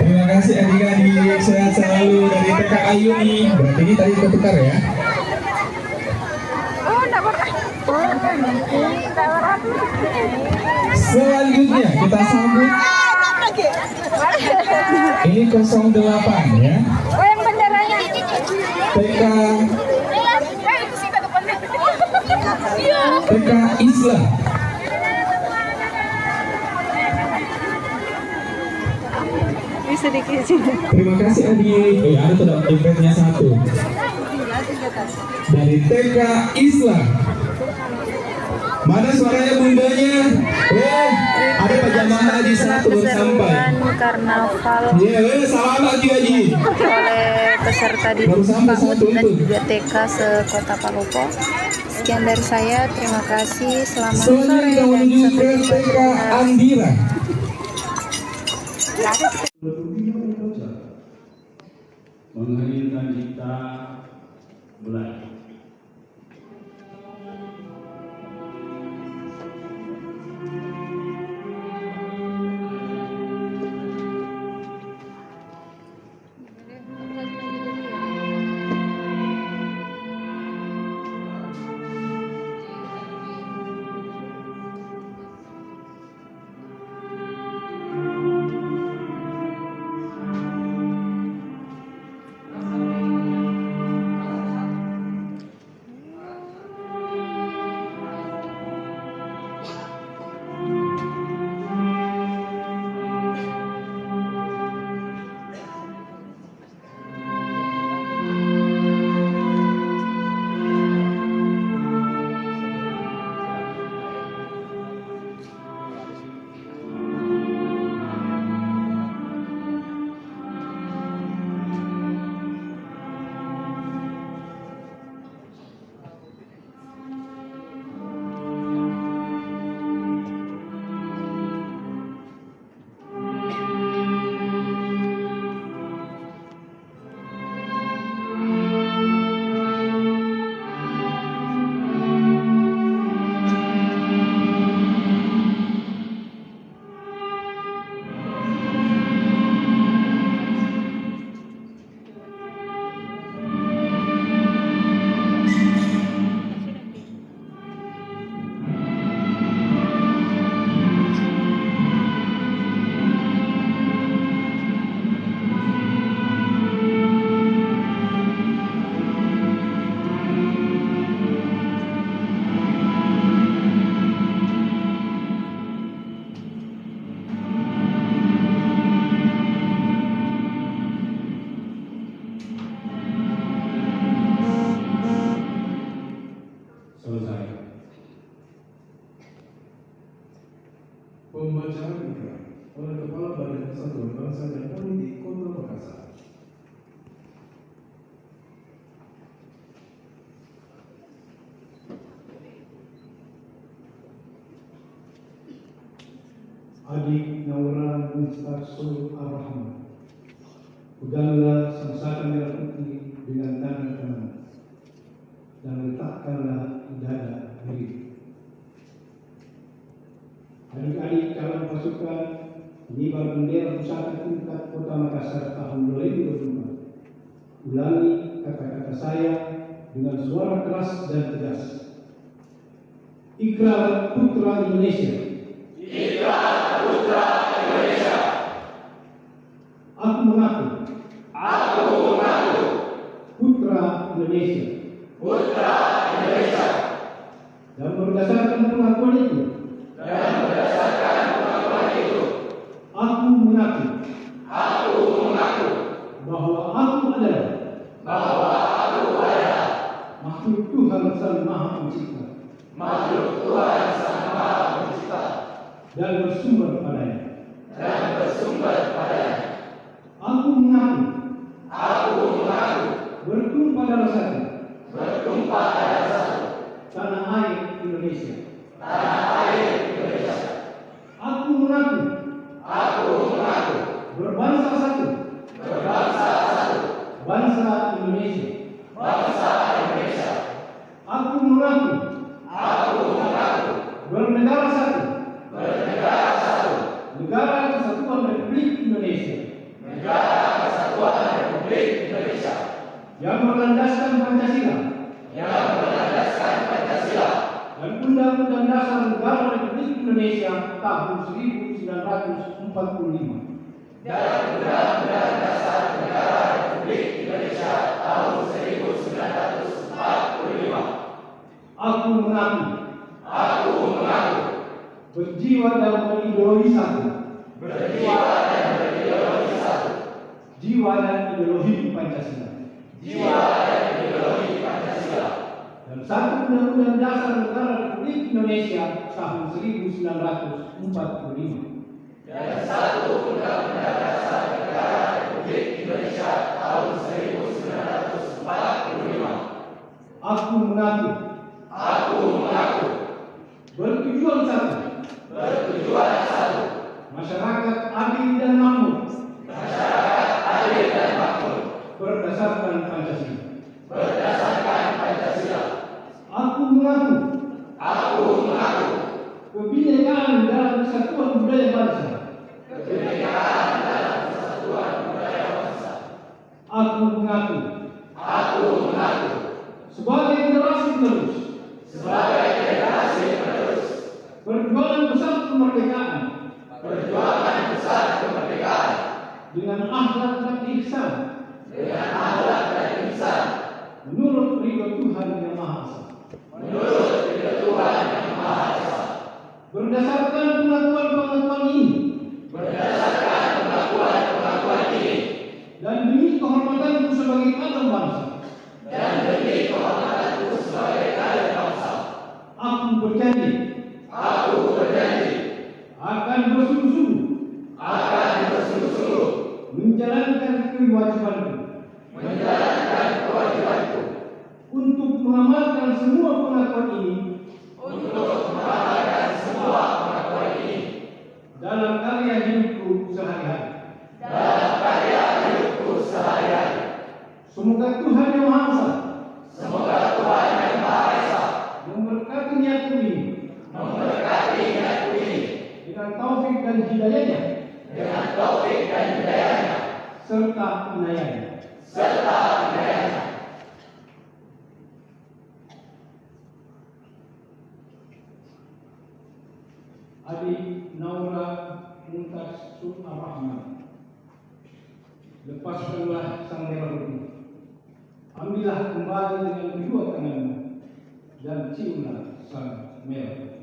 Terima kasih adik-adik, sehat selalu dari TK Ayuni. Berarti ini tadi ketukar ya. Selanjutnya kita sambut ini 08 ya. Oh, yang benderanya. TK Islam. Bisa dikasih. Terima kasih adik. Ada tuh dompetnya 1. Dari TK Islam. Mana suaranya bundanya? Ada pajamaha di 1 baru sampai. Karnaval salam lagi Haji. Oleh peserta di PAUD dan juga TK se-Kota Palopo. Sekian dari saya, terima kasih. Selamat sore dan sampai jumpa. TK Andira. Menghadirkan kita belajar. Bangsa dan Politik Kota Makassar. Adik Naura Mustaqsul Ar-Rahman, peganglah sangsaka merah putih dengan tangan kanan dan letakkanlah di dada kiri. Adik-adik calon pasukan pengibar bendera pusaka tingkat Kota Makassar tahun 2024, ulangi kata-kata saya dengan suara keras dan tegas. Ikrar Putra Indonesia. Ikrar Putra Indonesia. Aku mengaku Putra Indonesia. Putra Indonesia. Dan berdasarkan pengakuan itu. Aku mengaku bahwa aku adalah makhluk Tuhan Sang Maha Pencipta. Dan bersumber padanya. Aku mengaku bertumpah darah satu tanah air Indonesia. Aku mengaku berbangsa satu bangsa Indonesia. Aku mengaku bernegara satu negara kesatuan Republik Indonesia. Yang berlandaskan Pancasila. Dan Undang-Undang Dasar Negara Republik Indonesia tahun 1945. Aku mengaku berjiwa dan berideologi satu. Jiwa dan ideologi Pancasila. Dan satu Undang-Undang Dasar Negara Republik Indonesia tahun 1945. Aku mengaku bertujuan satu. Masyarakat adil dan makmur. Berdasarkan Pancasila. Aku mengaku kebinekaan dalam kesatuan budaya bangsa. Aku mengaku sebagai generasi penerus perjuangan besar kemerdekaan dengan akhlak dan ihsan menurut ridho Tuhan Yang Maha Esa. Berdasarkan pengakuan ini dan demi kehormatanku sebagai kader bangsa. Aku berjanji akan bersungguh-sungguh menjalankan kewajibanku untuk mengamalkan semua pengakuan ini dalam karya hidupku sehari-hari. Semoga Tuhan Yang Maha Esa memberkati niatku ini dengan taufik dan hidayahnya serta inayahnya. Adik Naura Mustaqsul Ar-Rahman, lepaskanlah sang merah putih. Ambillah kembali dengan kedua tanganmu dan ciumlah sang merah putih.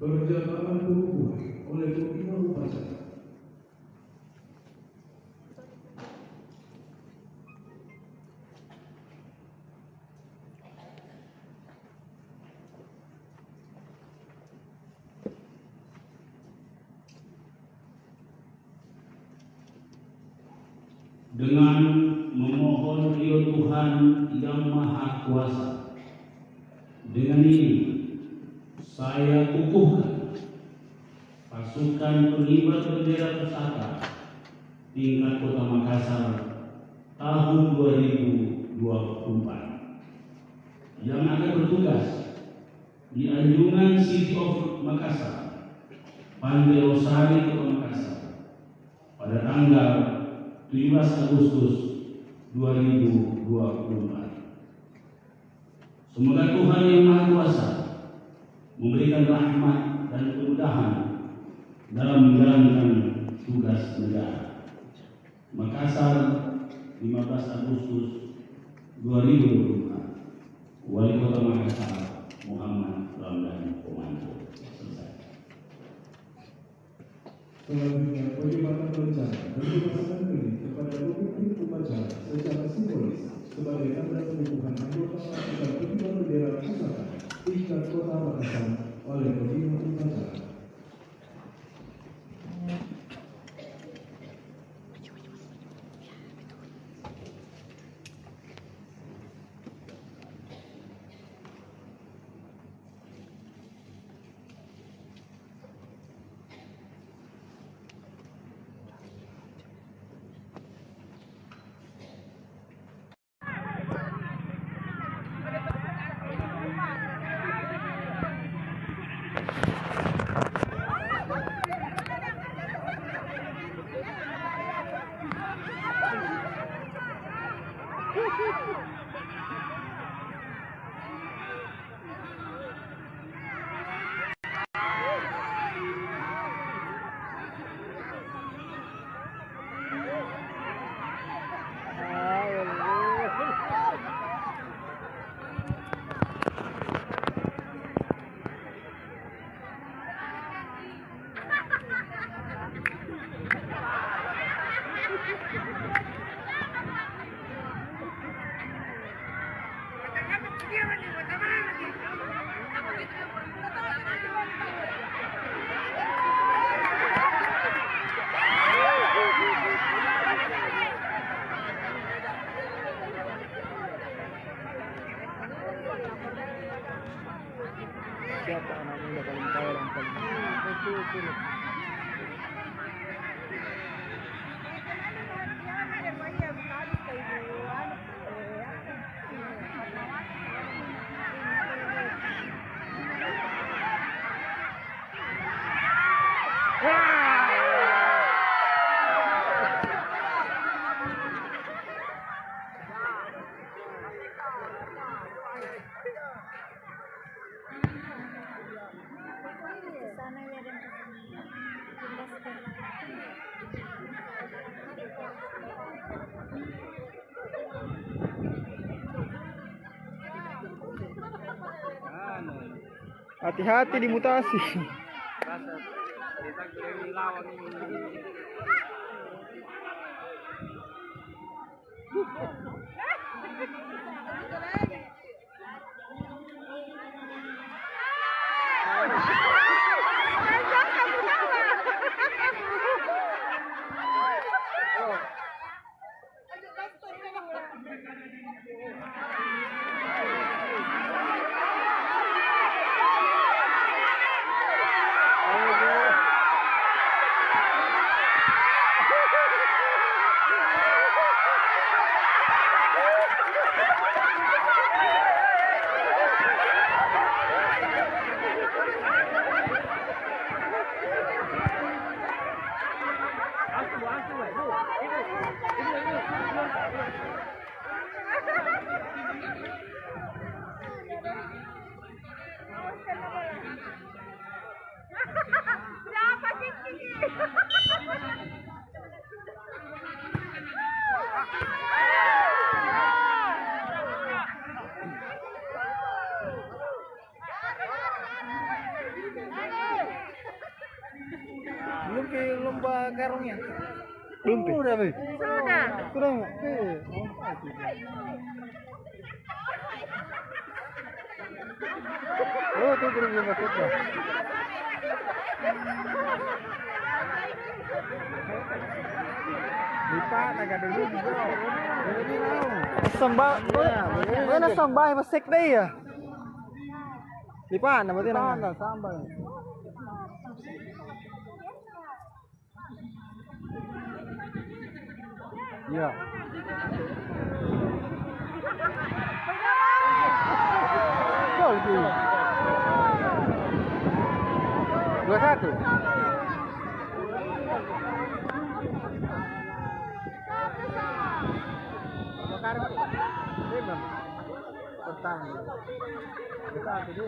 Perjalanan pengukuhan oleh pimpinan upacara. Dengan memohon ridho Tuhan yang Maha Kuasa, dengan ini saya kukuhkan pasukan pengibar bendera pusaka tingkat Kota Makassar tahun 2024 yang akan bertugas di Anjungan City of Makassar, Pantai Losari, Kota Makassar pada tanggal 17 Agustus 2024. Semoga Tuhan yang Maha Kuasa memberikan rahmat dan kemudahan dalam menjalankan tugas negara. Makassar, 15 Agustus 2024. Wali Kota Makassar Muhammad Ramdan Pomanto. Selesai. Selanjutnya, bagaimana rencana dan pemasangan ini kepada pemimpin upacara secara simbolis sebagai tanda pengukuhan anggota pasukan pengibar bendera pusaka tingkat Kota Makassar oleh pimpinan upacara. Siapa anaknya yang paling kaya dan paling hati-hati di mutasi. Belum ke lomba karungnya? Belum, Pi. Udah, Pi. Sudah. Sudah nggak? Oh, tuh belum masuknya. Lipat agak dulu. Sambal. Mana sambal masuk deh ya? Lipat, berarti nama sambal. Iya. Gol tu. 2-1. Bakar tu. Memang. Pertama. Kita tu.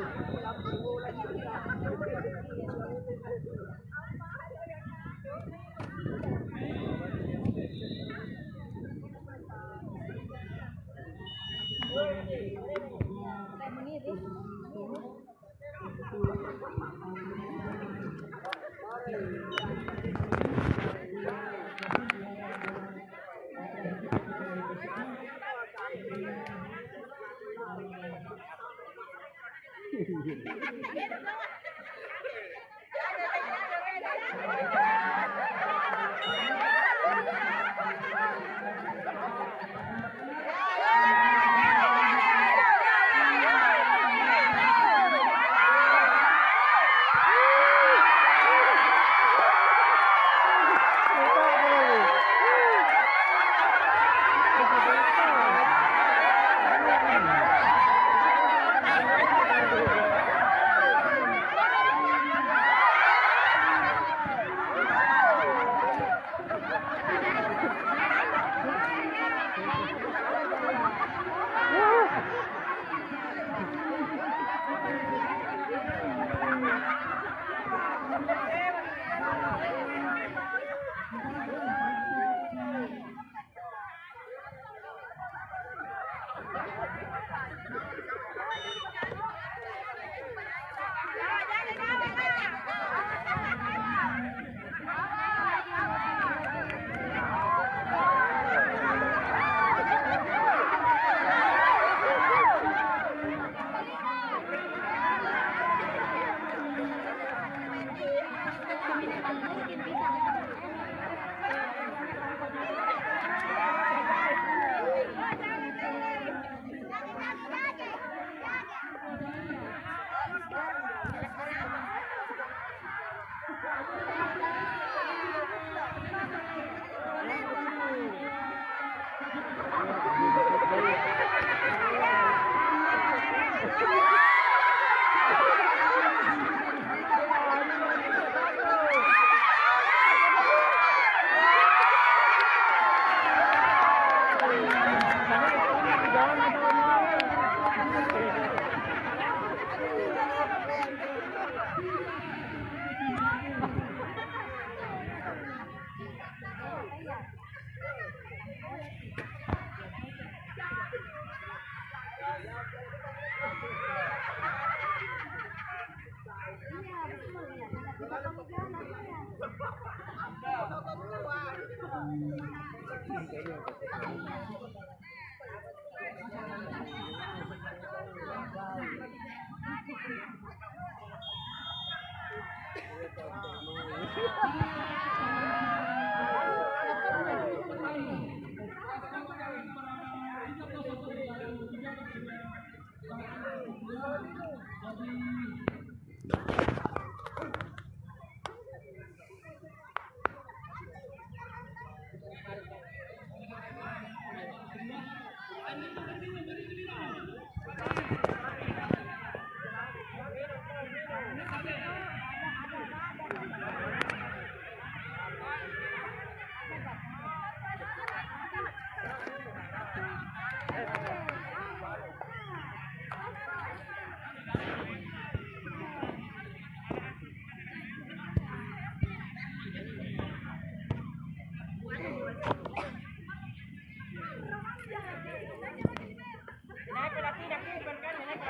Naik lagi, bukan kan? Naik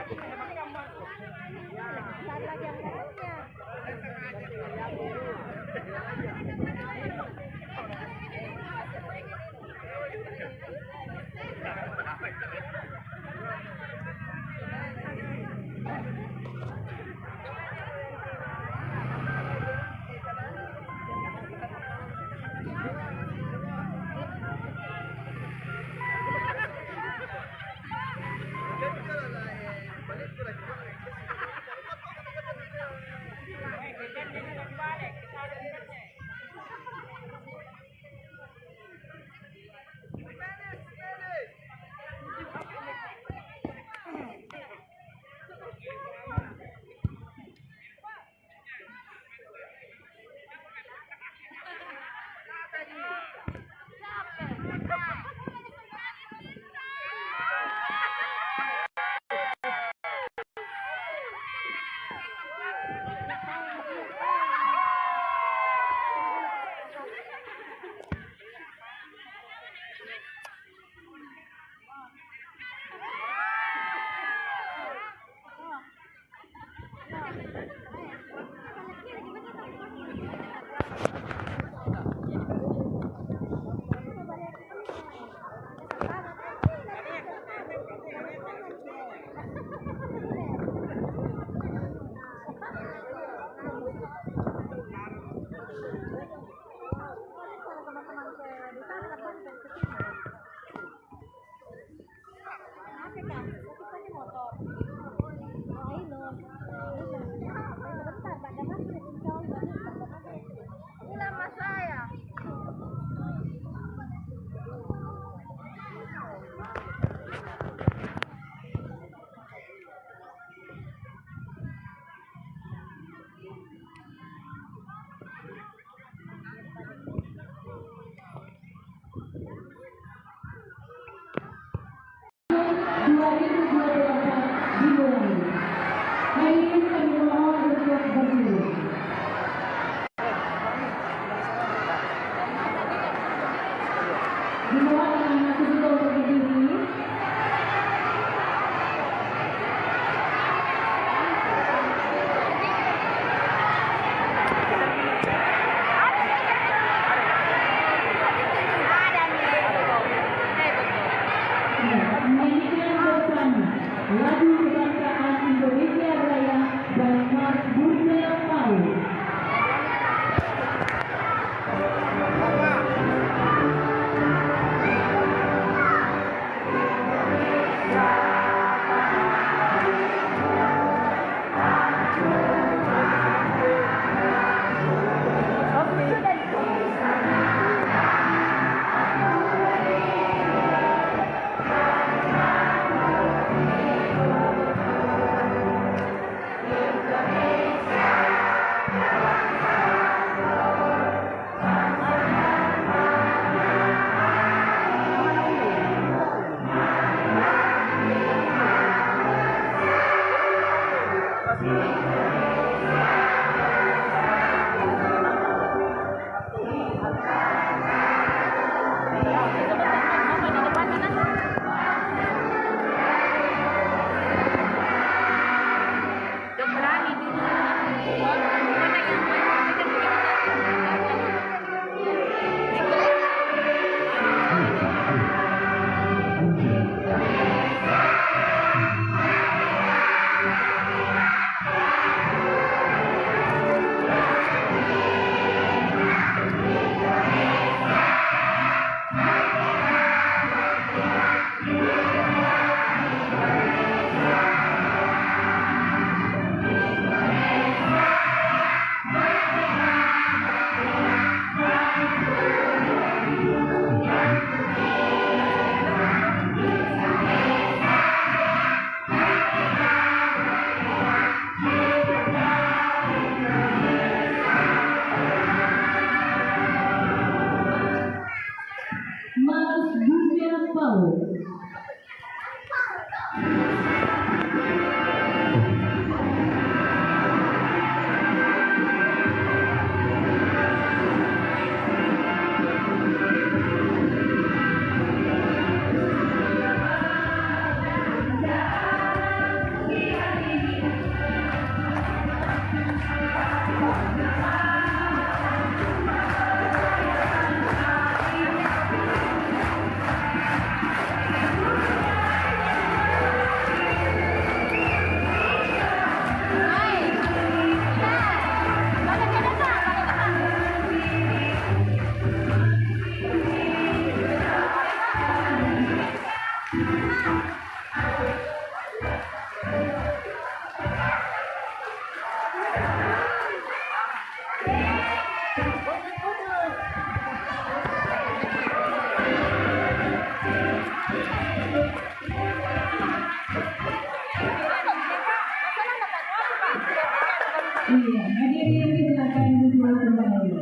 Iya, hadirin silakan duduk kembali.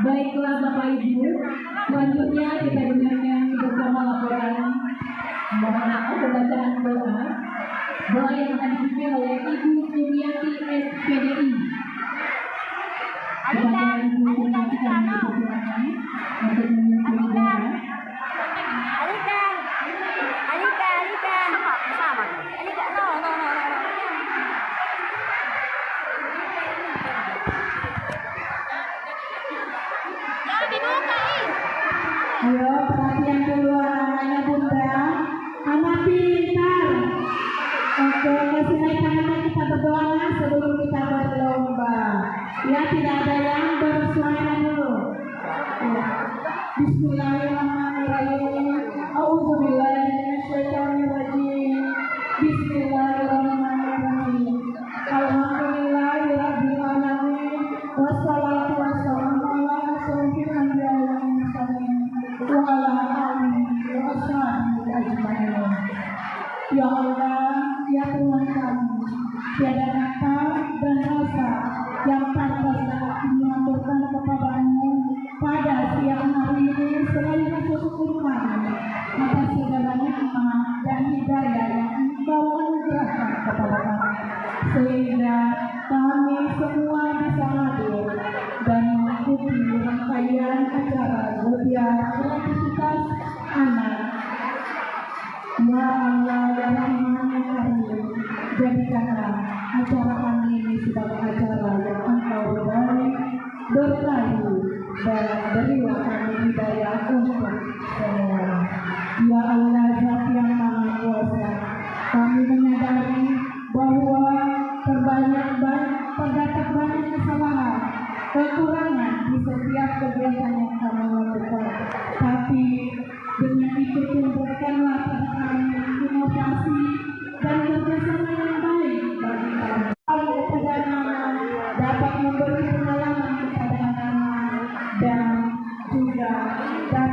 Baiklah Bapak Ibu, selanjutnya kita dengarkan bersama laporan pembacaan doa yang akan dipimpin oleh Ibu Sumiati SPDI. Kepada Ibu Sumiati kami persilakan untuk memimpin doa. Ayo perhatian dulu anak-anaknya Bunda, anak pintar. Oke, kasih naik tangan kita berdoa sebelum kita berlomba. Ya, tidak ada yang bersuara dulu. Ya. Bismillahirrahmanirrahim. Auzubillahi minasyaitonirrajim. Bismillahirrahmanirrahim. Alhamdulillahirabbil alamin. Wassalatu wassalamu ala asyrofil anbiya'i wal mursalin. Wa ala alihi wa ashabihi ajmain. Ya Allah, ya Tuhan kami, tiada kata dan rasa yang pantas dapat mengaturkan kepadamu pada siang hari ini selain bersyukur kami atas segala nikmat dan hidayah yang Engkau anugerahkan kepada kami, sehingga kami semua bisa hadir dan mengikuti rangkaian acara zodiak kreativitas anak. Ya Allah, ya Rahman, ya Rahim, jadikanlah acara kami ini sebagai acara yang Engkau ridhai, berkahi, dan berilah kami hidayah untuk semua. Ya Allah, Zat yang Maha Kuasa, kami menyadari bahwa terdapat banyak kesalahan, kekurangan di setiap kegiatan yang kami lakukan. Tapi dengan itu pun berikanlah pada kami inovasi dan kerjasama yang baik bagi kami. Kepada anak dapat memberi pengalaman kepada anak dan juga dapat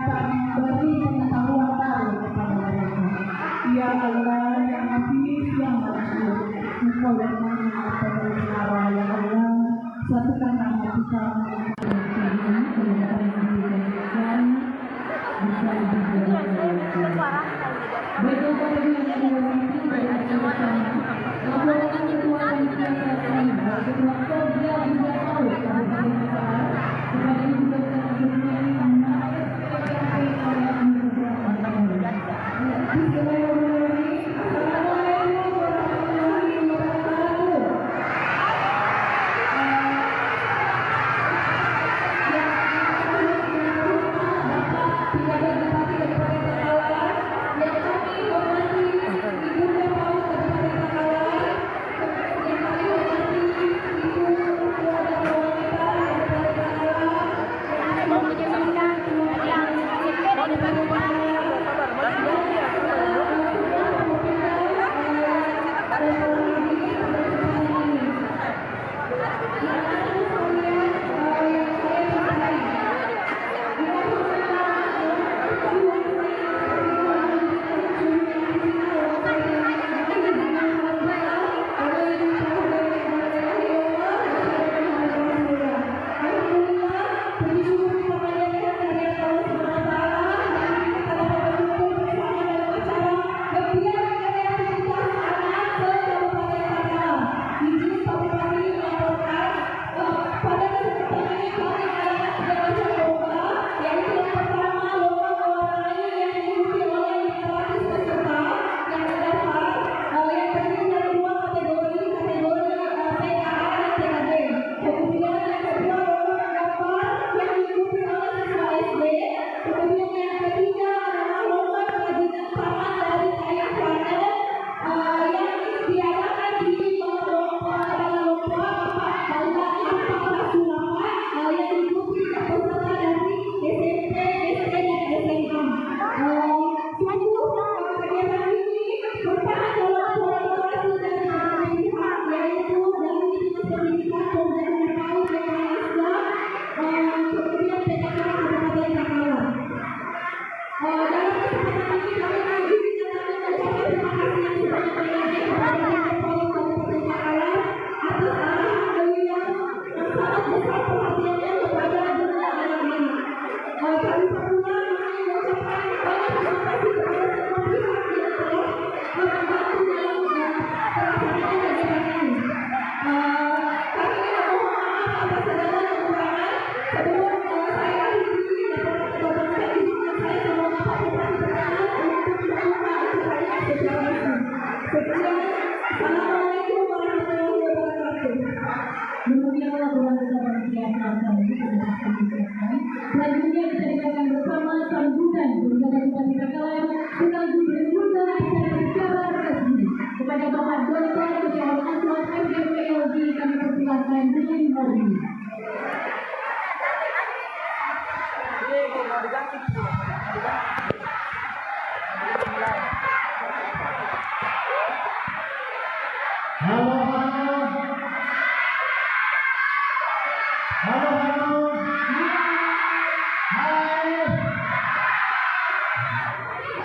Selanjutnya diceritakan bersama sambutan bersama Bupati Bakalan sekaligus berguna secara resmi kepada Bapak Dr. Ketua Asmat FGPLG kami persilakan dengan hormat.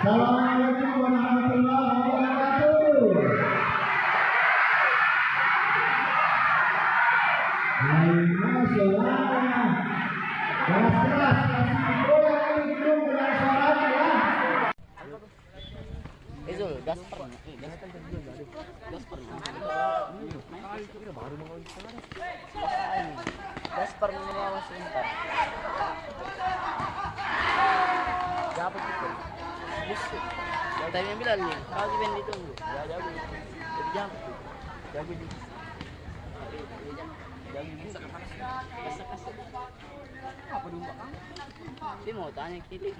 Assalamualaikum warahmatullahi wabarakatuh. Masalah keras goyang ini belum benar suaranya ya. Zul, Gasper melawan sebentar. Siapa itu? Busuk. Yang tadi yang bilang nih, kalau di band ditunggu. Ya jago. Jadi jam. Jago di. Jago di. Kasar. Apa dulu Bang? Dia mau tanya kiri.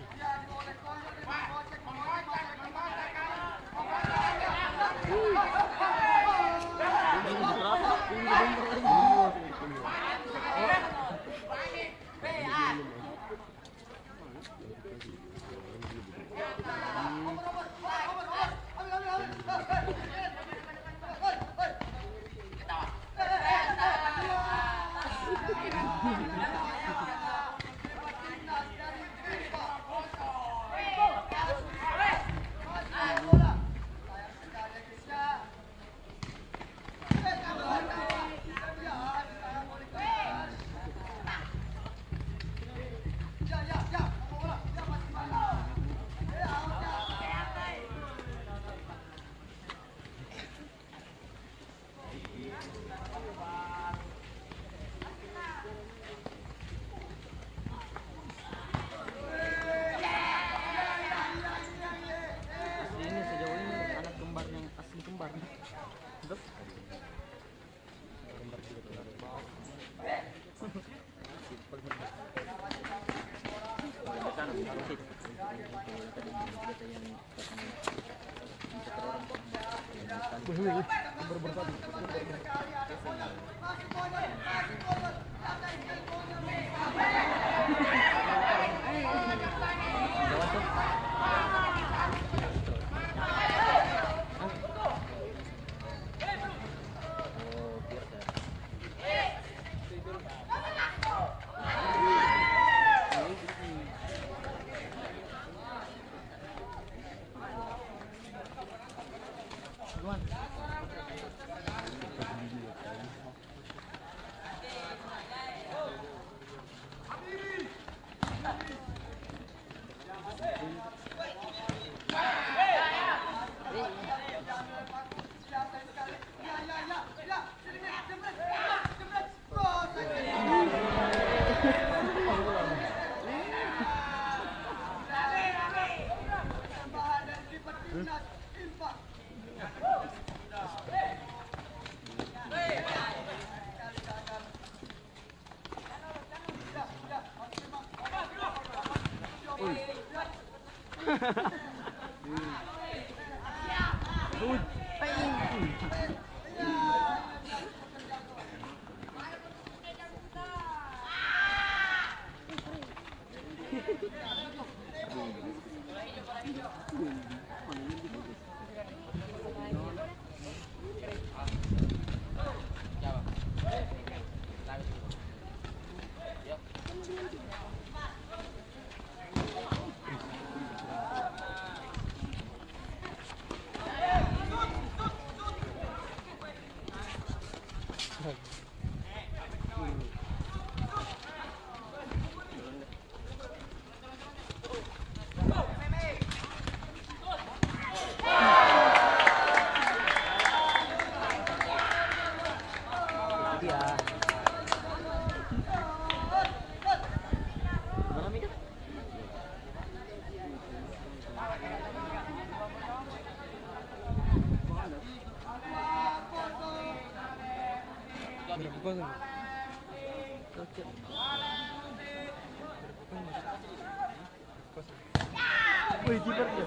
Wih, kiper dia.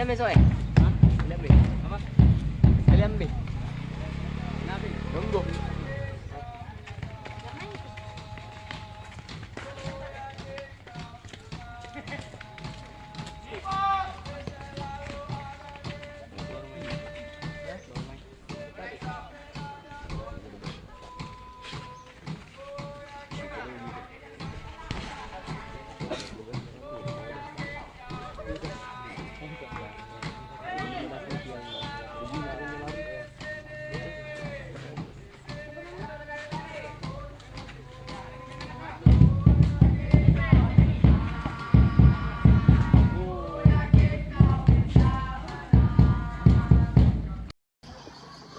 Kalian besok ya? Hah? Kalian be? Apa? Kalian be? Kenapa? Tunggu.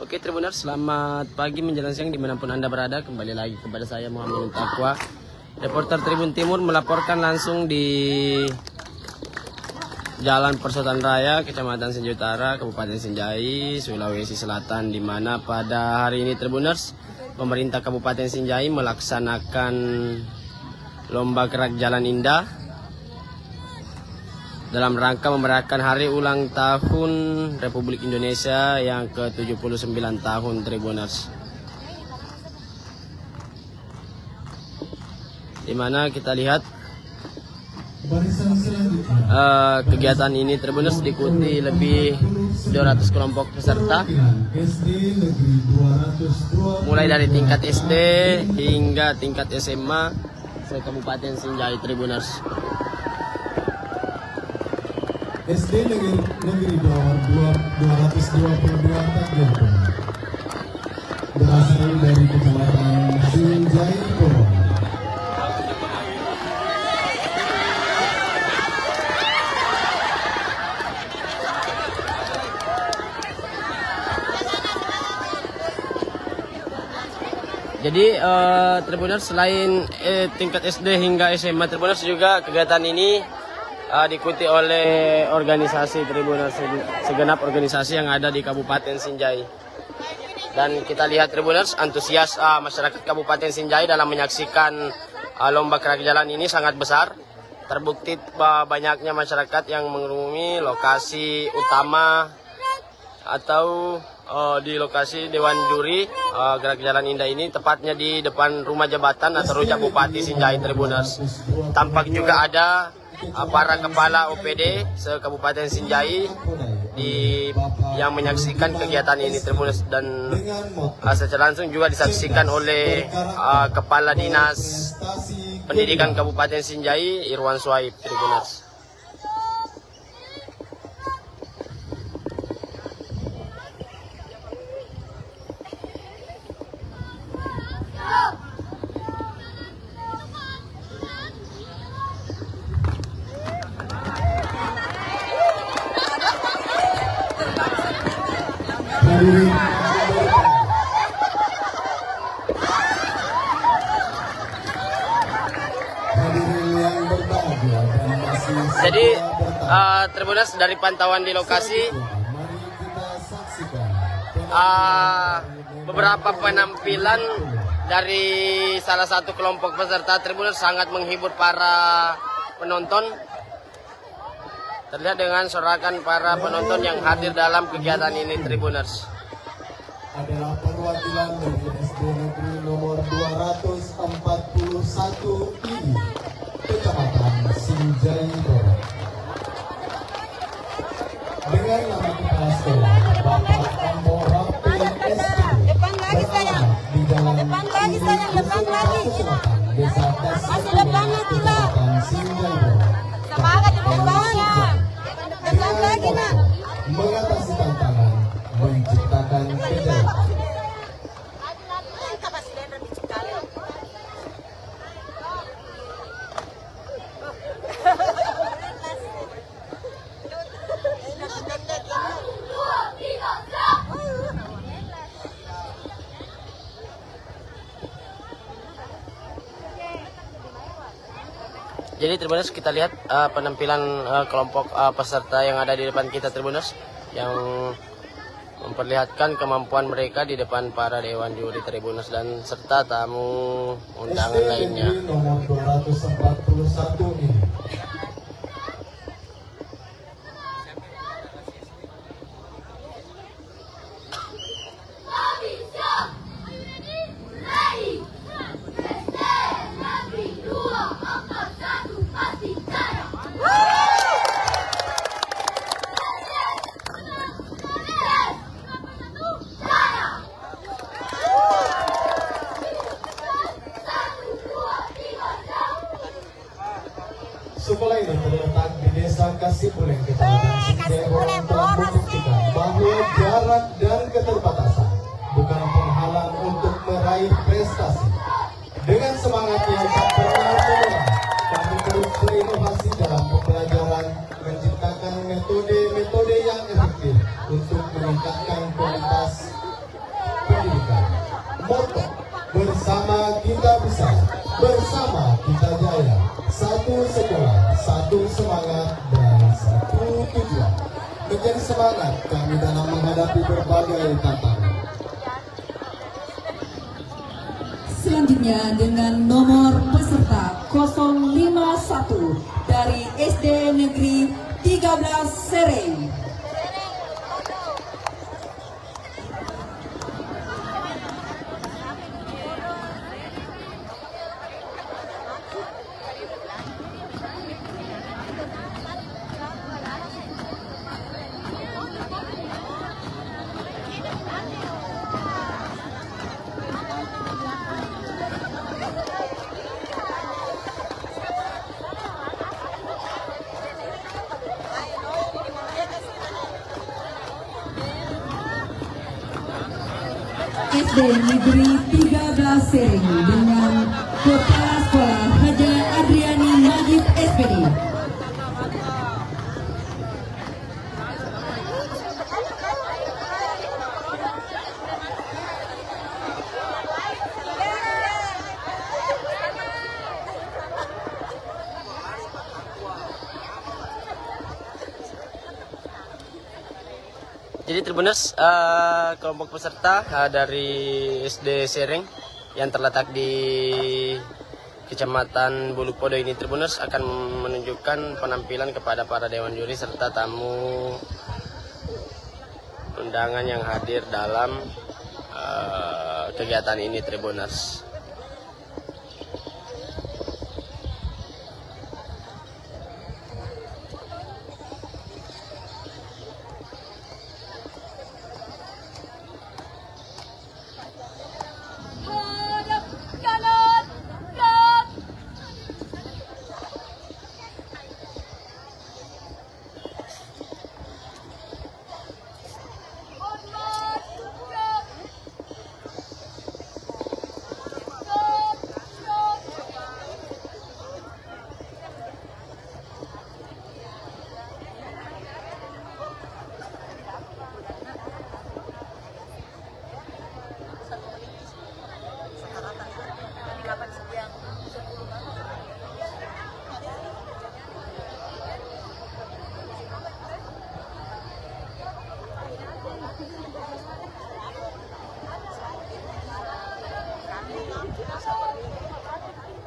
Oke Tribuners, selamat pagi menjelang siang dimanapun Anda berada. Kembali lagi kepada saya Muhammad Takwa, reporter Tribun Timur, melaporkan langsung di Jalan Persotan Raya, Kecamatan Sinjai Utara, Kabupaten Sinjai, Sulawesi Selatan, di mana pada hari ini Tribuners, pemerintah Kabupaten Sinjai melaksanakan lomba gerak jalan indah dalam rangka memerayakan hari ulang tahun Republik Indonesia yang ke-79 tahun Tribuners. Di mana kita lihat kegiatan ini Tribuners diikuti lebih 200 kelompok peserta, mulai dari tingkat SD hingga tingkat SMA se-Kabupaten Sinjai Tribuners. SD Negeri 222 Takdir berasal dari Kecamatan Sinjai Borong. Jadi Tribuners, selain tingkat SD hingga SMA Tribuners, juga kegiatan ini diikuti oleh organisasi Tribuners, segenap organisasi yang ada di Kabupaten Sinjai. Dan kita lihat Tribuners, antusias masyarakat Kabupaten Sinjai dalam menyaksikan lomba gerak jalan ini sangat besar. Terbukti banyaknya masyarakat yang mengunjungi lokasi utama atau di lokasi Dewan Juri gerak jalan indah ini, tepatnya di depan rumah jabatan atau rujak Bupati Sinjai Tribuners. Tampak juga ada para kepala OPD se-Kabupaten Sinjai yang menyaksikan kegiatan ini Tribuners, dan secara langsung juga disaksikan oleh Kepala Dinas Pendidikan Kabupaten Sinjai Irwan Suhaib Tribuners. Jadi Tribuners, dari pantauan di lokasi beberapa penampilan dari salah satu kelompok peserta Tribuners sangat menghibur para penonton. Terlihat dengan sorakan para penonton yang hadir dalam kegiatan ini Tribuners. Adalah perwakilan dari SD Negeri nomor 241 ini, Kecamatan Sinjai Borong. Dengan nama kepala sekolah Bapak Ambo Rapi SD, Depan lagi sayang. di Jalan Depan lagi sayang, depan lagi. Desa Kasih, Masih depan lagi lah. Kecamatan Sinjai Borong. Semangat di bawah. Depan lagi nak. Mengatasi tantangan, menciptakan kejayaan. Jadi Tribuners, kita lihat penampilan kelompok peserta yang ada di depan kita Tribuners, yang memperlihatkan kemampuan mereka di depan para Dewan Juri Tribuners dan serta tamu undangan lainnya. Nomor 241 ini. Sekolah ini terletak di Desa Kasipuleng, Kecamatan Sinjai Borong, telah membuktikan bahwa jarak dan keterbatasan bukan penghalang untuk meraih prestasi. Dengan semangat yang tak pernah menyerah, kami terus berinovasi dalam pembelajaran, menciptakan metode-metode yang efektif untuk meningkatkan kualitas pendidikan. Moto, bersama kita bisa, bersama kita jaya. Satu sekolah, satu semangat, dan satu tujuan. Menjadi semangat kami dalam menghadapi berbagai tantangan. Selanjutnya dengan nomor peserta 051 dari SD Negeri 13 Sereng. SD Negeri 13 Sereng dengan Kepala Sekolah Haja Adriani Majid SPD. Jadi Tribuners, kelompok peserta dari SD Sereng yang terletak di Kecamatan Bulupodo ini, Tribuners, akan menunjukkan penampilan kepada para dewan juri serta tamu undangan yang hadir dalam kegiatan ini, Tribuners.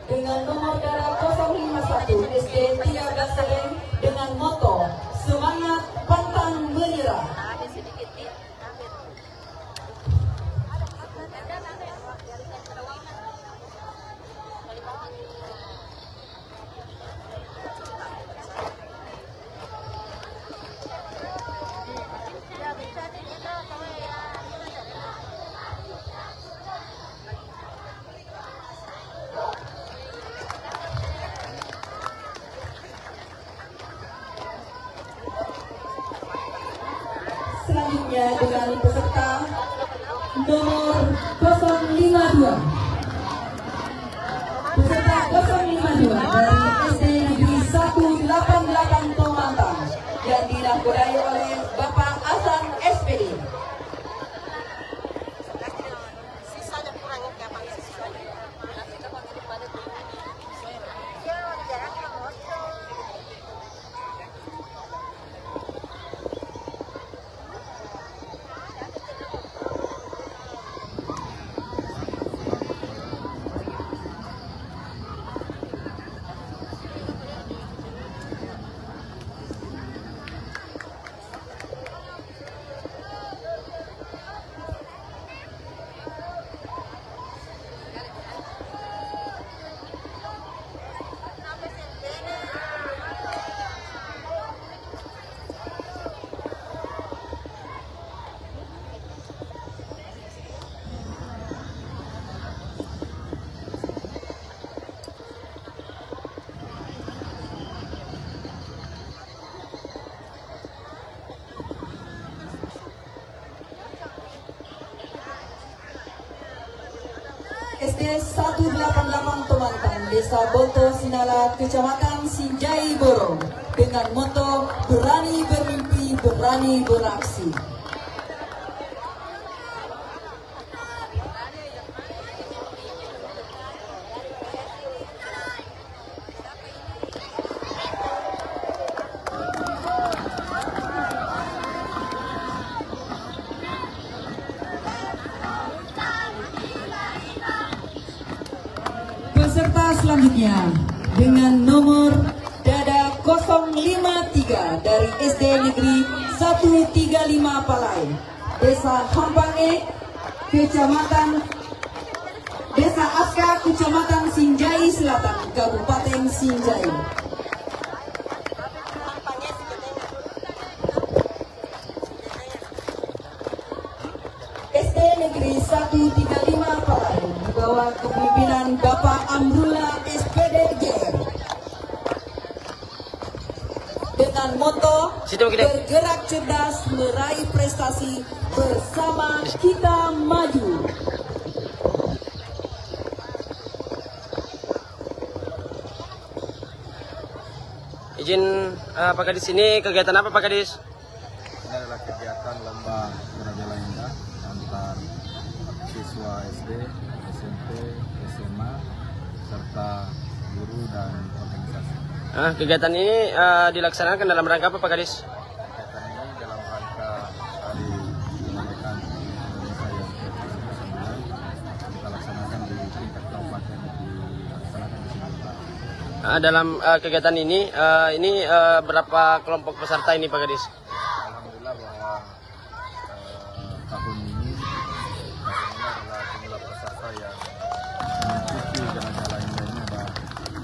Dengan nomor darah 051 SD 13 Sereng dengan moto semangat pantang menyerah. Selanjutnya dengan peserta nomor 052. Peserta 052 dari SD Negeri 188 Tomantang yang dinahkodai oleh Bapak Hasan SPD. 188 Tomantang, Desa Boto Sinala, Kecamatan Sinjai Borong, dengan moto berani bermimpi, berani beraksi. Peserta selanjutnya dengan nomor dada 053 dari SD Negeri 135 Palai, Desa Hambange, Kecamatan Desa Aska, Kecamatan Sinjai Selatan, Kabupaten Sinjai. SD Negeri 135 Palai di bawah kepemimpinan Bapak Amrullah SPD JR dengan moto bergerak cerdas meraih prestasi bersama kita maju. Izin Pak Kadis, ini kegiatan apa Pak Kadis? Ini adalah kegiatan lomba Geraja Indah antar siswa SD, SMP, SMA, serta guru dan organisasi. Kegiatan ini dilaksanakan dalam rangka apa Pak Kadis? Kegiatan ini dalam rangka hari kemerdekaan Indonesia yang ke-79 kita laksanakan di tingkat kabupaten, dilaksanakan di sini. Dalam kegiatan ini berapa kelompok peserta ini Pak Kadis? Alhamdulillah bahwa tahun ini adalah jumlah peserta yang mengikuti Geraja Indah ini ada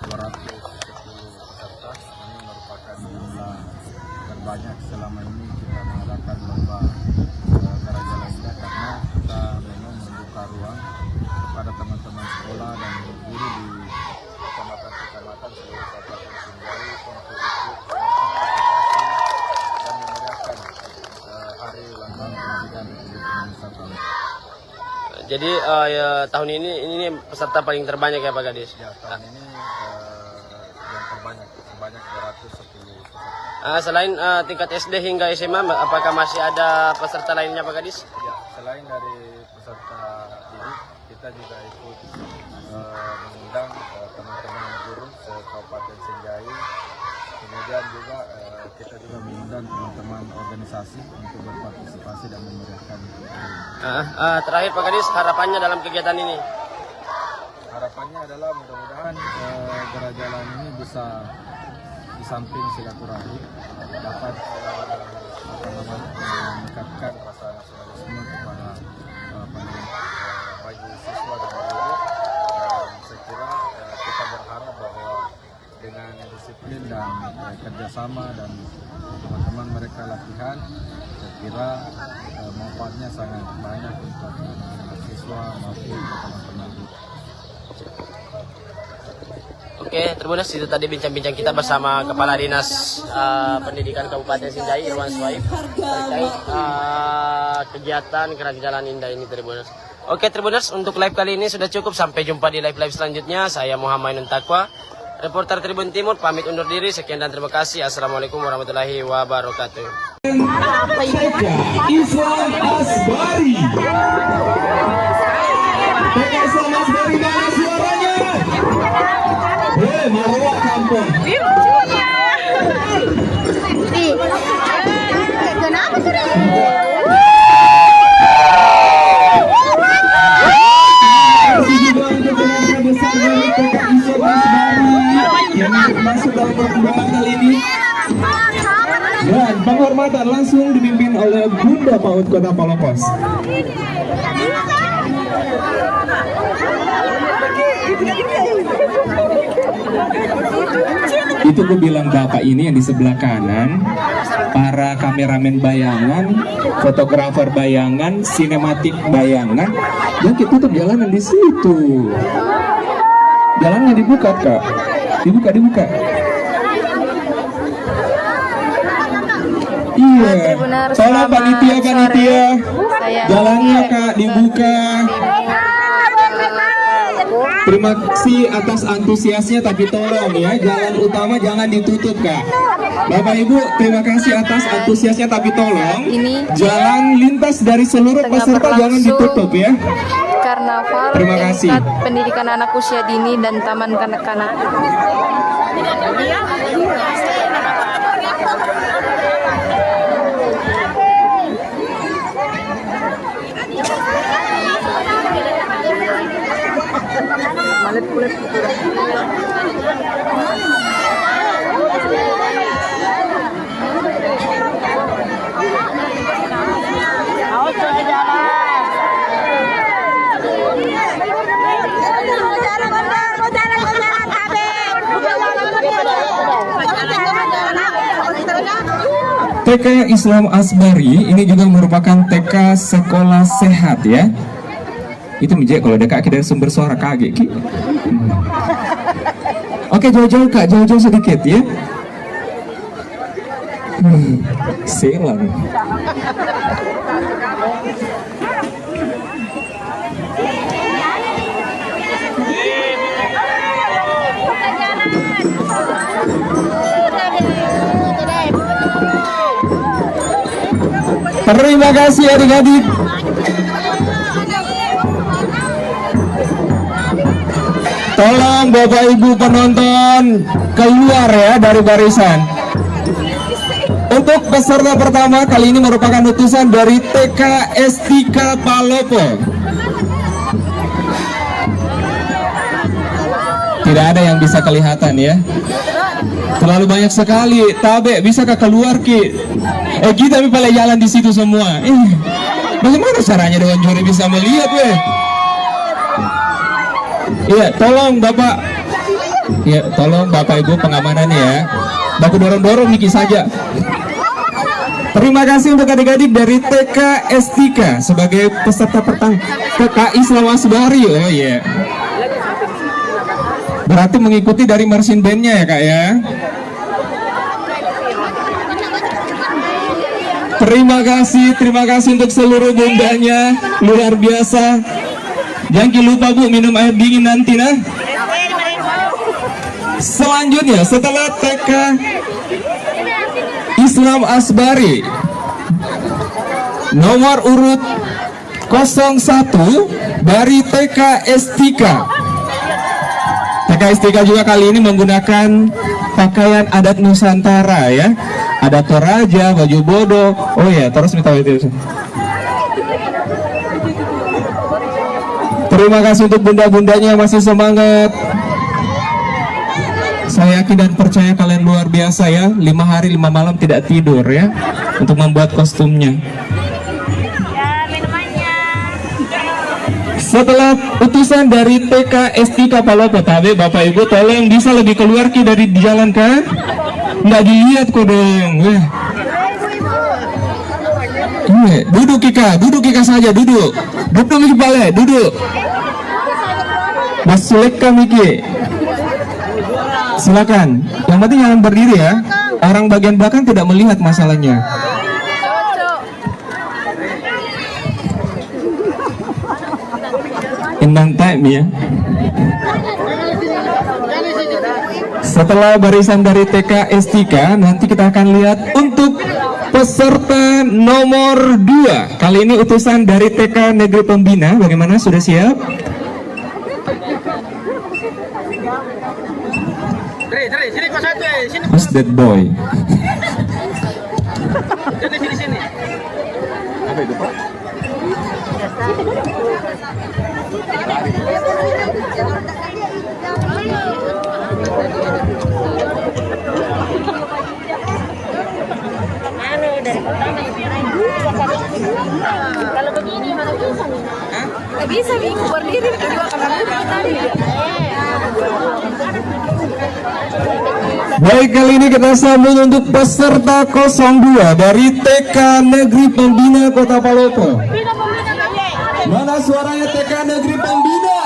210 peserta. Ini merupakan jumlah terbanyak selama ini kita mengadakan lomba Geraja Indah, karena kita memang membuka ruang kepada teman-teman sekolah dan guru di kecamatan-kecamatan seluruh Kabupaten Sinjai untuk ikut berpartisipasi dan memeriahkan Hari Ulang Tahun Kemerdekaan Republik Indonesia tahun ini. Jadi tahun ini peserta paling terbanyak ya Pak Kadis? Ya, tahun ini yang terbanyak, sebanyak 210 peserta. Selain tingkat SD hingga SMA, apakah masih ada peserta lainnya Pak Kadis? Ya, selain dari peserta didik, kita juga ikut mengundang teman-teman guru se-Kabupaten Sinjai. Kemudian juga kita juga mengundang teman-teman organisasi untuk berpartisipasi dan memeriahkan. Terakhir Pak Kadis, harapannya dalam kegiatan ini? Harapannya adalah mudah-mudahan Geraja ini bisa di samping silaturahmi dapat meningkatkan rasa nasionalisme kepada bagi siswa dan guru. Saya kira kita berharap bahwa dengan disiplin dan kerjasama dan teman-teman mereka latihan, saya kira manfaatnya sangat banyak untuk siswa maupun teman-teman. Oke, Tribuners, itu tadi bincang-bincang kita bersama Kepala Dinas Pendidikan Kabupaten Sinjai, Irwan Swaib, terkait kegiatan Gerak Jalan Indah ini, Tribuners. Oke, Tribuners, untuk live kali ini sudah cukup. Sampai jumpa di live-live selanjutnya. Saya Muhammad Ainun Taqwa, reporter Tribun Timur, pamit undur diri. Sekian dan terima kasih. Assalamualaikum warahmatullahi wabarakatuh. Islam Asbari. Islam Asbari, mana suaranya? Marwah kampung. Kenapa sih? Juga untuk tenaga besar dari PKI Islam Asbari yang masuk dalam perkembangan kali ini. Dan penghormatan langsung dipimpin oleh Bunda PAUD Kota Palopos. Itu gue bilang bapak ini yang di sebelah kanan, para kameramen bayangan, fotografer bayangan, sinematik bayangan, dan kita tutup jalanan di situ. Jalannya dibuka kak, dibuka. Iya, tolong panitia, jalannya kak dibuka. Terima kasih atas antusiasnya, tapi tolong ya, jalan utama jangan ditutup, Kak. Bapak Ibu, terima kasih atas antusiasnya, tapi tolong jalan lintas dari seluruh peserta jangan ditutup ya. Karnaval Terima kasih. tingkat pendidikan anak usia dini dan taman kanak-kanak. TK Islam Asbari ini juga merupakan TK sekolah sehat ya. Itu mijek kalau ada kaki dari sumber suara kaget Ki. Oke, jauh-jauh Kak, jauh-jauh sedikit ya. Selang. Terima kasih adik-adik. Tolong Bapak Ibu penonton keluar ya dari barisan. Untuk peserta pertama kali ini merupakan utusan dari TK STK Palopo. Tidak ada yang bisa kelihatan ya. Terlalu banyak sekali. Tabe, bisakah keluar Ki? Kita pada jalan di situ semua. Bagaimana caranya dengan juri bisa melihat weh? Iya, tolong Bapak. Iya, tolong Bapak Ibu pengamanannya ya. Baku dorong-dorong Niki saja. Terima kasih untuk adik-adik dari TK STK sebagai peserta pertama TK Islam Asbari. Oh iya. Berarti mengikuti dari marching band-nya ya Kak ya. Terima kasih untuk seluruh bundanya, luar biasa. Jangan lupa Bu minum air dingin nanti nah. Selanjutnya setelah TK Islam Asbari nomor urut 01 dari TK STK. TK STK juga kali ini menggunakan pakaian adat Nusantara ya. Ada toraja, baju bodo. Oh ya, terus minta itu. Terima kasih untuk bunda-bundanya yang masih semangat. Saya yakin dan percaya kalian luar biasa ya. 5 hari 5 malam tidak tidur ya untuk membuat kostumnya. Setelah utusan dari TK STK Palopo Tabe, Bapak Ibu tolong bisa lebih keluar Ki dari jalan kan? Nggak dilihat kok dong. Duduk Kika saja, duduk. Duduk Miki Pale, duduk. Mas Suleka Miki. Silakan. Yang penting jangan berdiri ya. Orang bagian belakang tidak melihat masalahnya. Inang time ya. Setelah barisan dari TK STK, nanti kita akan lihat untuk peserta nomor 2. Kali ini utusan dari TK Negeri Pembina. Bagaimana, sudah siap? Who's that boy? Sini. Apa itu Pak? Kalau begini mana bisa nih? Nggak bisa nih, berdiri kedua kanan tadi. Baik, kali ini kita sambung untuk peserta 02 dari TK Negeri Pembina Kota Palopo. Mana suaranya TK Negeri Pembina?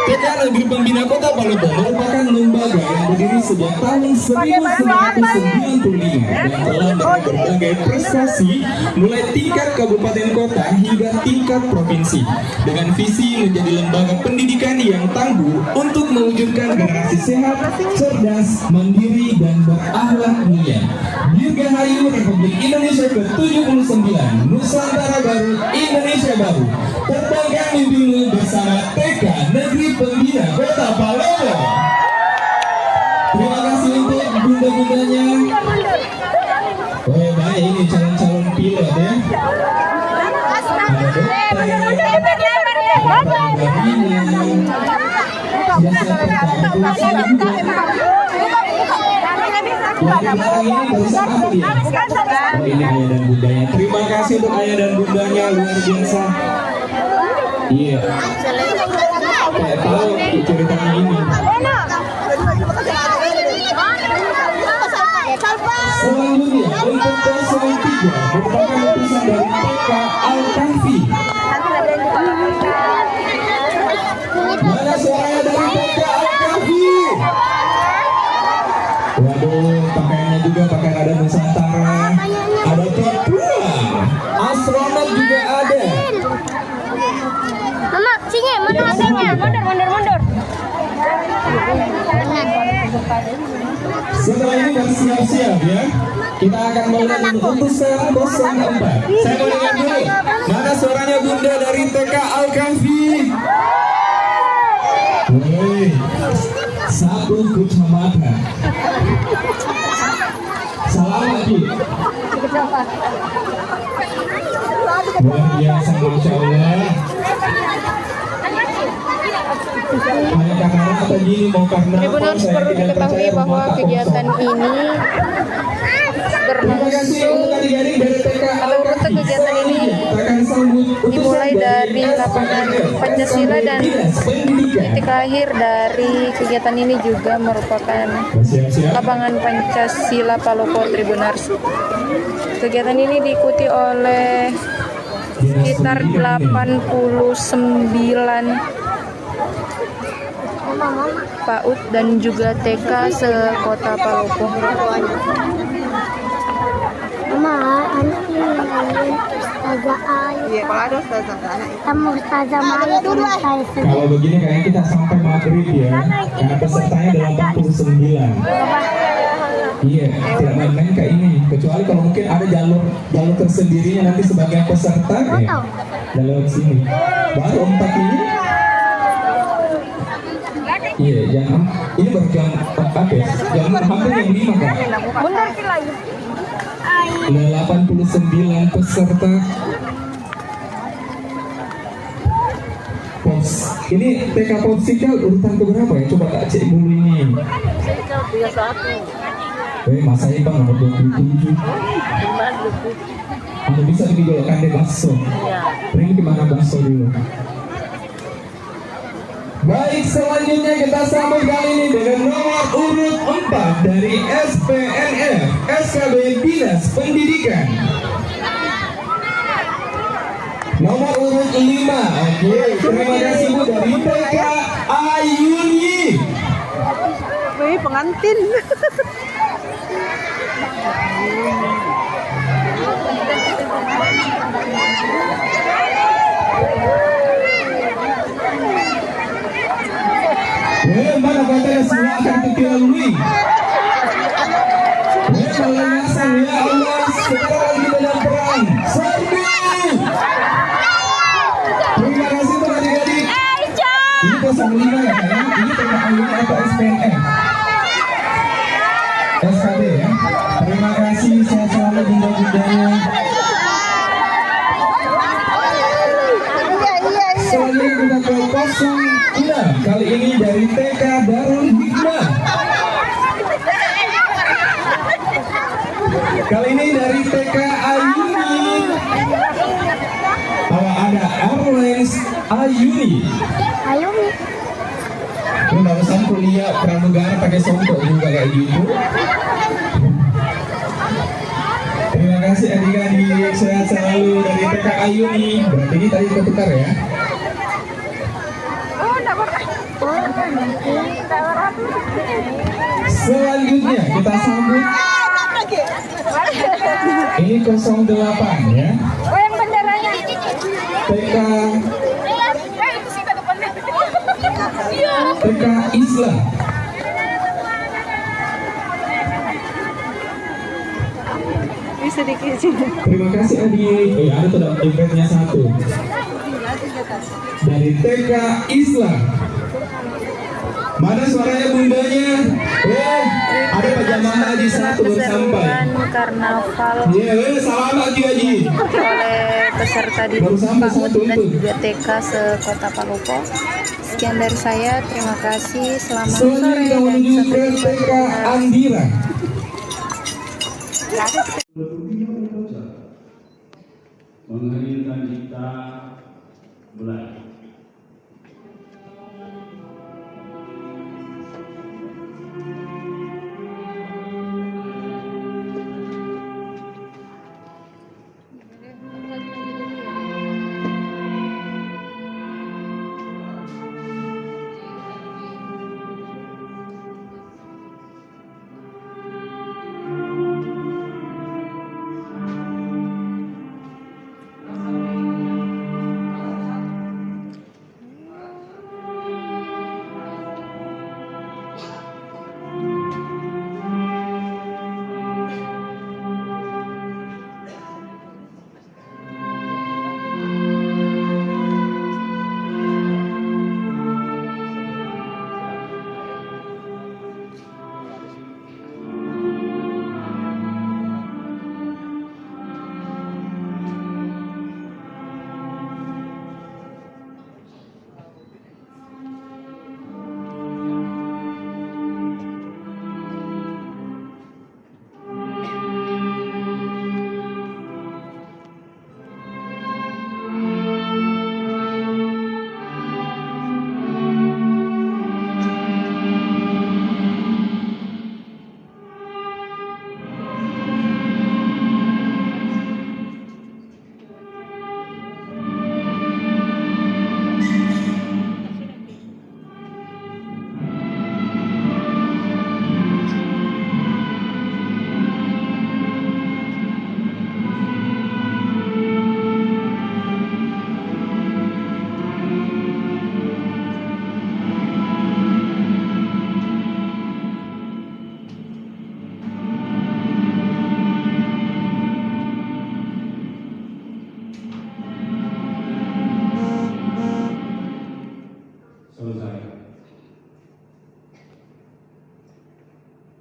TK Negeri Pembina Kota Palopo merupakan lembaga yang berdiri sejak tahun 1995 dan telah meraih berbagai prestasi mulai tingkat kabupaten kota hingga tingkat provinsi dengan visi menjadi lembaga pendidikan yang tangguh untuk mewujudkan generasi sehat, cerdas, mandiri, dan berakhlak mulia. Dirgahayu Republik Indonesia ke-79, Nusantara Baru, Indonesia Baru. Terbangkan mimpimu bersama TK Negeri Pembina Kota Palopo. Terima kasih untuk bunda-bundanya. Oh baik, ini calon-calon pilot ya. Ini ayah dan bundanya. Terima kasih untuk ayah dan bundanya, luar biasa. Iya. Kayak tahu ceritanya ini. Selanjutnya untuk paslon 3 merupakan utusan dari TK Al-Kahfi. Mana suaranya dari TK Al-Kahfi? Waduh, pakaiannya juga pakai ada Nusantara, ada Papua, astronot juga ada. Mama, sini, mana motornya? Mundur. Setelah ini bersiap-siap ya. Kita akan mulai utusan 04. Saya mau dengar dulu. Mana suaranya bunda dari TK Al-Kahfi? Woi, satu kecamatan. Selamat Ki. Luar biasa, Masya Allah. Tribuners perlu diketahui bahwa kegiatan ini berlangsung atau rute kegiatan ini dimulai dari lapangan Pancasila dan titik akhir dari kegiatan ini juga merupakan lapangan Pancasila Palopo Tribuners. Kegiatan ini diikuti oleh sekitar 89 PAUD dan juga TK se-Kota Palopo. Mama, anak ini Ustazah Ayu. Iya, kalau ada Ustazah anak itu. Sama Ustazah Maya dulu. Kalau begini kayaknya kita sampai maghrib ya, karena pesertanya 89. Iya, tidak main-main kayak ini. Kecuali kalau mungkin ada jalur tersendirinya nanti sebagai peserta ya, jalur sini. Baru 4 ini. Iya, ini baru jam 4 ya, jam hampir jam 5 kan? 89 peserta. Pops. Ini TK Popsicle urutan keberapa ya? Coba tak cek dulu ini. Masa ini bang nomor 27. Anda bisa digolokkan di bakso. Ini gimana bakso dulu? Baik, selanjutnya kita sambut kali ini dengan nomor urut 4 dari SPNF SKB Dinas Pendidikan. Nomor urut 5. Oke, terima kasih Bu dari TK Ayuni. Wih, pengantin. Mana katanya semua akan dilalui. Melangasan ya Allah, sekarang kita dalam perang. Serbu. Terima kasih untuk adik-adik. Ini 05 ya, ini TK Ayuni atau SPNF? SKB ya. Terima kasih, sehat selalu bunda-bundanya. Selanjutnya kita ke 06. Kali ini dari TK Darul Hikmah. Kali ini dari TK Ayuni. Ada Airlines Ayuni. Ini barusan kuliah pramugara pakai sontok juga kayak gitu. Terima kasih adik-adik, sehat selalu dari TK Ayuni. Berarti ini tadi ketukar ya. Selanjutnya kita sambut ini 08 ya. Oh, yang benderanya. TK Islam. Bisa dikit sih. Terima kasih adik. Ada tuh dompetnya satu. Dari TK Islam. Mana suaranya bundanya? Ada pajamahan Haji satu baru sampai. Karnaval. Salam lagi Haji. Oleh peserta di Pak Mut dan juga TK se-Kota Palopo. Sekian dari saya, terima kasih. Selamat sore dan sampai jumpa TK Andira. Menghadirkan kita belajar.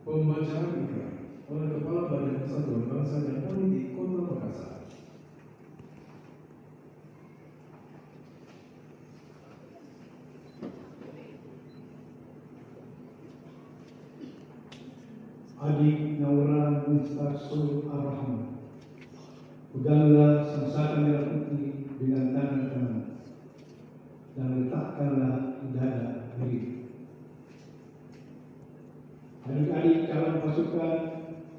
Pembacaan ikrar oleh Kepala Badan Persatuan Bangsa dan Politik Kota Makassar. Adik Naura Mustaqsul Ar-Rahman, peganglah sangsaka merah putih dengan tangan kanan dan letakkanlah di dada kiri. Adik-adik calon pasukan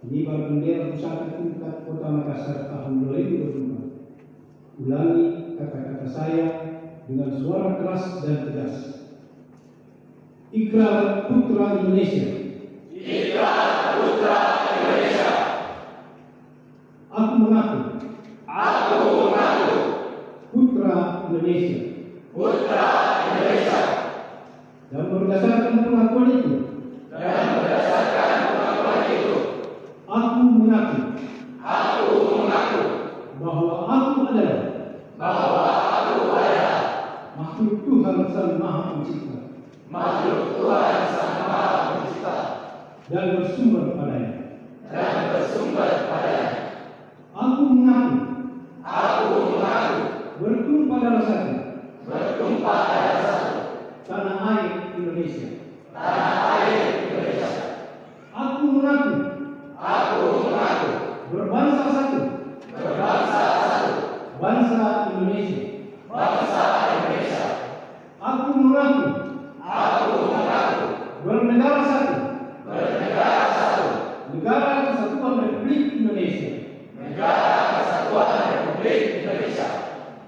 pengibar bendera pusaka tingkat Kota Makassar tahun 2024. Ulangi kata-kata saya dengan suara keras dan tegas. Ikrar Putra Indonesia. Ikrar Putra Indonesia. Aku mengaku. Aku mengaku. Putra Indonesia. Putra Indonesia. Dan berdasarkan pengakuan itu. Aku mengaku. Aku mengaku. Bahwa aku adalah. Makhluk Tuhan Sang Maha Pencipta. Makhluk Tuhan Sang Maha Pencipta. Dan bersumber padanya. Aku mengaku. Bertumpah darah satu. Tanah air Indonesia. Aku mengaku. Berbangsa satu. Bangsa Indonesia. Aku mengaku. Bernegara satu. Negara Kesatuan Republik Indonesia.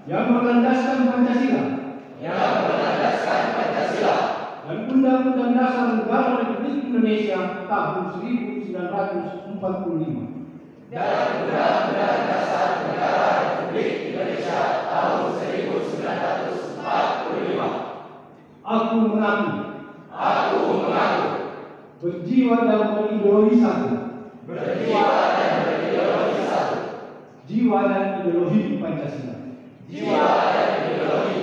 Yang berlandaskan Pancasila. Dan Undang-Undang Dasar Negara Republik Indonesia tahun 1945 dan Undang-Undang Dasar Negara Republik Indonesia tahun 1945. Aku mengaku berjiwa dan berideologi satu. Jiwa dan ideologi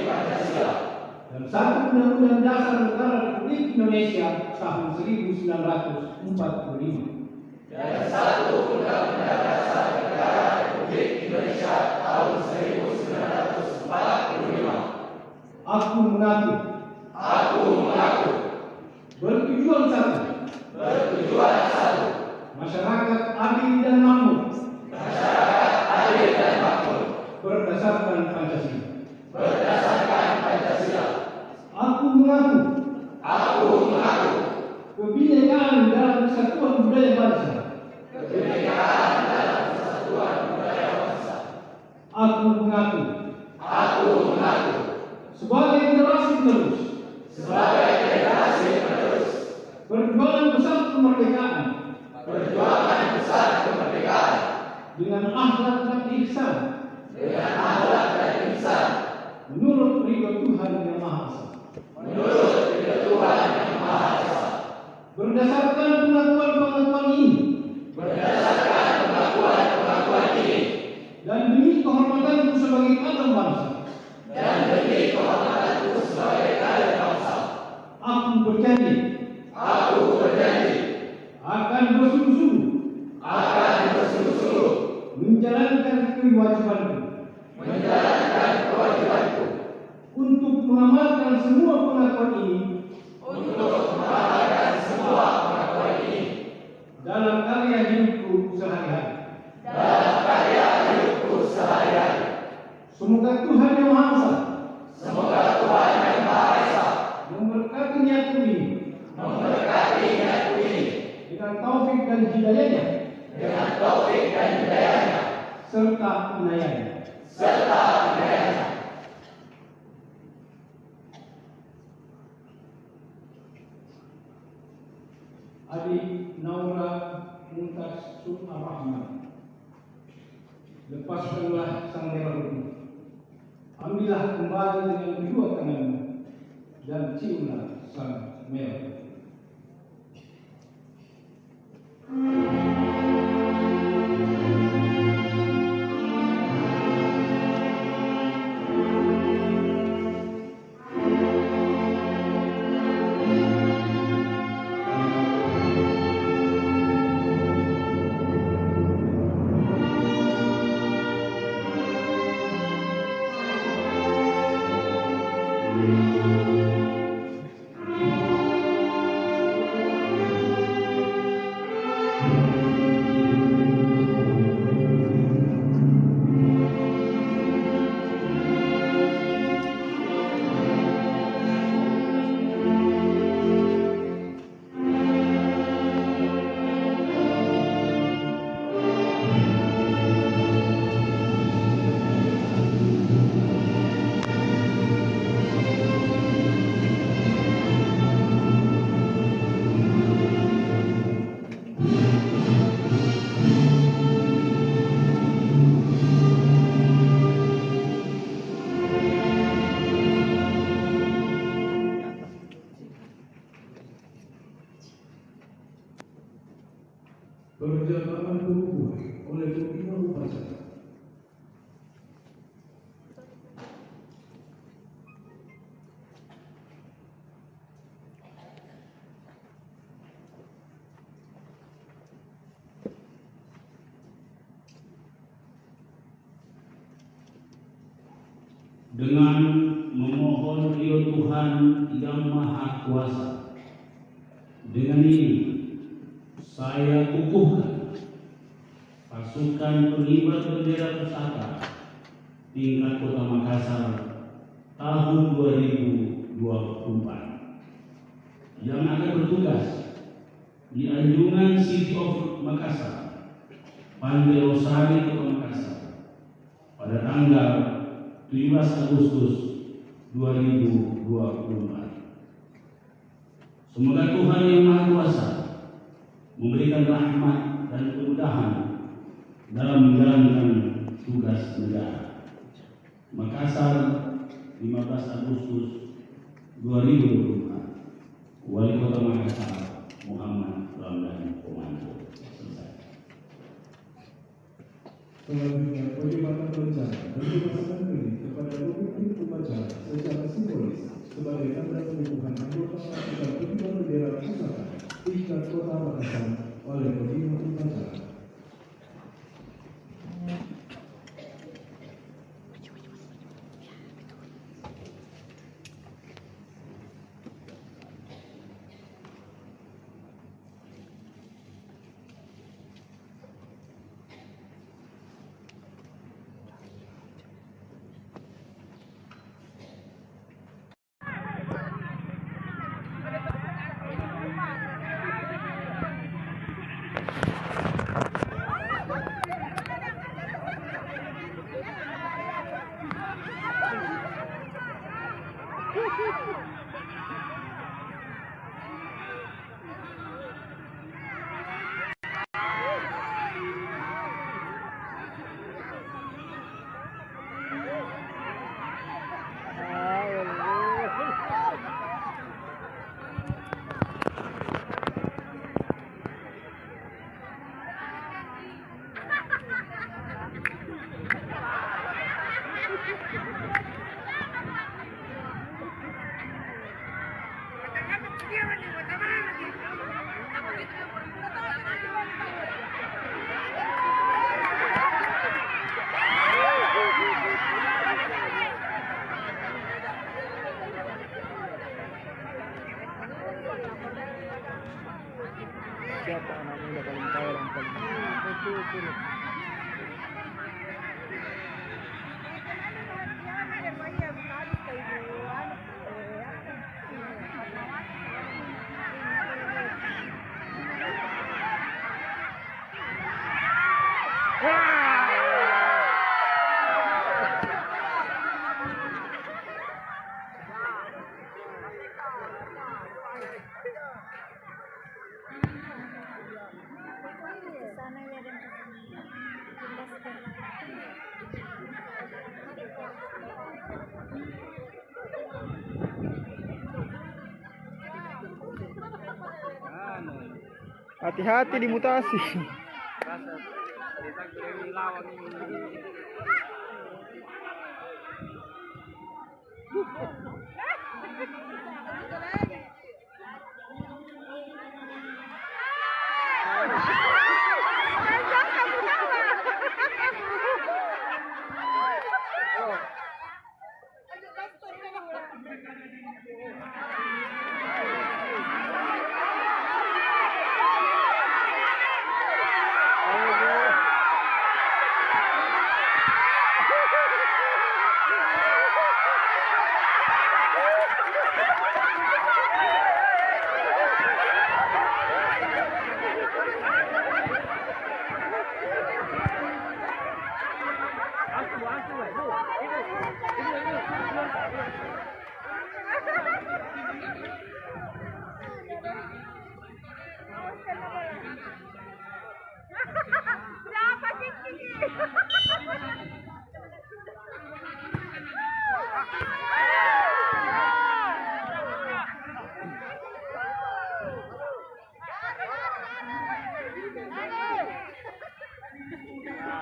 Pancasila. Dan satu Undang-Undang Dasar Negara Republik Indonesia tahun 1945. Dan satu Undang-Undang Dasar Negara Republik Indonesia tahun 1945. Aku mengaku bertujuan satu. Masyarakat adil dan makmur. Berdasarkan Pancasila. Aku mengaku kebinekaan dalam kesatuan budaya bangsa. Aku mengaku sebagai generasi penerus perjuangan besar kemerdekaan dengan akhlak dan ihsan menurut ridho Tuhan Yang Maha Esa. Berdasarkan pengakuan ini dan demi kehormatanku sebagai kader bangsa. Aku berjanji akan bersungguh-sungguh menjalankan kewajibanku untuk mengamalkan semua pengakuan ini dalam karya hidupku sehari-hari. Semoga Tuhan Yang Maha Esa memberkati niatku ini dengan taufik dan hidayahnya serta inayahnya. Adik Naura Muntas Ar-Rahman, lepaskanlah sang merah putih. Ambillah kembali dengan kedua tanganmu dan ciumlah sang merah putih. Perjalanan berubah oleh pimpinan upacara. Dengan memohon ridho Tuhan Yang Maha Kuasa, dengan ini saya kukuhkan pasukan pengibar bendera pusaka tingkat Kota Makassar tahun 2024 yang akan bertugas di Anjungan City of Makassar, Pantai Losari, Kota Makassar pada tanggal 17 Agustus 2024. Semoga Tuhan yang Maha Kuasa memberikan rahmat dan kemudahan dalam menjalankan tugas negara. Makassar, 15 Agustus 2024. Wali Kota Makassar Muhammad Ramdan Komando. Selesai. Selanjutnya, perjalanan berencana dan dimasukkan ini kepada pemimpin upacara secara simbolis sebagai tanda pengukuhan anggota pasukan pengibar bendera pusaka tingkat Kota Makassar oleh pemimpin upacara. Siapa anak muda paling kaya dan paling hati-hati dimutasi.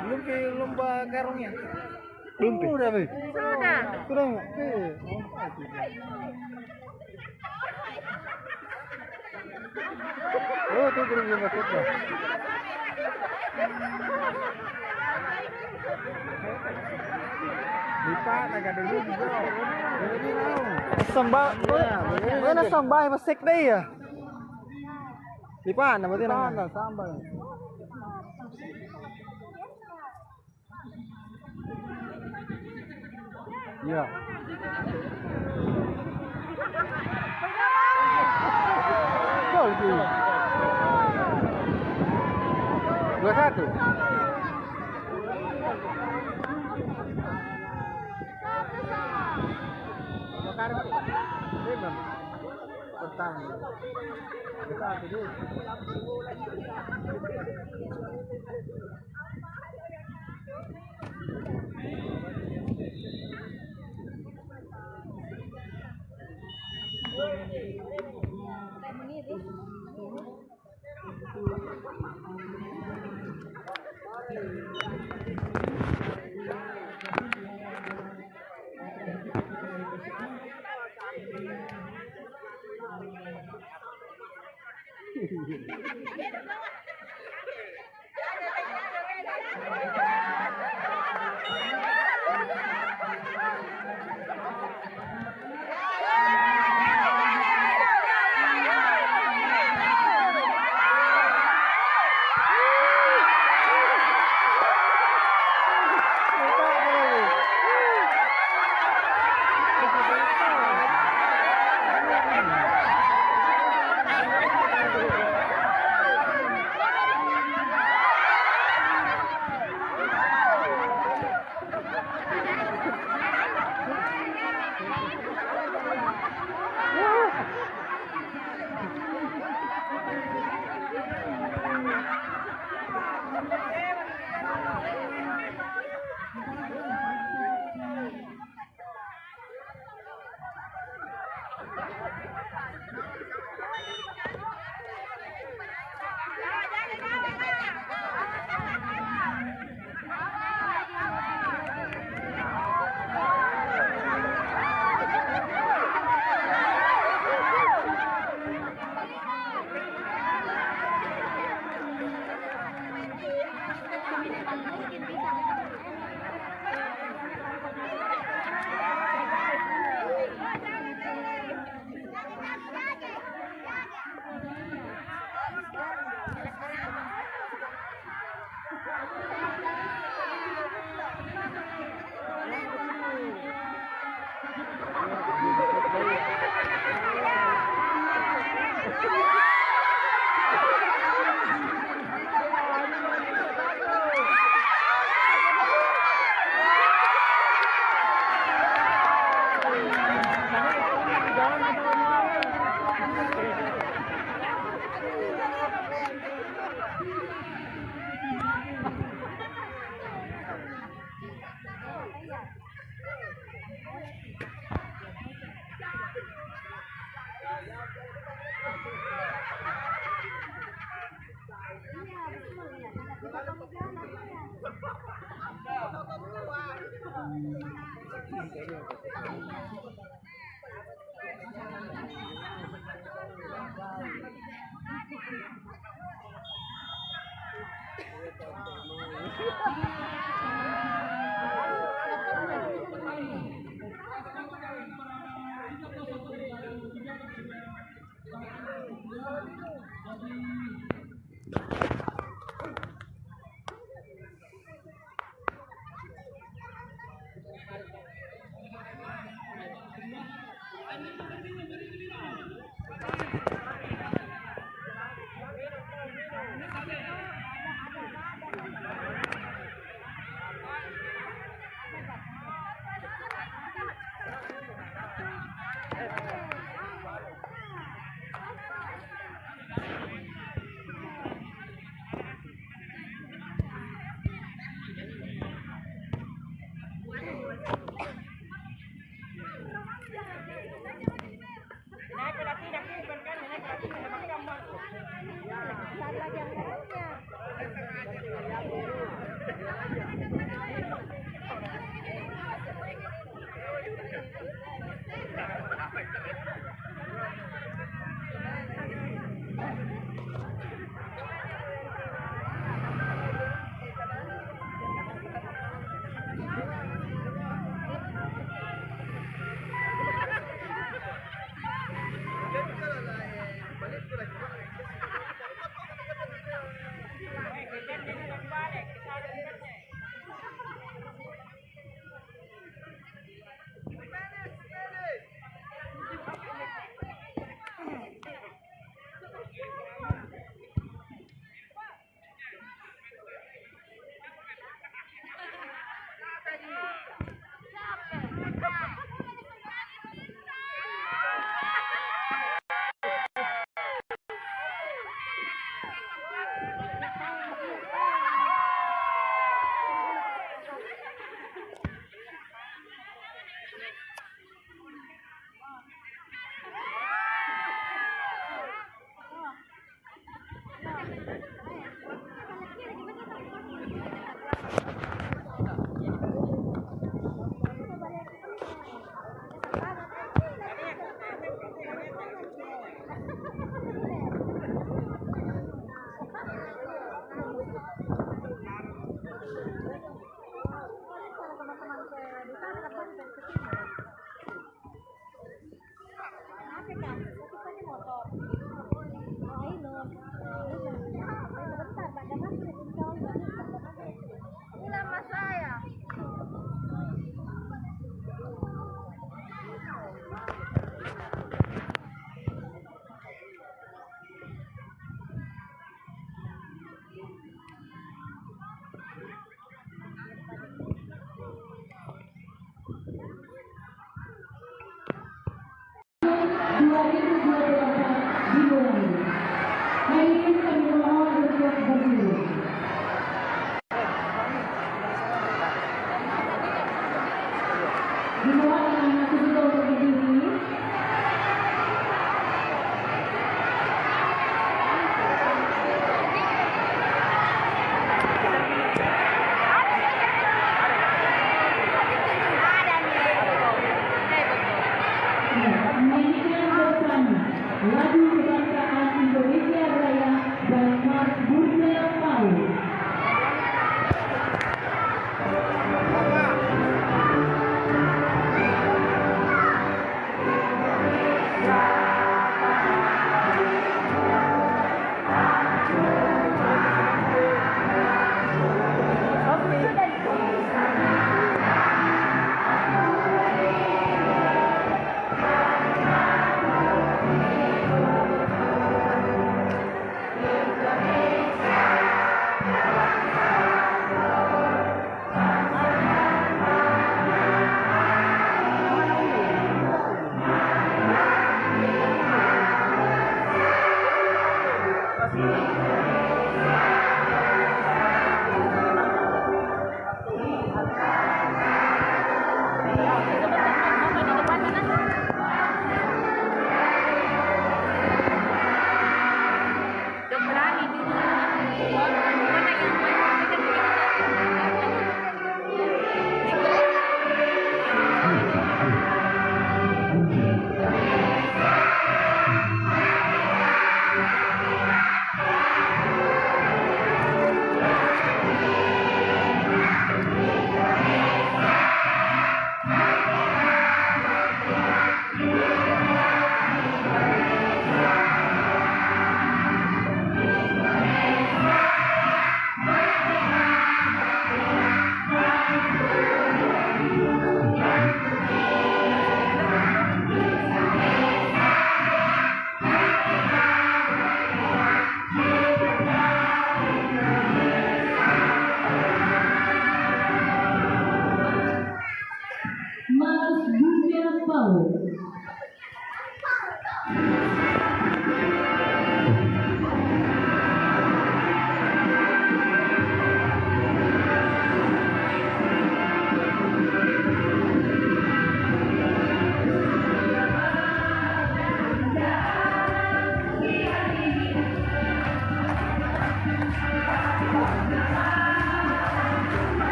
Belum ke lomba karungnya? Belum ke? Sudah, Be. Sudah. Sudah nggak? Oh, tuh belum masuknya. Lipat agak dulu juga. Samba, mana samba masuk deh ya? Lipat, berarti nang samba. Iya. Gol tu. 2-1. Bakar. datang. Kita jadi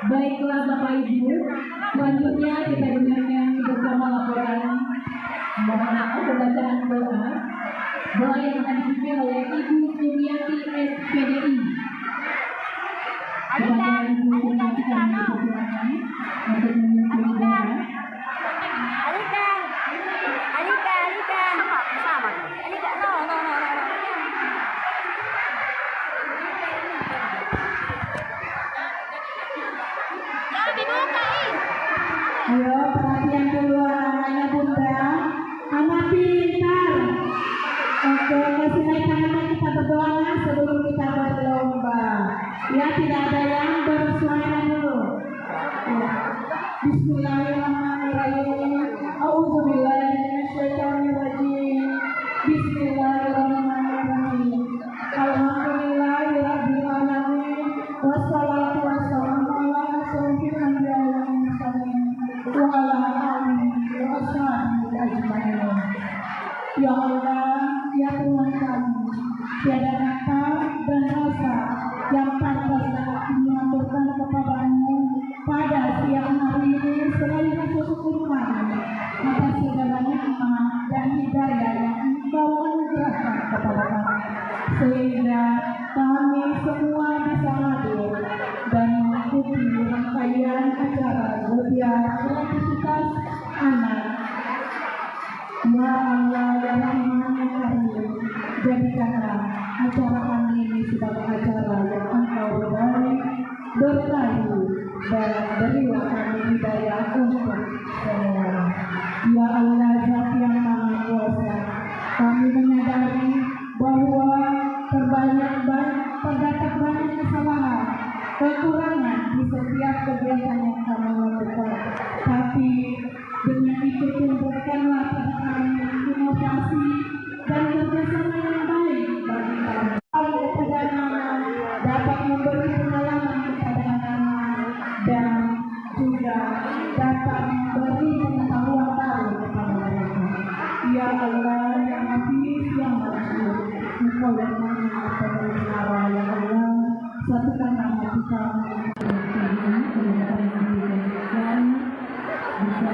Baiklah Bapak Ibu, selanjutnya kita dengarkan bersama laporan pembacaan doa yang akan dipimpin oleh Ibu Sumiati SPDI. Kepada Ibu Sumiati kami persilakan untuk memimpin doa. Ayo perhatian dulu anak-anaknya Bunda, anak pintar. Oke, kasih naik tangan kita berdoa sebelum kita berlomba. Ya, tidak ada yang bersuara dulu. Ya. Bismillahirrahmanirrahim. A'udzubillahi minasyaitonirrajim. Bismillahirrahmanirrahim. Alhamdulillahirabbil alamin. Wassalatu wassalamu ala asyrofil anbiya'i wal mursalin. Ya Allah, ya Tuhan kami, tiada kata dan rasa yang pantas dapat mengaturkan kepadamu pada siang hari ini selain bersyukur kami atas segala nikmat dan hidayah yang Engkau anugerahkan kepada kami, sehingga kami semua bisa hadir dan mengikuti rangkaian acara zodiak kreativitas anak. Ya Allah, ya Rahman, ya Rahim, jadikanlah acara kami ini sebagai acara yang Engkau berkahi dan berilah kami hidayah untuk semua. Ya Allah, Zat yang Maha Kuasa, kami menyadari bahwa terdapat banyak kesalahan, kekurangan di setiap kegiatan yang kami lakukan. Tapi dengan itu tunjukkanlah pada kami inovasi dan kerjasama yang baik bagi kami. Kepada anak dapat memberi pengalaman kepada anak dan juga dapat memberi pengetahuan baru kepada mereka. Ya Allah, yang Hafiz, yang Masyur, Engkau yang Maha Pemelihara, ya Allah, satukanlah hati kami bisa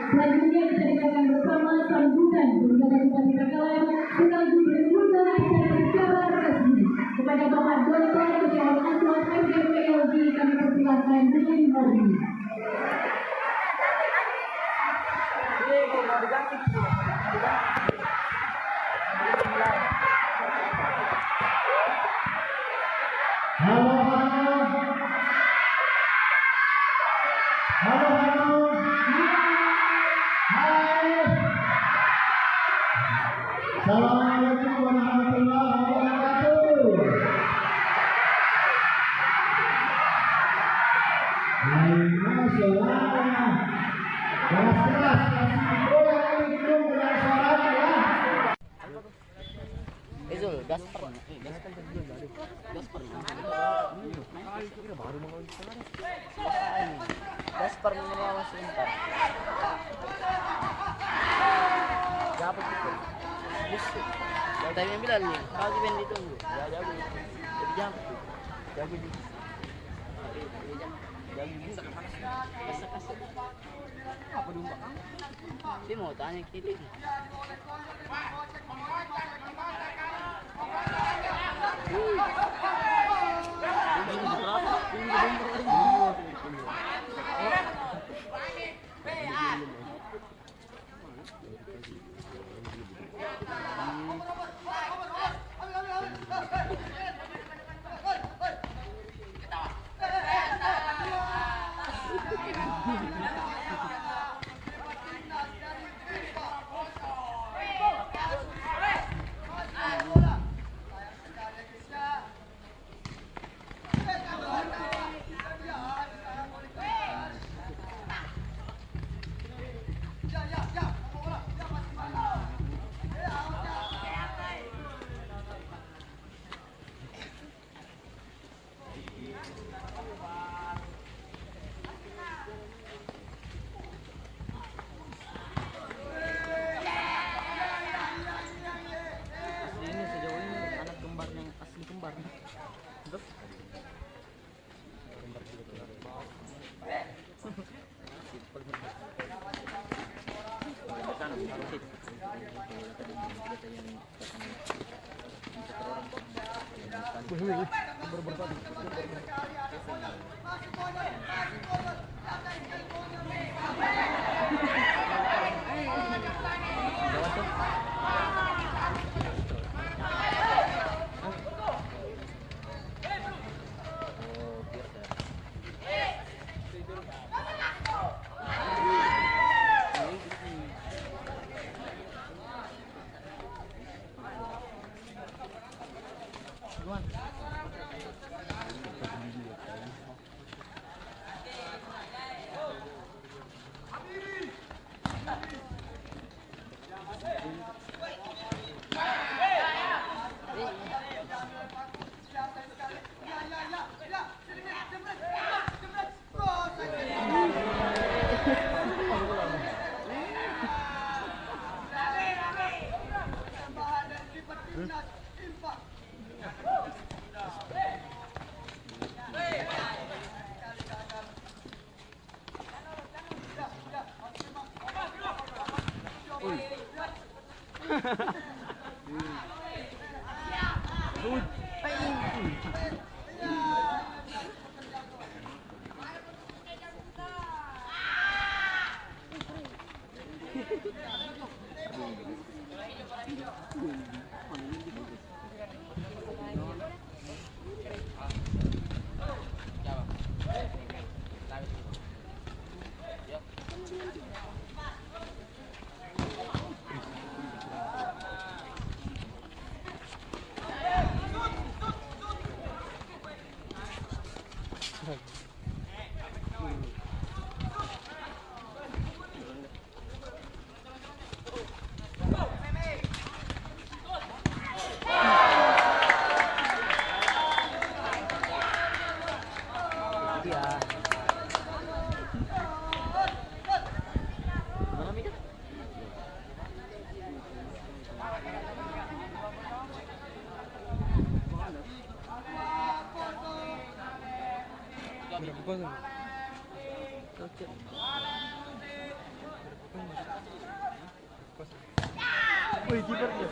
Selanjutnya kita dengarkan bersama sambutan Berbeda Bupati Bakalan sekaligus berguna secara resmi kepada Bapak Dr. Ketua Aswan FDPLG kami persilakan dengan hormat. Assalamualaikum warahmatullahi wabarakatuh. Masya Allah. Keras-keras kasih goyang ini gedung dengan suaranya ya. Zul, Gaspar baru mau Gaspar mengenai sebentar. Dapat itu. Busuk. Yang tadi yang bilang nih, kalau di band ditunggu. Ya jago. Jadi jam. Jago di. Jago di. Kasar. Apa domba? Dia mau tanya kita. Wih, kipernya.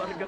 keluarga.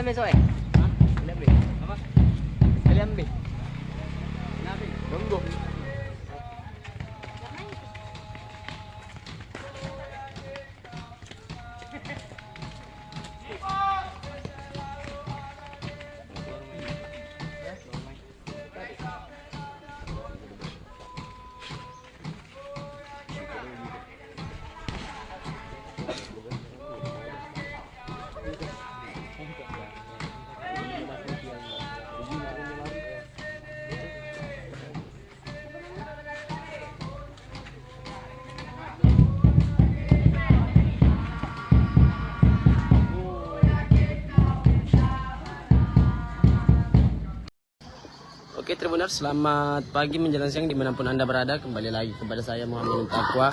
Besok Kalian beli? Apa? Kalian beli? Kenapa? Tunggu. Oke Tribuners, selamat pagi menjelang siang dimanapun Anda berada. Kembali lagi kepada saya Muhammad Takwa,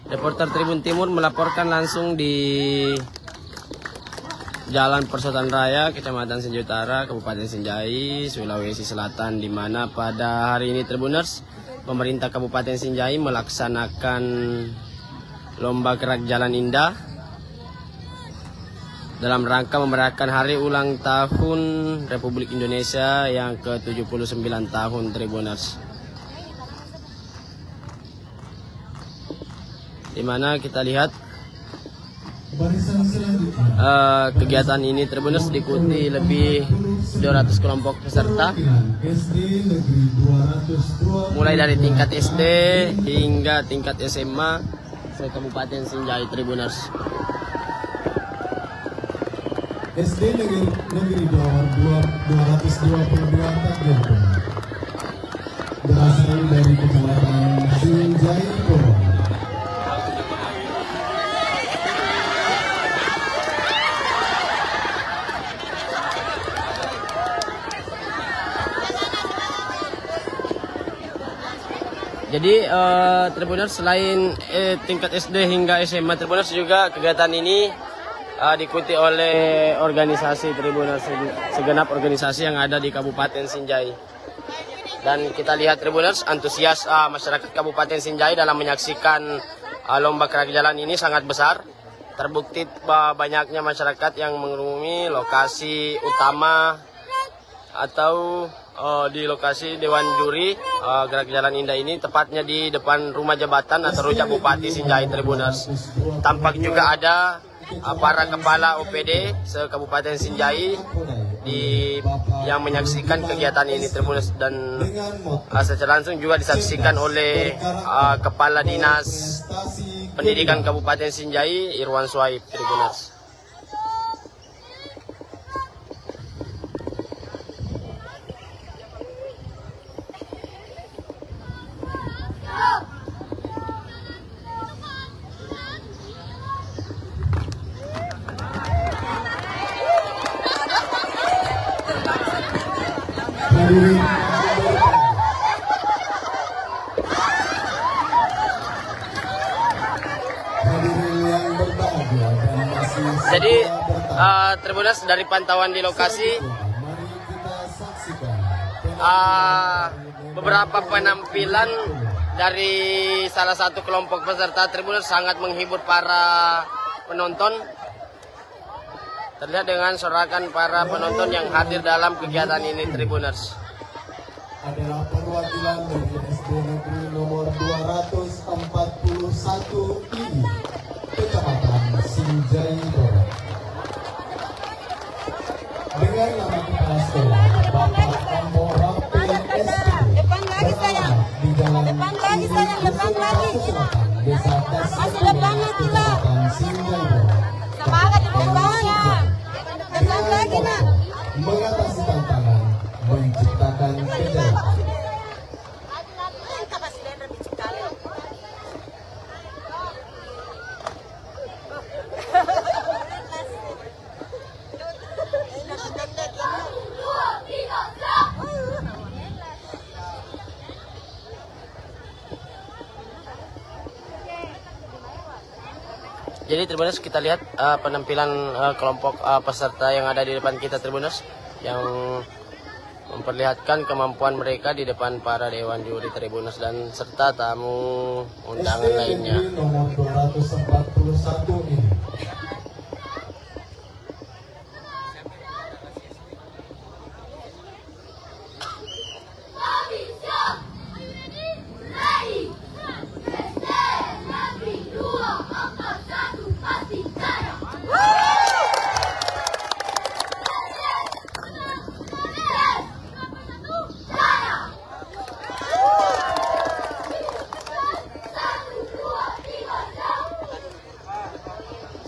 reporter Tribun Timur, melaporkan langsung di Jalan Persotan Raya, Kecamatan Sinjai Utara, Kabupaten Sinjai, Sulawesi Selatan, di mana pada hari ini Tribuners, pemerintah Kabupaten Sinjai melaksanakan lomba gerak jalan indah dalam rangka memerayakan hari ulang tahun Republik Indonesia yang ke-79 tahun Tribuners. Di mana kita lihat kegiatan ini Tribuners diikuti lebih 200 kelompok peserta, mulai dari tingkat SD hingga tingkat SMA se-Kabupaten Sinjai Tribuners. SD Negeri 222 takdir berasal dari Kecamatan Sinjai Boro. Jadi Tribuners, selain tingkat SD hingga SMA Tribuners, juga kegiatan ini diikuti oleh organisasi Tribuners, segenap organisasi yang ada di Kabupaten Sinjai. Dan kita lihat Tribuners, antusias masyarakat Kabupaten Sinjai dalam menyaksikan lomba gerak jalan ini sangat besar. Terbukti banyaknya masyarakat yang mengunjungi lokasi utama atau di lokasi Dewan Juri Gerak Jalan Indah ini, tepatnya di depan rumah jabatan atau rujak Bupati Sinjai Tribuners. Tampak juga ada para kepala OPD se-Kabupaten Sinjai yang menyaksikan kegiatan ini Tribuners, dan secara langsung juga disaksikan oleh Kepala Dinas Pendidikan Kabupaten Sinjai Irwan Suhaib Tribuners. Jadi Tribuners, dari pantauan di lokasi beberapa penampilan dari salah satu kelompok peserta Tribuners sangat menghibur para penonton. Terlihat dengan sorakan para penonton yang hadir dalam kegiatan ini Tribuners. Adalah perwakilan dari SD Negeri nomor 241 ini, Kecamatan Sinjai Borong. Dengan nama kepala sekolah Bapak Ambo Rapi SD, di Jalan Desa Kasih, Kecamatan Sinjai Borong. Semangat di bawahnya. Tenang lagi, Nak. Mengatasi tantangan, menciptakan kejayaan. Jadi Tribuners, kita lihat penampilan kelompok peserta yang ada di depan kita Tribuners, yang memperlihatkan kemampuan mereka di depan para Dewan Juri Tribuners dan serta tamu undangan lainnya. Nomor 241 ini.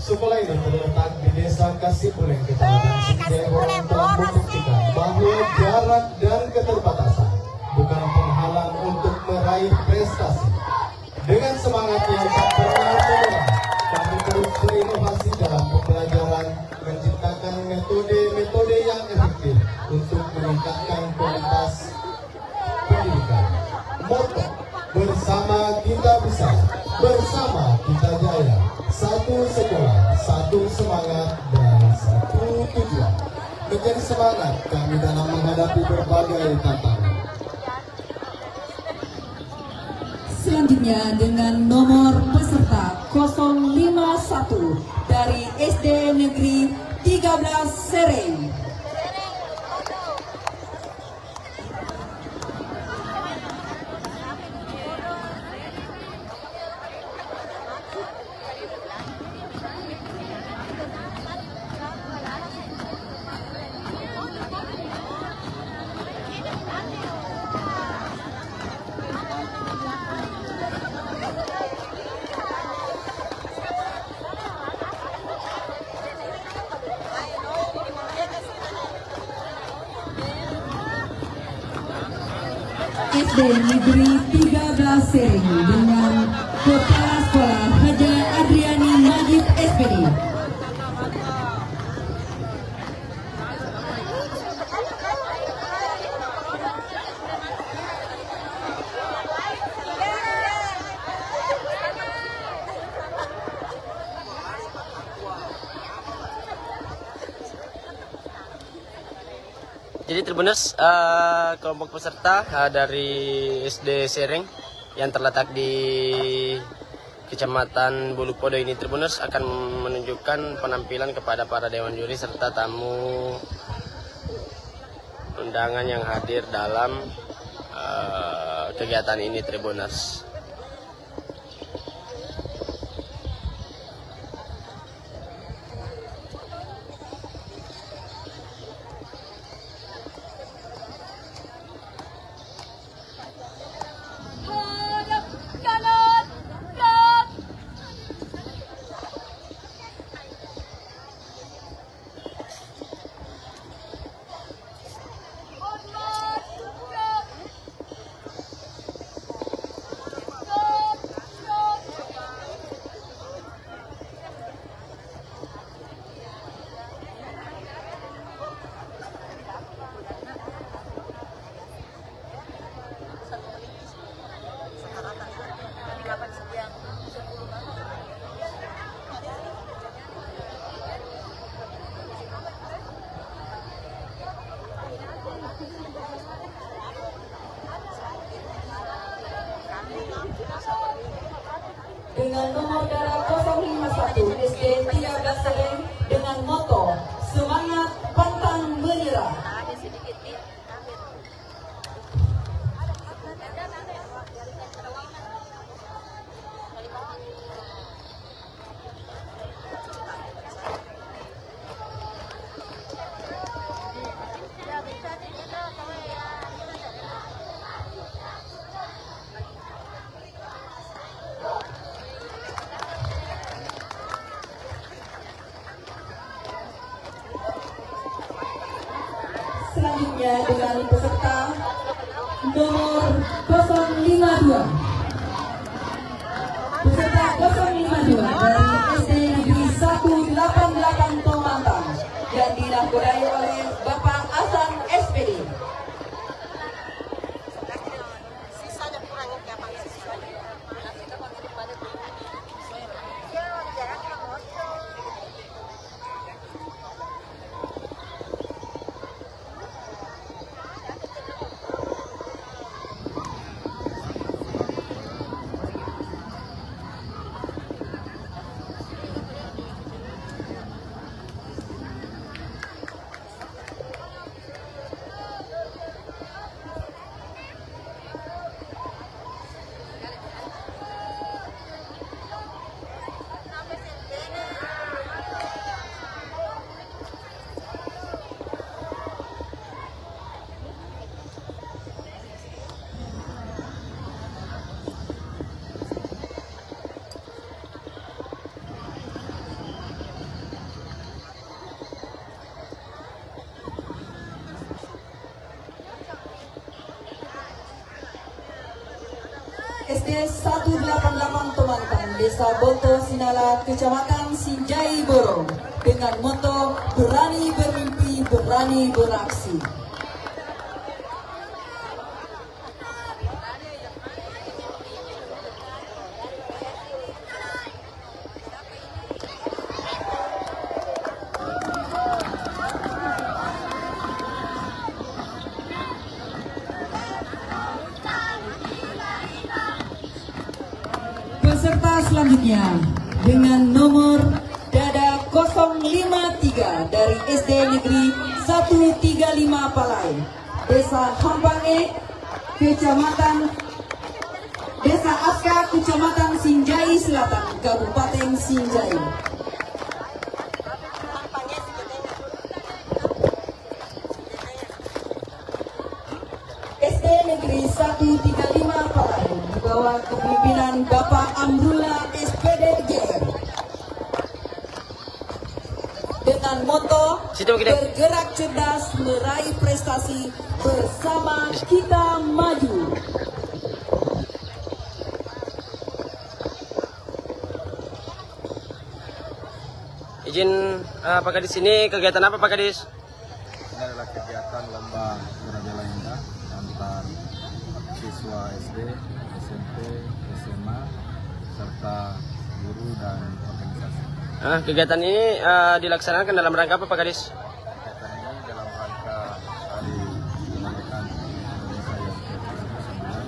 Sekolah ini terletak di Desa Kasipuleng, Kecamatan Sinjai Borong, telah membuktikan bahwa jarak dan keterbatasan bukan penghalang untuk meraih prestasi. Dengan semangat yang tak pernah menyerah, kami terus berinovasi dalam pembelajaran, menciptakan metode-metode yang efektif untuk meningkatkan kualitas pendidikan. Moto, bersama kita bisa, bersama kita jaya. Satu sekolah, satu semangat, dan satu tujuan. Menjadi semangat kami dalam menghadapi berbagai tantangan. Selanjutnya dengan nomor peserta 051 dari SD Negeri 13 Sereng. SD Negeri 13 Sereng dengan Kepala Sekolah Haja Adriani Najib SPD. Jadi Tribuners, kelompok peserta dari SD Sereng yang terletak di Kecamatan Bulupodo ini Tribuners akan menunjukkan penampilan kepada para Dewan Juri serta tamu undangan yang hadir dalam kegiatan ini Tribuners. Dengan nomor darah 051 SD 13 Sereng dengan moto semangat pantang menyerah. Selanjutnya dengan peserta nomor 052. Peserta 052 dari SD Negeri 188 Tomantang yang dinahkodai oleh Bapak Hasan SPD. SD 188 Tomantang, Desa Boto Sinala, Kecamatan Sinjai Borong, dengan moto berani bermimpi, berani beraksi. Peserta selanjutnya dengan nomor dada 053 dari SD Negeri 135 Palai, Desa Hampange, Kecamatan Desa Aska, Kecamatan Sinjai Selatan, Kabupaten Sinjai. SD Negeri 135 Palai di bawah kepemimpinan Bapak Amrullah SPD dengan moto bergerak cerdas meraih prestasi, bersama kita maju. Izin Pak Kadis, ini kegiatan apa Pak Kadis? Ini adalah kegiatan lomba bela indah antar siswa SD, SMP, SMA, serta guru dan organisasi. Kegiatan ini dilaksanakan dalam rangka apa Pak Kadis? Kegiatan ini dalam rangka hari kemerdekaan Indonesia yang ke-79,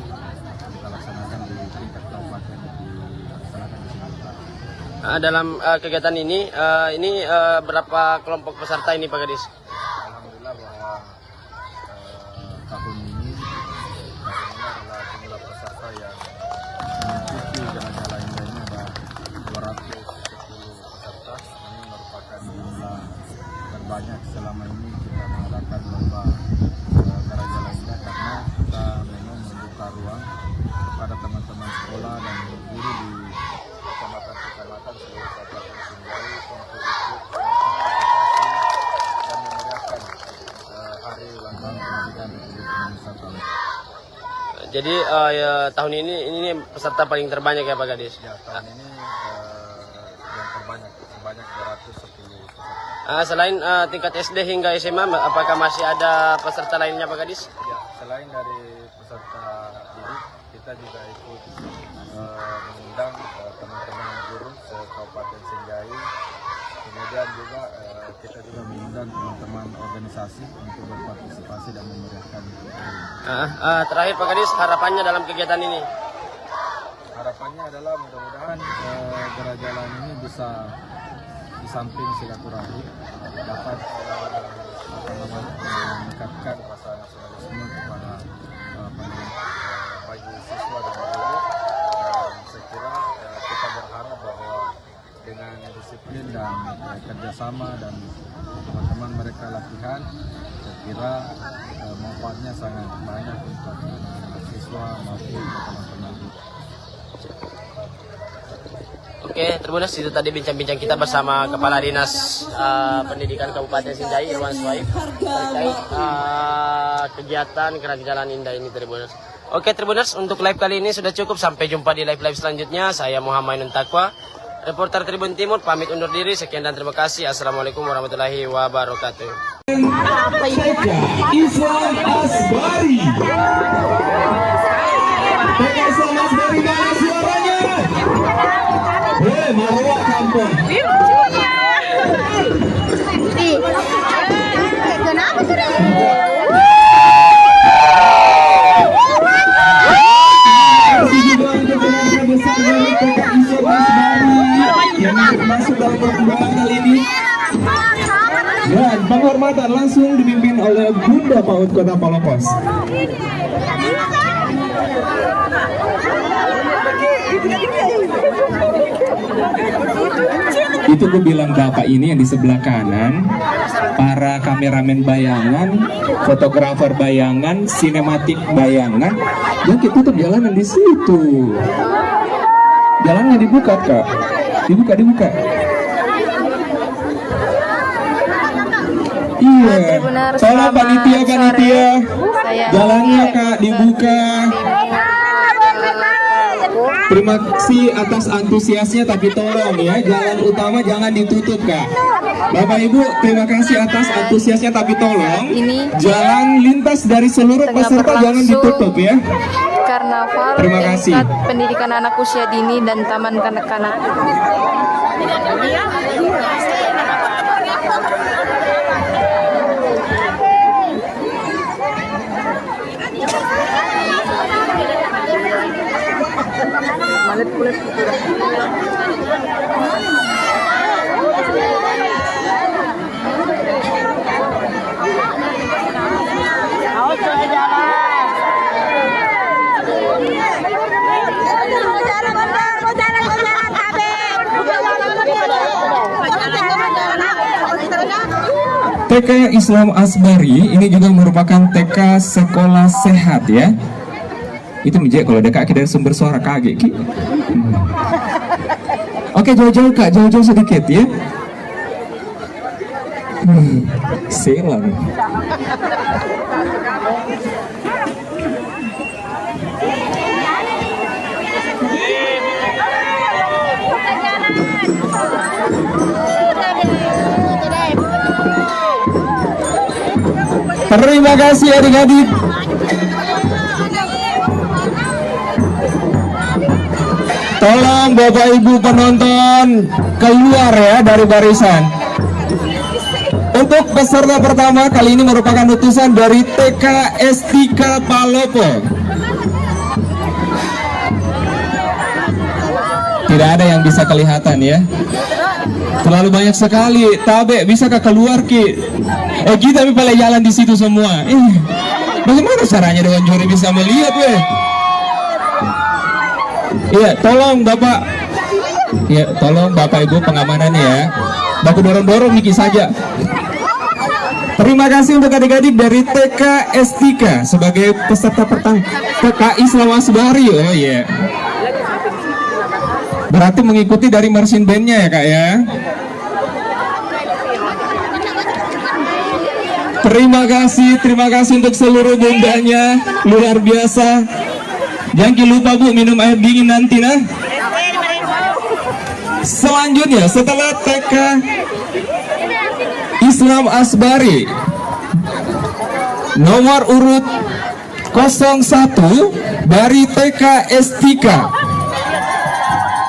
kita laksanakan di tingkat kabupaten, dilaksanakan di Sumatera. Dalam kegiatan ini berapa kelompok peserta ini Pak Kadis? Alhamdulillah bahwa selama ini kita mengadakan lomba Garajalan Indah karena kita memang membuka ruang kepada teman-teman sekolah dan guru di kecamatan-kecamatan seluruh Kabupaten Sinjai untuk ikut partisipasi dan memeriahkan Hari Ulang Tahun Kemerdekaan Republik Indonesia tahun ini. Jadi ya, tahun ini peserta paling terbanyak ya Pak Gadis? Ya, tahun ini yang terbanyak sebanyak 210 peserta. Selain tingkat SD hingga SMA, apakah masih ada peserta lainnya Pak Gadis? Ya, selain dari peserta didik, kita juga ikut mengundang teman-teman guru se-Kabupaten Sinjai. Kemudian juga kita juga mengundang teman-teman organisasi untuk berpartisipasi dan memeriahkan. Terakhir Pak Gadis, harapannya dalam kegiatan ini? Harapannya adalah mudah-mudahan Garajalan ini bisa di samping silaturahmi dapat meningkatkan rasa nasionalisme kepada bagi siswa dan guru. Saya kira kita berharap bahwa dengan disiplin dan kerjasama dan teman-teman mereka latihan, saya kira manfaatnya sangat banyak untuk siswa maupun teman-teman. Oke, Tribuners, itu tadi bincang-bincang kita bersama Kepala Dinas Pendidikan Kabupaten Sinjai, Irwan Swaib, terkait kegiatan Garajalan Indah ini, Tribuners. Oke, Tribuners, untuk live kali ini sudah cukup. Sampai jumpa di live-live selanjutnya. Saya Muhammad Ainun Taqwa, reporter Tribun Timur, pamit undur diri. Sekian dan terima kasih. Assalamualaikum warahmatullahi wabarakatuh. Islam Asbari. Islam Asbari, mana suaranya? Marwah Kampung. Kenapa tuh? Yang masuk dalam perkembangan kali ini. Dan penghormatan langsung dipimpin oleh Bunda PAUD Kota Palopos. Itu gue bilang Bapak ini yang di sebelah kanan, para kameramen bayangan, fotografer bayangan, sinematik bayangan, yang kita tutup jalanan di situ. Jalannya dibuka Kak, dibuka. Iya, tolong panitia, jalannya Kak dibuka. Terima kasih atas antusiasnya, tapi tolong ya, jalan utama jangan ditutup Kak. Bapak Ibu, terima kasih atas antusiasnya, tapi tolong jalan lintas dari seluruh peserta jangan ditutup ya. Karnaval terima kasih. Pendidikan anak usia dini dan taman kanak-kanak. TK Islam Asbari ini juga merupakan TK sekolah sehat ya. Itu menjadi kalau ada kaki dari sumber suara kaget Ki. Oke, jauh-jauh Kak, jauh-jauh sedikit ya. Selang. Terima kasih adik-adik. Tolong Bapak Ibu penonton keluar ya dari barisan. Untuk peserta pertama kali ini merupakan utusan dari TK STK Palopo. Tidak ada yang bisa kelihatan ya. Terlalu banyak sekali. Tabe, bisakah keluar Ki? Kita pada jalan di situ semua. Bagaimana caranya Dewan Juri bisa melihat weh? Iya, tolong Bapak. Iya, tolong Bapak Ibu pengamanannya ya. Baku dorong-dorong Niki saja. Terima kasih untuk adik-adik dari TK S3 sebagai peserta pertama PKI Islam Asbari. Oh iya. Berarti mengikuti dari marching band-nya ya Kak ya. Terima kasih untuk seluruh bundanya, luar biasa. Jangan lupa Bu minum air dingin nanti nah. Selanjutnya setelah TK Islam Asbari nomor urut 01 dari TK S3.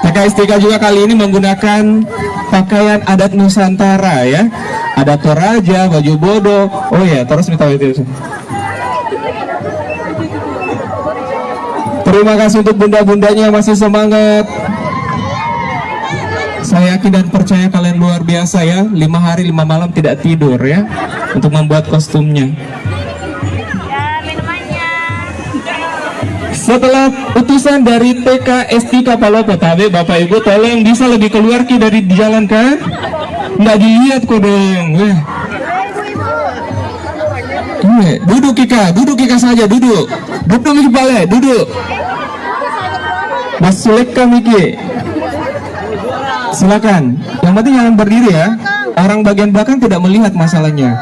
TK S3 juga kali ini menggunakan pakaian adat Nusantara ya. Ada toraja, baju bodo. Oh ya, terus minta itu. Terima kasih untuk bunda-bundanya yang masih semangat. Saya yakin dan percaya kalian luar biasa ya. 5 hari 5 malam tidak tidur ya untuk membuat kostumnya. Setelah utusan dari TK S3 Palopo Tabe, Bapak Ibu tolong bisa lebih keluar ki dari jalan kan? Nggak dilihat kok dong. Duduk Kika saja, duduk Miki balik, duduk. Mas Suleka Miki, silakan. Yang penting jangan berdiri ya. Orang bagian belakang tidak melihat masalahnya.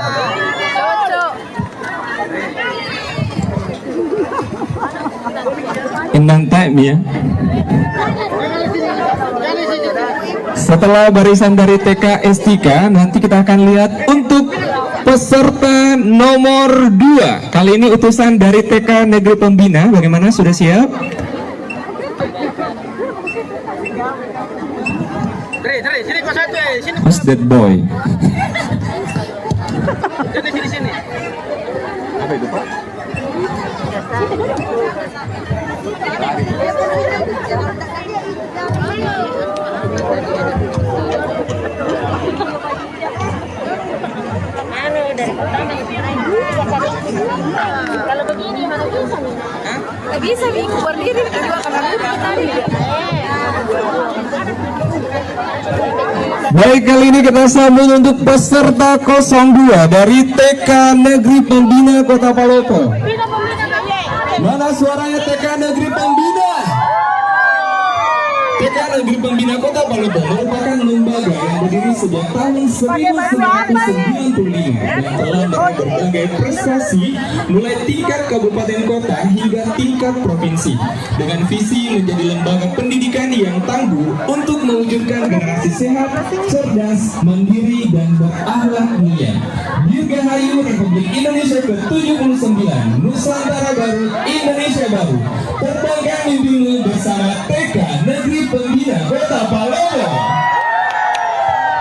Inang time ya. Setelah barisan dari TK S3, nanti kita akan lihat untuk peserta nomor 2. Kali ini utusan dari TK Negeri Pembina. Bagaimana, sudah siap? Who's that boy? Sini. Apa itu Pak? Kalau begini mana bisa nih? Nggak bisa nih, berdiri kedua kanan tadi. Baik, kali ini kita sambung untuk peserta 02 dari TK Negeri Pembina Kota Palopo. Mana suaranya TK Negeri Pembina? TK Negeri Pembina Kota Palopo merupakan lembaga yang berdiri sejak tahun 1995 dan telah meraih berbagai prestasi mulai tingkat kabupaten kota hingga tingkat provinsi dengan visi menjadi lembaga pendidikan yang tangguh untuk mewujudkan generasi sehat, cerdas, mandiri, dan berakhlak mulia. Dirgahayu Republik Indonesia ke-79, Nusantara Baru, Indonesia Baru. Terbangkan mimpimu bersama TK Negeri Pembina Kota Palopo.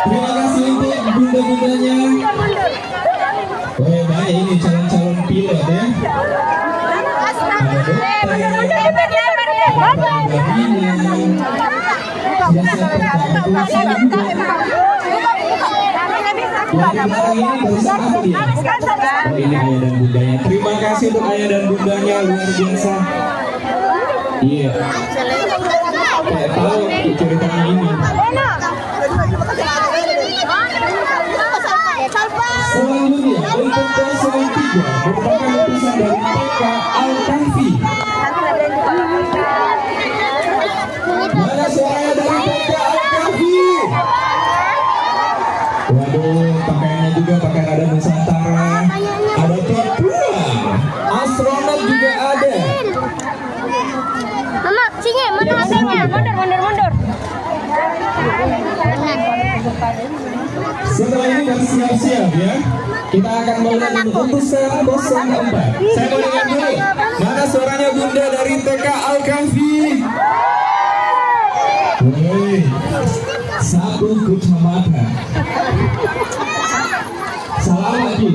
Terima kasih untuk bunda-bundanya. Oh baik, ini calon-calon pilot ya. Ini ayah dan bundanya. Terima kasih untuk ayah dan bundanya, luar biasa. Iya. Kayak tahu ceritanya ini. Selanjutnya untuk 03 merupakan utusan dari TK Al-Kahfi. Mana suaranya dari TK Al-Kahfi? Waduh, pakaiannya juga pakaian adat Nusantara. Ada terbang, astronot juga ada. Mama, sini, mana adanya? Mundur. Setelah ini bersiap-siap ya. Kita akan melihat utusan 04. Saya mau dengar dulu. Mana suaranya bunda dari TK Al-Kahfi? Woi, satu kecamatan. Salam lagi.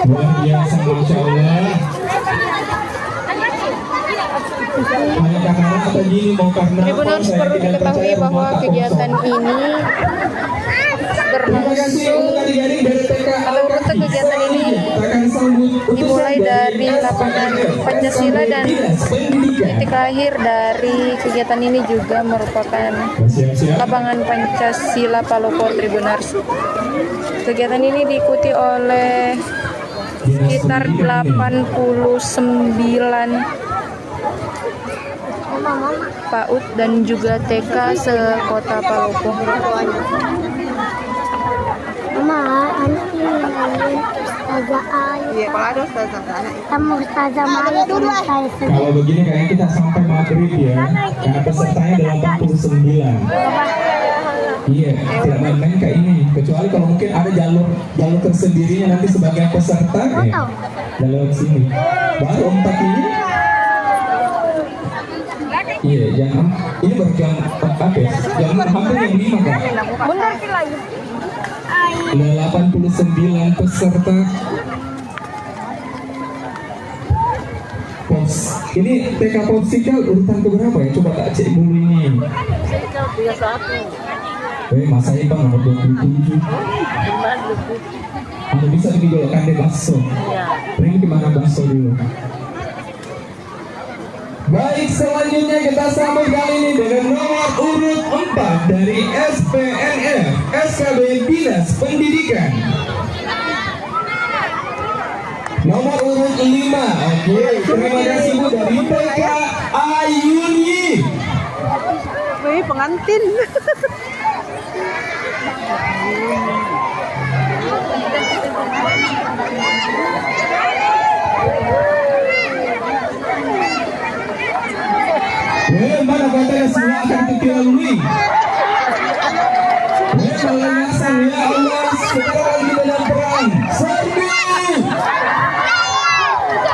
Luar biasa, Masya Allah. Tribuners perlu diketahui bahwa kegiatan ini berlangsung atau rute kegiatan ini dimulai dari lapangan Pancasila dan titik lahir dari kegiatan ini juga merupakan lapangan Pancasila Palopo Tribunars. Kegiatan ini diikuti oleh sekitar 89 PAUD dan juga TK se-Kota Palopo. Iya, kalau ada ustazah anak Kamu ustazah Maya dulu. Kalau begini kayaknya kita sampai maghrib ya, karena pesertanya 89. Iya, tidak main-main kayak ini. Kecuali kalau mungkin ada jalur tersendirinya nanti sebagai peserta ya, jalur sini. Baru 4 ini. Iya, jangan ini baru jam 4 ya. Jangan hampir yang 5 kan. Benar sih lagi. 89 peserta. Ini TK Popsicle urutan keberapa ya? Coba tak cek dulu ini. Masa ini bang nomor 27. Anda bisa digolokkan di bakso. Ini gimana bakso dulu? Baik, selanjutnya kita sambut kali ini dengan nomor urut 4 dari SPNF SKB Dinas Pendidikan. Nomor urut 5. Oke, terima kasih Bu dari TK Ayuni. Wih, pengantin. Mana katanya semua akan dilalui. Melengahkan ya Allah sekarang di medan perang. Serbu.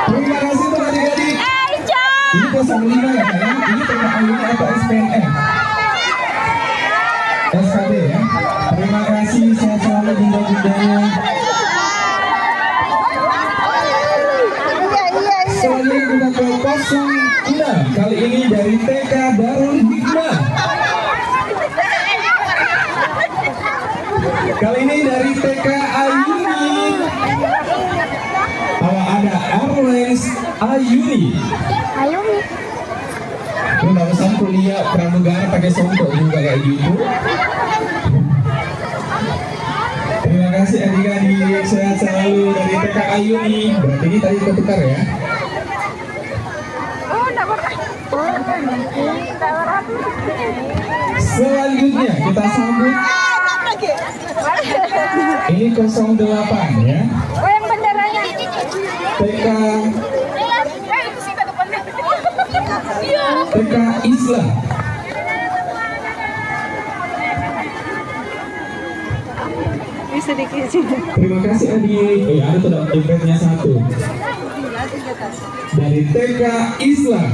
Terima kasih untuk adik-adik. Ini 05 ya, ini terkait atau SPNF. SKB ya. Terima kasih, sehat selalu bunda-bundanya. Selanjutnya kita ke 06. Kali ini dari TK Darul Hikmah. Kali ini dari TK Ayuni. Ada Airlines Ayuni. Ayuni. Lu nggak usah kuliah pramugara pakai sontok juga kayak gitu. Terima kasih adik-adik, sehat selalu dari TK Ayuni. Berarti ini tadi ketukar ya. Selanjutnya kita sambut ini 08 ya. Oh, yang benderanya. TK Islam. Bisa dikit sini. Terima kasih adik. Ada tuh dompetnya 1 dari TK Islam.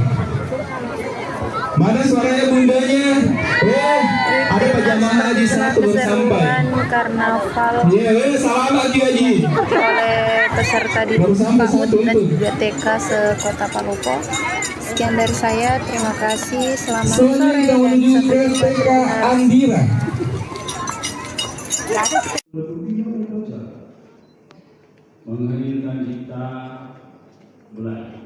Mana suaranya bundanya? Ada pajamaah Haji 1 baru sampai. Karnaval selamat Haji. Oleh peserta di PAUD dan juga TK se-Kota Palopo. Sekian dari saya, terima kasih. Selamat sore dan sampai jumpa di Andira. Menghadirkan kita belajar.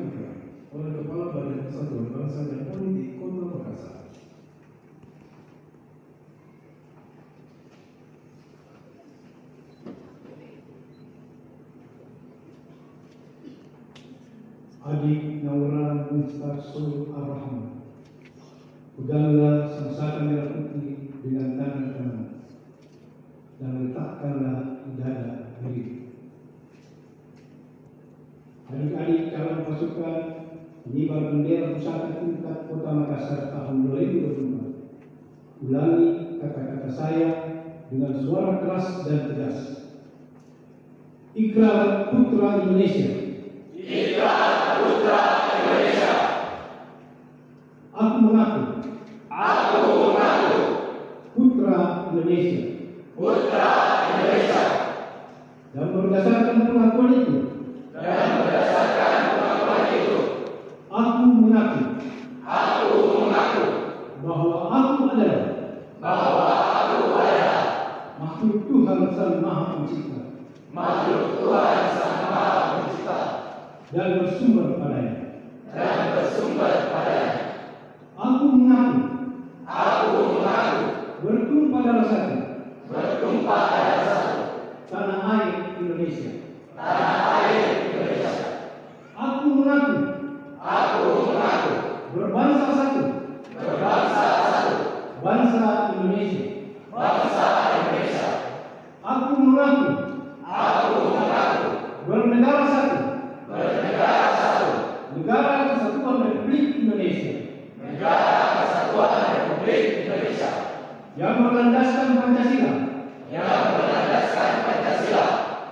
Putra oleh Kepala Badan Persatuan Bangsa dan Politik Kota Makassar. Adik Naura Mustaqsul Ar-Rahman, peganglah sangsaka merah putih dengan tangan kanan dan letakkanlah di dada kiri. Adik-adik calon pasukan pengibar bendera pusaka tingkat Kota Makassar tahun 2024, ulangi kata-kata saya dengan suara keras dan tegas. Ikrar Putra Indonesia. Ikrar Putra Indonesia. Aku mengaku. Aku mengaku. Putra Indonesia. Putra Indonesia. Dan berdasarkan pengakuan itu. Dan berdasarkan pengakuan itu. Aku mengaku. Aku mengaku. Bahwa aku adalah. Bahwa aku adalah. Makhluk Tuhan Sang Maha Pencipta. Makhluk Tuhan Sang Maha Pencipta. Dan bersumber padanya. Dan bersumber padanya. Aku mengaku. Aku mengaku. Bertumpah darah satu. Bertumpah darah satu. Tanah air Indonesia. Tanah air Indonesia. Aku mengaku. Aku mengaku. Berbangsa satu. Berbangsa satu. Bangsa Indonesia. Bangsa Indonesia. Aku mengaku. Aku mengaku. Bernegara satu. Bernegara satu. Negara Kesatuan Republik Indonesia. Negara Kesatuan Republik Indonesia. Yang berlandaskan Pancasila. Yang berlandaskan Pancasila.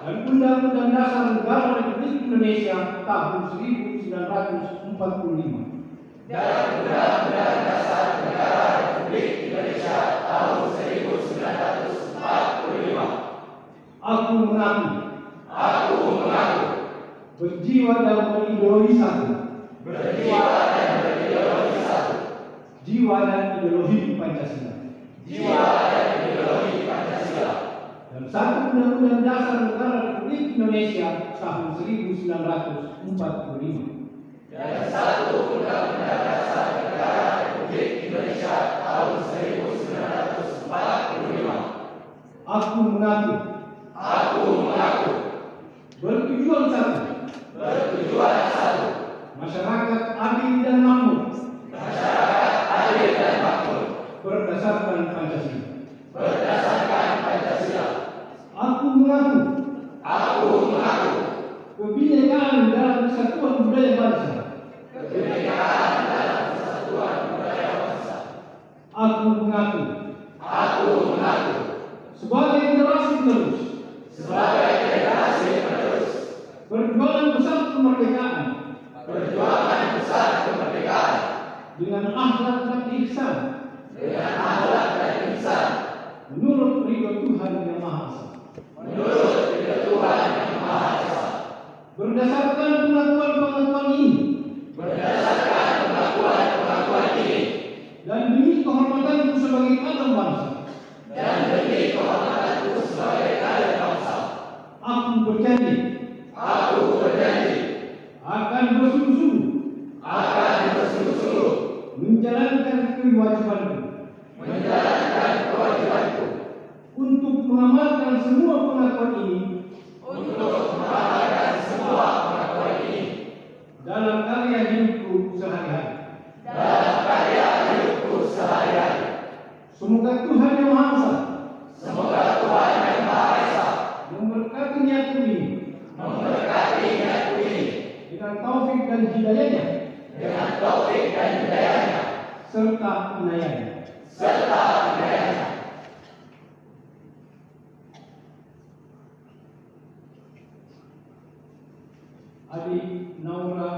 Dan Undang-Undang Dasar Negara Republik Indonesia tahun 1945. Dan Undang-Undang Dasar Negara Republik Indonesia tahun 1945. Aku mengaku. Aku mengaku. Berjiwa dan berideologi satu. Berjiwa dan berideologi satu. Jiwa dan ideologi Pancasila. Jiwa dan ideologi Pancasila. Dan satu Undang-Undang Dasar Negara Republik Indonesia tahun 1945. Dan satu Undang-Undang Dasar Negara Republik Indonesia tahun 1945. Aku mengaku. Aku mengaku. Bertujuan satu. Bertujuan satu. Masyarakat adil dan makmur. Masyarakat adil dan makmur. Berdasarkan Pancasila. Berdasarkan Pancasila. Aku mengaku. Aku mengaku. Kebinekaan dalam kesatuan budaya bangsa. Kebinekaan dalam kesatuan budaya bangsa. Aku mengaku. Aku mengaku. Sebagai generasi penerus. Sebagai generasi penerus. Perjuangan besar kemerdekaan. Perjuangan besar kemerdekaan. Dengan akhlak dan ihsan. Dengan akhlak dan ihsan. Menurut ridho Tuhan Yang Maha Esa. Menurut ridho Tuhan Yang Maha Esa. Berdasarkan pengakuan-pengakuan ini. Berdasarkan pengakuan-pengakuan ini. Dan demi kehormatanku sebagai kader bangsa. Dan demi kehormatanku sebagai kader bangsa. Aku berjanji. Aku berjanji. Akan bersungguh-sungguh. Akan bersungguh-sungguh. Menjalankan kewajibanku. Menjalankan kewajibanku. Untuk mengamalkan semua pengakuan ini. Untuk mengamalkan semua pengakuan ini. Dalam karya hidupku sehari-hari. Dalam karya hidupku sehari-hari. Semoga Tuhan Yang Maha Esa. Semoga Tuhan Yang Maha Esa. Memberkati niatku ini. Memberkati niatku ini. Dengan taufik dan hidayahnya. Dengan taufik dan hidayahnya. Serta inayahnya. Serta inayahnya. Adik Naura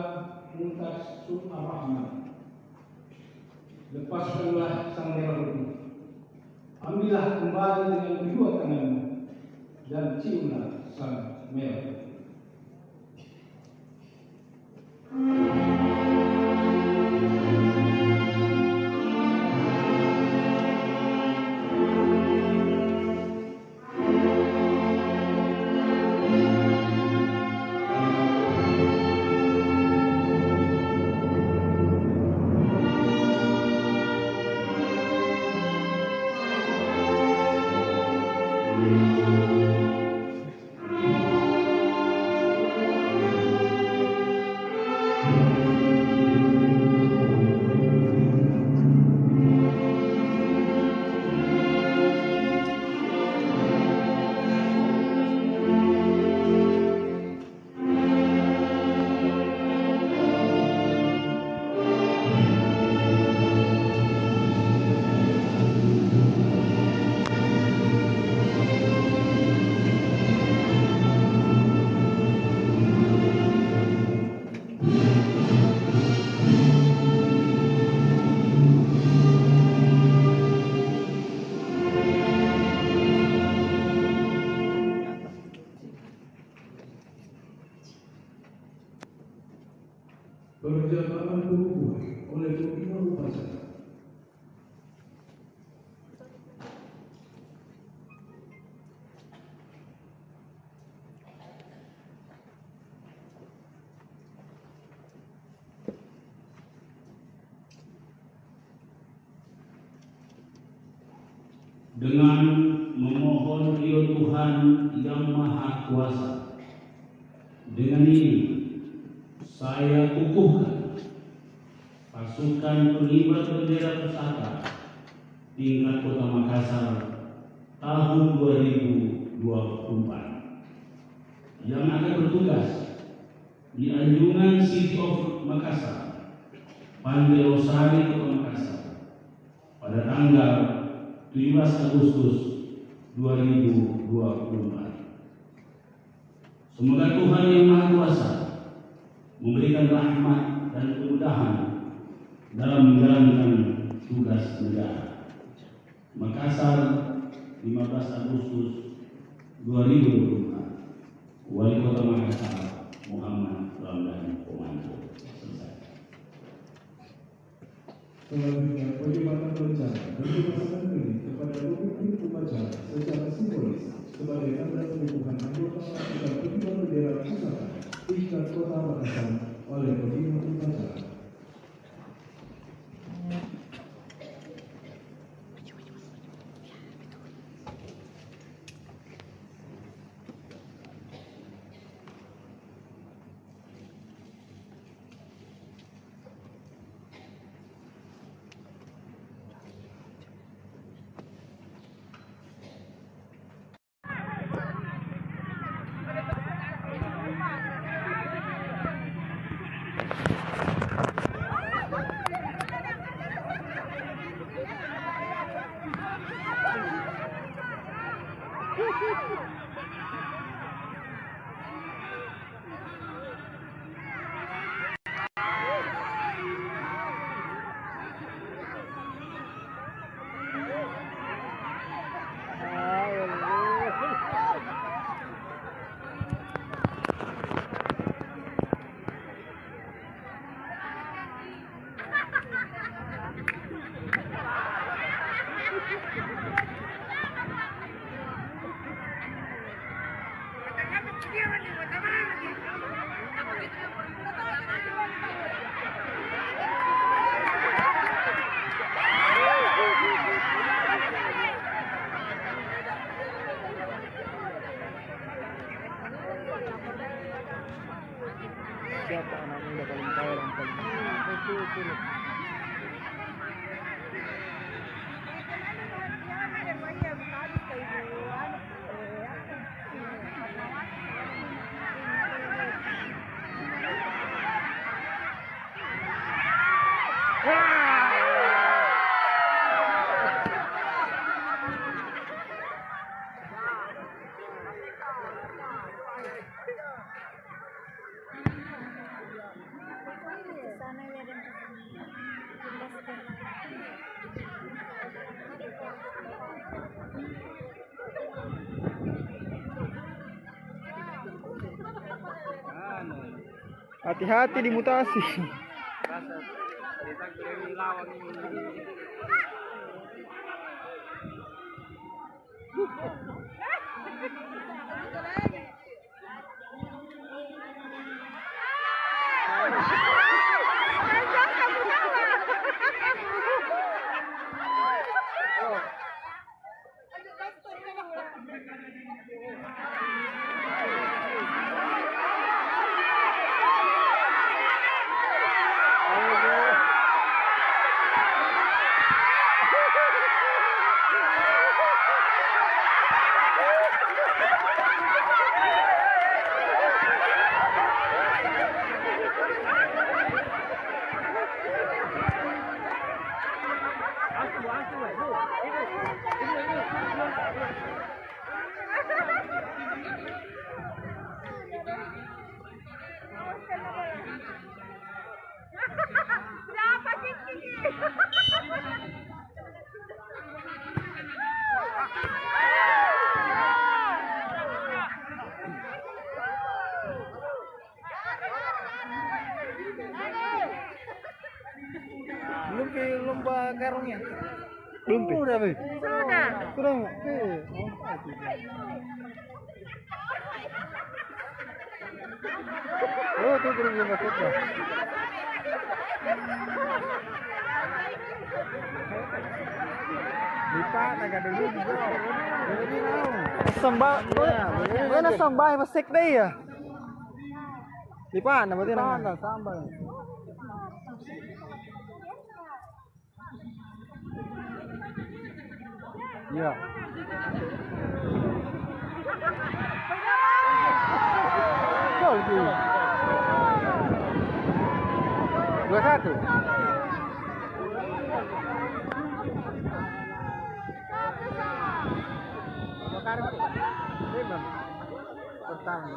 Mustaqsul Ar-Rahman, lepaskanlah sang merah putih. Ambillah kembali dengan kedua tanganmu dan ciumlah sang merah putih. Berjamaah pengukuhan oleh pimpinan upacara. Dengan memohon ridho Tuhan yang Maha Kuasa. Dengan ini saya kukuhkan pasukan pengibar bendera pusaka tingkat Kota Makassar tahun 2024 yang akan bertugas di Anjungan City of Makassar, Pantai Losari, Kota Makassar pada tanggal 17 Agustus 2024. Semoga Tuhan yang Maha Kuasa memberikan rahmat dan kemudahan dalam menjalankan tugas negara. Makassar, 15 Agustus 2024. Wali Kota Makassar, Muhammad Ramdan Komando. Selesai. Selanjutnya, perjalanan berencana dan pemasangan ini kepada pemimpin upacara secara simbolis sebagai tanda pengukuhan anggota pasukan pengibar bendera pusaka tingkat Kota Makassar oleh pimpinan upacara. Siapa anak muda paling kaya dan paling hati-hati di mutasi. ke lomba karungnya? Belum. Udah, Be. Sudah. Sudah. Oh, tuh belum masuknya. Lipa naga dulu juga. Ini mau. Sambal. Mana sambal masik deh ya? Lipa nama dia nama. Sambal. Iya. Gol tu. 2-1. Pertama.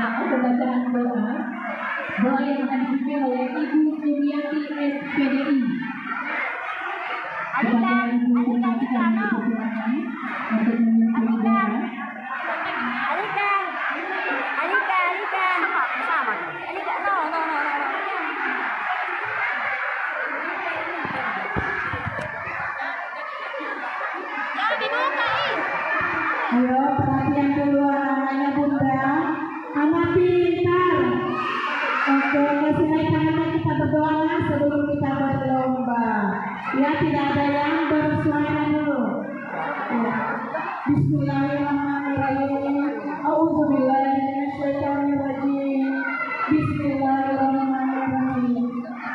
pembacaan doa. Doa yang akan dipimpin oleh Ibu Sumiati SPDI. Kepada Ibu Sumiati kami persilakan untuk memimpin doa. Alika, sama. Alika, no. Jangan dibuka, Ayo, perhatian dulu namanya Bunda. Anak pintar. Oke, kasih naik tangan kita berdoa sebelum kita berlomba. Ya, tidak ada yang bersuara dulu. Ya. Bismillahirrahmanirrahim. A'udzubillahi minasyaitonirrajim. Bismillahirrahmanirrahim.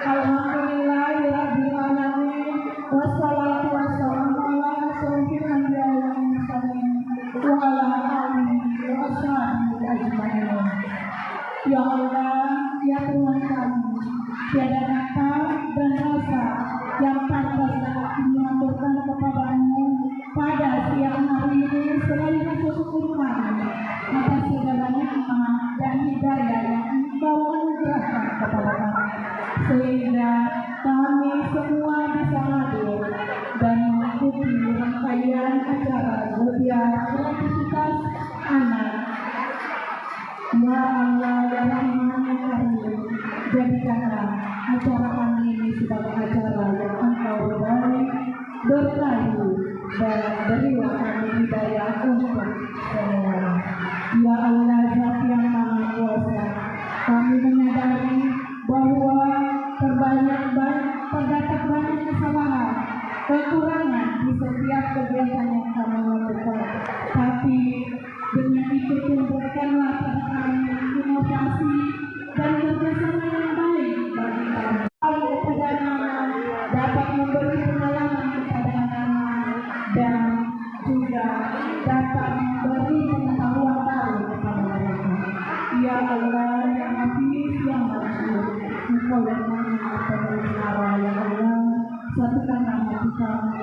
Alhamdulillahirabbil alamin. Wassalatu wassalamu ala asyrofil anbiya'i wal mursalin wa ala alihi wa ashabihi ajmain. Ya Allah, ya Tuhan kami, tiada kata dan rasa yang pantas dapat diaturkan kepadamu pada siang hari ini selain rasa syukur kami atas segala nikmat dan hidayah yang Engkau anugerahkan kepada kami, sehingga kami semua bisa hadir dan mengikuti rangkaian acara zodiak kreativitas anak. Ya Allah, ya Rahman ya Rahim, jadikanlah acara kami ini sebagai acara yang Engkau ridhai, berkahi, dan berilah kami hidayah untuk semua. Ya Allah, Zat yang Maha Kuasa, kami menyadari bahwa terdapat banyak kesalahan, kekurangan di setiap kegiatan yang kami lakukan. Tapi dengan itu pun berikanlah pada kami inovasi dan kerjasama yang baik bagi kami. Kepada anak dapat memberi pengalaman kepada anak dan juga dapat memberi pengetahuan baru kepada mereka. Ya Allah, yang Hafiz, yang Masyur, Engkau yang Maha Pemelihara, ya Allah, satukanlah hati kami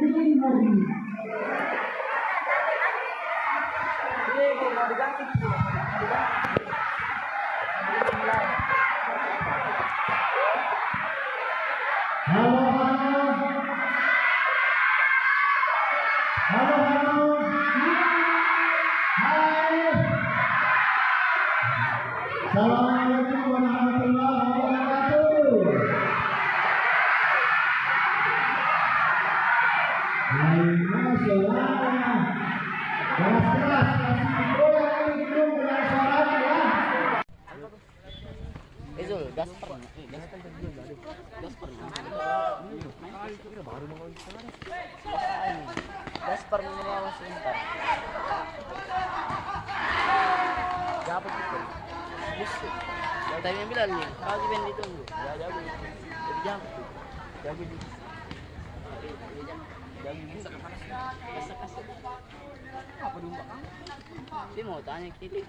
Nurdin Murni. Halo, halo. Halo, halo. Hai. Assalamualaikum warahmatullahi wabarakatuh. Hai, masyaallah. Keras-keras, kasih goyang ini gedung dengan suaranya ya. Zul, Gasper baru mau Gasper melawan sebentar. Dapat itu. Musuh. Yang tadi yang bilang nih, kalau Ben ditunggu. Ya jago. Jadi jam. Jago di. Jago di. Kasar. Apa domba? Dia mau tanya kiri.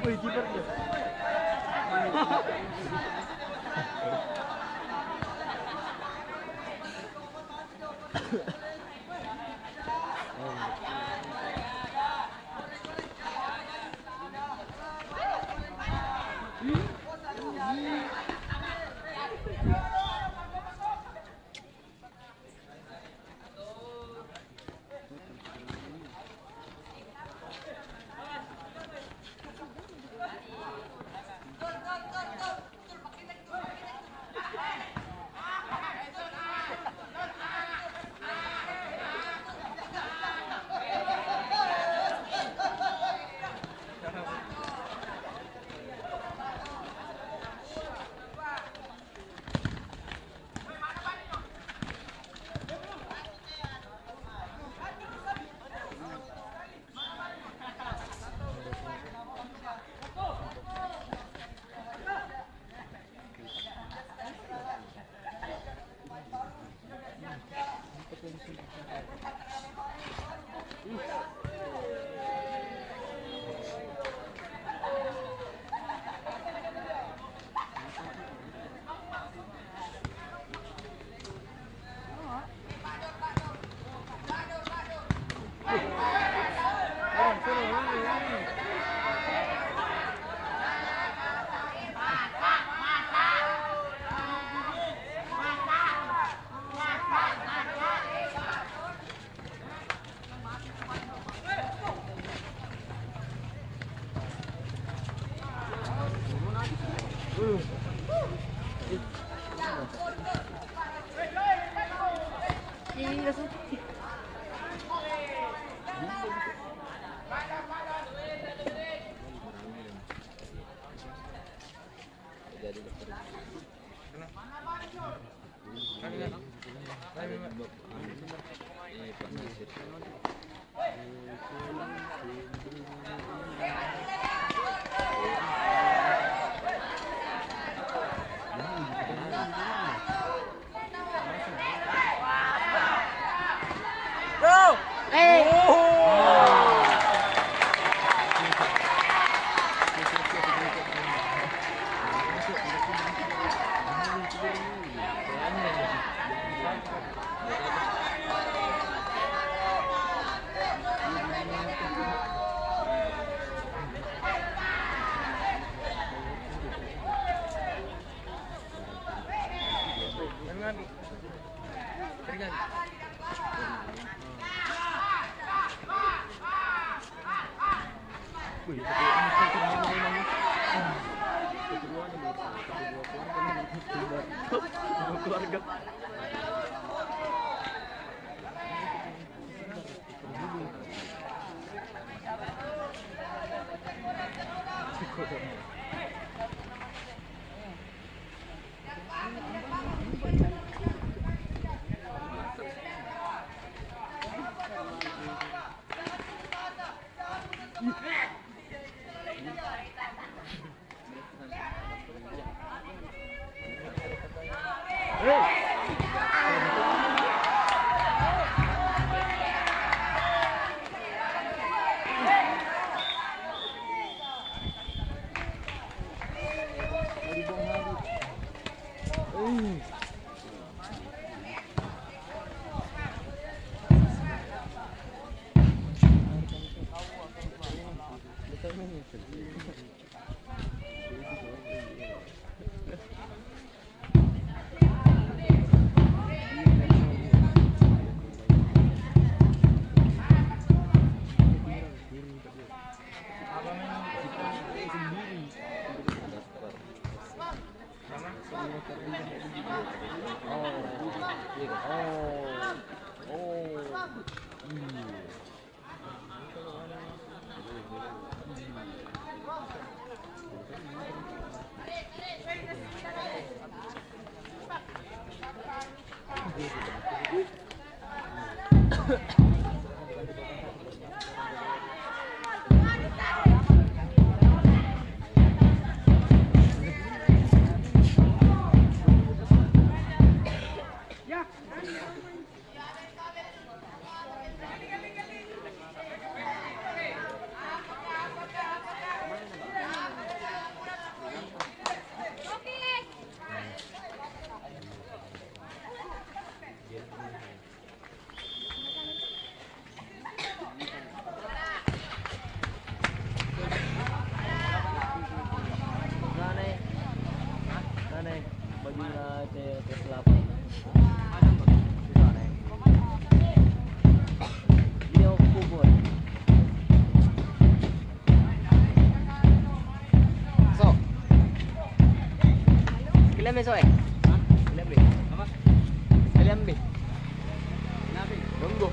Wih, kiper dia. Keluarga. nih bajunya T8. Dia kubur. So. Ilan beso eh? Ilan be? Apa? Ilan be? Nabi. Tunggu.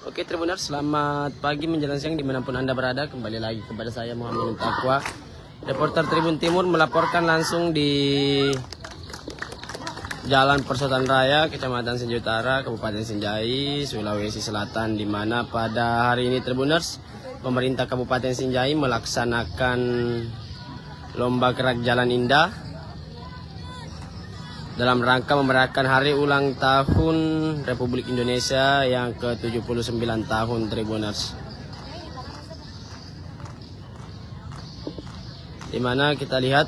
Oke Tribuners, selamat pagi menjelang siang dimanapun Anda berada. Kembali lagi kepada saya Muhammad Takwa, reporter Tribun Timur, melaporkan langsung di Jalan Persotan Raya, Kecamatan Sinjai Utara, Kabupaten Sinjai, Sulawesi Selatan, di mana pada hari ini Tribuners, pemerintah Kabupaten Sinjai melaksanakan lomba gerak jalan indah dalam rangka memerayakan hari ulang tahun Republik Indonesia yang ke-79 tahun Tribuners. Di mana kita lihat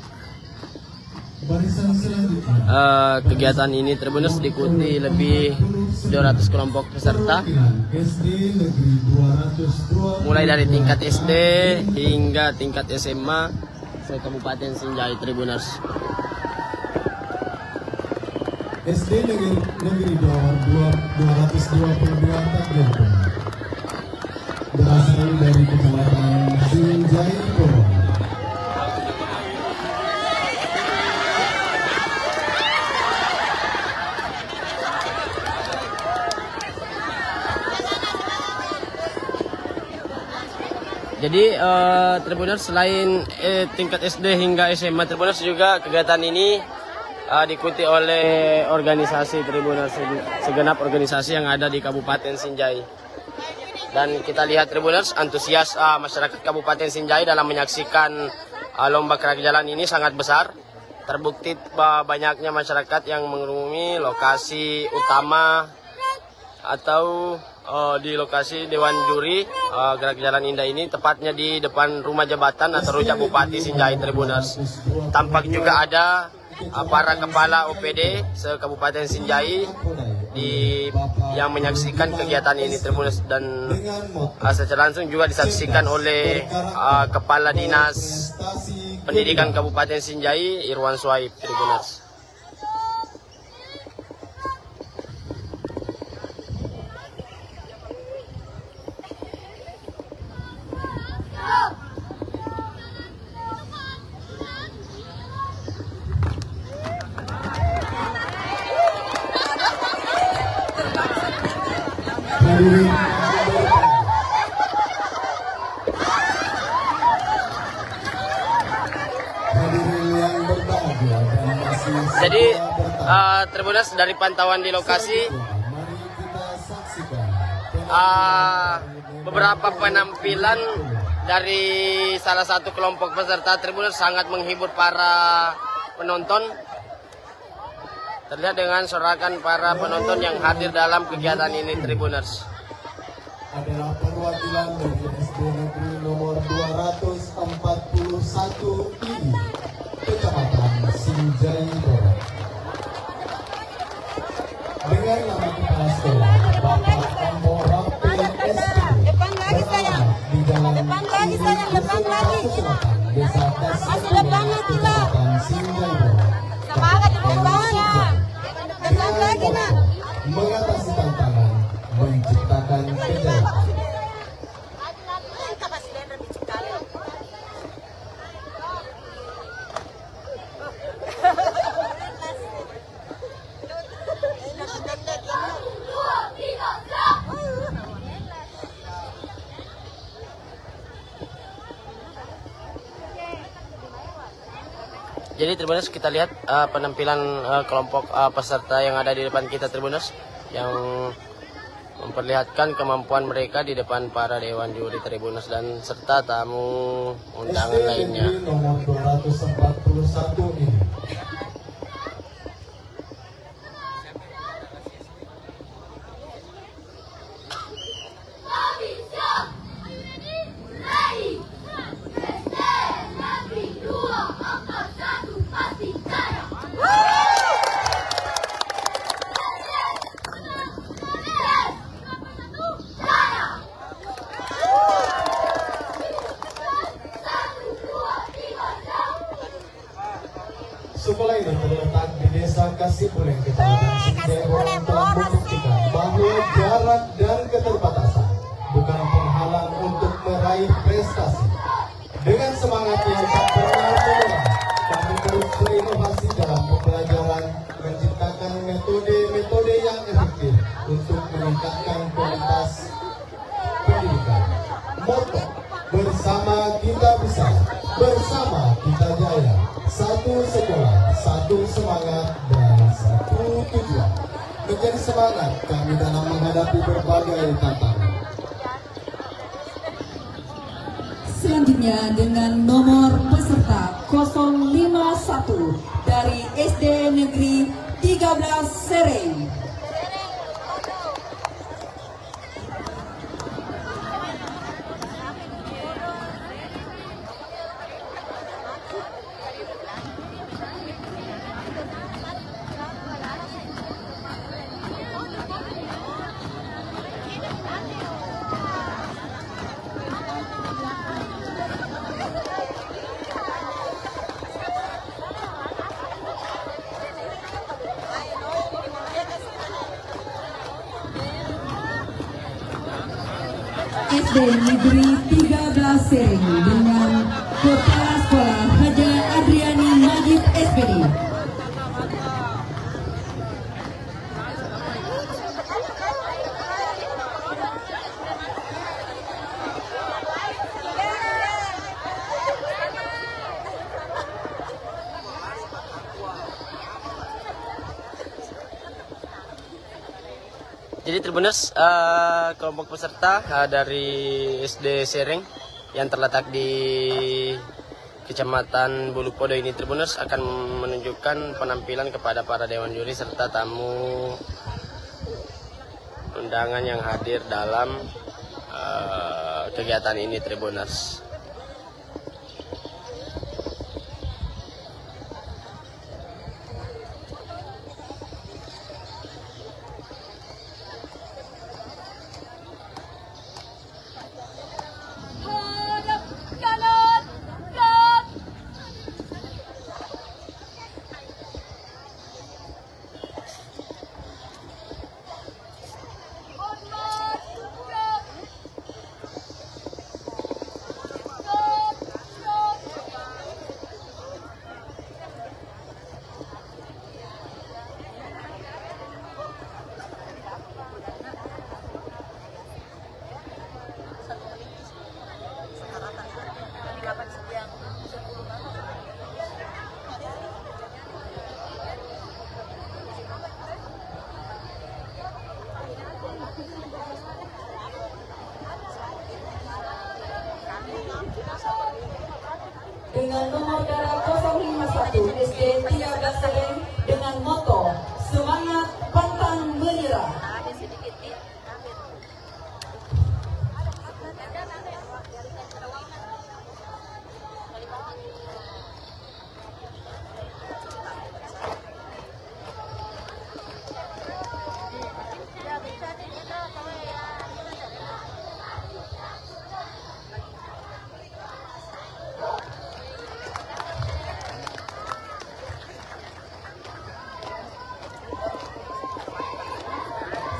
kegiatan ini Tribuners diikuti lebih 200 kelompok peserta, mulai dari tingkat SD hingga tingkat SMA se-Kabupaten Sinjai Tribuners. SD Negeri 222 Takjilpun berasal dari Kecamatan Sinjai Boro. Jadi Tribuners, selain tingkat SD hingga SMA Tribuners, juga kegiatan ini diikuti oleh organisasi Tribuners, segenap organisasi yang ada di Kabupaten Sinjai. Dan kita lihat Tribuners, antusias masyarakat Kabupaten Sinjai dalam menyaksikan lomba gerak jalan ini sangat besar. Terbukti banyaknya masyarakat yang mengunjungi lokasi utama atau di lokasi Dewan Juri gerak jalan indah ini, tepatnya di depan rumah jabatan atau rujak Bupati Sinjai Tribuners. Tampak juga ada para kepala OPD se-Kabupaten Sinjai yang menyaksikan kegiatan ini Tribuners, dan secara langsung juga disaksikan oleh Kepala Dinas Pendidikan Kabupaten Sinjai Irwan Suhaib Tribuners. Jadi Tribuners, dari pantauan di lokasi beberapa penampilan dari salah satu kelompok peserta Tribuners sangat menghibur para penonton. Terlihat dengan sorakan para penonton yang hadir dalam kegiatan ini Tribuners. Adalah perwakilan dari SD Negeri nomor 241 ini, Kecamatan Sinjai Boro. Dengan nama kepala sekolah Bapak Ambo Rapi SD, Depan lagi sayang. di Jalan Depan lagi sayang, depan lagi. Desa Das Masih depan lagi lah. Kecamatan Sinjai Boro. Semangat di bawahnya. Depan lagi nak. Mengatasi tantangan, menciptakan kejayaan. Jadi Jadi Tribuners, kita lihat penampilan kelompok peserta yang ada di depan kita Tribuners, yang memperlihatkan kemampuan mereka di depan para dewan juri Tribuners dan serta tamu undangan lainnya. Nomor 241 ini. Sekolah ini terletak di Desa Kasipuleng, Kecamatan Sinjai-Borong, telah membuktikan bahwa jarak dan keterbatasan bukan penghalang untuk meraih prestasi. Dengan semangat yang tak pernah menyerah, kami terus berinovasi dalam pembelajaran, menciptakan metode-metode yang efektif untuk meningkatkan kualitas pendidikan. Moto, bersama kita bisa, bersama kita jaya. Satu sekolah, satu semangat, dan satu tujuan. Menjadi semangat kami dalam menghadapi berbagai tantangan. Selanjutnya dengan nomor peserta 051 dari SD Negeri 13 Sereng. SD Negeri 13 Sereng dengan Kepala Sekolah Haja Adriani Majid SPD. Jadi Tribuners, kelompok peserta dari SD Sereng yang terletak di Kecamatan Bulupodo ini Tribuners akan menunjukkan penampilan kepada para dewan juri serta tamu undangan yang hadir dalam kegiatan ini Tribuners. Dengan nomor darah 051 SD 13 Sereng dengan moto semangat pantang menyerah.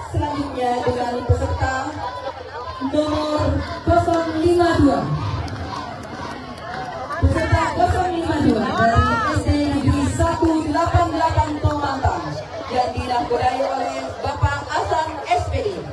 Selanjutnya dengan peserta nomor 052. Peserta 052 dari SD Negeri 188 Tomantang yang dinahkodai oleh Bapak Hasan SPD.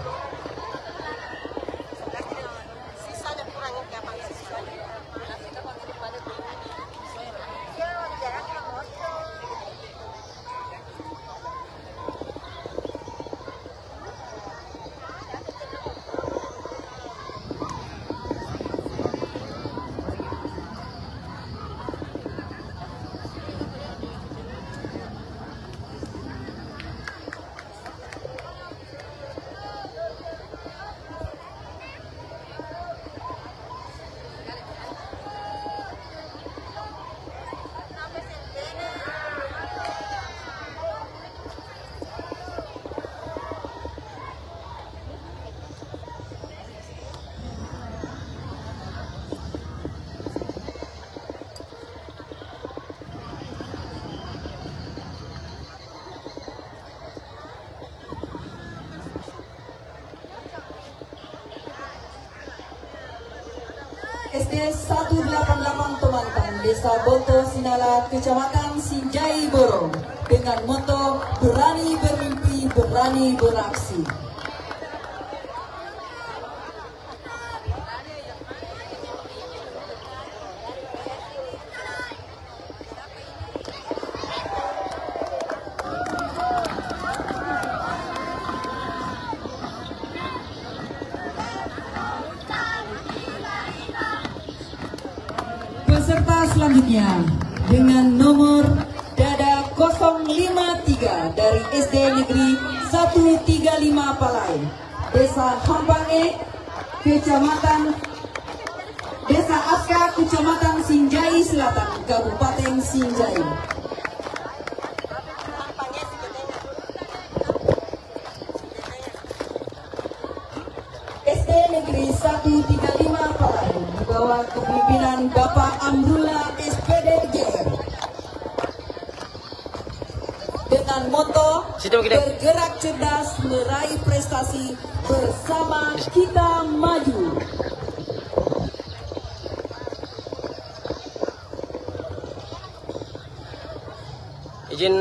SD 188 Tomantang, Desa Boto Sinala, Kecamatan Sinjai Borong, dengan moto berani bermimpi, berani beraksi. Peserta selanjutnya dengan nomor dada 053 dari SD Negeri 135 Palai, Desa Hampange, Kecamatan Desa Aska, Kecamatan Sinjai Selatan, Kabupaten Sinjai. SD Negeri 135 Palai di bawah kepemimpinan Bapak Amrullah SPD dengan moto bergerak cerdas meraih prestasi, bersama kita maju. Izin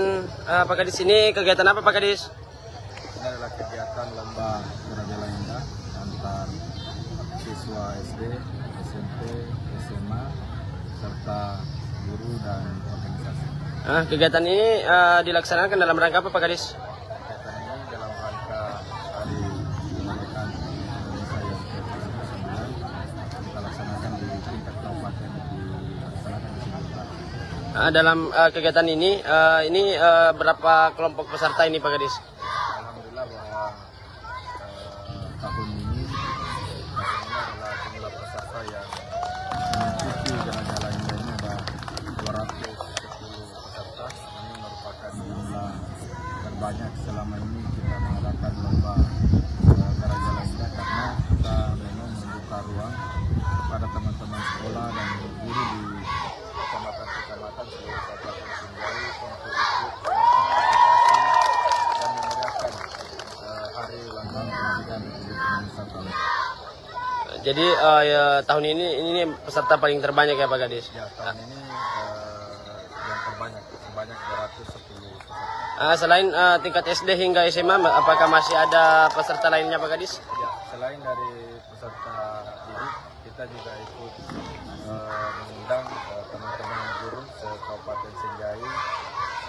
Pak Kadis, ini kegiatan apa Pak Kadis? Ini adalah kegiatan lomba Geraja Indah antar siswa SD, SMP, SMA, serta guru dan organisasi. Kegiatan ini dilaksanakan dalam rangka apa Pak Kadis? Kegiatan ini dalam rangka hari kemerdekaan Indonesia yang ke-79, kita laksanakan di tingkat kabupaten, dilaksanakan di Sumatera. Dalam kegiatan ini berapa kelompok peserta ini Pak Kadis? Alhamdulillah bahwa tahun ini adalah jumlah peserta yang mengikuti Geraja Indah ini ada 210 peserta. Ini merupakan jumlah terbanyak selama ini kita mengadakan lomba Geraja Indah, karena kita memang membuka ruang kepada teman-teman sekolah dan guru di kecamatan-kecamatan seluruh Kabupaten Sinjai untuk ikut dan memeriahkan hari ulang tahun kemerdekaan Republik Indonesia tahun. Jadi tahun ini peserta paling terbanyak ya Pak Kadis? Ya, tahun ini yang terbanyak, sebanyak 210 peserta. Selain tingkat SD hingga SMA, apakah masih ada peserta lainnya Pak Kadis? Ya, selain dari peserta didik, kita juga ikut mengundang teman-teman guru se-Kabupaten Sinjai.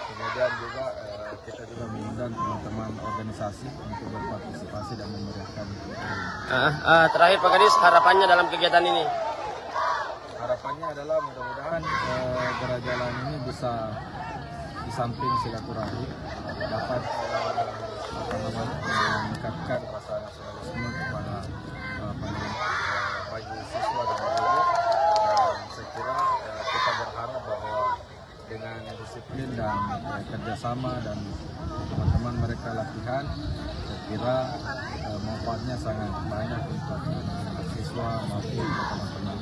Kemudian juga kita juga mengundang teman-teman organisasi untuk berpartisipasi dan memeriahkan. Terakhir Pak Kadis, harapannya dalam kegiatan ini? Harapannya adalah mudah-mudahan Geraja ini bisa di samping silaturahmi dapat meningkatkan rasa nasionalisme kepada bagi siswa dan guru. Dan saya kira kita berharap bahwa dengan disiplin dan kerjasama dan teman-teman mereka latihan, saya kira manfaatnya sangat banyak untuk siswa maupun teman-teman.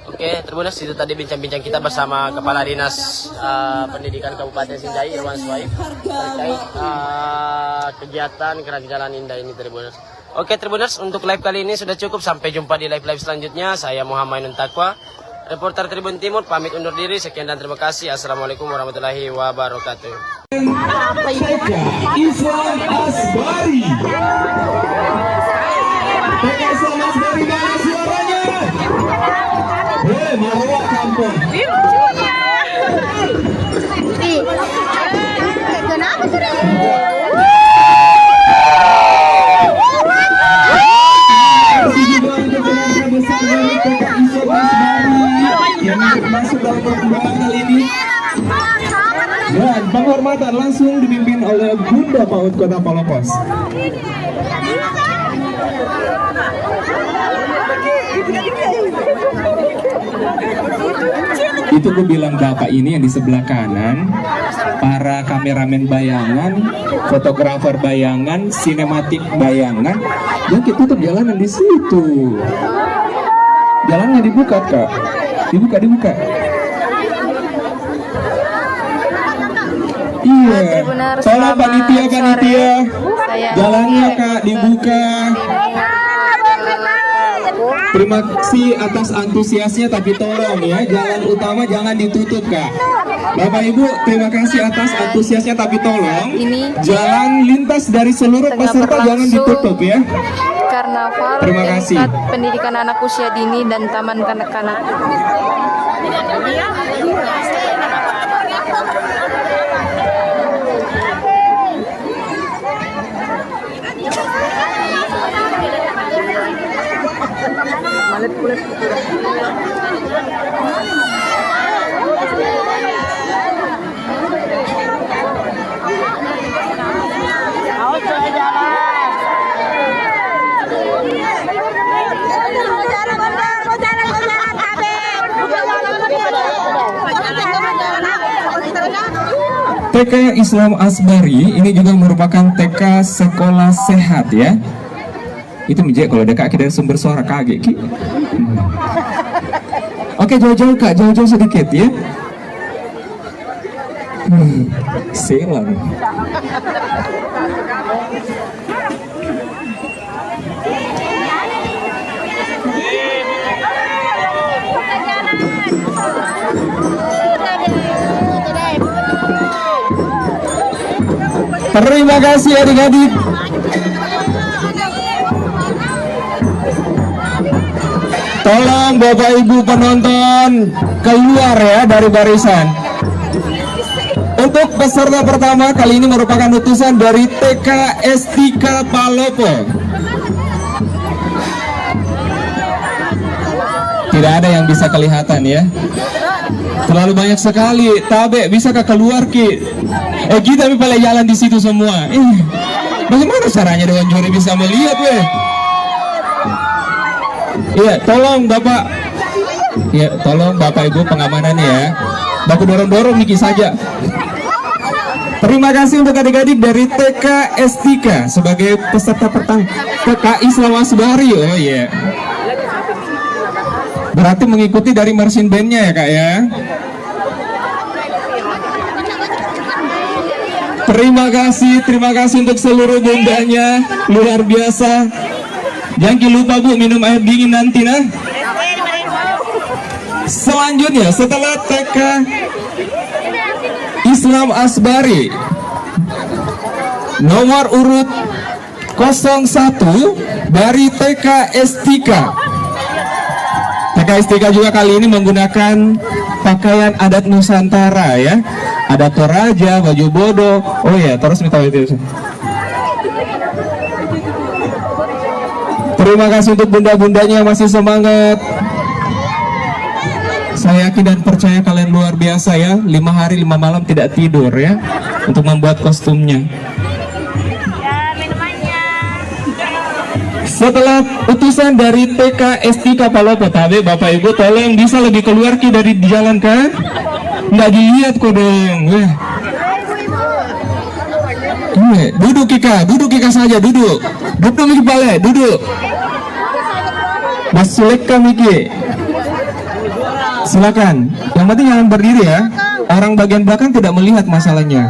Oke, Tribuners, itu tadi bincang-bincang kita bersama Kepala Dinas Pendidikan Kabupaten Sinjai, Irwan Swaib, terkait kegiatan Geraja Jalan Indah ini, Tribuners. Oke, Tribuners, untuk live kali ini sudah cukup. Sampai jumpa di live-live selanjutnya. Saya Muhammad Ainun Taqwa, reporter Tribun Timur, pamit undur diri. Sekian dan terima kasih. Assalamualaikum warahmatullahi wabarakatuh. Islam Asbari. Islam Asbari, mana suaranya? Marwah Kampung. Kenapa sudah? Yang masuk dalam perkembangan kali ini. Dan penghormatan langsung dipimpin oleh Bunda Paut Kota Palopos. Itu gue bilang Bapak ini yang di sebelah kanan, para kameramen bayangan, fotografer bayangan, sinematik bayangan, ya kita tutup jalanan di situ. Jalannya dibuka Kak, dibuka. Iya, tolong panitia, jalannya Kak dibuka. Terima kasih atas antusiasnya, tapi tolong ya, jalan utama jangan ditutup, Kak. Bapak Ibu, terima kasih atas antusiasnya, tapi tolong jalan lintas dari seluruh peserta jangan ditutup ya. Karnaval tingkat pendidikan anak usia dini dan taman kanak-kanak. TK Islam Asbari ini juga merupakan TK sekolah sehat ya. Itu menjadi kalau ada kaki dari sumber suara kaget Ki. Oke, jauh-jauh Kak, jauh-jauh sedikit ya. Silang. Terima kasih adik-adik. Tolong Bapak Ibu penonton keluar ya dari barisan. Untuk peserta pertama kali ini merupakan utusan dari TK STK Palopo. Tidak ada yang bisa kelihatan ya. Terlalu banyak sekali. Tabe, bisakah keluar Ki? Kita pada jalan di situ semua. Bagaimana caranya Dewan Juri bisa melihat weh? Iya, tolong Bapak. Ya, tolong Bapak Ibu pengamanan ya. Baku dorong-dorong Niki saja. Terima kasih untuk adik-adik dari TK STK sebagai peserta pertama TK Islam Asbari. Oh iya. Berarti mengikuti dari marching band-nya ya Kak ya. Terima kasih untuk seluruh bundanya, luar biasa. Jangan lupa Bu minum air dingin nanti nah. Selanjutnya setelah TK Islam Asbari nomor urut 01 dari TK STK. TK STK juga kali ini menggunakan pakaian adat Nusantara ya. Ada toraja, baju bodo. Oh ya, terus minta itu. Terima kasih untuk bunda-bundanya yang masih semangat. Saya yakin dan percaya kalian luar biasa ya. 5 hari 5 malam tidak tidur ya untuk membuat kostumnya. Setelah utusan dari TK STK Palopo tadi, Bapak Ibu tolong bisa lebih keluar Ki dari jalan kan? Nggak dilihat kok dong. Duduk Kika saja, duduk Miki Pale, duduk. Mas Suleka Miki, silakan. Yang penting jangan berdiri ya. Orang bagian belakang tidak melihat masalahnya.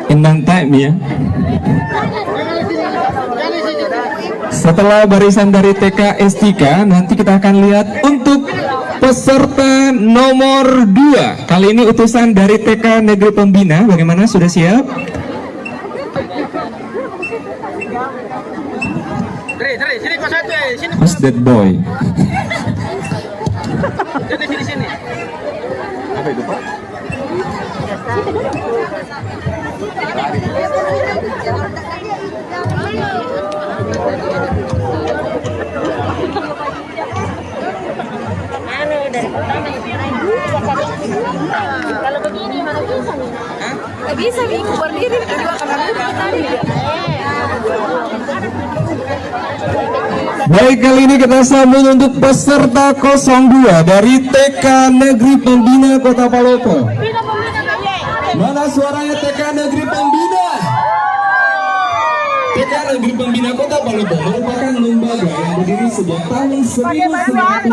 Inang time ya. Setelah barisan dari TK STK, nanti kita akan lihat untuk peserta nomor 2. Kali ini utusan dari TK Negeri Pembina. Bagaimana, sudah siap? Who's that boy? Sini. Apa itu Pak? Kalau begini mana bisa nih? Nggak bisa nih, berdiri kedua kanan tadi. Baik, kali ini kita sambung untuk peserta 02 dari TK Negeri Pembina Kota Palopo. Mana suaranya TK Negeri Pembina? TK Negeri Pembina Kota Palopo merupakan lembaga yang berdiri sejak tahun 1995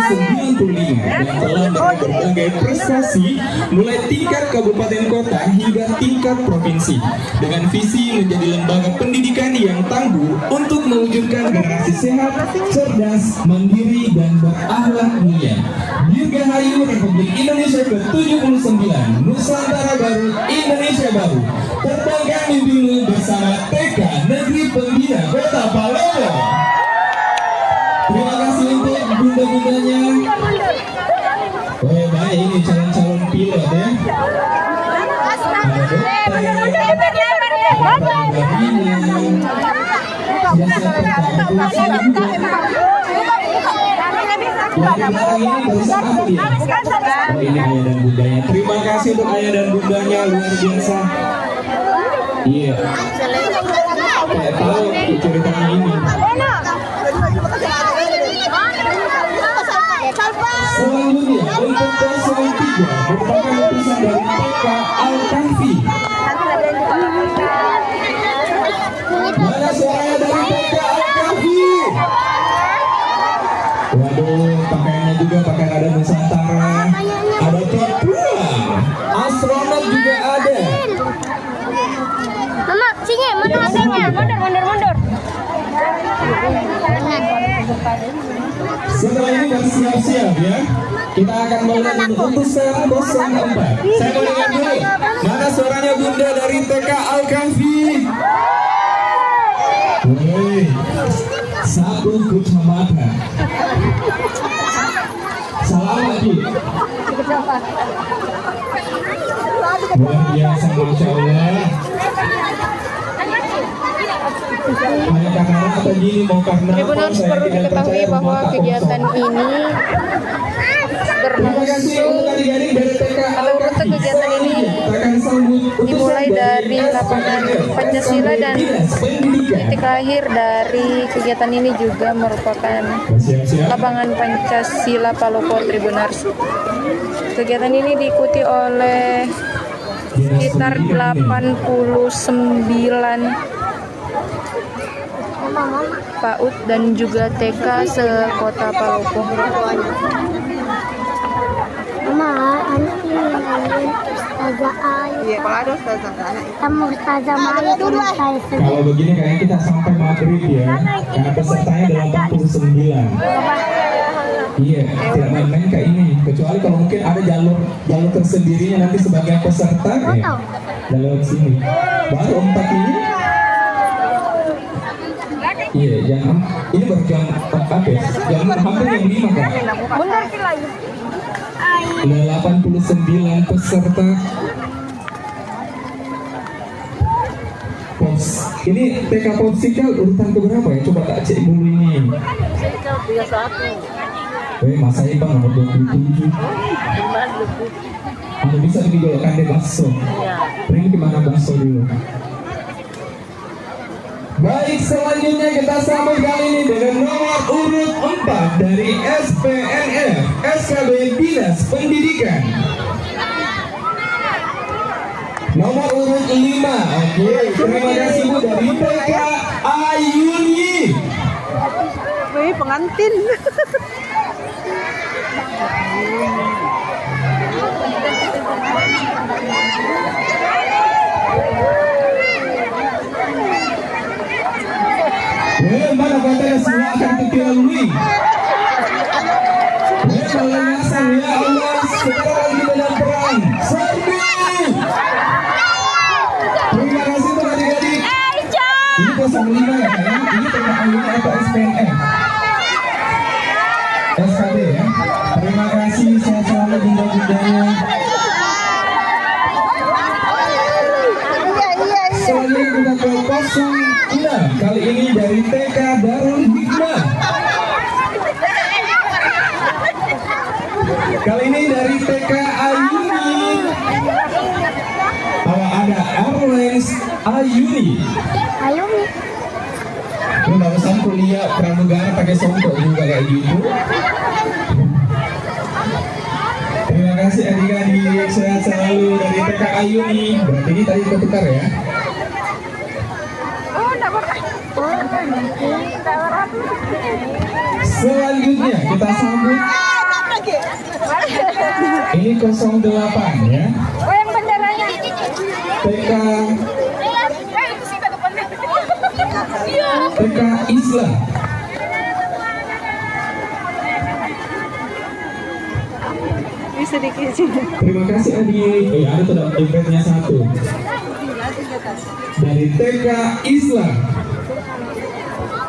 dan telah meraih berbagai prestasi mulai tingkat kabupaten kota hingga tingkat provinsi dengan visi menjadi lembaga pendidikan yang tangguh untuk mewujudkan generasi sehat, cerdas, mandiri, dan berakhlak mulia. Dirgahayu Republik Indonesia ke-79, Nusantara Baru, Indonesia Baru. Terbangkan mimpimu bersama TK Negeri Pembina Kota Palopo. Terima kasih untuk bunda-bundanya. Oh baik, ini calon-calon pilot ya. Ini ayah dan bundanya. Terima kasih untuk ayah dan bundanya, luar biasa. Iya. Kayak tahu ceritanya ini. Selanjutnya untuk paslon 3 merupakan utusan dari TK Al-Kahfi. Mana suaranya dari TK Al-Kahfi? Waduh, pakaiannya juga pakaian ada Nusantara, ada Papua, astronot juga ada. Mama, sini, mana adanya? Mundur. Setelah ini bersiap-siap ya. Kita akan mulai utusan 04. Saya mau dengar dulu. Mana suaranya bunda dari TK Al-Kahfi? Woi, satu kecamatan. Salam lagi. Luar biasa, Masya Allah. Tribuners perlu diketahui bahwa kegiatan ini berlangsung atau rute kegiatan ini dimulai dari lapangan Pancasila dan titik akhir dari kegiatan ini juga merupakan lapangan Pancasila Palopo Tribuners. Kegiatan ini diikuti oleh sekitar 89 PAUD dan juga TK se-Kota Palopo. Mama, anak ini Ustazah Ayu. Iya, kalau ada Ustazah anak. Sama Ustazah Maya dulu saya sendiri. Kalau begini kayaknya kita sampai maghrib ya, karena pesertanya ada 89. Iya, tidak main-main kayak ini. Kecuali kalau mungkin ada jalur tersendirinya nanti sebagai peserta ya, jalur sini. Baru 4 ini. Iya, ini baru jam 4 ya. Jam hampir jam 5 kan? Benar sih lagi. 89 peserta. Ini TK Popsicle urutan keberapa ya? Coba tak cek dulu ini. Mas saya bang nomor 27. Anda bisa digolokkan di bakso. Ini gimana bakso dulu? Baik, selanjutnya kita sambut kali ini dengan nomor urut 4 dari SPNF SKB Dinas Pendidikan. Nomor urut 5. Oke, terima kasih Bu dari TK Ayuni. Wih, pengantin. Mana katanya semua akan kita lalui. Melanasan ya Allah, sekarang lagi dalam perang. Serbu. Terima kasih untuk adik-adik. Ini 05 ya, ini TK Ayuni atau SPNF SKB ya. Terima kasih, sehat selalu bunda-bundanya. Selanjutnya kita ke 06, kali ini dari TK Darul Hikmah. Kali ini dari TK Ayuni. Ada Airlines Ayuni. Ini barusan kuliah pramugara pakai songkok juga kayak gitu. Terima kasih adik-adik, sehat selalu dari TK Ayuni. Berarti ini tadi ketukar ya. Selanjutnya kita sambut ini 08 ya. Oh, yang benderanya. TK Islam. Bisa dikit. Terima kasih Adi. Ada tuh dompetnya 1. Dari TK Islam.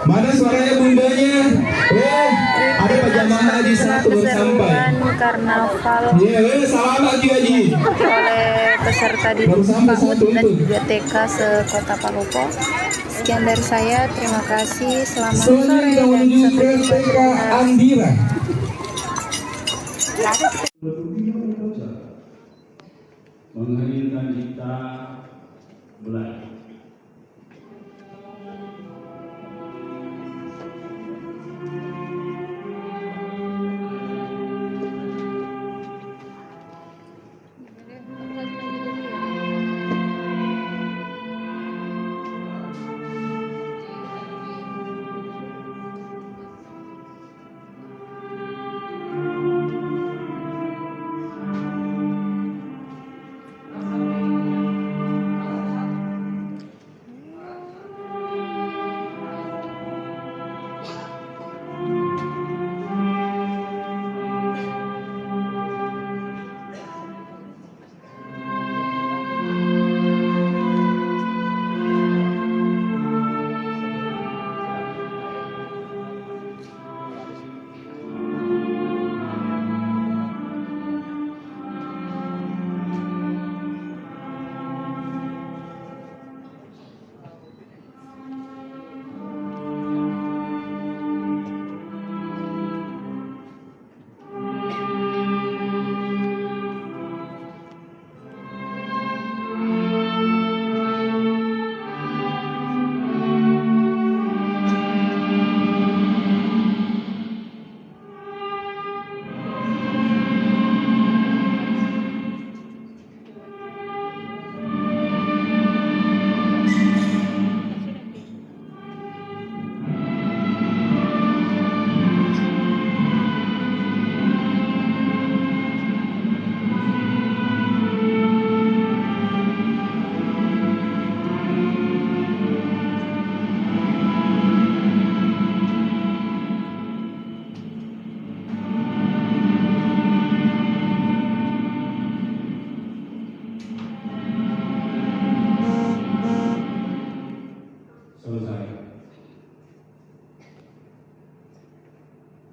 Mana suaranya bundanya? Ada pajamahan Haji 1 baru sampai. Karnaval salam Haji. oleh peserta di PAUD dan juga TK se-Kota Palopo. Sekian dari saya, terima kasih, selamat sore dan sampai jumpa di Andira. Menghadirkan kita belajar.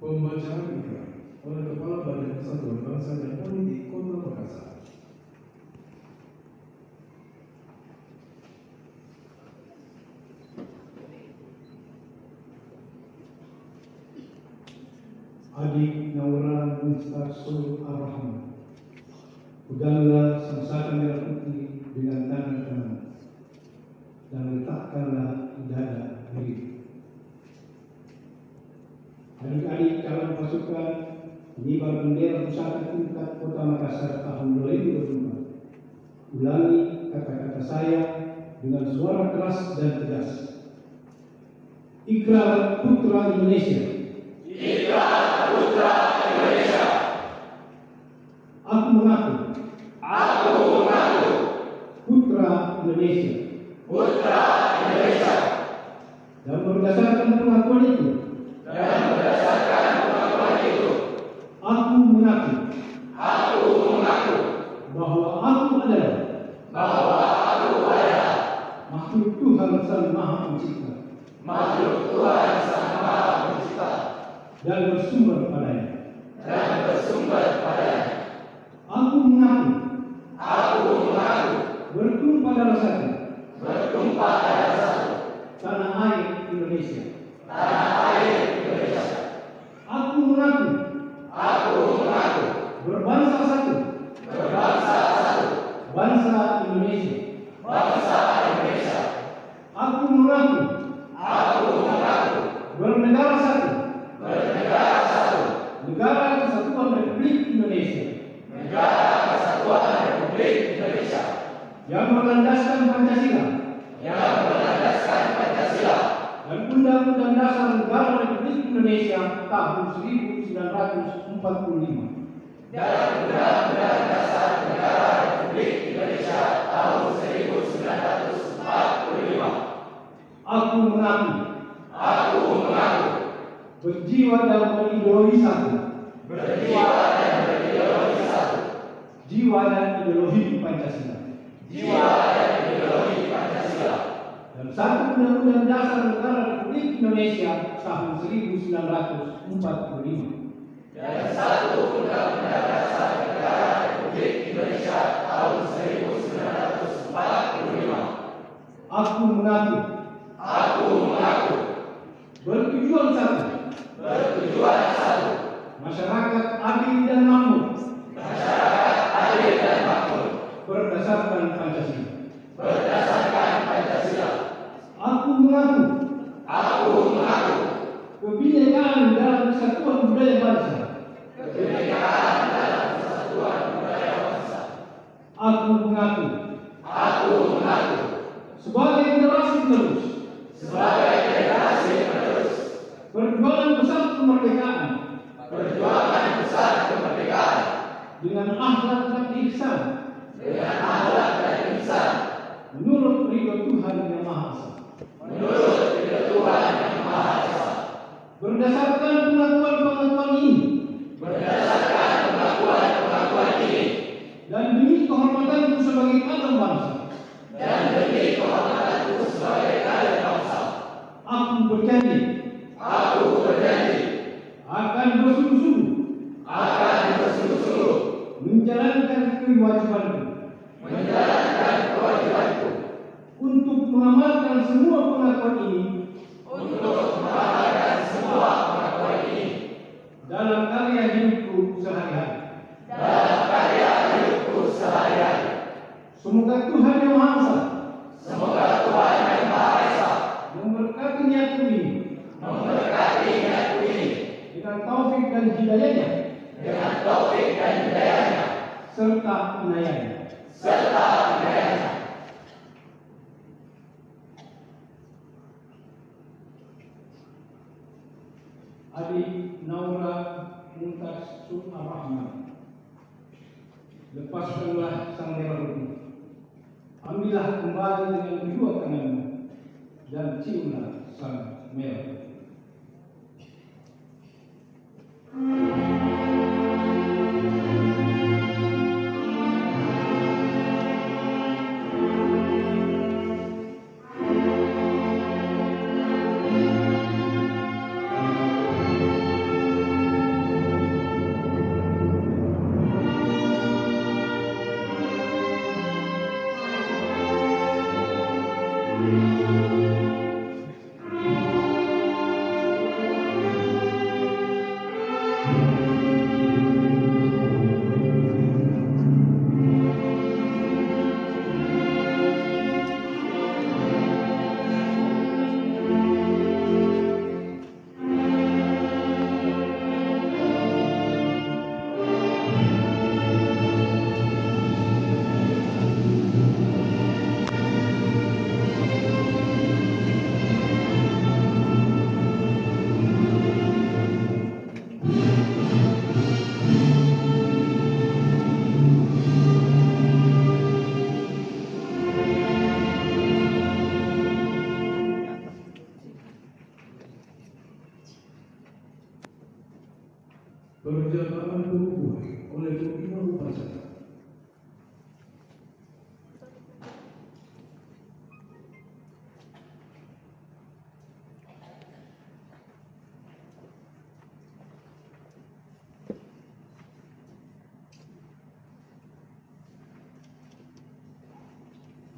Pembacaan ikrar oleh Kepala Badan Persatuan Bangsa dan Politik Kota Makassar. Adik Naura Mustaqsul Ar-Rahman, peganglah sangsaka merah putih dengan tangan kanan dan letakkanlah di dada kiri. Adik-adik calon pasukan pengibar bendera pusaka tingkat Kota Makassar tahun 2025. Ulangi kata-kata saya dengan suara keras dan tegas. Ikrar Putra Indonesia. Ikrar Putra Indonesia. Aku mengaku. Aku mengaku. Putra Indonesia. Putra Indonesia. Dan berdasarkan pengakuan itu. Aku mengaku bahwa aku adalah makhluk Tuhan Sang Maha Pencipta. Dan bersumber padanya. Aku mengaku bertumpah darah satu tanah air Indonesia. Aku mengaku berbangsa satu bangsa Indonesia. Aku mengaku bernegara satu negara kesatuan Republik Indonesia yang berlandaskan Pancasila dan Undang-Undang Dasar Negara Republik Republik Indonesia tahun 1945. Dalam Undang-Undang Dasar Negara Republik Indonesia tahun 1945. Aku mengaku berjiwa dan berideologi satu. Jiwa dan ideologi Pancasila. Dan satu Undang-Undang Dasar Negara Republik Indonesia tahun 1945. Dan satu Undang-Undang Dasar Negara Republik Indonesia tahun 1945. Aku mengaku bertujuan satu. Masyarakat adil dan makmur. Berdasarkan Pancasila. Aku mengaku kebinekaan dalam kesatuan budaya bangsa. Aku mengaku sebagai generasi penerus perjuangan besar kemerdekaan dengan akhlak dan ihsan menurut ridho Tuhan Yang Maha Esa. Berdasarkan pengakuan ini dan demi kehormatanku sebagai kader bangsa. Aku berjanji akan bersungguh-sungguh menjalankan kewajibanku untuk mengamalkan semua pengakuan ini dalam karya hidupku sehari-hari. Semoga Tuhan Yang Maha Esa memberkati niatku ini dengan taufik dan hidayahnya serta inayahnya. Adik Naura Mumtaz Ar-Rahman, lepaskanlah sang merah putih. Ambillah kembali dengan kedua tanganmu dan ciumlah sang merah putih. Perjalanan pengukuhan oleh pimpinan upacara.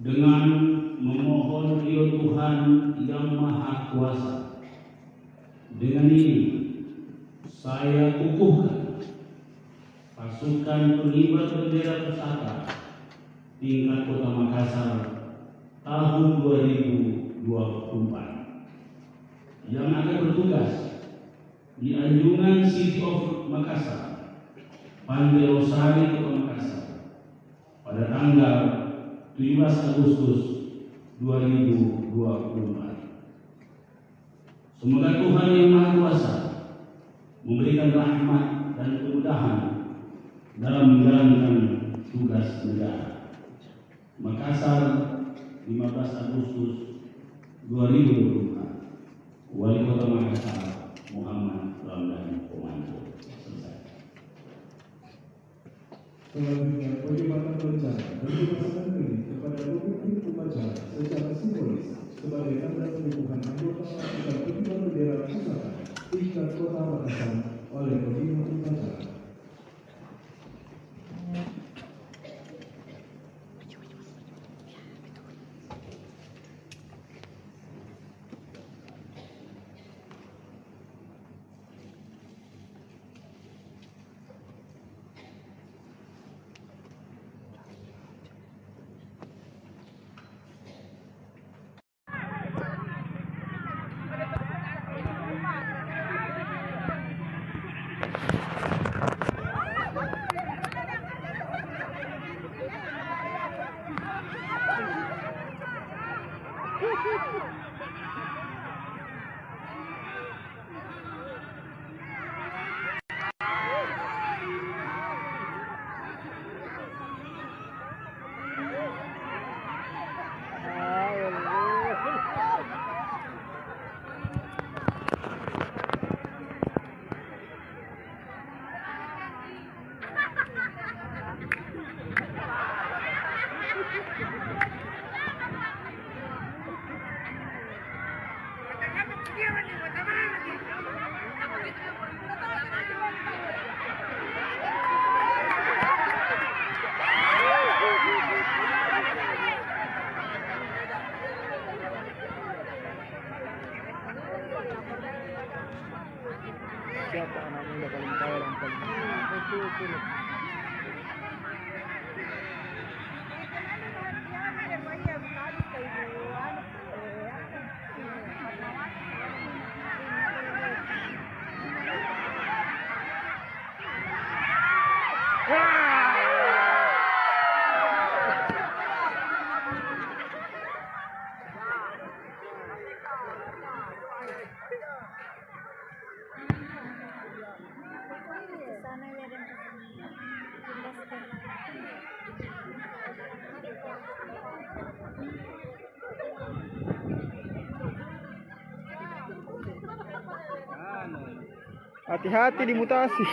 Dengan memohon ridho Tuhan Yang Maha Kuasa, dengan ini saya kukuhkan pasukan pengibar bendera pusaka tingkat Kota Makassar tahun 2024 yang akan bertugas di Anjungan City of Makassar, Pantai Losari, Kota Makassar pada tanggal 17 Agustus 2024. Semoga Tuhan yang Maha Kuasa memberikan rahmat dan kemudahan dalam menjalankan tugas negara. Makassar, 15 Agustus 2024. Wali Kota Makassar, Muhammad Ramdan Pomanto. Selesai. Selanjutnya, bagaimana berencana dan memasukkan diri kepada pemimpin upacara secara simbolis sebagai tanda penyembuhan anggota pasukan pengibar bendera pusaka tingkat Kota Makassar oleh pemimpin upacara. Siapa anak muda paling kaya dan paling itu. Hati-hati di mutasi.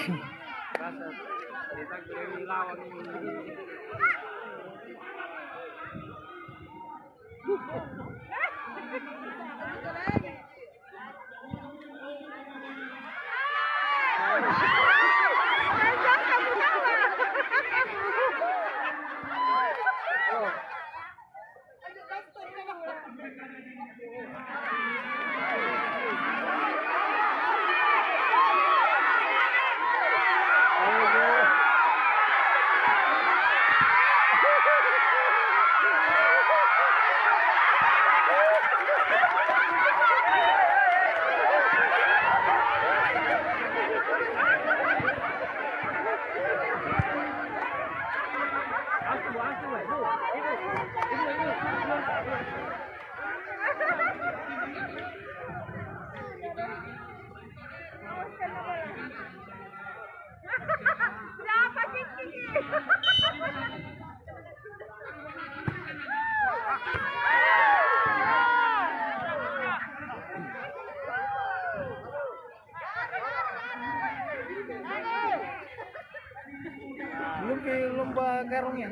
Belum ke lomba karungnya?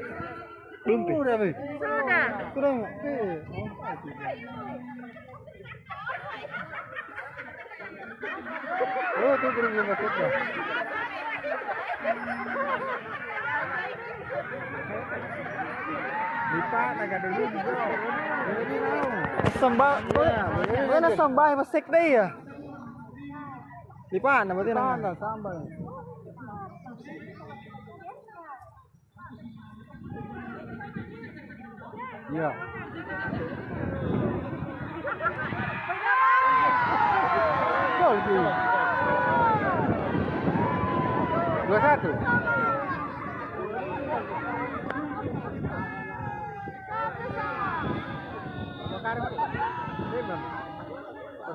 Belum ke? Sudah, Be. Sudah. Sudah. Oh, tuh belum masuknya. Lipat agak dulu juga. Ini mau. Sambal. Mana sambal masuk deh ya? Lipat nama dia nama. Sambal. Ya. Gol tu. 2-1.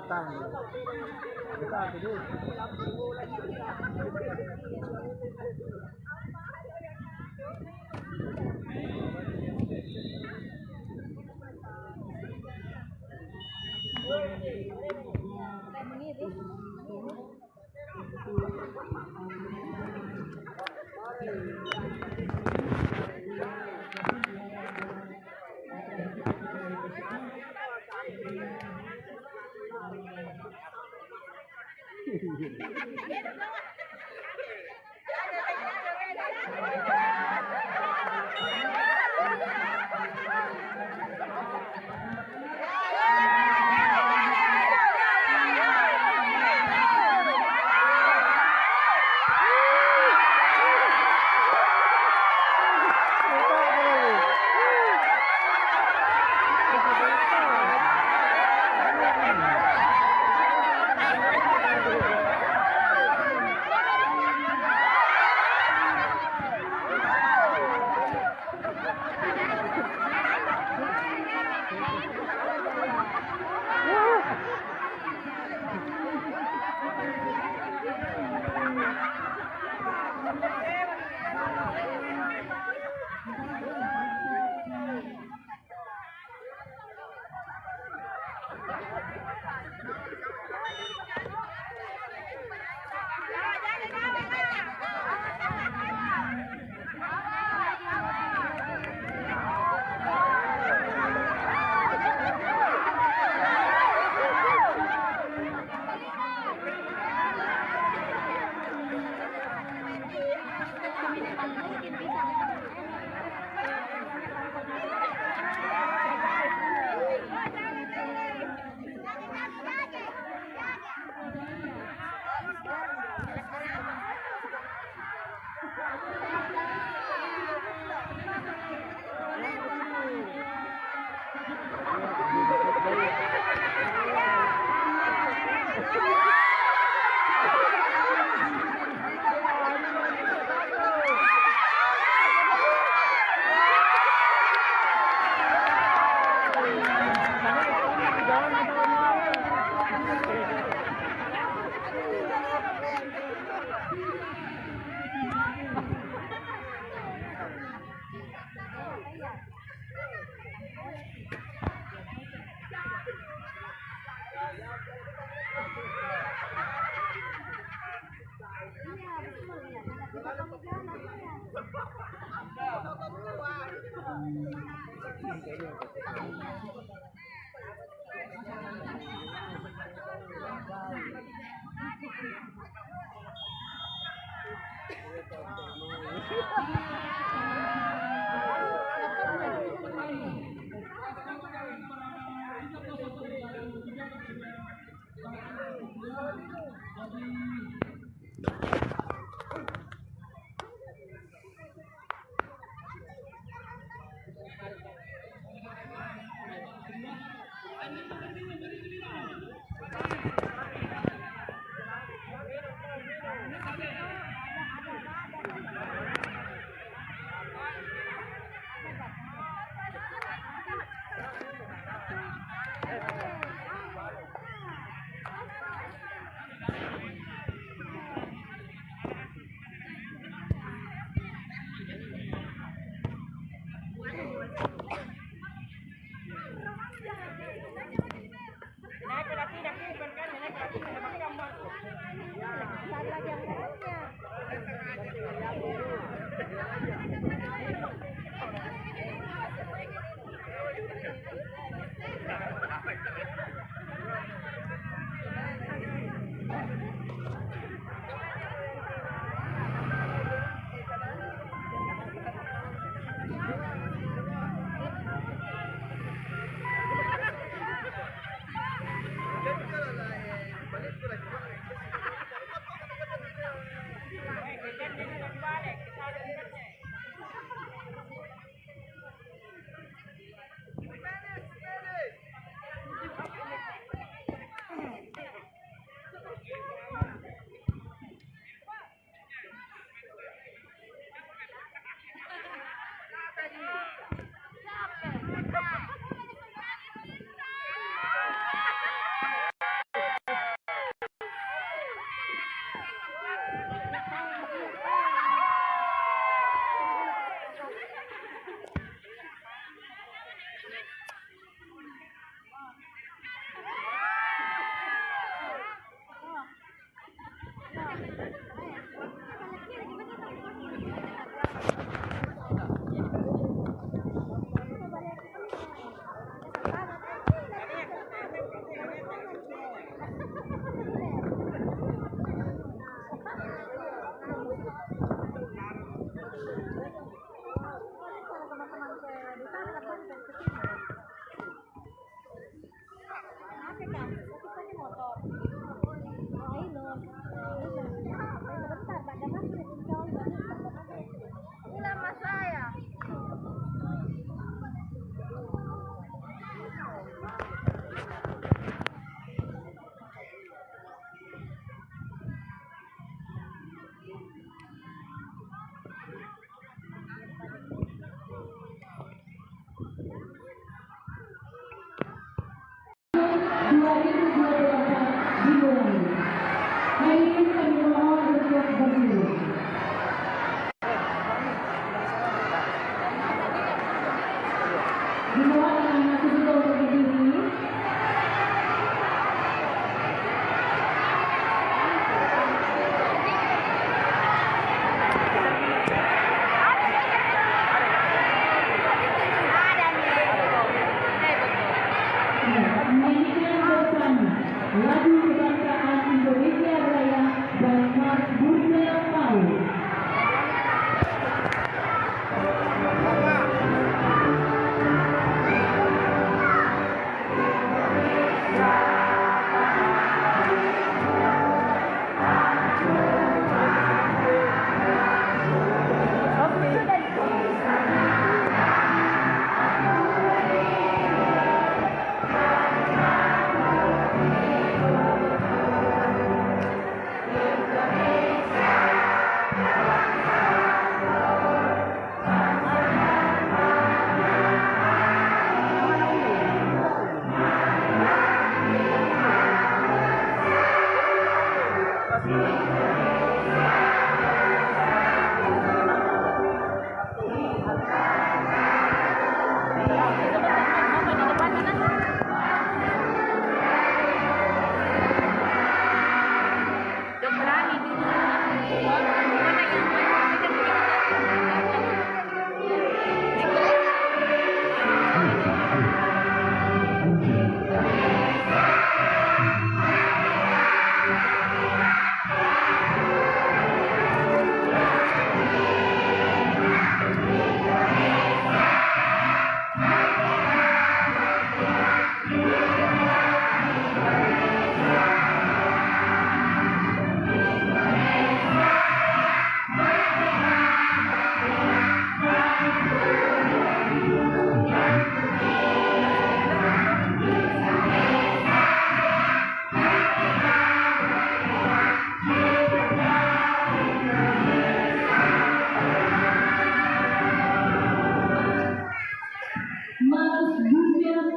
datang. Kita tadi.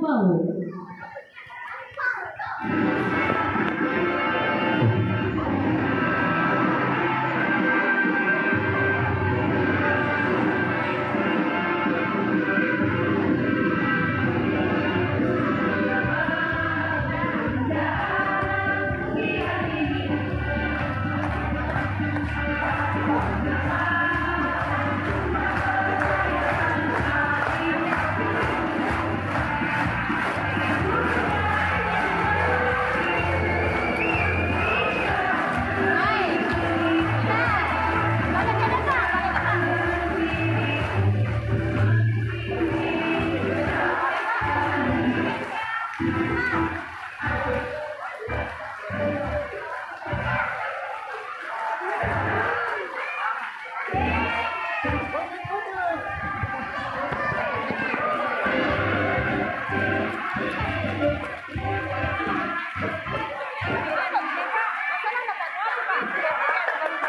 Paul.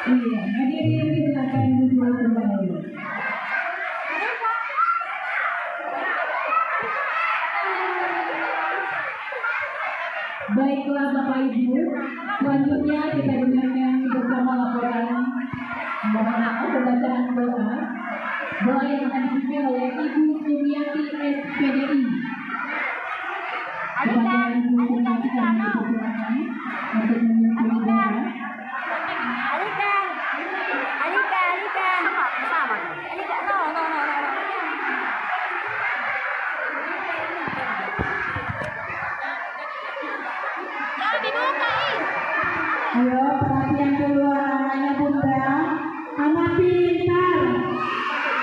Iya, hadirin silakan duduk kembali. Baiklah Bapak Ibu, selanjutnya kita dengarkan bersama laporan pembacaan doa yang akan dipimpin oleh Ibu Sumiati SPDI. Kepada Ibu Sumiati kami persilakan untuk memimpin doa. Ayo perhatian dulu anak-anaknya Bunda, anak pintar.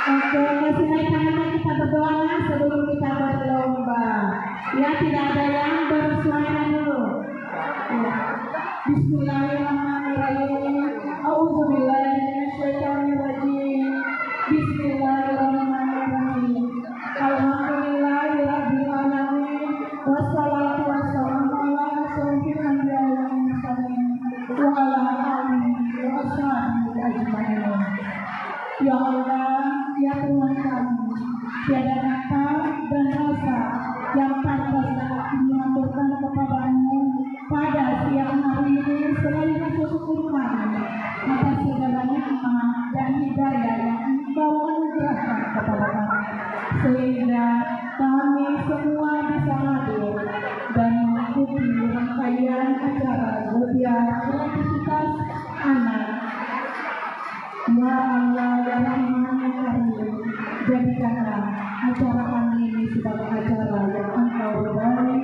Oke, kasih naik tangan kita berdoa sebelum kita berlomba. Ya, tidak ada yang bersuara dulu. Ya. Bismillahirrahmanirrahim. Auzubillahi minasyaitonirrajim. Bismillahirrahmanirrahim. Alhamdulillahirabbil alamin. Wassalatu wassalamu ala asyrofil anbiya'i wal mursalin. Wa ala alihi wa ashabihi ajmain. Ya Allah, ya Tuhan kami, tiada kata dan rasa yang pantas dapat mengaturkan kepadamu pada siang hari ini selain rasa syukur kami atas segala nikmat dan hidayah yang Engkau anugerahkan kepada kami, sehingga kami semua bisa hadir dan mengikuti rangkaian acara zodiak kreativitas anak. Ya Allah, ya Rahman, ya Karim, jadikanlah acara kami ini sebagai acara yang Engkau berkahi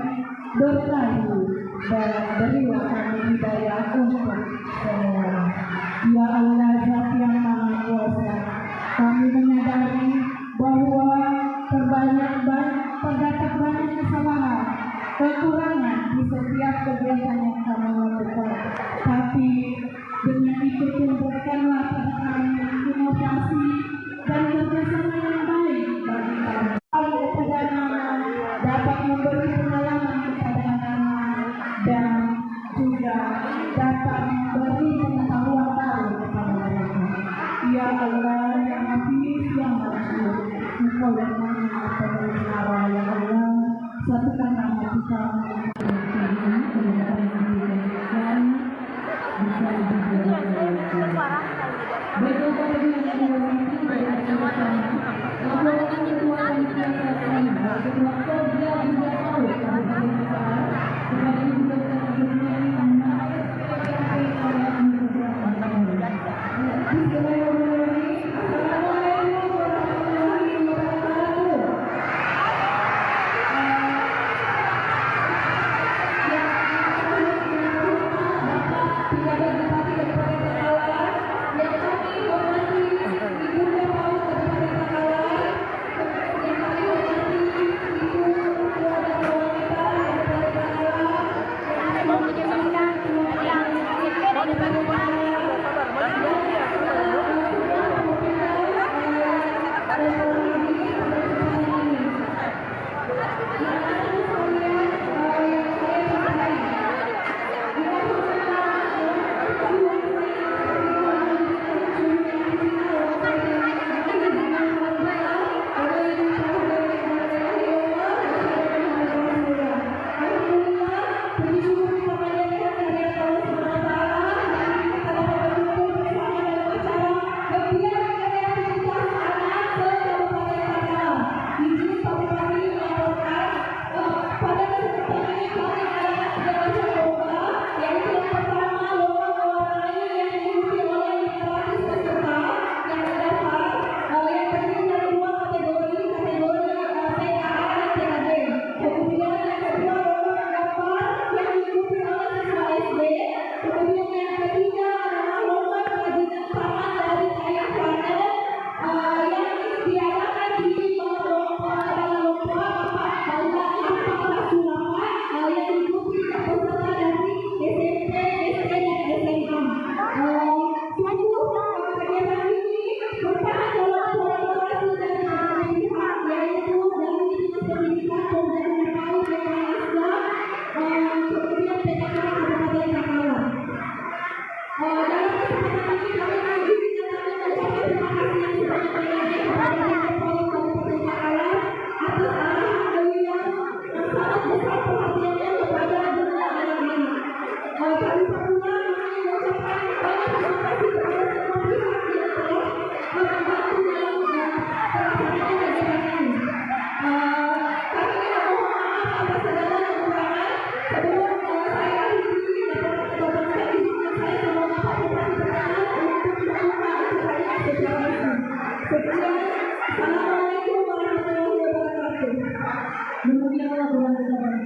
dan berilah kami hidayah untuk semua. Ya Allah, Zat yang Maha Kuasa, kami menyadari bahwa terdapat banyak kesalahan, kekurangan di setiap kegiatan yang kami lakukan. Tapi dengan itu tunjukkanlah pada kami inovasi dan kerjasama yang baik bagi kami. Kepada anak dapat memberi pengalaman kepada anak dan juga dapat memberi pengetahuan baru kepada mereka. Ya Allah, yang Hafiz, yang Masyur, Engkau yang Maha Pemelihara, ya Allah, satukanlah hati kami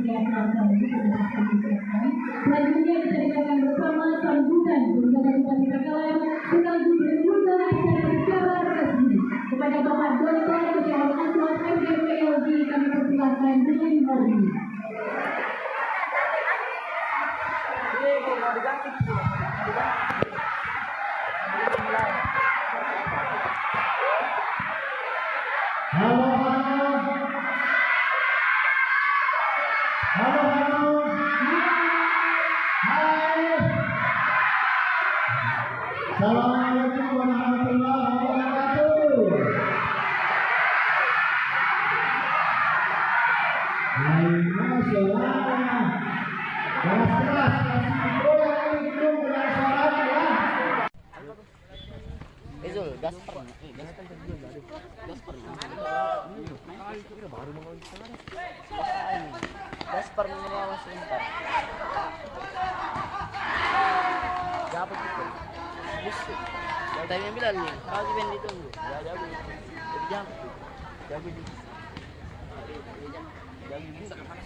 disejahterakan di kesehatan. Selanjutnya kita dengarkan bersama sambutan Gubernur Bupati Bakalar sekaligus berguna secara resmi kepada Bapak Dr. Ketua Aswas FGPLG kami persilakan dengan hormat. Halo, Assalamualaikum warahmatullahi wabarakatuh. Zul, Gasper. Gasper mengawal sebentar. Siapa itu? Busuk. Yang tadi yang bilang nih, kalau Ben ditunggu. Ya jago. Jadi jam. Jago di. Jago di tak panas.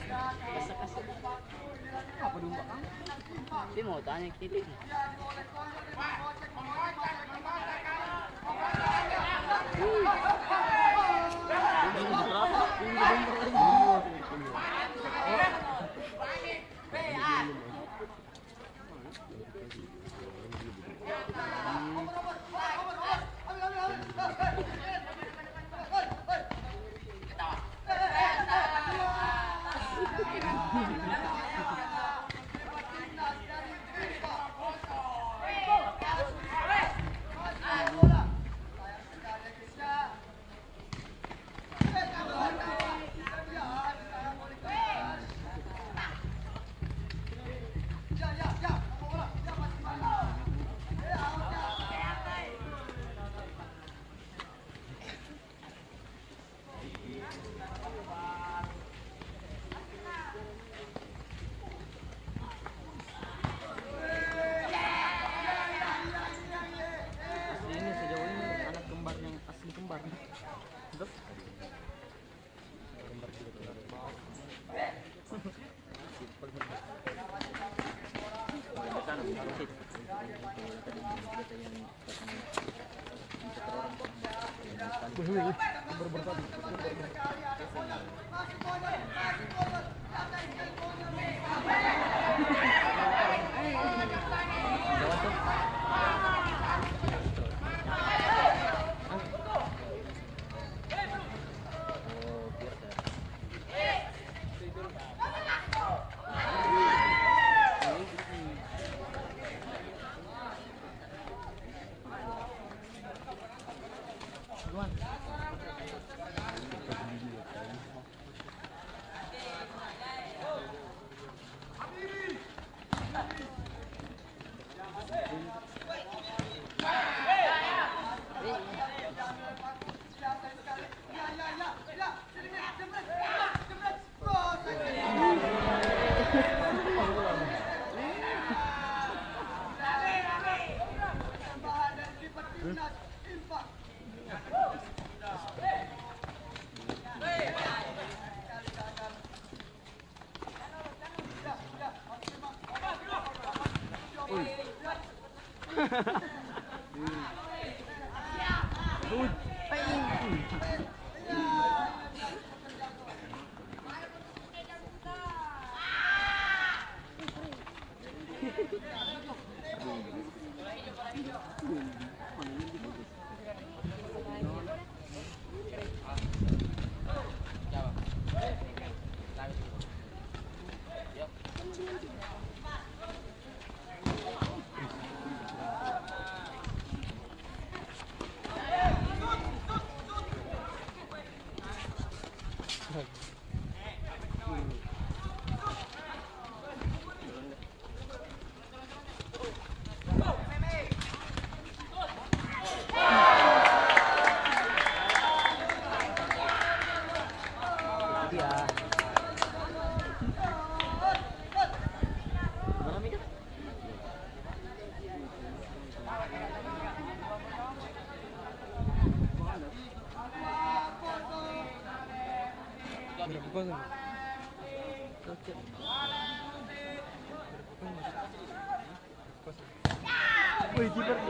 Kasar. Apa domba? Dia mau tanya kita. Wih, kipernya.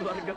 Keluarga.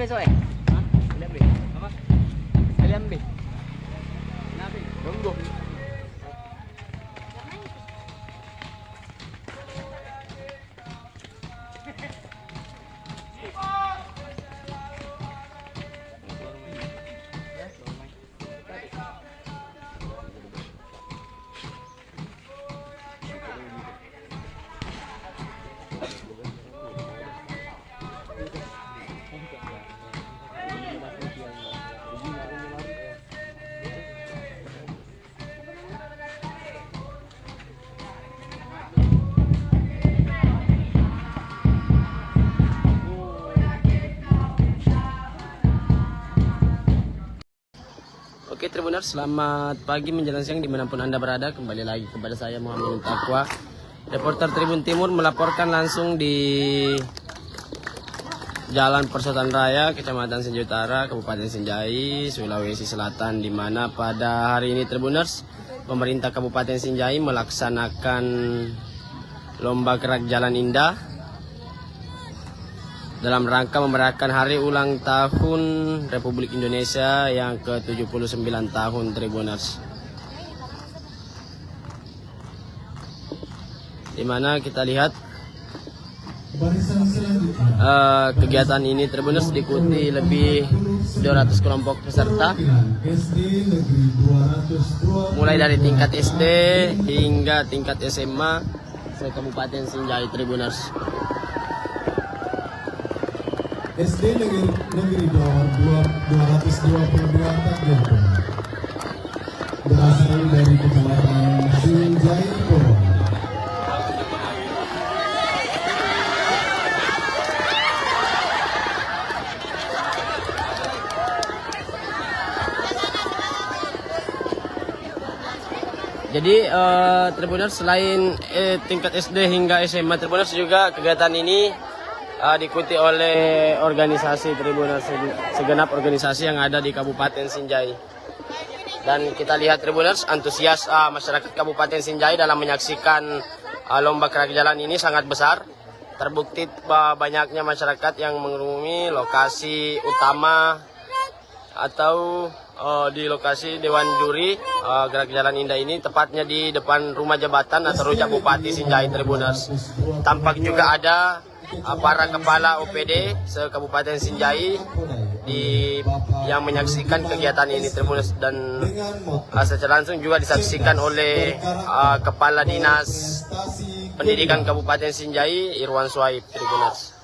ambil soe. Hah? Boleh ambil. Apa? Boleh ambil. Nabi, tunggu. Oke Tribuners, selamat pagi menjelang siang dimanapun Anda berada. Kembali lagi kepada saya Muhammad Takwa, reporter Tribun Timur, melaporkan langsung di Jalan Persatuan Raya, Kecamatan Sinjai Utara, Kabupaten Sinjai, Sulawesi Selatan, di mana pada hari ini Tribuners, pemerintah Kabupaten Sinjai melaksanakan lomba gerak jalan indah dalam rangka memerayakan hari ulang tahun Republik Indonesia yang ke-79 tahun Tribuners. Di mana kita lihat kegiatan ini Tribuners diikuti lebih 200 kelompok peserta, mulai dari tingkat SD hingga tingkat SMA se-Kabupaten Sinjai Tribuners. SD Negeri Dawar 222 target berasal dari Kecamatan Sinjai Boro. Jadi Tribuners, selain tingkat SD hingga SMA Tribuners, juga kegiatan ini diikuti oleh organisasi Tribuners, segenap organisasi yang ada di Kabupaten Sinjai. Dan kita lihat Tribuners, antusias masyarakat Kabupaten Sinjai dalam menyaksikan lomba gerak jalan ini sangat besar. Terbukti banyaknya masyarakat yang mengunjungi lokasi utama atau di lokasi Dewan Juri gerak jalan indah ini, tepatnya di depan rumah jabatan atau rujak Bupati Sinjai Tribuners. Tampak juga ada para kepala OPD se-Kabupaten Sinjai yang menyaksikan kegiatan ini Tribuners, dan secara langsung juga disaksikan oleh Kepala Dinas Pendidikan Kabupaten Sinjai Irwan Suhaib Tribuners.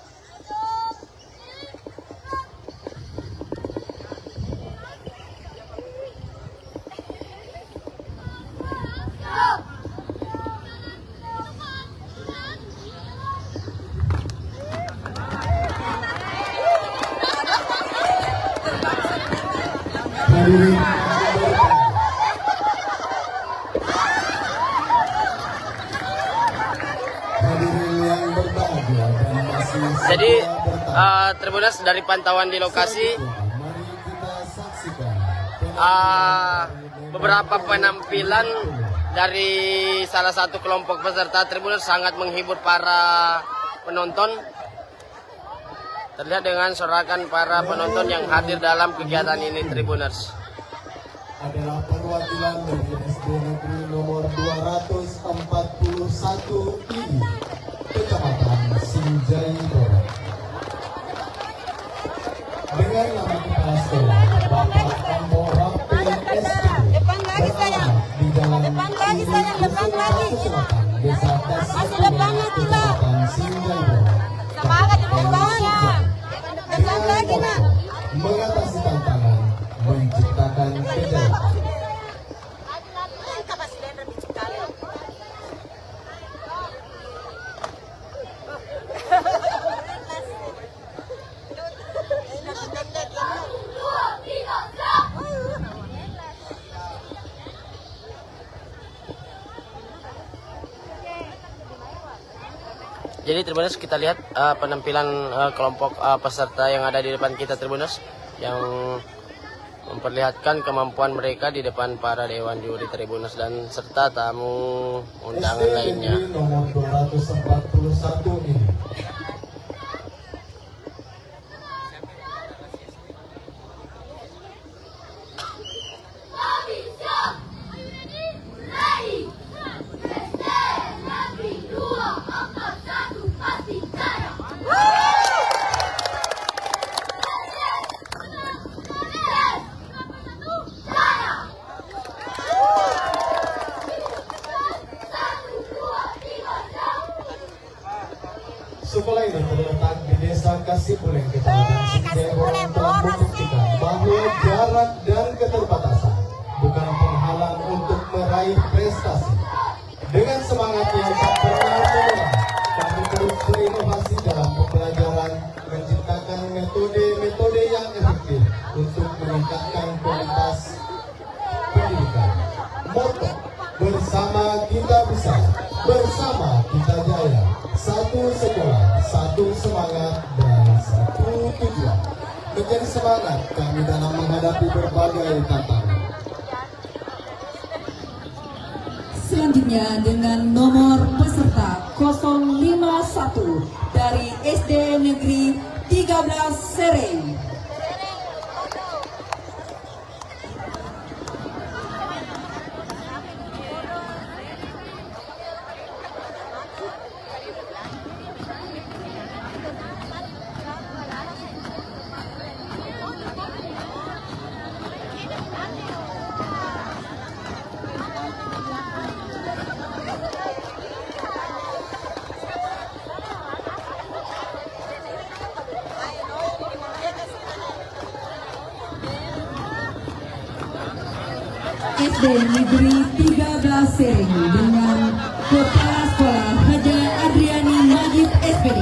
Jadi Tribuners, dari pantauan di lokasi beberapa penampilan dari salah satu kelompok peserta Tribuners sangat menghibur para penonton. Terlihat dengan sorakan para penonton yang hadir dalam kegiatan ini Tribuners. Adalah perwakilan dari SD Negeri nomor 241 ini, Kecamatan Sinjai Boro. Dengan nama kepala sekolah Bapak Ambo Rapi SD di Jalan Desa Kecamatan Sinjai Boro. Mengatasi tantangan, menciptakan kejayaan. Jadi Tribuners, kita lihat penampilan kelompok peserta yang ada di depan kita Tribuners, yang memperlihatkan kemampuan mereka di depan para Dewan Juri Tribuners dan serta tamu undangan lainnya. Nomor 241 ini Kasipuleng Kecamatan Sinjai telah membuktikan bahwa jarak dan keterbatasan bukan penghalang untuk meraih prestasi. Dengan semangat yang tak pernah menyerah, kami terus berinovasi dalam pembelajaran, menciptakan metode-metode yang efektif untuk meningkatkan kualitas pendidikan. Moto, bersama kita bisa, bersama kita jaya. Satu sekolah, satu semangat, dan satu tujuan. Menjadi semangat kami dalam menghadapi berbagai tantangan. Selanjutnya dengan nomor peserta 051 dari SD Negeri 13 Sereng. SD Negeri 13 Sereng dengan Kepala Sekolah Haja Adriani Majid SPD.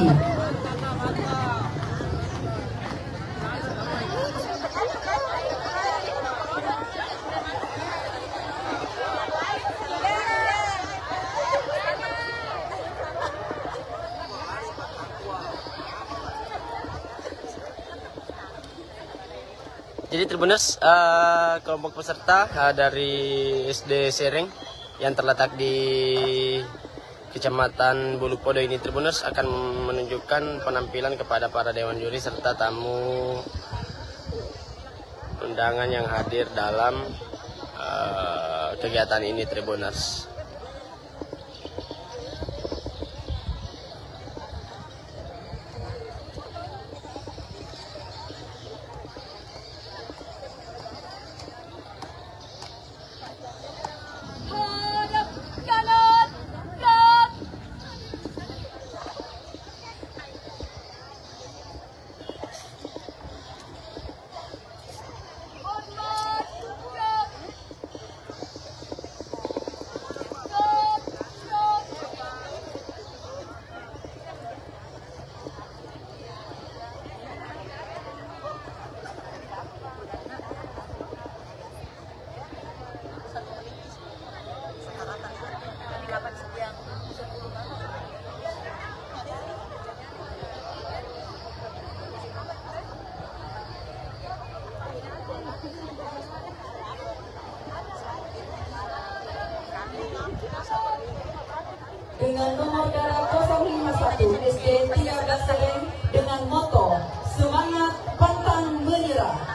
Jadi Tribuners, kelompok peserta dari SD Sereng yang terletak di Kecamatan Bulupodo ini, Tribuners, akan menunjukkan penampilan kepada para dewan juri serta tamu undangan yang hadir dalam kegiatan ini, Tribuners. Dengan nomor darah 051 SD 13 Sereng dengan moto semangat pantang menyerah.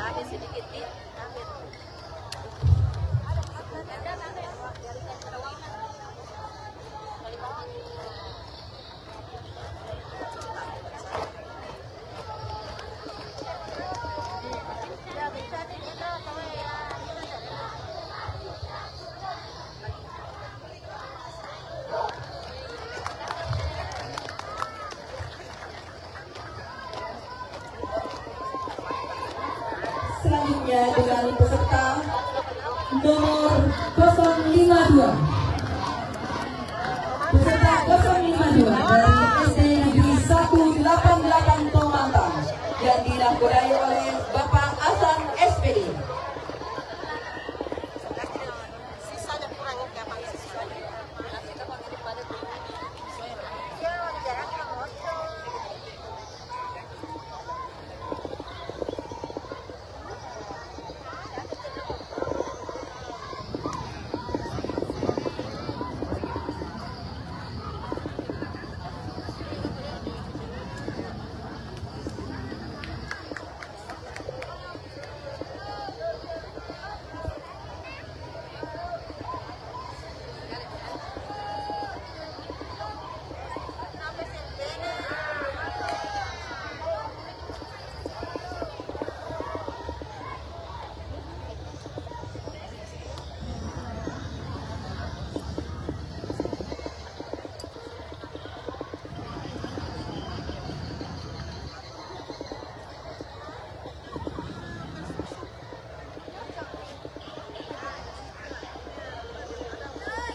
Selanjutnya dengan peserta nomor 052. Peserta 052 dari SD Negeri 188 Tomantang yang dinahkodai oleh Bapak Hasan SPD.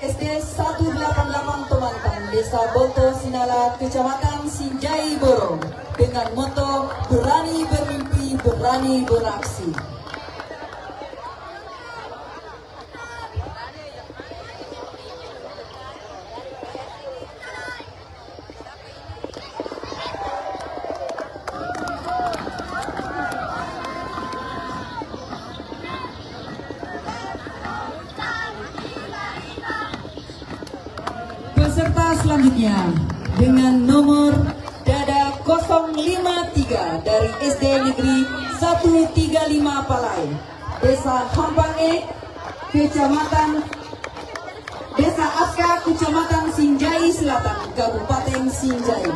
SD 188 Tomantan, Desa Boto Sinala, Kecamatan Sinjai Borong, dengan moto berani bermimpi, berani beraksi. Peserta selanjutnya dengan nomor dada 053 dari SD Negeri 135 Palai, Desa Hampange, Kecamatan Desa Aska, Kecamatan Sinjai Selatan, Kabupaten Sinjai.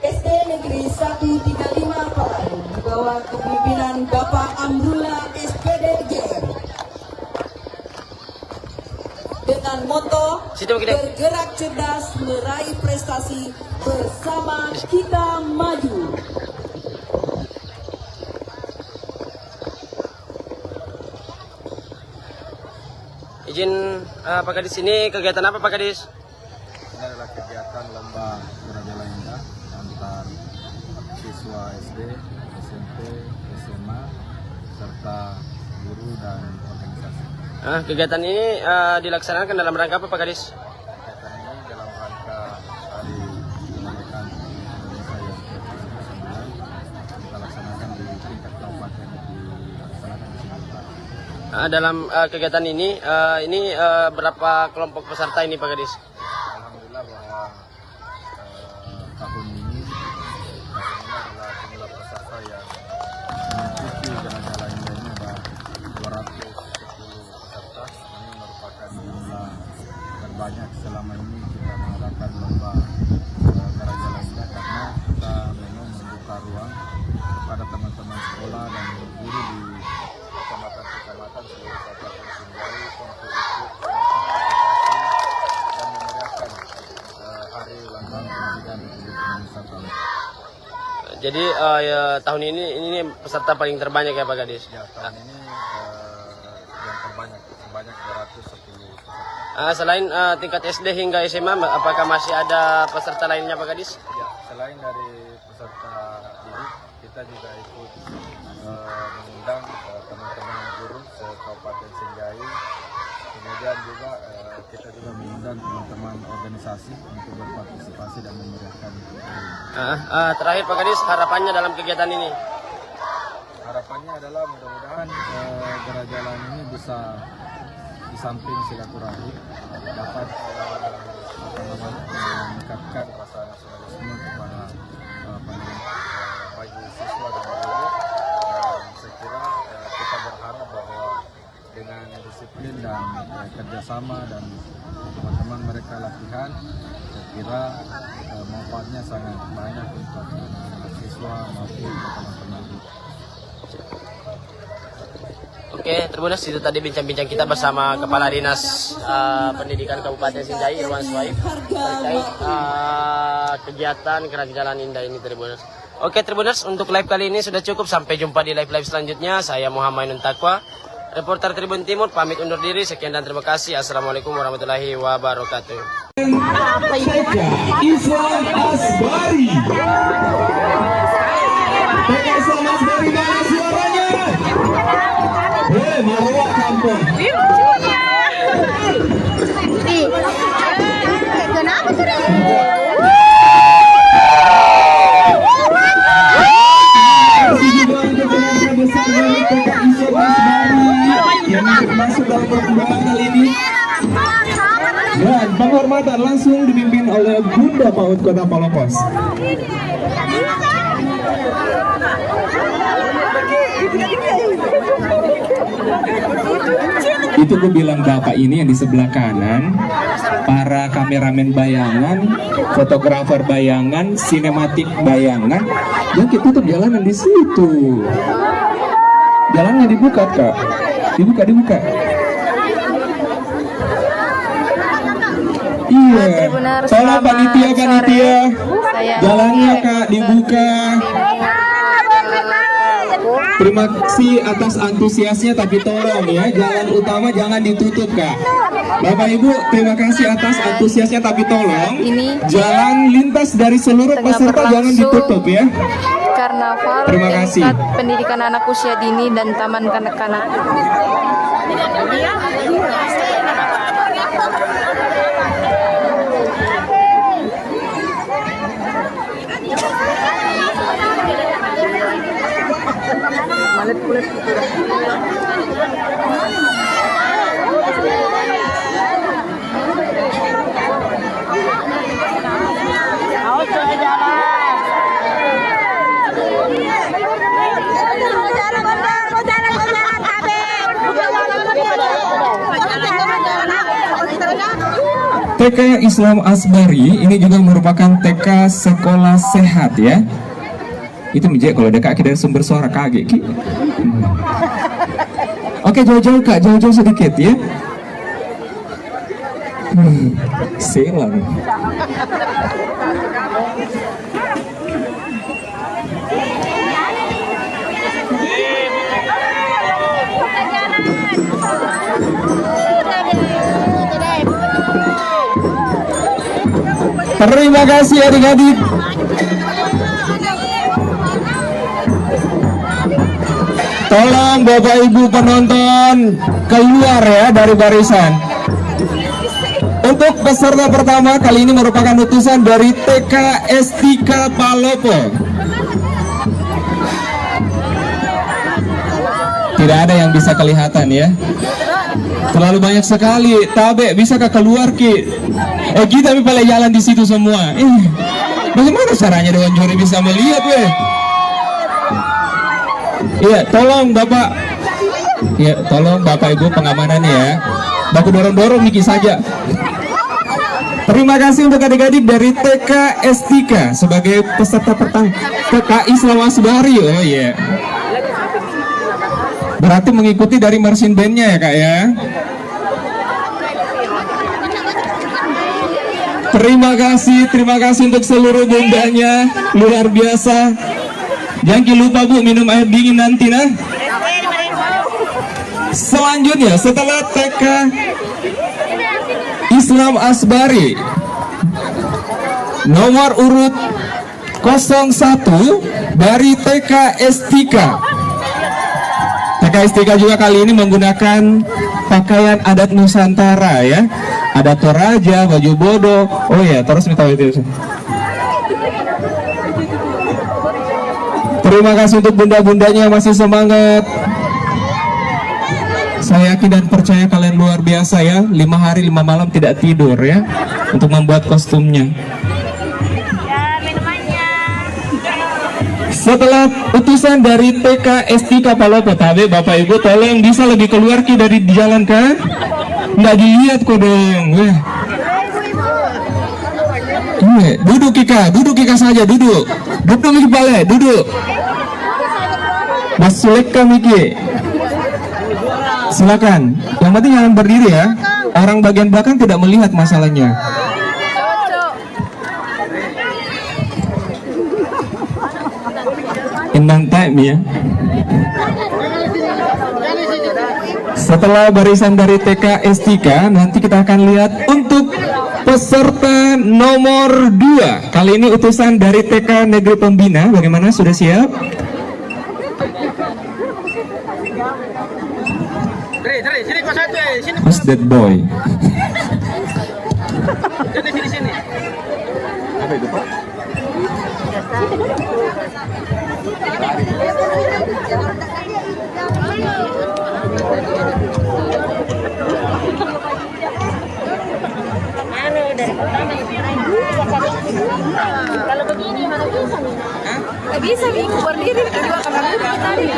SD Negeri 135 Palai di bawah kepemimpinan Bapak Amrullah SPD JR dengan moto bergerak cerdas meraih prestasi bersama kita maju. Izin Pak Kadis, ini kegiatan apa Pak Kadis? Ini adalah kegiatan lomba Gerajalan Indah antar siswa SD, SMP, SMA, serta guru dan organisasi. Kegiatan ini dilaksanakan dalam rangka apa Pak Kadis? Kegiatan ini dalam rangka hari kemerdekaan Indonesia yang ke-79 kita laksanakan di tingkat kabupaten, dilaksanakan di sini. Dalam kegiatan ini berapa kelompok peserta ini Pak Kadis? Alhamdulillah bahwa tahun ini adalah jumlah peserta yang mengikuti Gerajalan Indah ini ada 210 peserta. Ini merupakan jumlah terbanyak selama ini kita mengadakan lomba Gerajalan Indah, karena kita memang membuka ruang kepada teman-teman sekolah dan guru di kecamatan-kecamatan seluruh Kabupaten Sinjai untuk ikut dan memeriahkan hari ulang tahun kemerdekaan Republik Indonesia tahun. Jadi tahun ini peserta paling terbanyak ya Pak Kadis? Ya, tahun ini yang terbanyak, sebanyak 210 peserta. Selain tingkat SD hingga SMA, apakah masih ada peserta lainnya Pak Kadis? Ya, selain dari peserta didik, kita juga ikut mengundang teman-teman guru se-Kabupaten Sinjai. Kemudian juga kita juga mengundang teman-teman organisasi untuk berpartisipasi dan memeriahkan. Terakhir Pak Kadis, harapannya dalam kegiatan ini? Harapannya adalah mudah-mudahan Gerajalan ini bisa di samping silaturahmi dapat meningkatkan rasa nasionalisme kepada bagi siswa dan guru. Saya kira kita berharap bahwa dengan disiplin dan kerjasama dan teman-teman mereka latihan, saya kira manfaatnya sangat banyak untuk siswa maupun teman-teman. Oke, Tribuners, itu tadi bincang-bincang kita bersama Kepala Dinas Pendidikan Kabupaten Sinjai, Irwan Swaib, terkait kegiatan Gerajalan Indah ini, Tribuners. Oke, Tribuners, untuk live kali ini sudah cukup. Sampai jumpa di live-live selanjutnya. Saya Muhammad Ainun Taqwa, reporter Tribun Timur, pamit undur diri. Sekian dan terima kasih. Assalamualaikum warahmatullahi wabarakatuh. Islam Asbari. Islam Asbari, mana suaranya? Marwah Kampung. Kenapa tuh? Yang masuk dalam perkembangan kali ini. Dan penghormatan langsung dipimpin oleh Bunda PAUD Kota Palopos. Itu gue bilang Bapak ini yang di sebelah kanan, para kameramen bayangan, fotografer bayangan, sinematik bayangan, yang kita tutup jalanan di situ. Jalannya dibuka Kak, dibuka. Iya, tolong panitia, jalannya Kak dibuka. Terima kasih atas antusiasnya, tapi tolong ya, jalan utama jangan ditutup, Kak. Bapak Ibu, terima kasih atas antusiasnya, tapi tolong jalan lintas dari seluruh peserta jangan ditutup ya. Karnaval tingkat pendidikan anak usia dini dan taman kanak-kanak. TK Islam Asbari ini juga merupakan TK sekolah sehat ya. Itu menjadi kalau ada kaki dari sumber suara kaget Ki. Oke, jauh-jauh Kak, jauh-jauh sedikit ya. Silang. Terima kasih adik-adik. Tolong Bapak Ibu penonton keluar ya dari barisan. Untuk peserta pertama kali ini merupakan utusan dari TK Estika Palopo. Tidak ada yang bisa kelihatan ya. Terlalu banyak sekali. Tabe, bisakah keluar Ki? Kita pada jalan di situ semua. Bagaimana caranya Dewan Juri bisa melihat weh? Iya, tolong Bapak. Iya, tolong Bapak Ibu pengamanan ya. Baku dorong-dorong Niki saja. Terima kasih untuk adik-adik dari TK Estika sebagai peserta pertama TK Islam Asbari. Oh iya. Berarti mengikuti dari marching band-nya ya Kak ya. Terima kasih untuk seluruh bundanya, luar biasa. Jangan lupa Bu minum air dingin nanti nah. Selanjutnya setelah TK Islam Asbari nomor urut 01 dari TK Estika. TK Estika juga kali ini menggunakan pakaian adat Nusantara ya. Ada toraja, baju bodo. Oh ya, terus minta itu. Terima kasih untuk bunda-bundanya yang masih semangat. Saya yakin dan percaya kalian luar biasa ya. 5 hari 5 malam tidak tidur ya untuk membuat kostumnya. Setelah utusan dari TK Estika Palopo, tapi Bapak Ibu tolong bisa lebih keluar Ki dari jalan kan? Nggak dilihat kok dong. Duduk Kika saja, duduk Miki Pale, duduk. Mas Suleka Miki, silakan. Yang penting jangan berdiri ya. Orang bagian belakang tidak melihat masalahnya. Inang time ya. Setelah barisan dari TK Estika, nanti kita akan lihat untuk peserta nomor 2. Kali ini utusan dari TK Negeri Pembina. Bagaimana, sudah siap? Who's that boy? Sini. Apa itu Pak? Kalau begini mana bisa nih? Nggak bisa nih, berdiri kedua kamar tadi.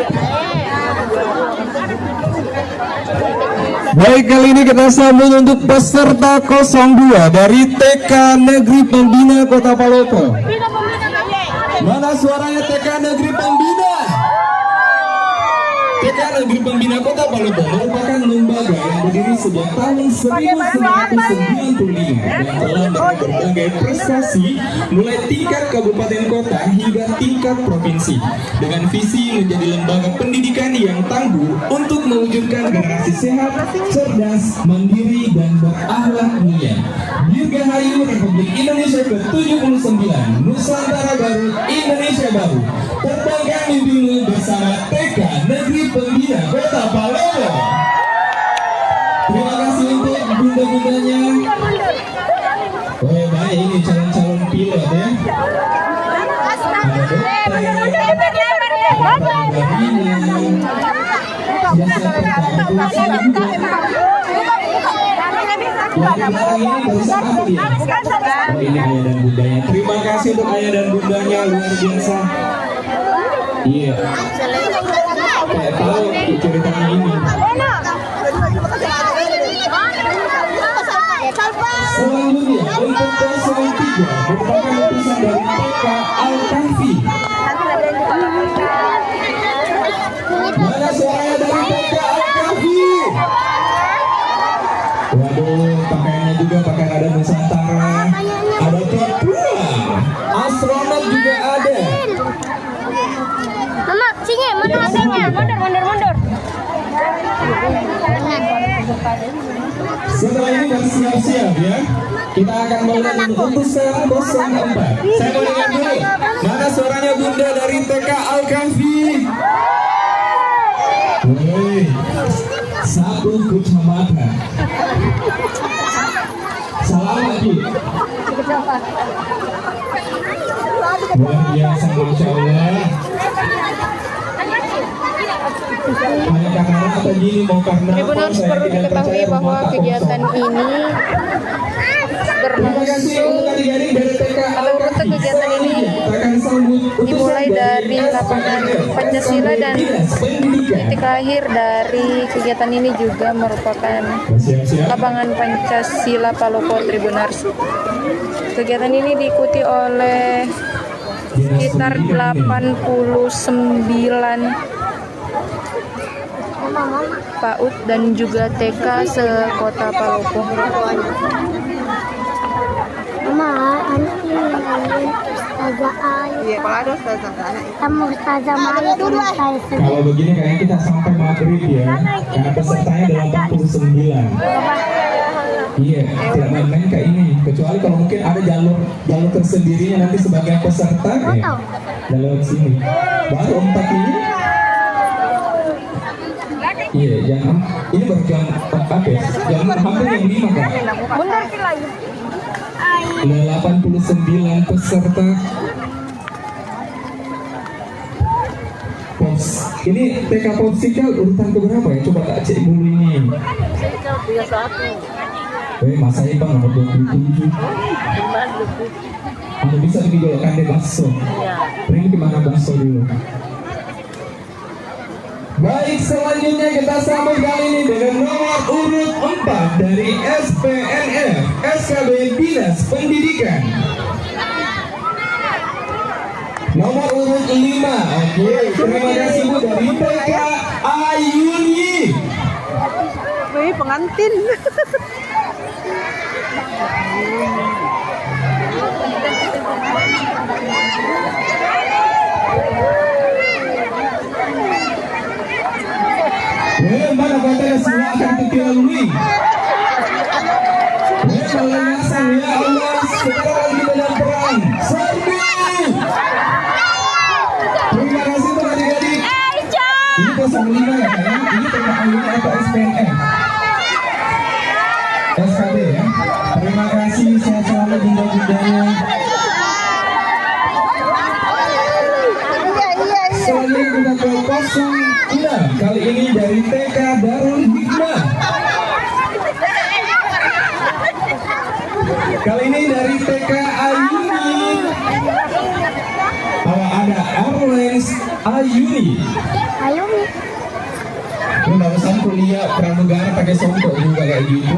Baik, kali ini kita sambut untuk peserta 02 dari TK Negeri Pembina Kota Palopo. Mana suaranya TK Negeri Pembina? TK Negeri Pembina Kota Palopo merupakan lembaga yang berdiri sejak tahun 1995 dan telah meraih berbagai prestasi mulai tingkat kabupaten kota hingga tingkat provinsi dengan visi menjadi lembaga pendidikan yang tangguh untuk mewujudkan generasi sehat, cerdas, mandiri, dan berakhlak mulia. Dirgahayu Republik Indonesia ke-79, Nusantara Baru, Indonesia Baru. Terbangkan mimpimu bersama TK Negeri Pembina Kota Palopo. Terima kasih untuk bunda-bundanya. Oh baik, ini calon-calon pilot ya. Ini ayah dan bundanya. Terima kasih untuk ayah dan bundanya, luar biasa. Iya. Kayak tahu ceritanya ini. Selanjutnya untuk paslon 3 merupakan utusan dari TK Al-Kahfi. Mana suaranya dari TK Al-Kahfi? Waduh, pakaiannya juga pakaian ada Nusantara, ada Papua, astronot juga ada. Mama, sini, mana masanya? Mundur. Setelah ini dan siap-siap ya, kita akan mulai utusan 04. Saya mau dengar dulu, mana suaranya bunda dari TK Al-Kahfi? Woi, satu kecamatan. Salam lagi. Luar biasa, Masya Allah. Tribuners perlu diketahui bahwa kegiatan ini berlangsung atau rute kegiatan ini dimulai dari lapangan Pancasila dan titik lahir dari kegiatan ini juga merupakan lapangan Pancasila Palopo Tribuners. Kegiatan ini diikuti oleh sekitar 89 PAUD dan juga TK se-Kota Palopo. Mama, anak ini Ustazah Ayu. Iya, kalau ada Ustazah anak. Kamu Ustazah Maya saya sendiri. Kalau begini kayaknya kita sampai maghrib ya, karena pesertanya 89. Iya, tidak main-main kayak ini. Kecuali kalau mungkin ada jalur tersendirinya nanti sebagai peserta ya, jalur sini. Baru 4 ini. Iya, jangan ini baru jam 4 ya. Jangan hampir yang 5 kan. Benar sih lagi. 89 peserta. Pops. Ini TK Popsicle urutan keberapa ya? Coba tak cek dulu ini. Popsicle 31. Masa ini bang nomor 27. Anda bisa digolokkan di bakso. Ini gimana bakso dulu? Baik, selanjutnya kita sambut kali ini dengan nomor urut 4 dari SPNF SKB Dinas Pendidikan. Nomor urut 5. Oke, terima kasih Bu dari TK Ayuni. Wih, pengantin. Mana katanya semua akan dilalui. Melanasan ya Allah, sekarang lagi dalam perang. Serbu. Terima kasih untuk adik-adik. Ini 05 ya sayang. Ini TK Ayuni atau SPNF? SKB ya. Terima kasih, sehat selalu bunda-bundanya. Selanjutnya kita ke 06. Kali ini dari TK Darul Hikmah. Kali ini dari TK Ayuni. Ada Airlines Ayuni. Ini barusan kuliah pramugara pakai songkok juga kayak gitu.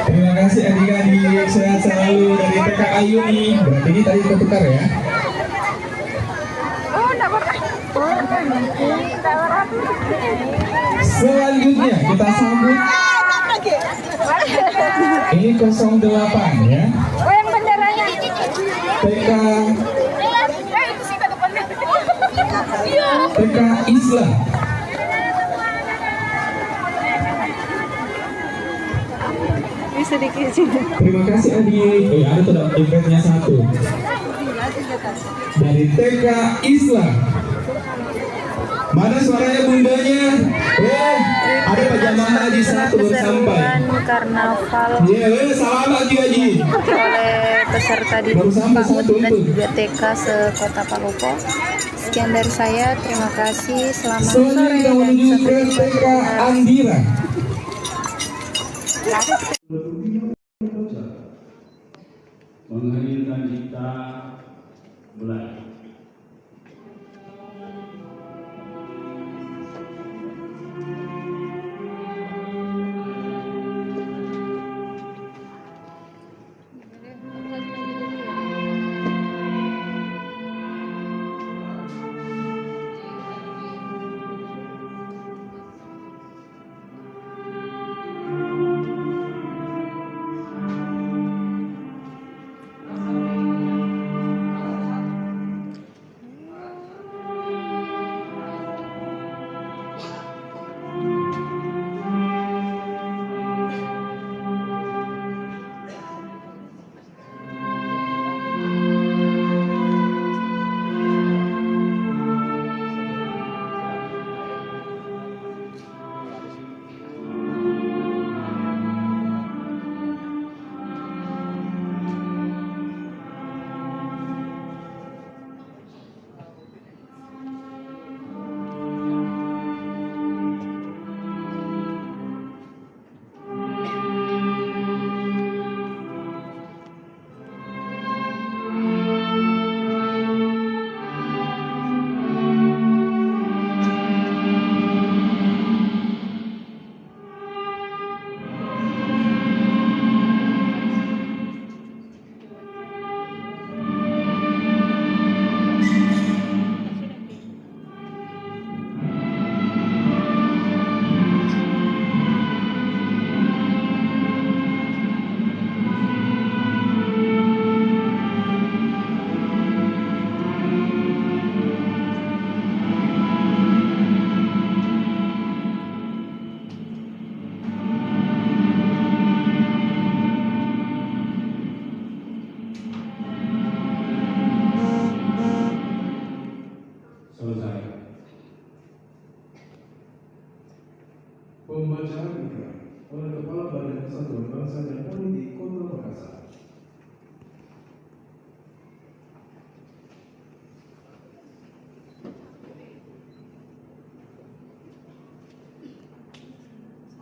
Terima kasih adik-adik, sehat selalu dari TK Ayuni. Berarti ini tadi ketukar ya. Oh, enggak apa-apa. Selanjutnya kita sambut ini 08 ya. Oh, yang benderanya. TK Islam. Sedikit sini. Terima kasih adik. Oh ya, ada tuh dompetnya satu. Dari TK Islam. Mana suaranya bundanya? Ada Pak Jamaah Haji satu baru sampai. Karnaval. Iya, salam lagi Haji. Oleh peserta di PAUD dan juga TK se-Kota Palopo. Sekian dari saya, terima kasih. Selamat sore dan sampai jumpa. TK Andira. Menghadirkan kita mulai. Pembacaan ikrar oleh Kepala Badan Persatuan Bangsa dan Politik Kota Makassar.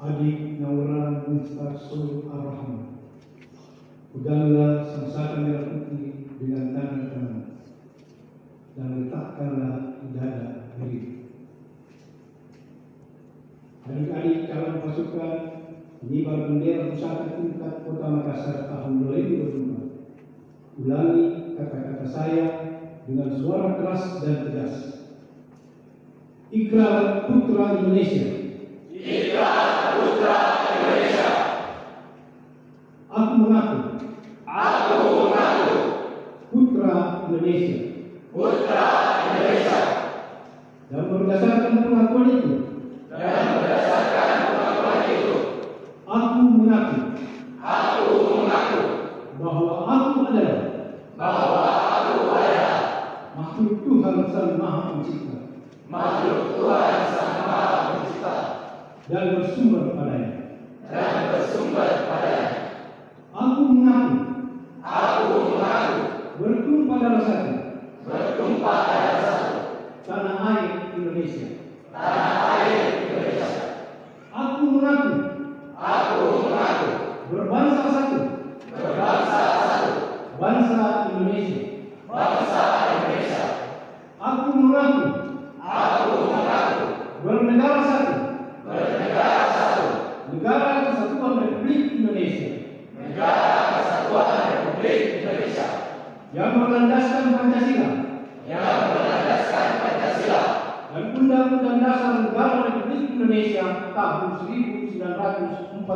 Adik Naura Mustaqsul Ar-Rahman, peganglah sangsaka merah putih dengan tangan kanan dan letakkanlah di dada kiri. Adik-adik calon pasukan pengibar bendera pusaka tingkat Kota Makassar tahun 2025. Ulangi kata-kata saya dengan suara keras dan tegas. Ikrar Putra Indonesia. Ikrar Putra Indonesia. Aku mengaku. Aku mengaku. Putra Indonesia. Putra Indonesia. Dan berdasarkan pengakuan itu. Aku mengaku bahwa aku adalah makhluk Tuhan Sang Maha Pencipta dan bersumber padanya. Aku mengaku bertumpah darah satu tanah air Indonesia. Aku mengaku berbangsa satu bangsa Indonesia. Aku mengaku bernegara satu negara kesatuan Republik Indonesia yang berlandaskan Pancasila dan Undang-Undang Dasar Negara Republik Indonesia tahun 1945.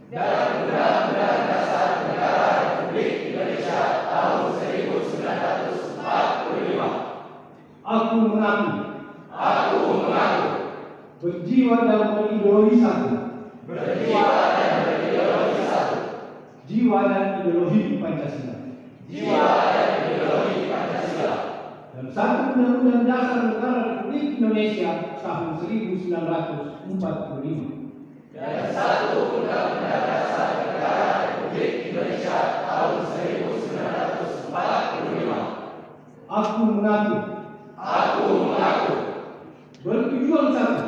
Dan Undang-Undang Dasar Negara Republik Indonesia tahun 1945. Aku mengaku berjiwa dan berideologi satu. Jiwa dan ideologi Pancasila. Dan satu Undang-Undang Dasar Negara Republik Indonesia tahun 1945. Dan satu Undang-Undang Dasar Negara Republik Indonesia tahun 1945. Aku mengaku bertujuan satu.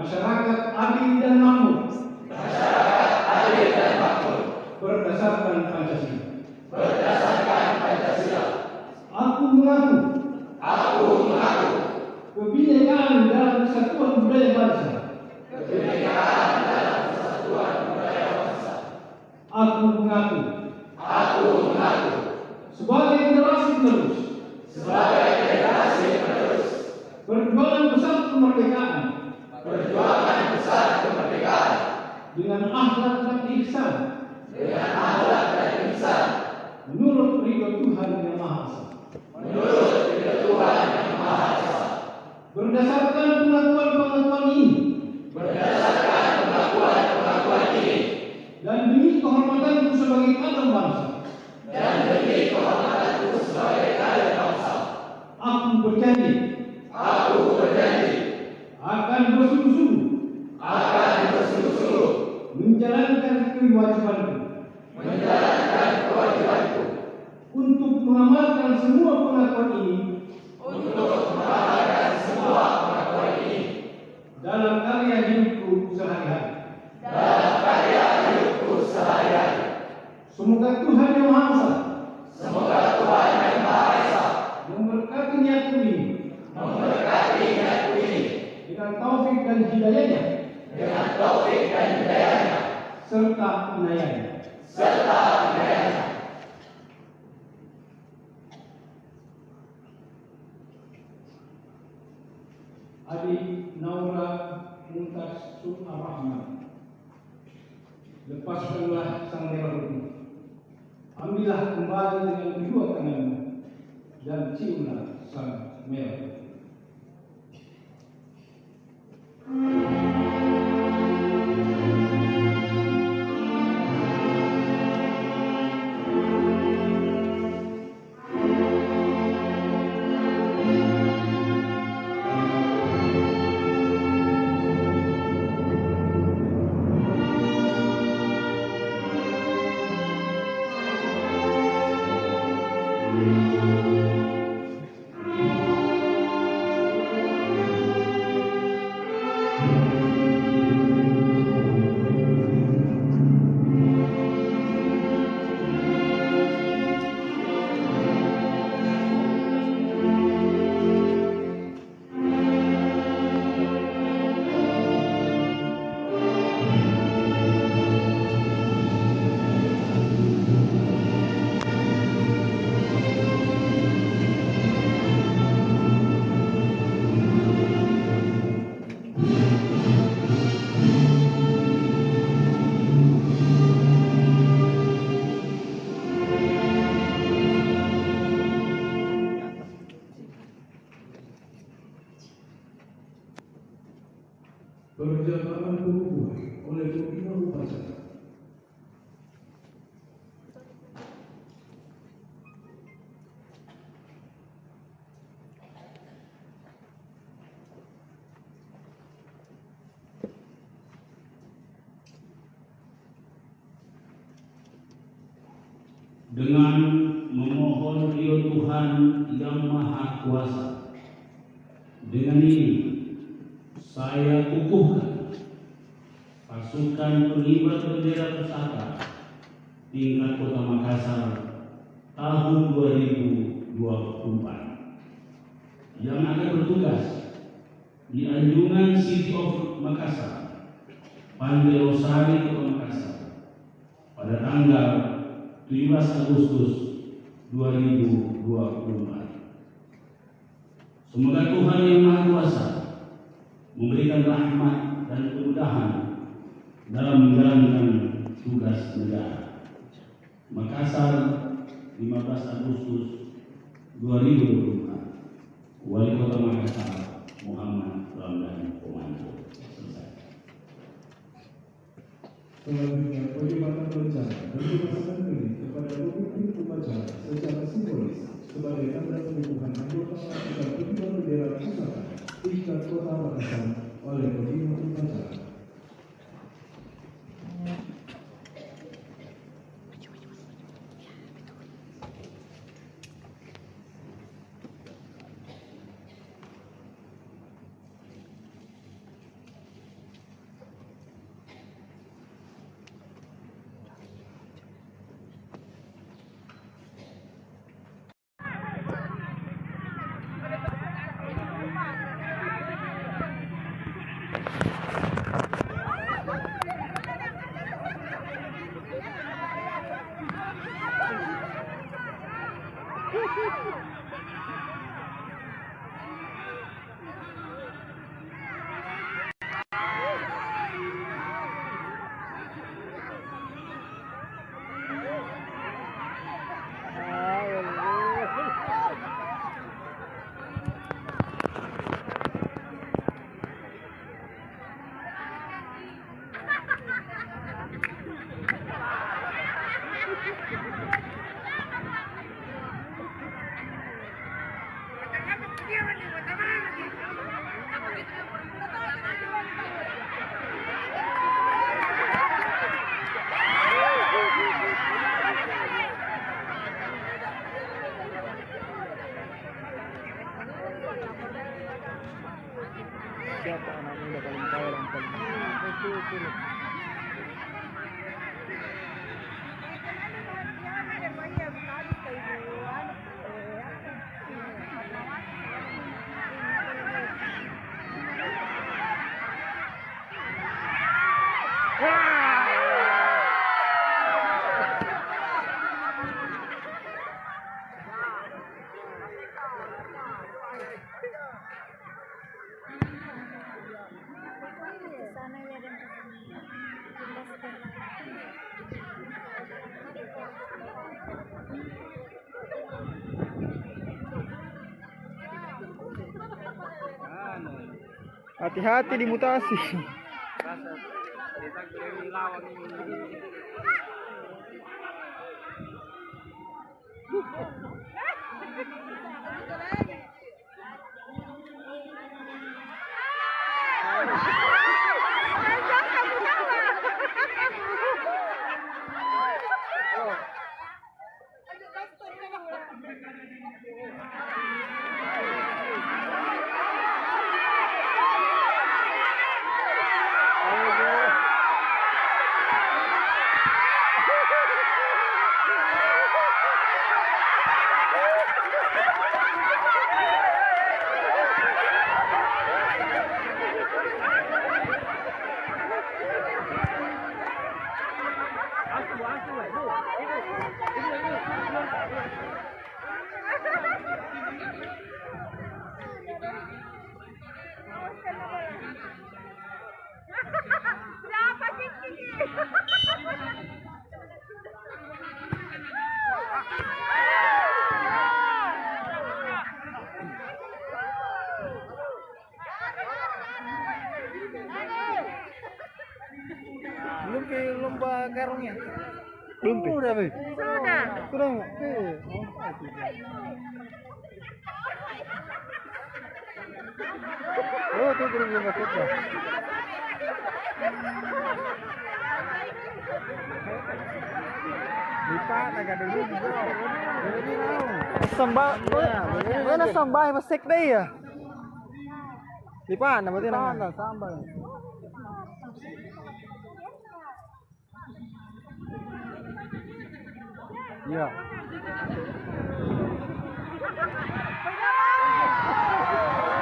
Masyarakat adil dan makmur. Berdasarkan Pancasila. Aku mengaku kebinekaan dalam kesatuan budaya bangsa. Aku mengaku sebagai generasi penerus perjuangan besar kemerdekaan dengan akhlak dan ihsan menurut ridho Tuhan Yang Maha Esa. Berdasarkan pengakuan ini dan demi kehormatanku sebagai kader bangsa, aku berjanji akan bersungguh-sungguh menjalankan kewajibanku untuk mengamalkan semua pengakuan ini dalam karya hidupku sehari-hari. Semoga Tuhan Yang Maha Esa memberkati niatku ini dengan taufik dan hidayahnya serta inayahnya. Adik Naura Muntas Su'ar-Rahman, lepaskanlah sang merah putih, ambillah kembali dengan kedua tanganmu dan ciumlah sang merah putih. Perjalanan berubah oleh pembina upacara. Dengan memohon ridho Tuhan Yang Maha Kuasa, dengan ini saya kukuhkan pasukan pengibar bendera pusaka tingkat Kota Makassar tahun 2024 yang akan bertugas di Anjungan City of Makassar, Pantai Losari, Kota Makassar pada tanggal 17 Agustus 2024. Semoga Tuhan yang Maha Kuasa memberikan rahmat dan kemudahan dalam menjalankan tugas negara. Makassar, 15 Agustus 2024. Wali Kota Makassar, Muhammad Ramdan Komando. Selesai. Selanjutnya, perkhidmatan berencana dan pemasangan kering kepada pemimpin upacara secara simbolis sebagai tanda pengukuhan anggota pasukan pengibar bendera pusaka tingkat Kota Makassar oleh pemimpin upacara. Siapa anak muda paling kaya dan paling itu. Hati-hati dimutasi. Belum ke lomba karungnya? Belum ke? Sudah, Be. Sudah. Sudah enggak? Oh, tuh belum masuk. Lupa agak dulu. Sambal. Mana sambal masuk deh ya? Lipat nama dia nama sambal. Iya.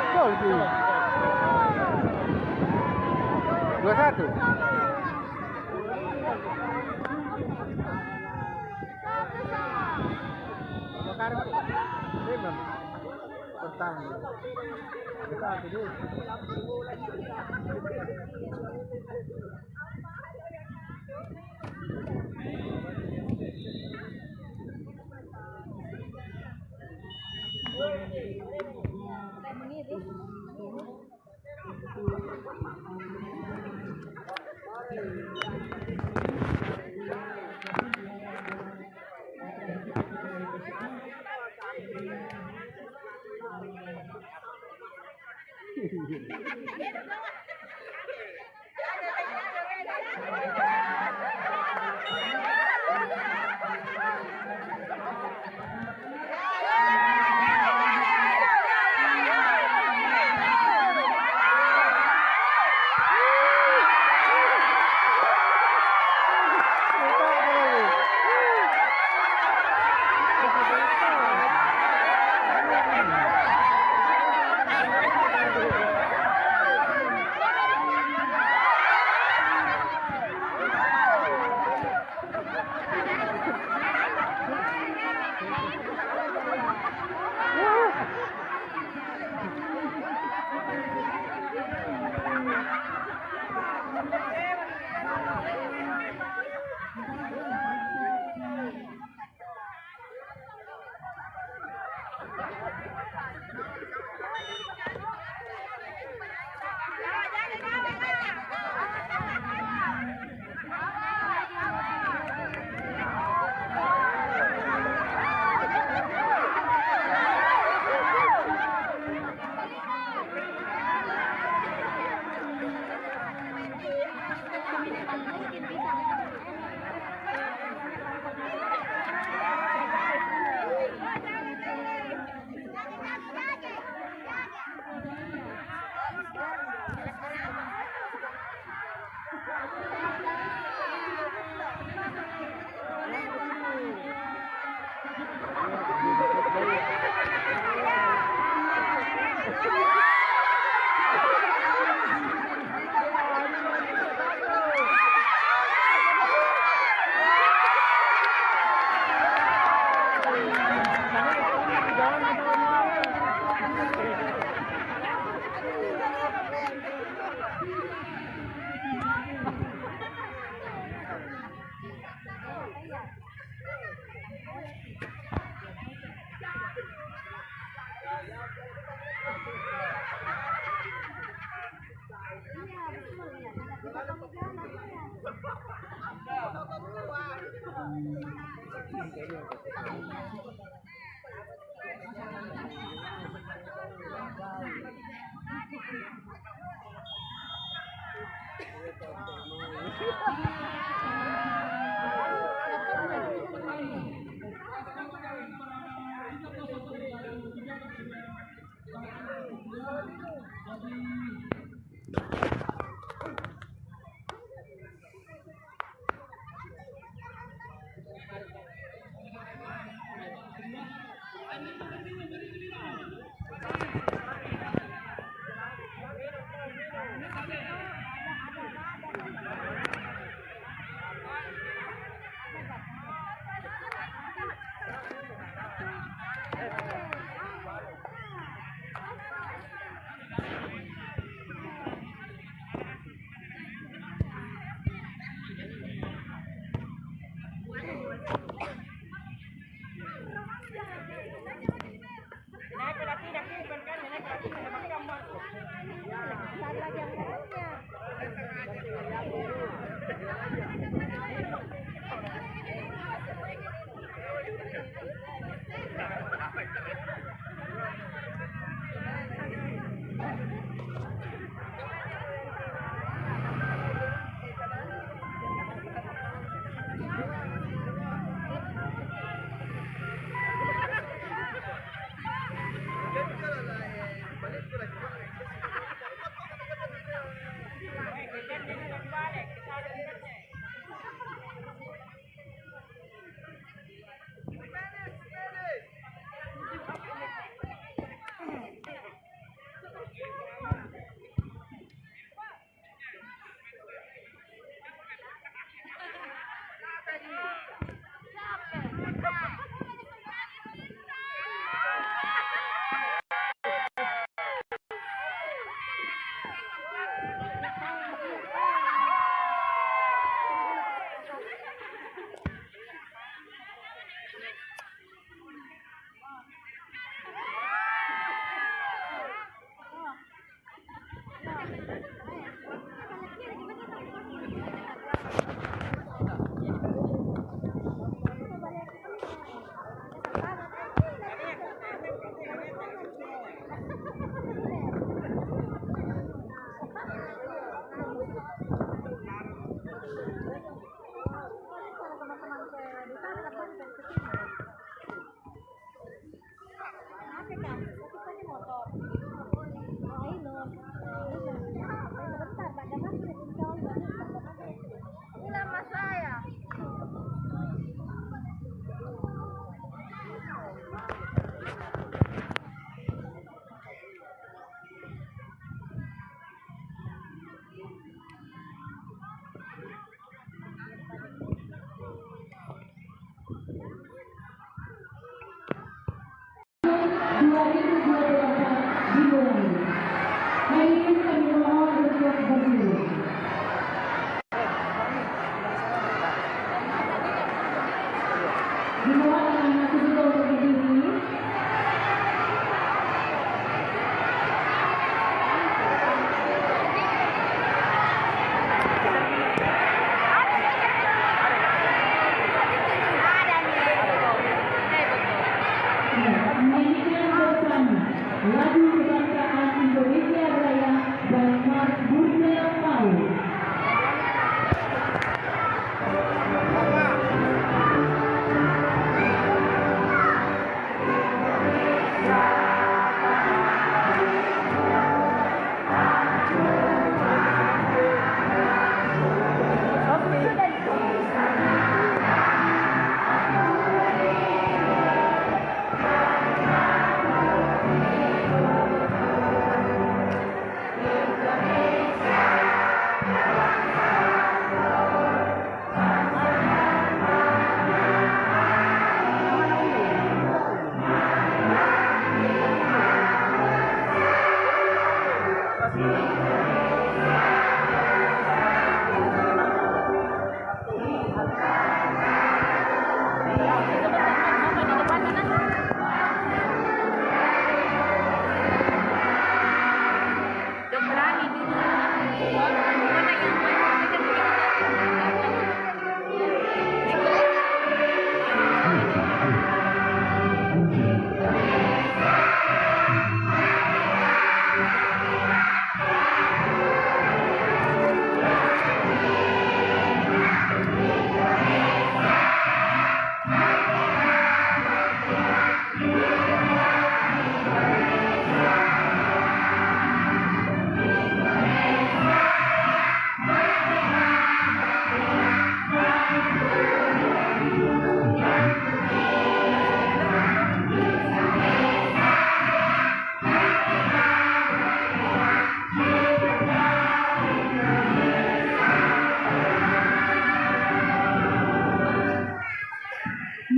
Gol tu. 2-1. Bakar. Bebas. petang. Kita jadi. Dimohon dengan hati juga untuk berdiri. Menyanyikan bersama lagu kebangsaan Indonesia Raya dan Mars Budaya Paul.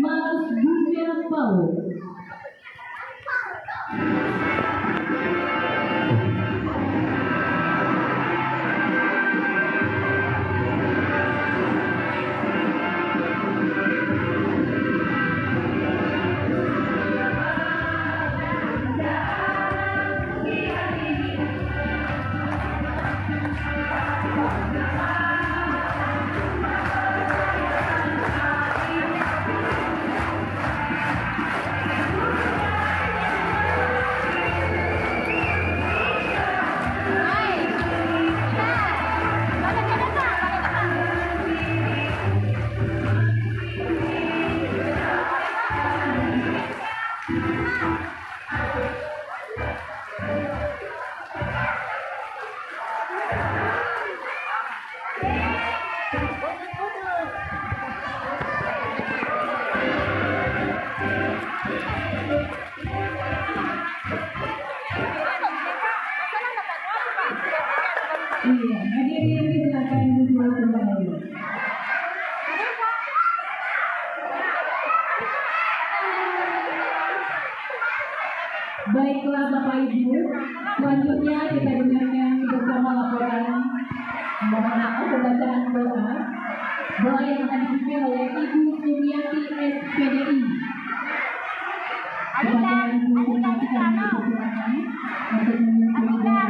Mars Budaya Paul. Iya, hadirin silakan duduk kembali. Baiklah Bapak Ibu, selanjutnya kita dengarkan bersama laporan pembacaan doa yang akan dipimpin oleh Ibu Sumiati SPDI. Kepada Ibu Sumiati kami persilakan untuk memimpin doa.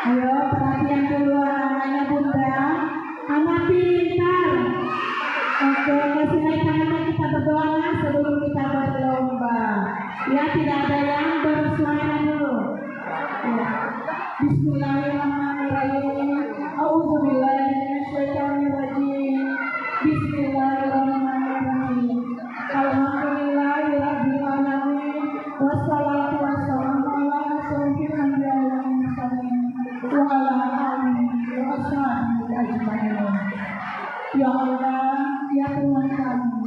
Ayo perhatian dulu anak-anaknya Bunda, anak pintar. Oke, kasih naik tangan kita berdoa sebelum kita berlomba. Ya, tidak ada yang bersuara dulu. Ya. Bismillahirrahmanirrahim. Auzubillahi minasyaitonirrajim. Bismillahirrahmanirrahim. Alhamdulillahirabbil alamin. Wassalatu wassalamu ala asyrofil anbiya'i wal mursalin. Wa ala alihi wa ashabihi ajmain. Ya Allah, ya Tuhan kami,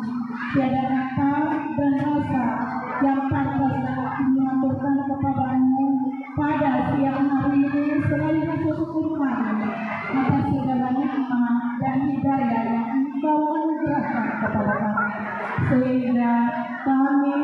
tiada kata dan rasa yang pantas dapat mengaturkan kepadamu pada siang hari ini selain bersyukur kami atas segala nikmat dan hidayah yang Engkau anugerahkan kepada kami, sehingga kami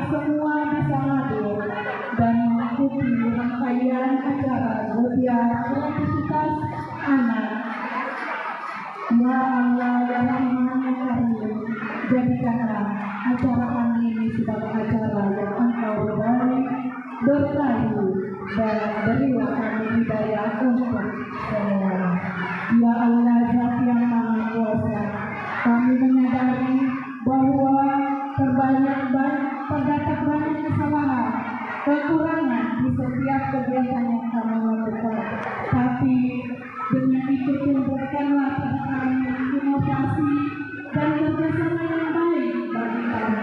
berkayu dan berilah kami hidayah untuk semua. Ya Allah Zat yang Maha Kuasa, kami menyadari bahwa terdapat banyak kesalahan, kekurangan di setiap kegiatan yang kami lakukan. Tapi dengan itu tumbuhkanlah pada kami inovasi dan kerjasama yang baik bagi kami.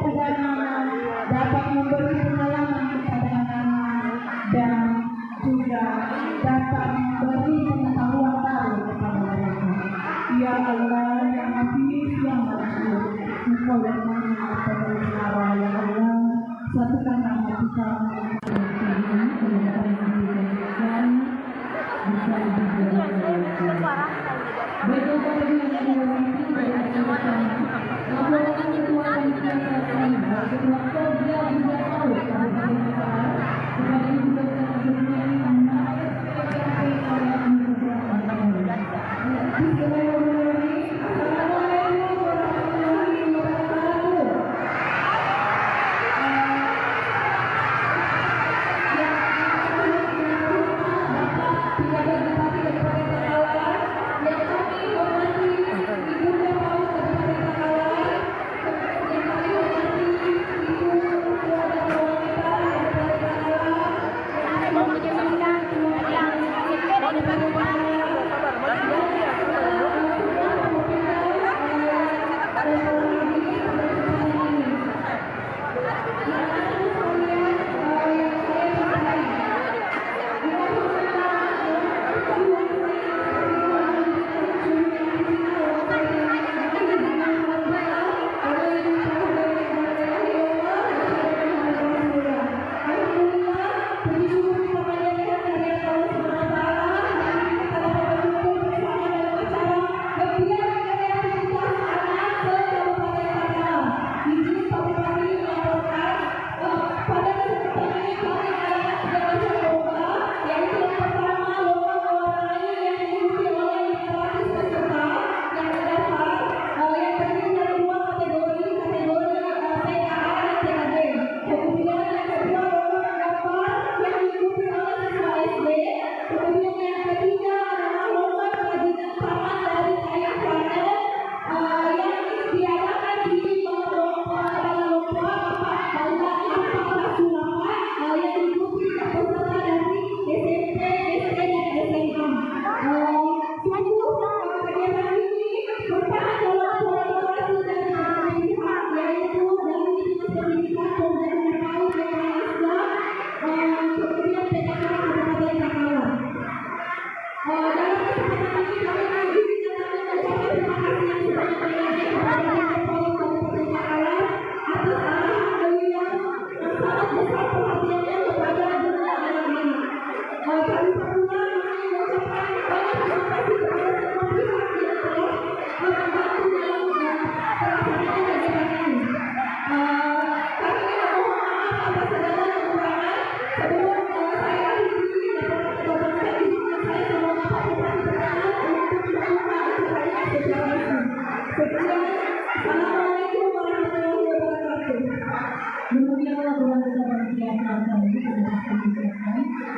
Kepada anak dapat memberi pengalaman kepada anak dan juga dapat memberi pengetahuan baru kepada mereka. Ya Allah yang Hafiz yang Masyur, Engkau yang Maha Pemelihara, ya Allah, satukan nama kita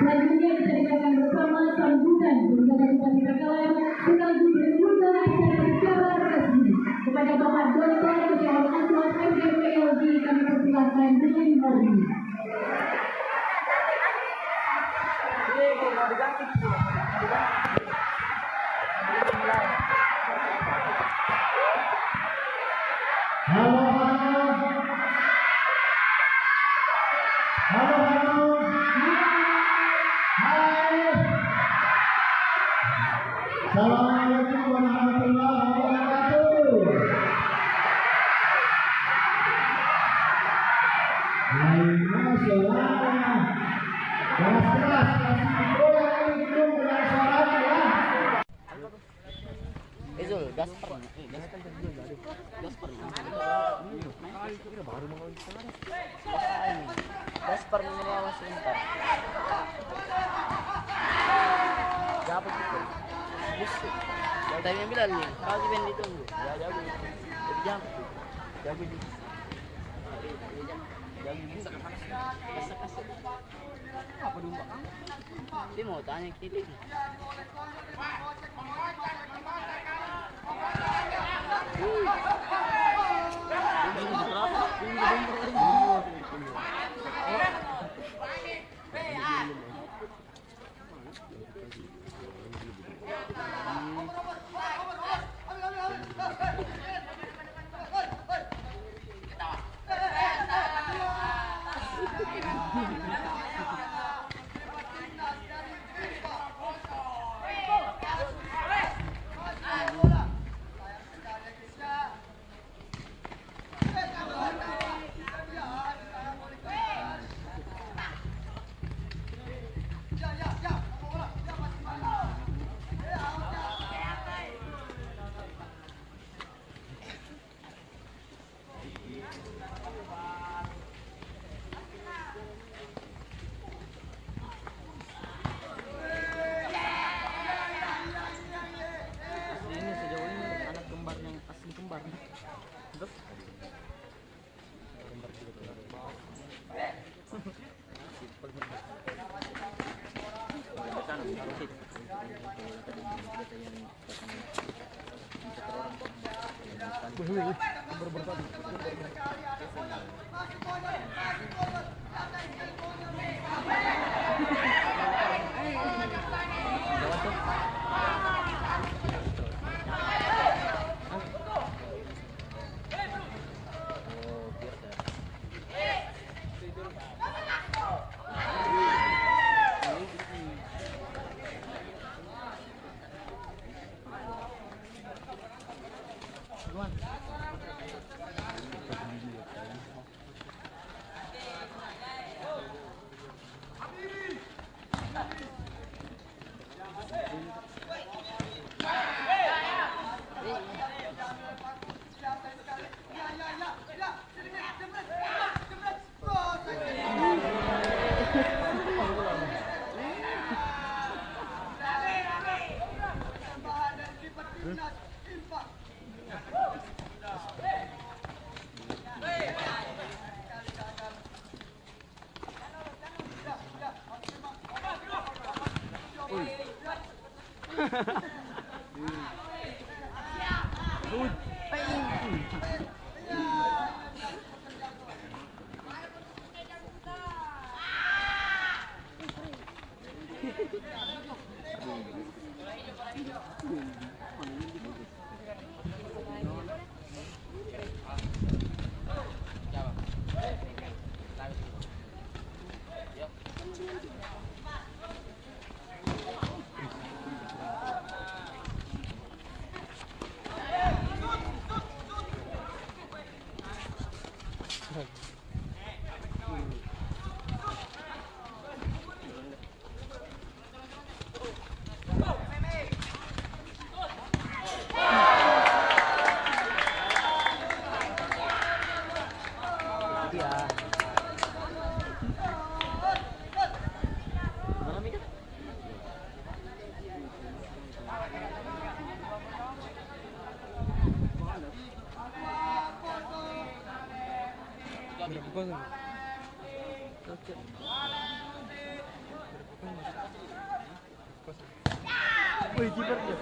selanjutnya kita dengarkan bersama sambutan bersama Bupati Bakalar sekaligus berbuka acara secara resmi kepada Bapak Dr. Ketua Aswad MDPLG, kami persilakan dengan hormat. Assalamualaikum warahmatullahi wabarakatuh. Zul, Gaspar. Gaspar minimal sebentar. Dapat itu. Busuk. Yang tadi yang bilang nih, kalau di ditunggu. Ya jago. Jadi jam. Jago juga. Jangan bisa kasar. Apa domba kamu? Dia mau tanya killing. Wih, kiper dia.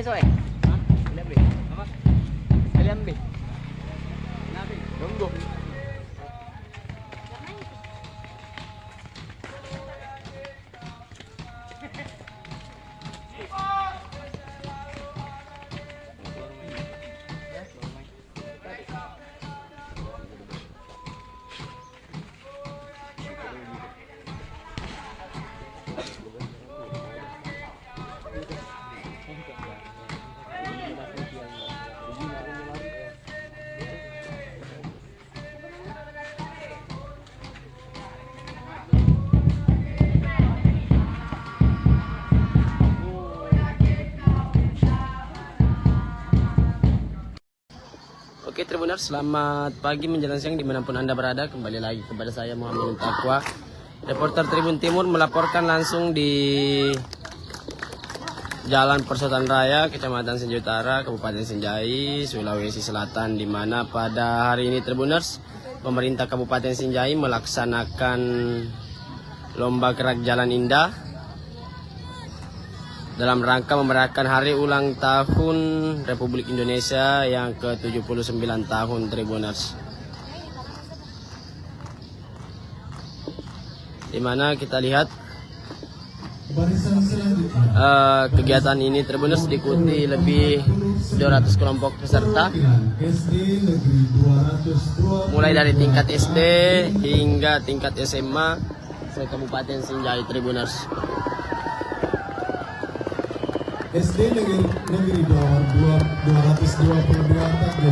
besok Kalian ambil. Tunggu. Tribuners, selamat pagi menjelang siang dimanapun Anda berada. Kembali lagi kepada saya Muhammad Taqwa, reporter Tribun Timur, melaporkan langsung di Jalan Persotan Raya, Kecamatan Sinjai Utara, Kabupaten Sinjai, Sulawesi Selatan, di mana pada hari ini Tribuners, pemerintah Kabupaten Sinjai melaksanakan lomba gerak jalan indah dalam rangka memeriahkan hari ulang tahun Republik Indonesia yang ke-79 tahun Tribuners. Di mana kita lihat kegiatan ini Tribuners diikuti lebih 200 kelompok peserta, mulai dari tingkat SD hingga tingkat SMA se-Kabupaten Sinjai Tribuners. SD Negeri 222 takbir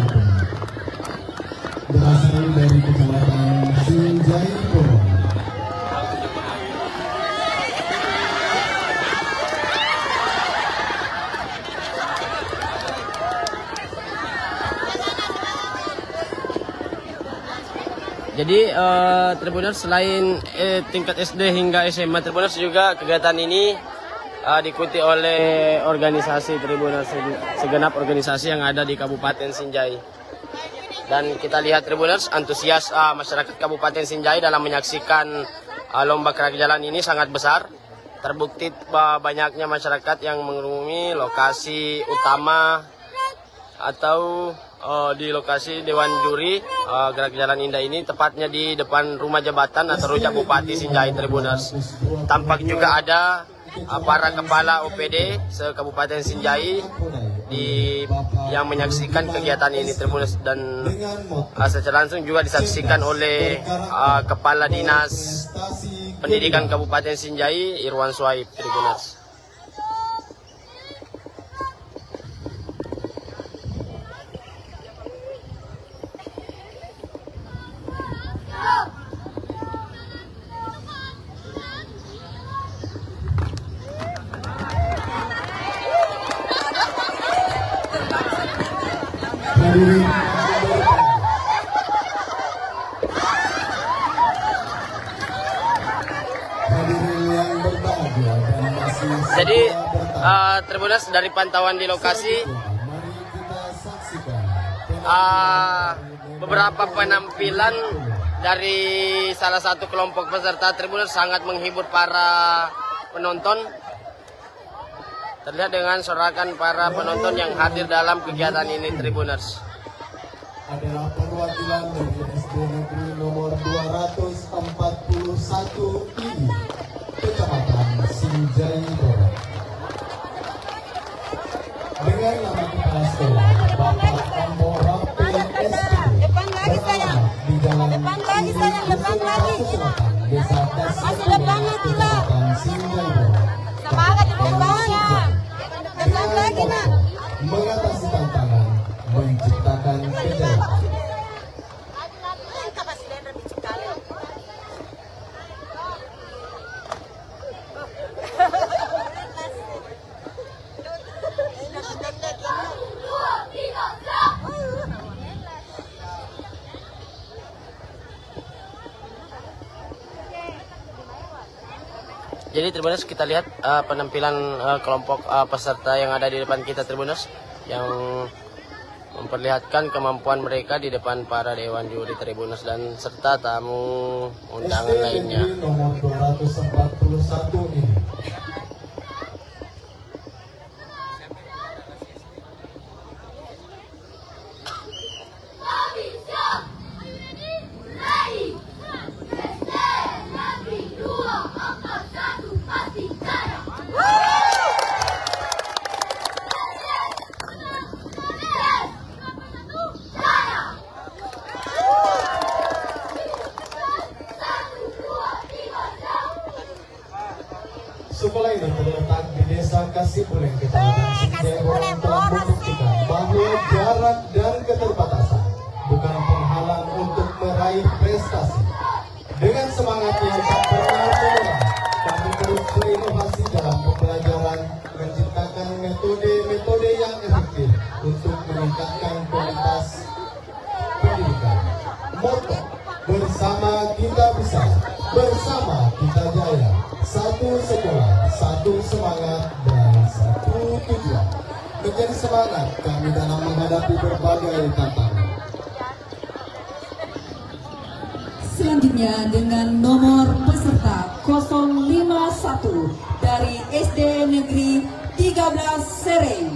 berasal dari Kecamatan Sinjai Borong. Jadi Tribuners, selain tingkat SD hingga SMA Tribuners, juga kegiatan ini diikuti oleh organisasi Tribuners, segenap organisasi yang ada di Kabupaten Sinjai. Dan kita lihat Tribuners, antusias masyarakat Kabupaten Sinjai dalam menyaksikan lomba gerak jalan ini sangat besar. Terbukti banyaknya masyarakat yang mengunjungi lokasi utama atau di lokasi Dewan Juri gerak jalan indah ini, tepatnya di depan rumah jabatan atau rujak Bupati Sinjai Tribuners. Tampak juga ada para kepala OPD se-Kabupaten Sinjai yang menyaksikan kegiatan ini Tribuners, dan secara langsung juga disaksikan oleh Kepala Dinas Pendidikan Kabupaten Sinjai Irwan Swaib Tribuners. Jadi Tribuners, dari pantauan di lokasi beberapa penampilan dari salah satu kelompok peserta Tribuners sangat menghibur para penonton. Terlihat dengan sorakan para penonton yang hadir dalam kegiatan ini Tribuners. Adalah perwakilan dari SD Negeri nomor 241 ini, Kecamatan Sinjai Borong. Dengan nama kepala sekolah Bapak Ambora PSD, di Jalan depan lagi sayang, depan lagi. Desa Kecamatan Sinjai Borong. Semangat depan lagi nak. Mengatasi tantangan, menciptakan kejayaan. Jadi Tribuners, kita lihat penampilan kelompok peserta yang ada di depan kita Tribuners, yang memperlihatkan kemampuan mereka di depan para Dewan Juri Tribuners dan serta tamu undangan lainnya. Nomor 241 ini. Sekolah ini terletak di Desa Kasipuleng, Kecamatan Sinjai Borong, telah membuktikan bahwa jarak dan keterbatasan bukan penghalang untuk meraih prestasi. Dengan semangat yang tak pernah menyerah, kami terus berinovasi dalam pembelajaran, menciptakan metode-metode yang efektif untuk meningkatkan kualitas bangsa. Bersama kita jaya. Satu sekolah, satu semangat, dan satu tujuan. Menjadi semangat kami dalam menghadapi berbagai tantangan. Selanjutnya dengan nomor peserta 051 dari SD Negeri 13 Sereng.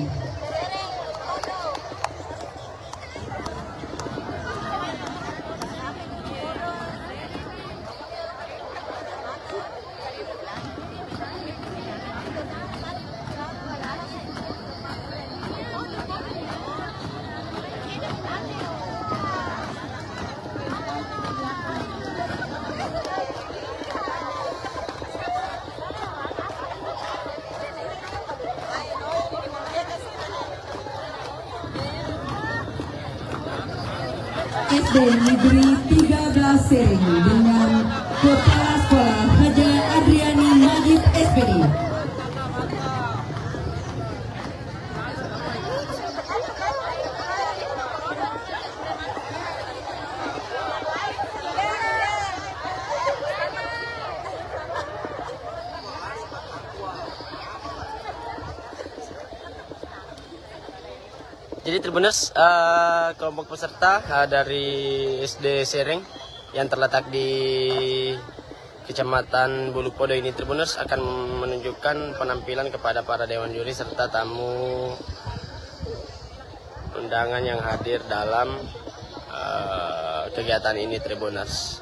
SD Negeri 13 Sereng dengan Kepala Sekolah Haja Adriani Majid SPD. Jadi Tribuners, kelompok peserta dari SD Sereng yang terletak di Kecamatan Bulupodo ini, Tribuners, akan menunjukkan penampilan kepada para dewan juri serta tamu undangan yang hadir dalam kegiatan ini, Tribuners.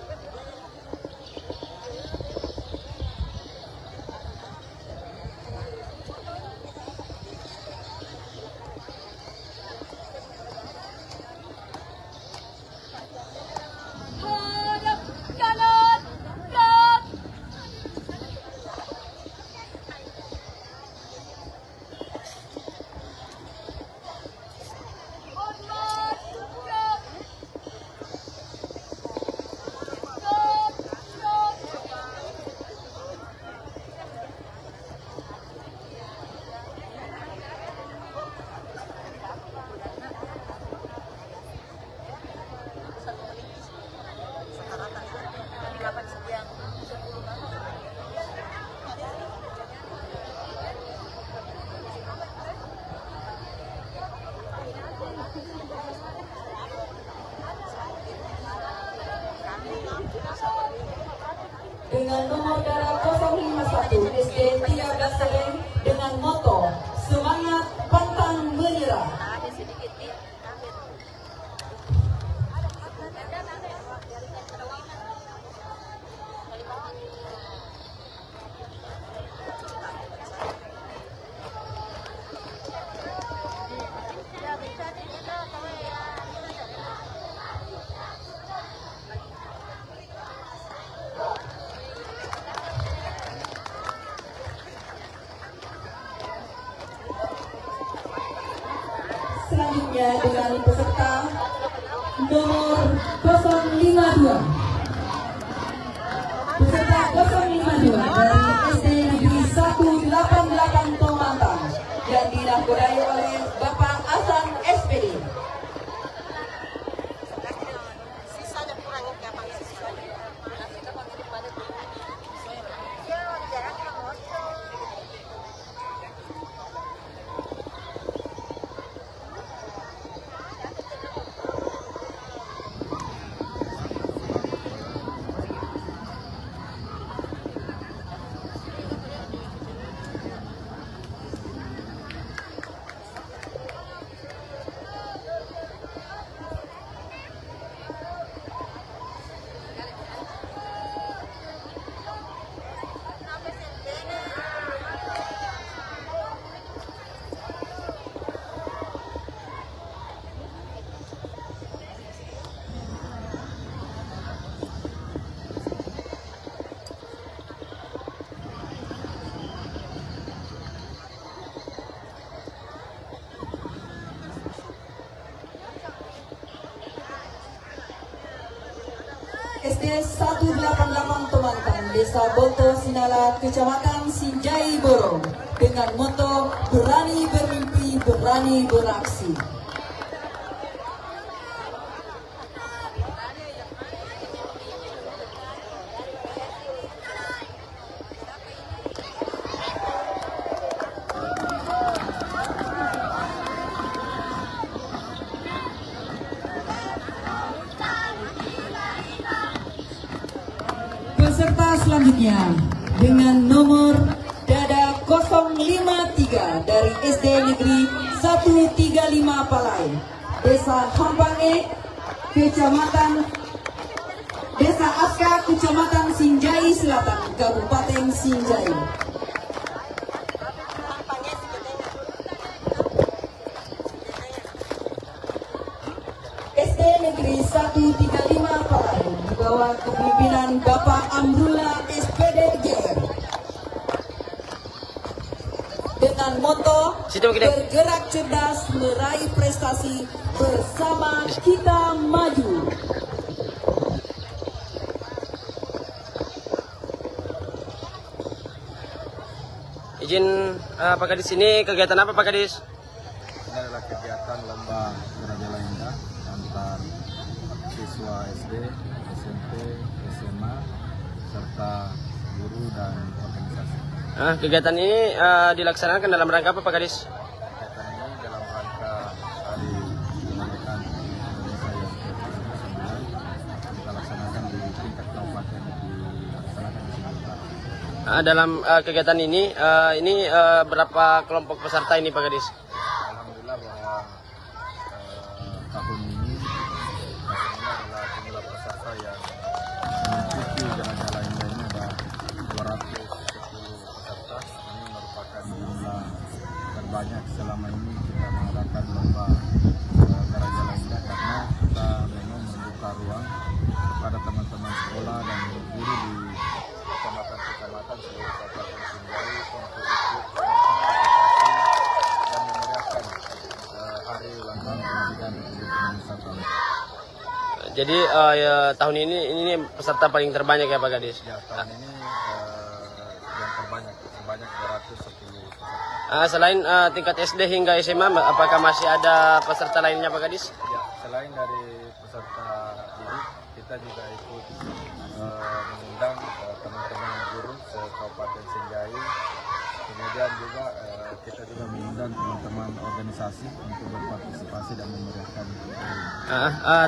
Dengan nomor darah 051 SD 13 Sereng dengan moto semangat pantang menyerah. Selanjutnya dengan peserta nomor 052. Peserta 052 dari SD Negeri 188 Tomantang yang dinahkodai oleh Bapak Hasan SPD. SD 188 Tomantang, Desa Boto Sinala, Kecamatan Sinjai Borong, dengan moto berani bermimpi, berani beraksi. selanjutnya dengan nomor Dada 053 dari SD Negeri 135 Palai, Desa Hampange, Kecamatan Desa Aska, Kecamatan Sinjai Selatan, Kabupaten Sinjai. SD Negeri 135 Palai di bawah kepemimpinan Bapak Amrullah SPD JR. Dengan moto bergerak cerdas meraih prestasi, bersama kita maju. Izin Pak Kadis, ini kegiatan apa Pak Kadis? Ini adalah kegiatan lomba Gerajala Indah antar siswa SD, SMP, SMA, serta guru dan organisasi. Kegiatan ini dilaksanakan dalam rangka apa Pak Kadis? Kegiatan ini dalam rangka hari kemerdekaan Indonesia yang ke-79, kita laksanakan di tingkat kabupaten, dilaksanakan di sini. Dalam kegiatan ini berapa kelompok peserta ini Pak Kadis? Alhamdulillah bahwa tahun ini adalah jumlah peserta yang mengikuti Gerajala Indah ini ada 210 peserta. Ini merupakan jumlah terbanyak selama ini kita mengadakan lomba Gerajala Indah, karena kita memang membuka ruang kepada teman-teman sekolah dan guru di kecamatan-kecamatan seluruh Kabupaten Sinjai untuk ikut berpartisipasi dan memeriahkan hari ulang tahun kemerdekaan Republik Indonesia tahun ini. Jadi tahun ini peserta paling terbanyak ya Pak Kadis? Ya, tahun ini yang terbanyak, sebanyak 210 peserta. Selain tingkat SD hingga SMA, apakah masih ada peserta lainnya Pak Kadis? Ya, selain dari peserta ini, kita juga ikut mengundang teman-teman guru se-Kabupaten Sinjai. Kemudian juga kita juga mengundang teman-teman organisasi untuk berpartisipasi dan memeriahkan.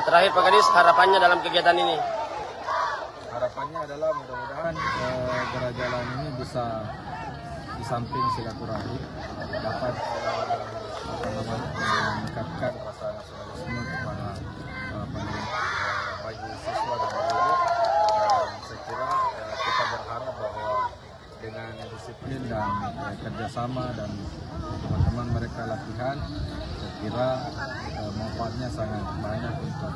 Terakhir Pak Kadis, harapannya dalam kegiatan ini? Harapannya adalah mudah-mudahan Gerajala ini bisa di samping silaturahmi dapat meningkatkan rasa nasionalisme kepada bagi siswa dan guru. Dan saya kira kita berharap bahwa dengan disiplin dan kerjasama dan teman-teman mereka latihan, saya kira manfaatnya sangat banyak untuk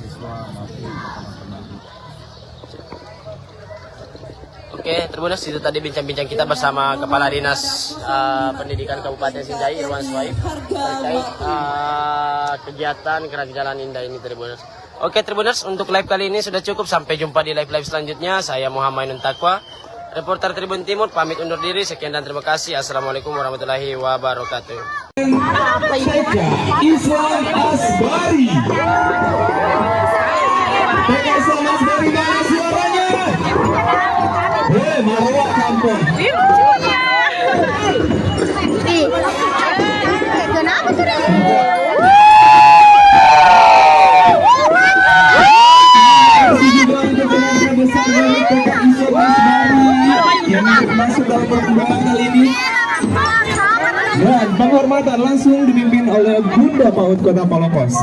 siswa maupun teman-teman. Oke, Tribuners, itu tadi bincang-bincang kita bersama Kepala Dinas Pendidikan Kabupaten Sinjai, Irwan Swaib, terkait kegiatan Gerajala Indah ini, Tribuners. Oke, Tribuners, untuk live kali ini sudah cukup. Sampai jumpa di live-live selanjutnya. Saya Muhammad Ainun Taqwa, reporter Tribun Timur, pamit undur diri. Sekian dan terima kasih. Assalamualaikum warahmatullahi wabarakatuh. Islam Asbari. PKSM Asbari, mana suaranya? Marwah kampung. Kenapa tuh? Besar dari PKSM Asbari yang masuk dalam perkembangan kali ini. Dan penghormatan langsung dipimpin oleh Bunda PAUD Kota Palopos.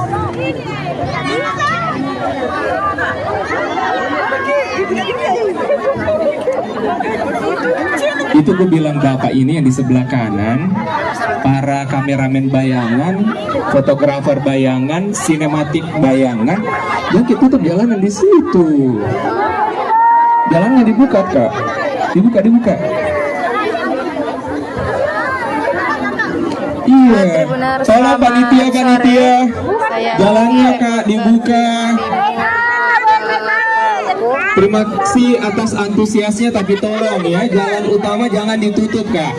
Itu gue bilang bapak ini yang di sebelah kanan, para kameramen bayangan, fotografer bayangan, sinematik bayangan, ya kita tutup jalanan di situ. Jalannya dibuka kak, dibuka. Iya, tolong panitia, jalannya kak dibuka. Terima kasih atas antusiasnya, tapi tolong ya, jalan utama jangan ditutup kak.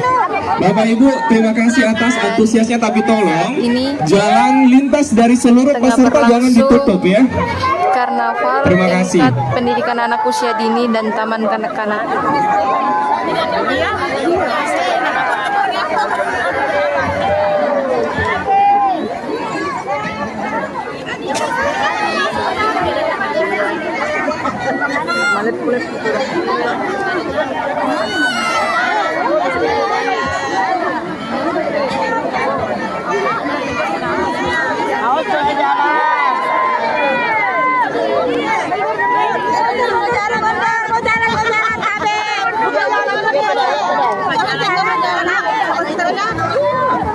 Bapak Ibu, terima kasih atas antusiasnya, tapi tolong jalan lintas dari seluruh peserta jangan ditutup ya. Karnaval tingkat pendidikan anak usia dini dan taman kanak-kanak. Malet kulit.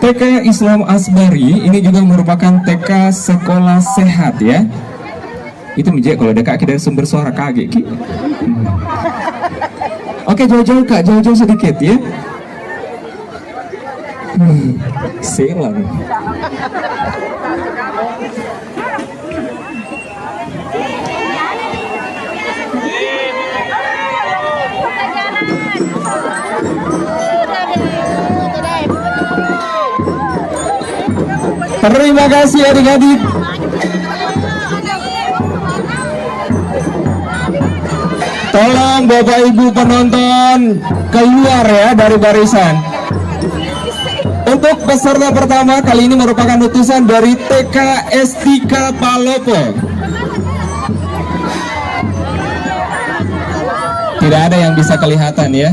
TK Islam Asbari ini juga merupakan TK sekolah sehat ya. Itu mijek kalau ada kaki dari sumber suara kaget ki. Oke, jauh-jauh Kak, jauh-jauh sedikit ya. Silang. Terima kasih adik-adik. Tolong Bapak Ibu penonton keluar ya dari barisan. Untuk peserta pertama kali ini merupakan utusan dari TK Estika Palopo. Tidak ada yang bisa kelihatan ya.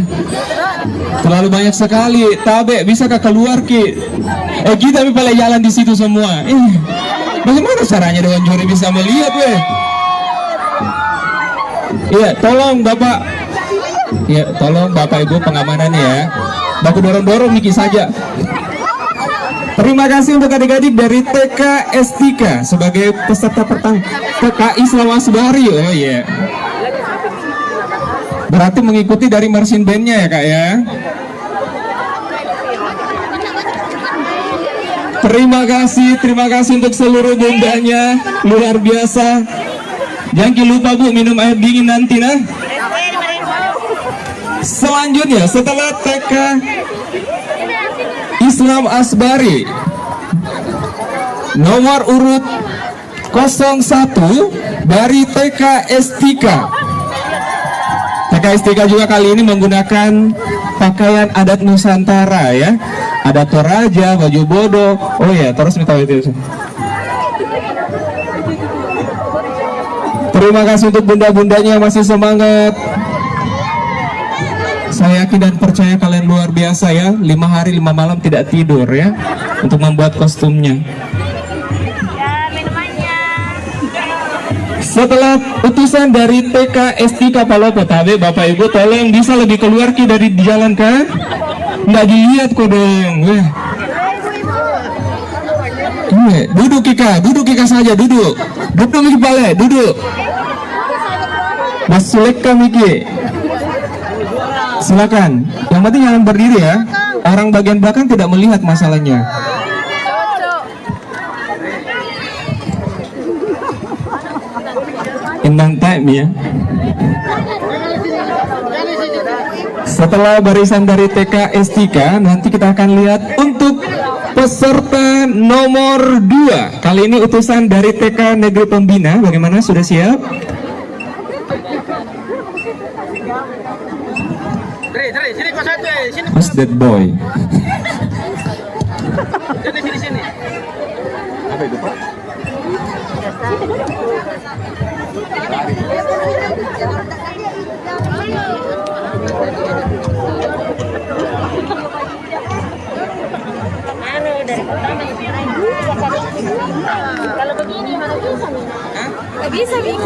Terlalu banyak sekali. Tabe, bisakah keluar ki? Kita pada jalan di situ semua. Bagaimana caranya dengan juri bisa melihat weh? Iya, tolong Bapak. Iya, tolong Bapak Ibu pengamanan ya. Baku dorong-dorong Niki saja. Terima kasih untuk adik-adik dari TK Estika sebagai peserta pertama TK Islam Asbari. Oh iya. Berarti mengikuti dari marching band-nya ya Kak ya. Terima kasih untuk seluruh bundanya, luar biasa. Jangan lupa Bu minum air dingin nanti nah. Selanjutnya setelah TK Islam Asbari nomor urut 01 dari TK Estika. TK Estika juga kali ini menggunakan pakaian adat Nusantara ya. Ada toraja, baju bodo. Oh ya, terus minta itu. Terima kasih untuk bunda-bundanya yang masih semangat. Saya yakin dan percaya kalian luar biasa ya. 5 hari 5 malam tidak tidur ya untuk membuat kostumnya. Setelah utusan dari TK Estika Palopo Tabe, Bapak Ibu tolong bisa lebih keluar ki dari jalan kan? Nggak dilihat kok dong. Duduk Kika saja, duduk Miki Pale, duduk. Mas Suleka Miki, silakan. Yang penting jangan berdiri ya. Orang bagian belakang tidak melihat masalahnya. Inang time ya. Setelah barisan dari TK Estika, nanti kita akan lihat untuk peserta nomor 2. Kali ini utusan dari TK Negeri Pembina. Bagaimana, sudah siap? Who's that boy? Sini. Apa itu Pak? Kalau begini mana bisa nih? Nggak bisa nih.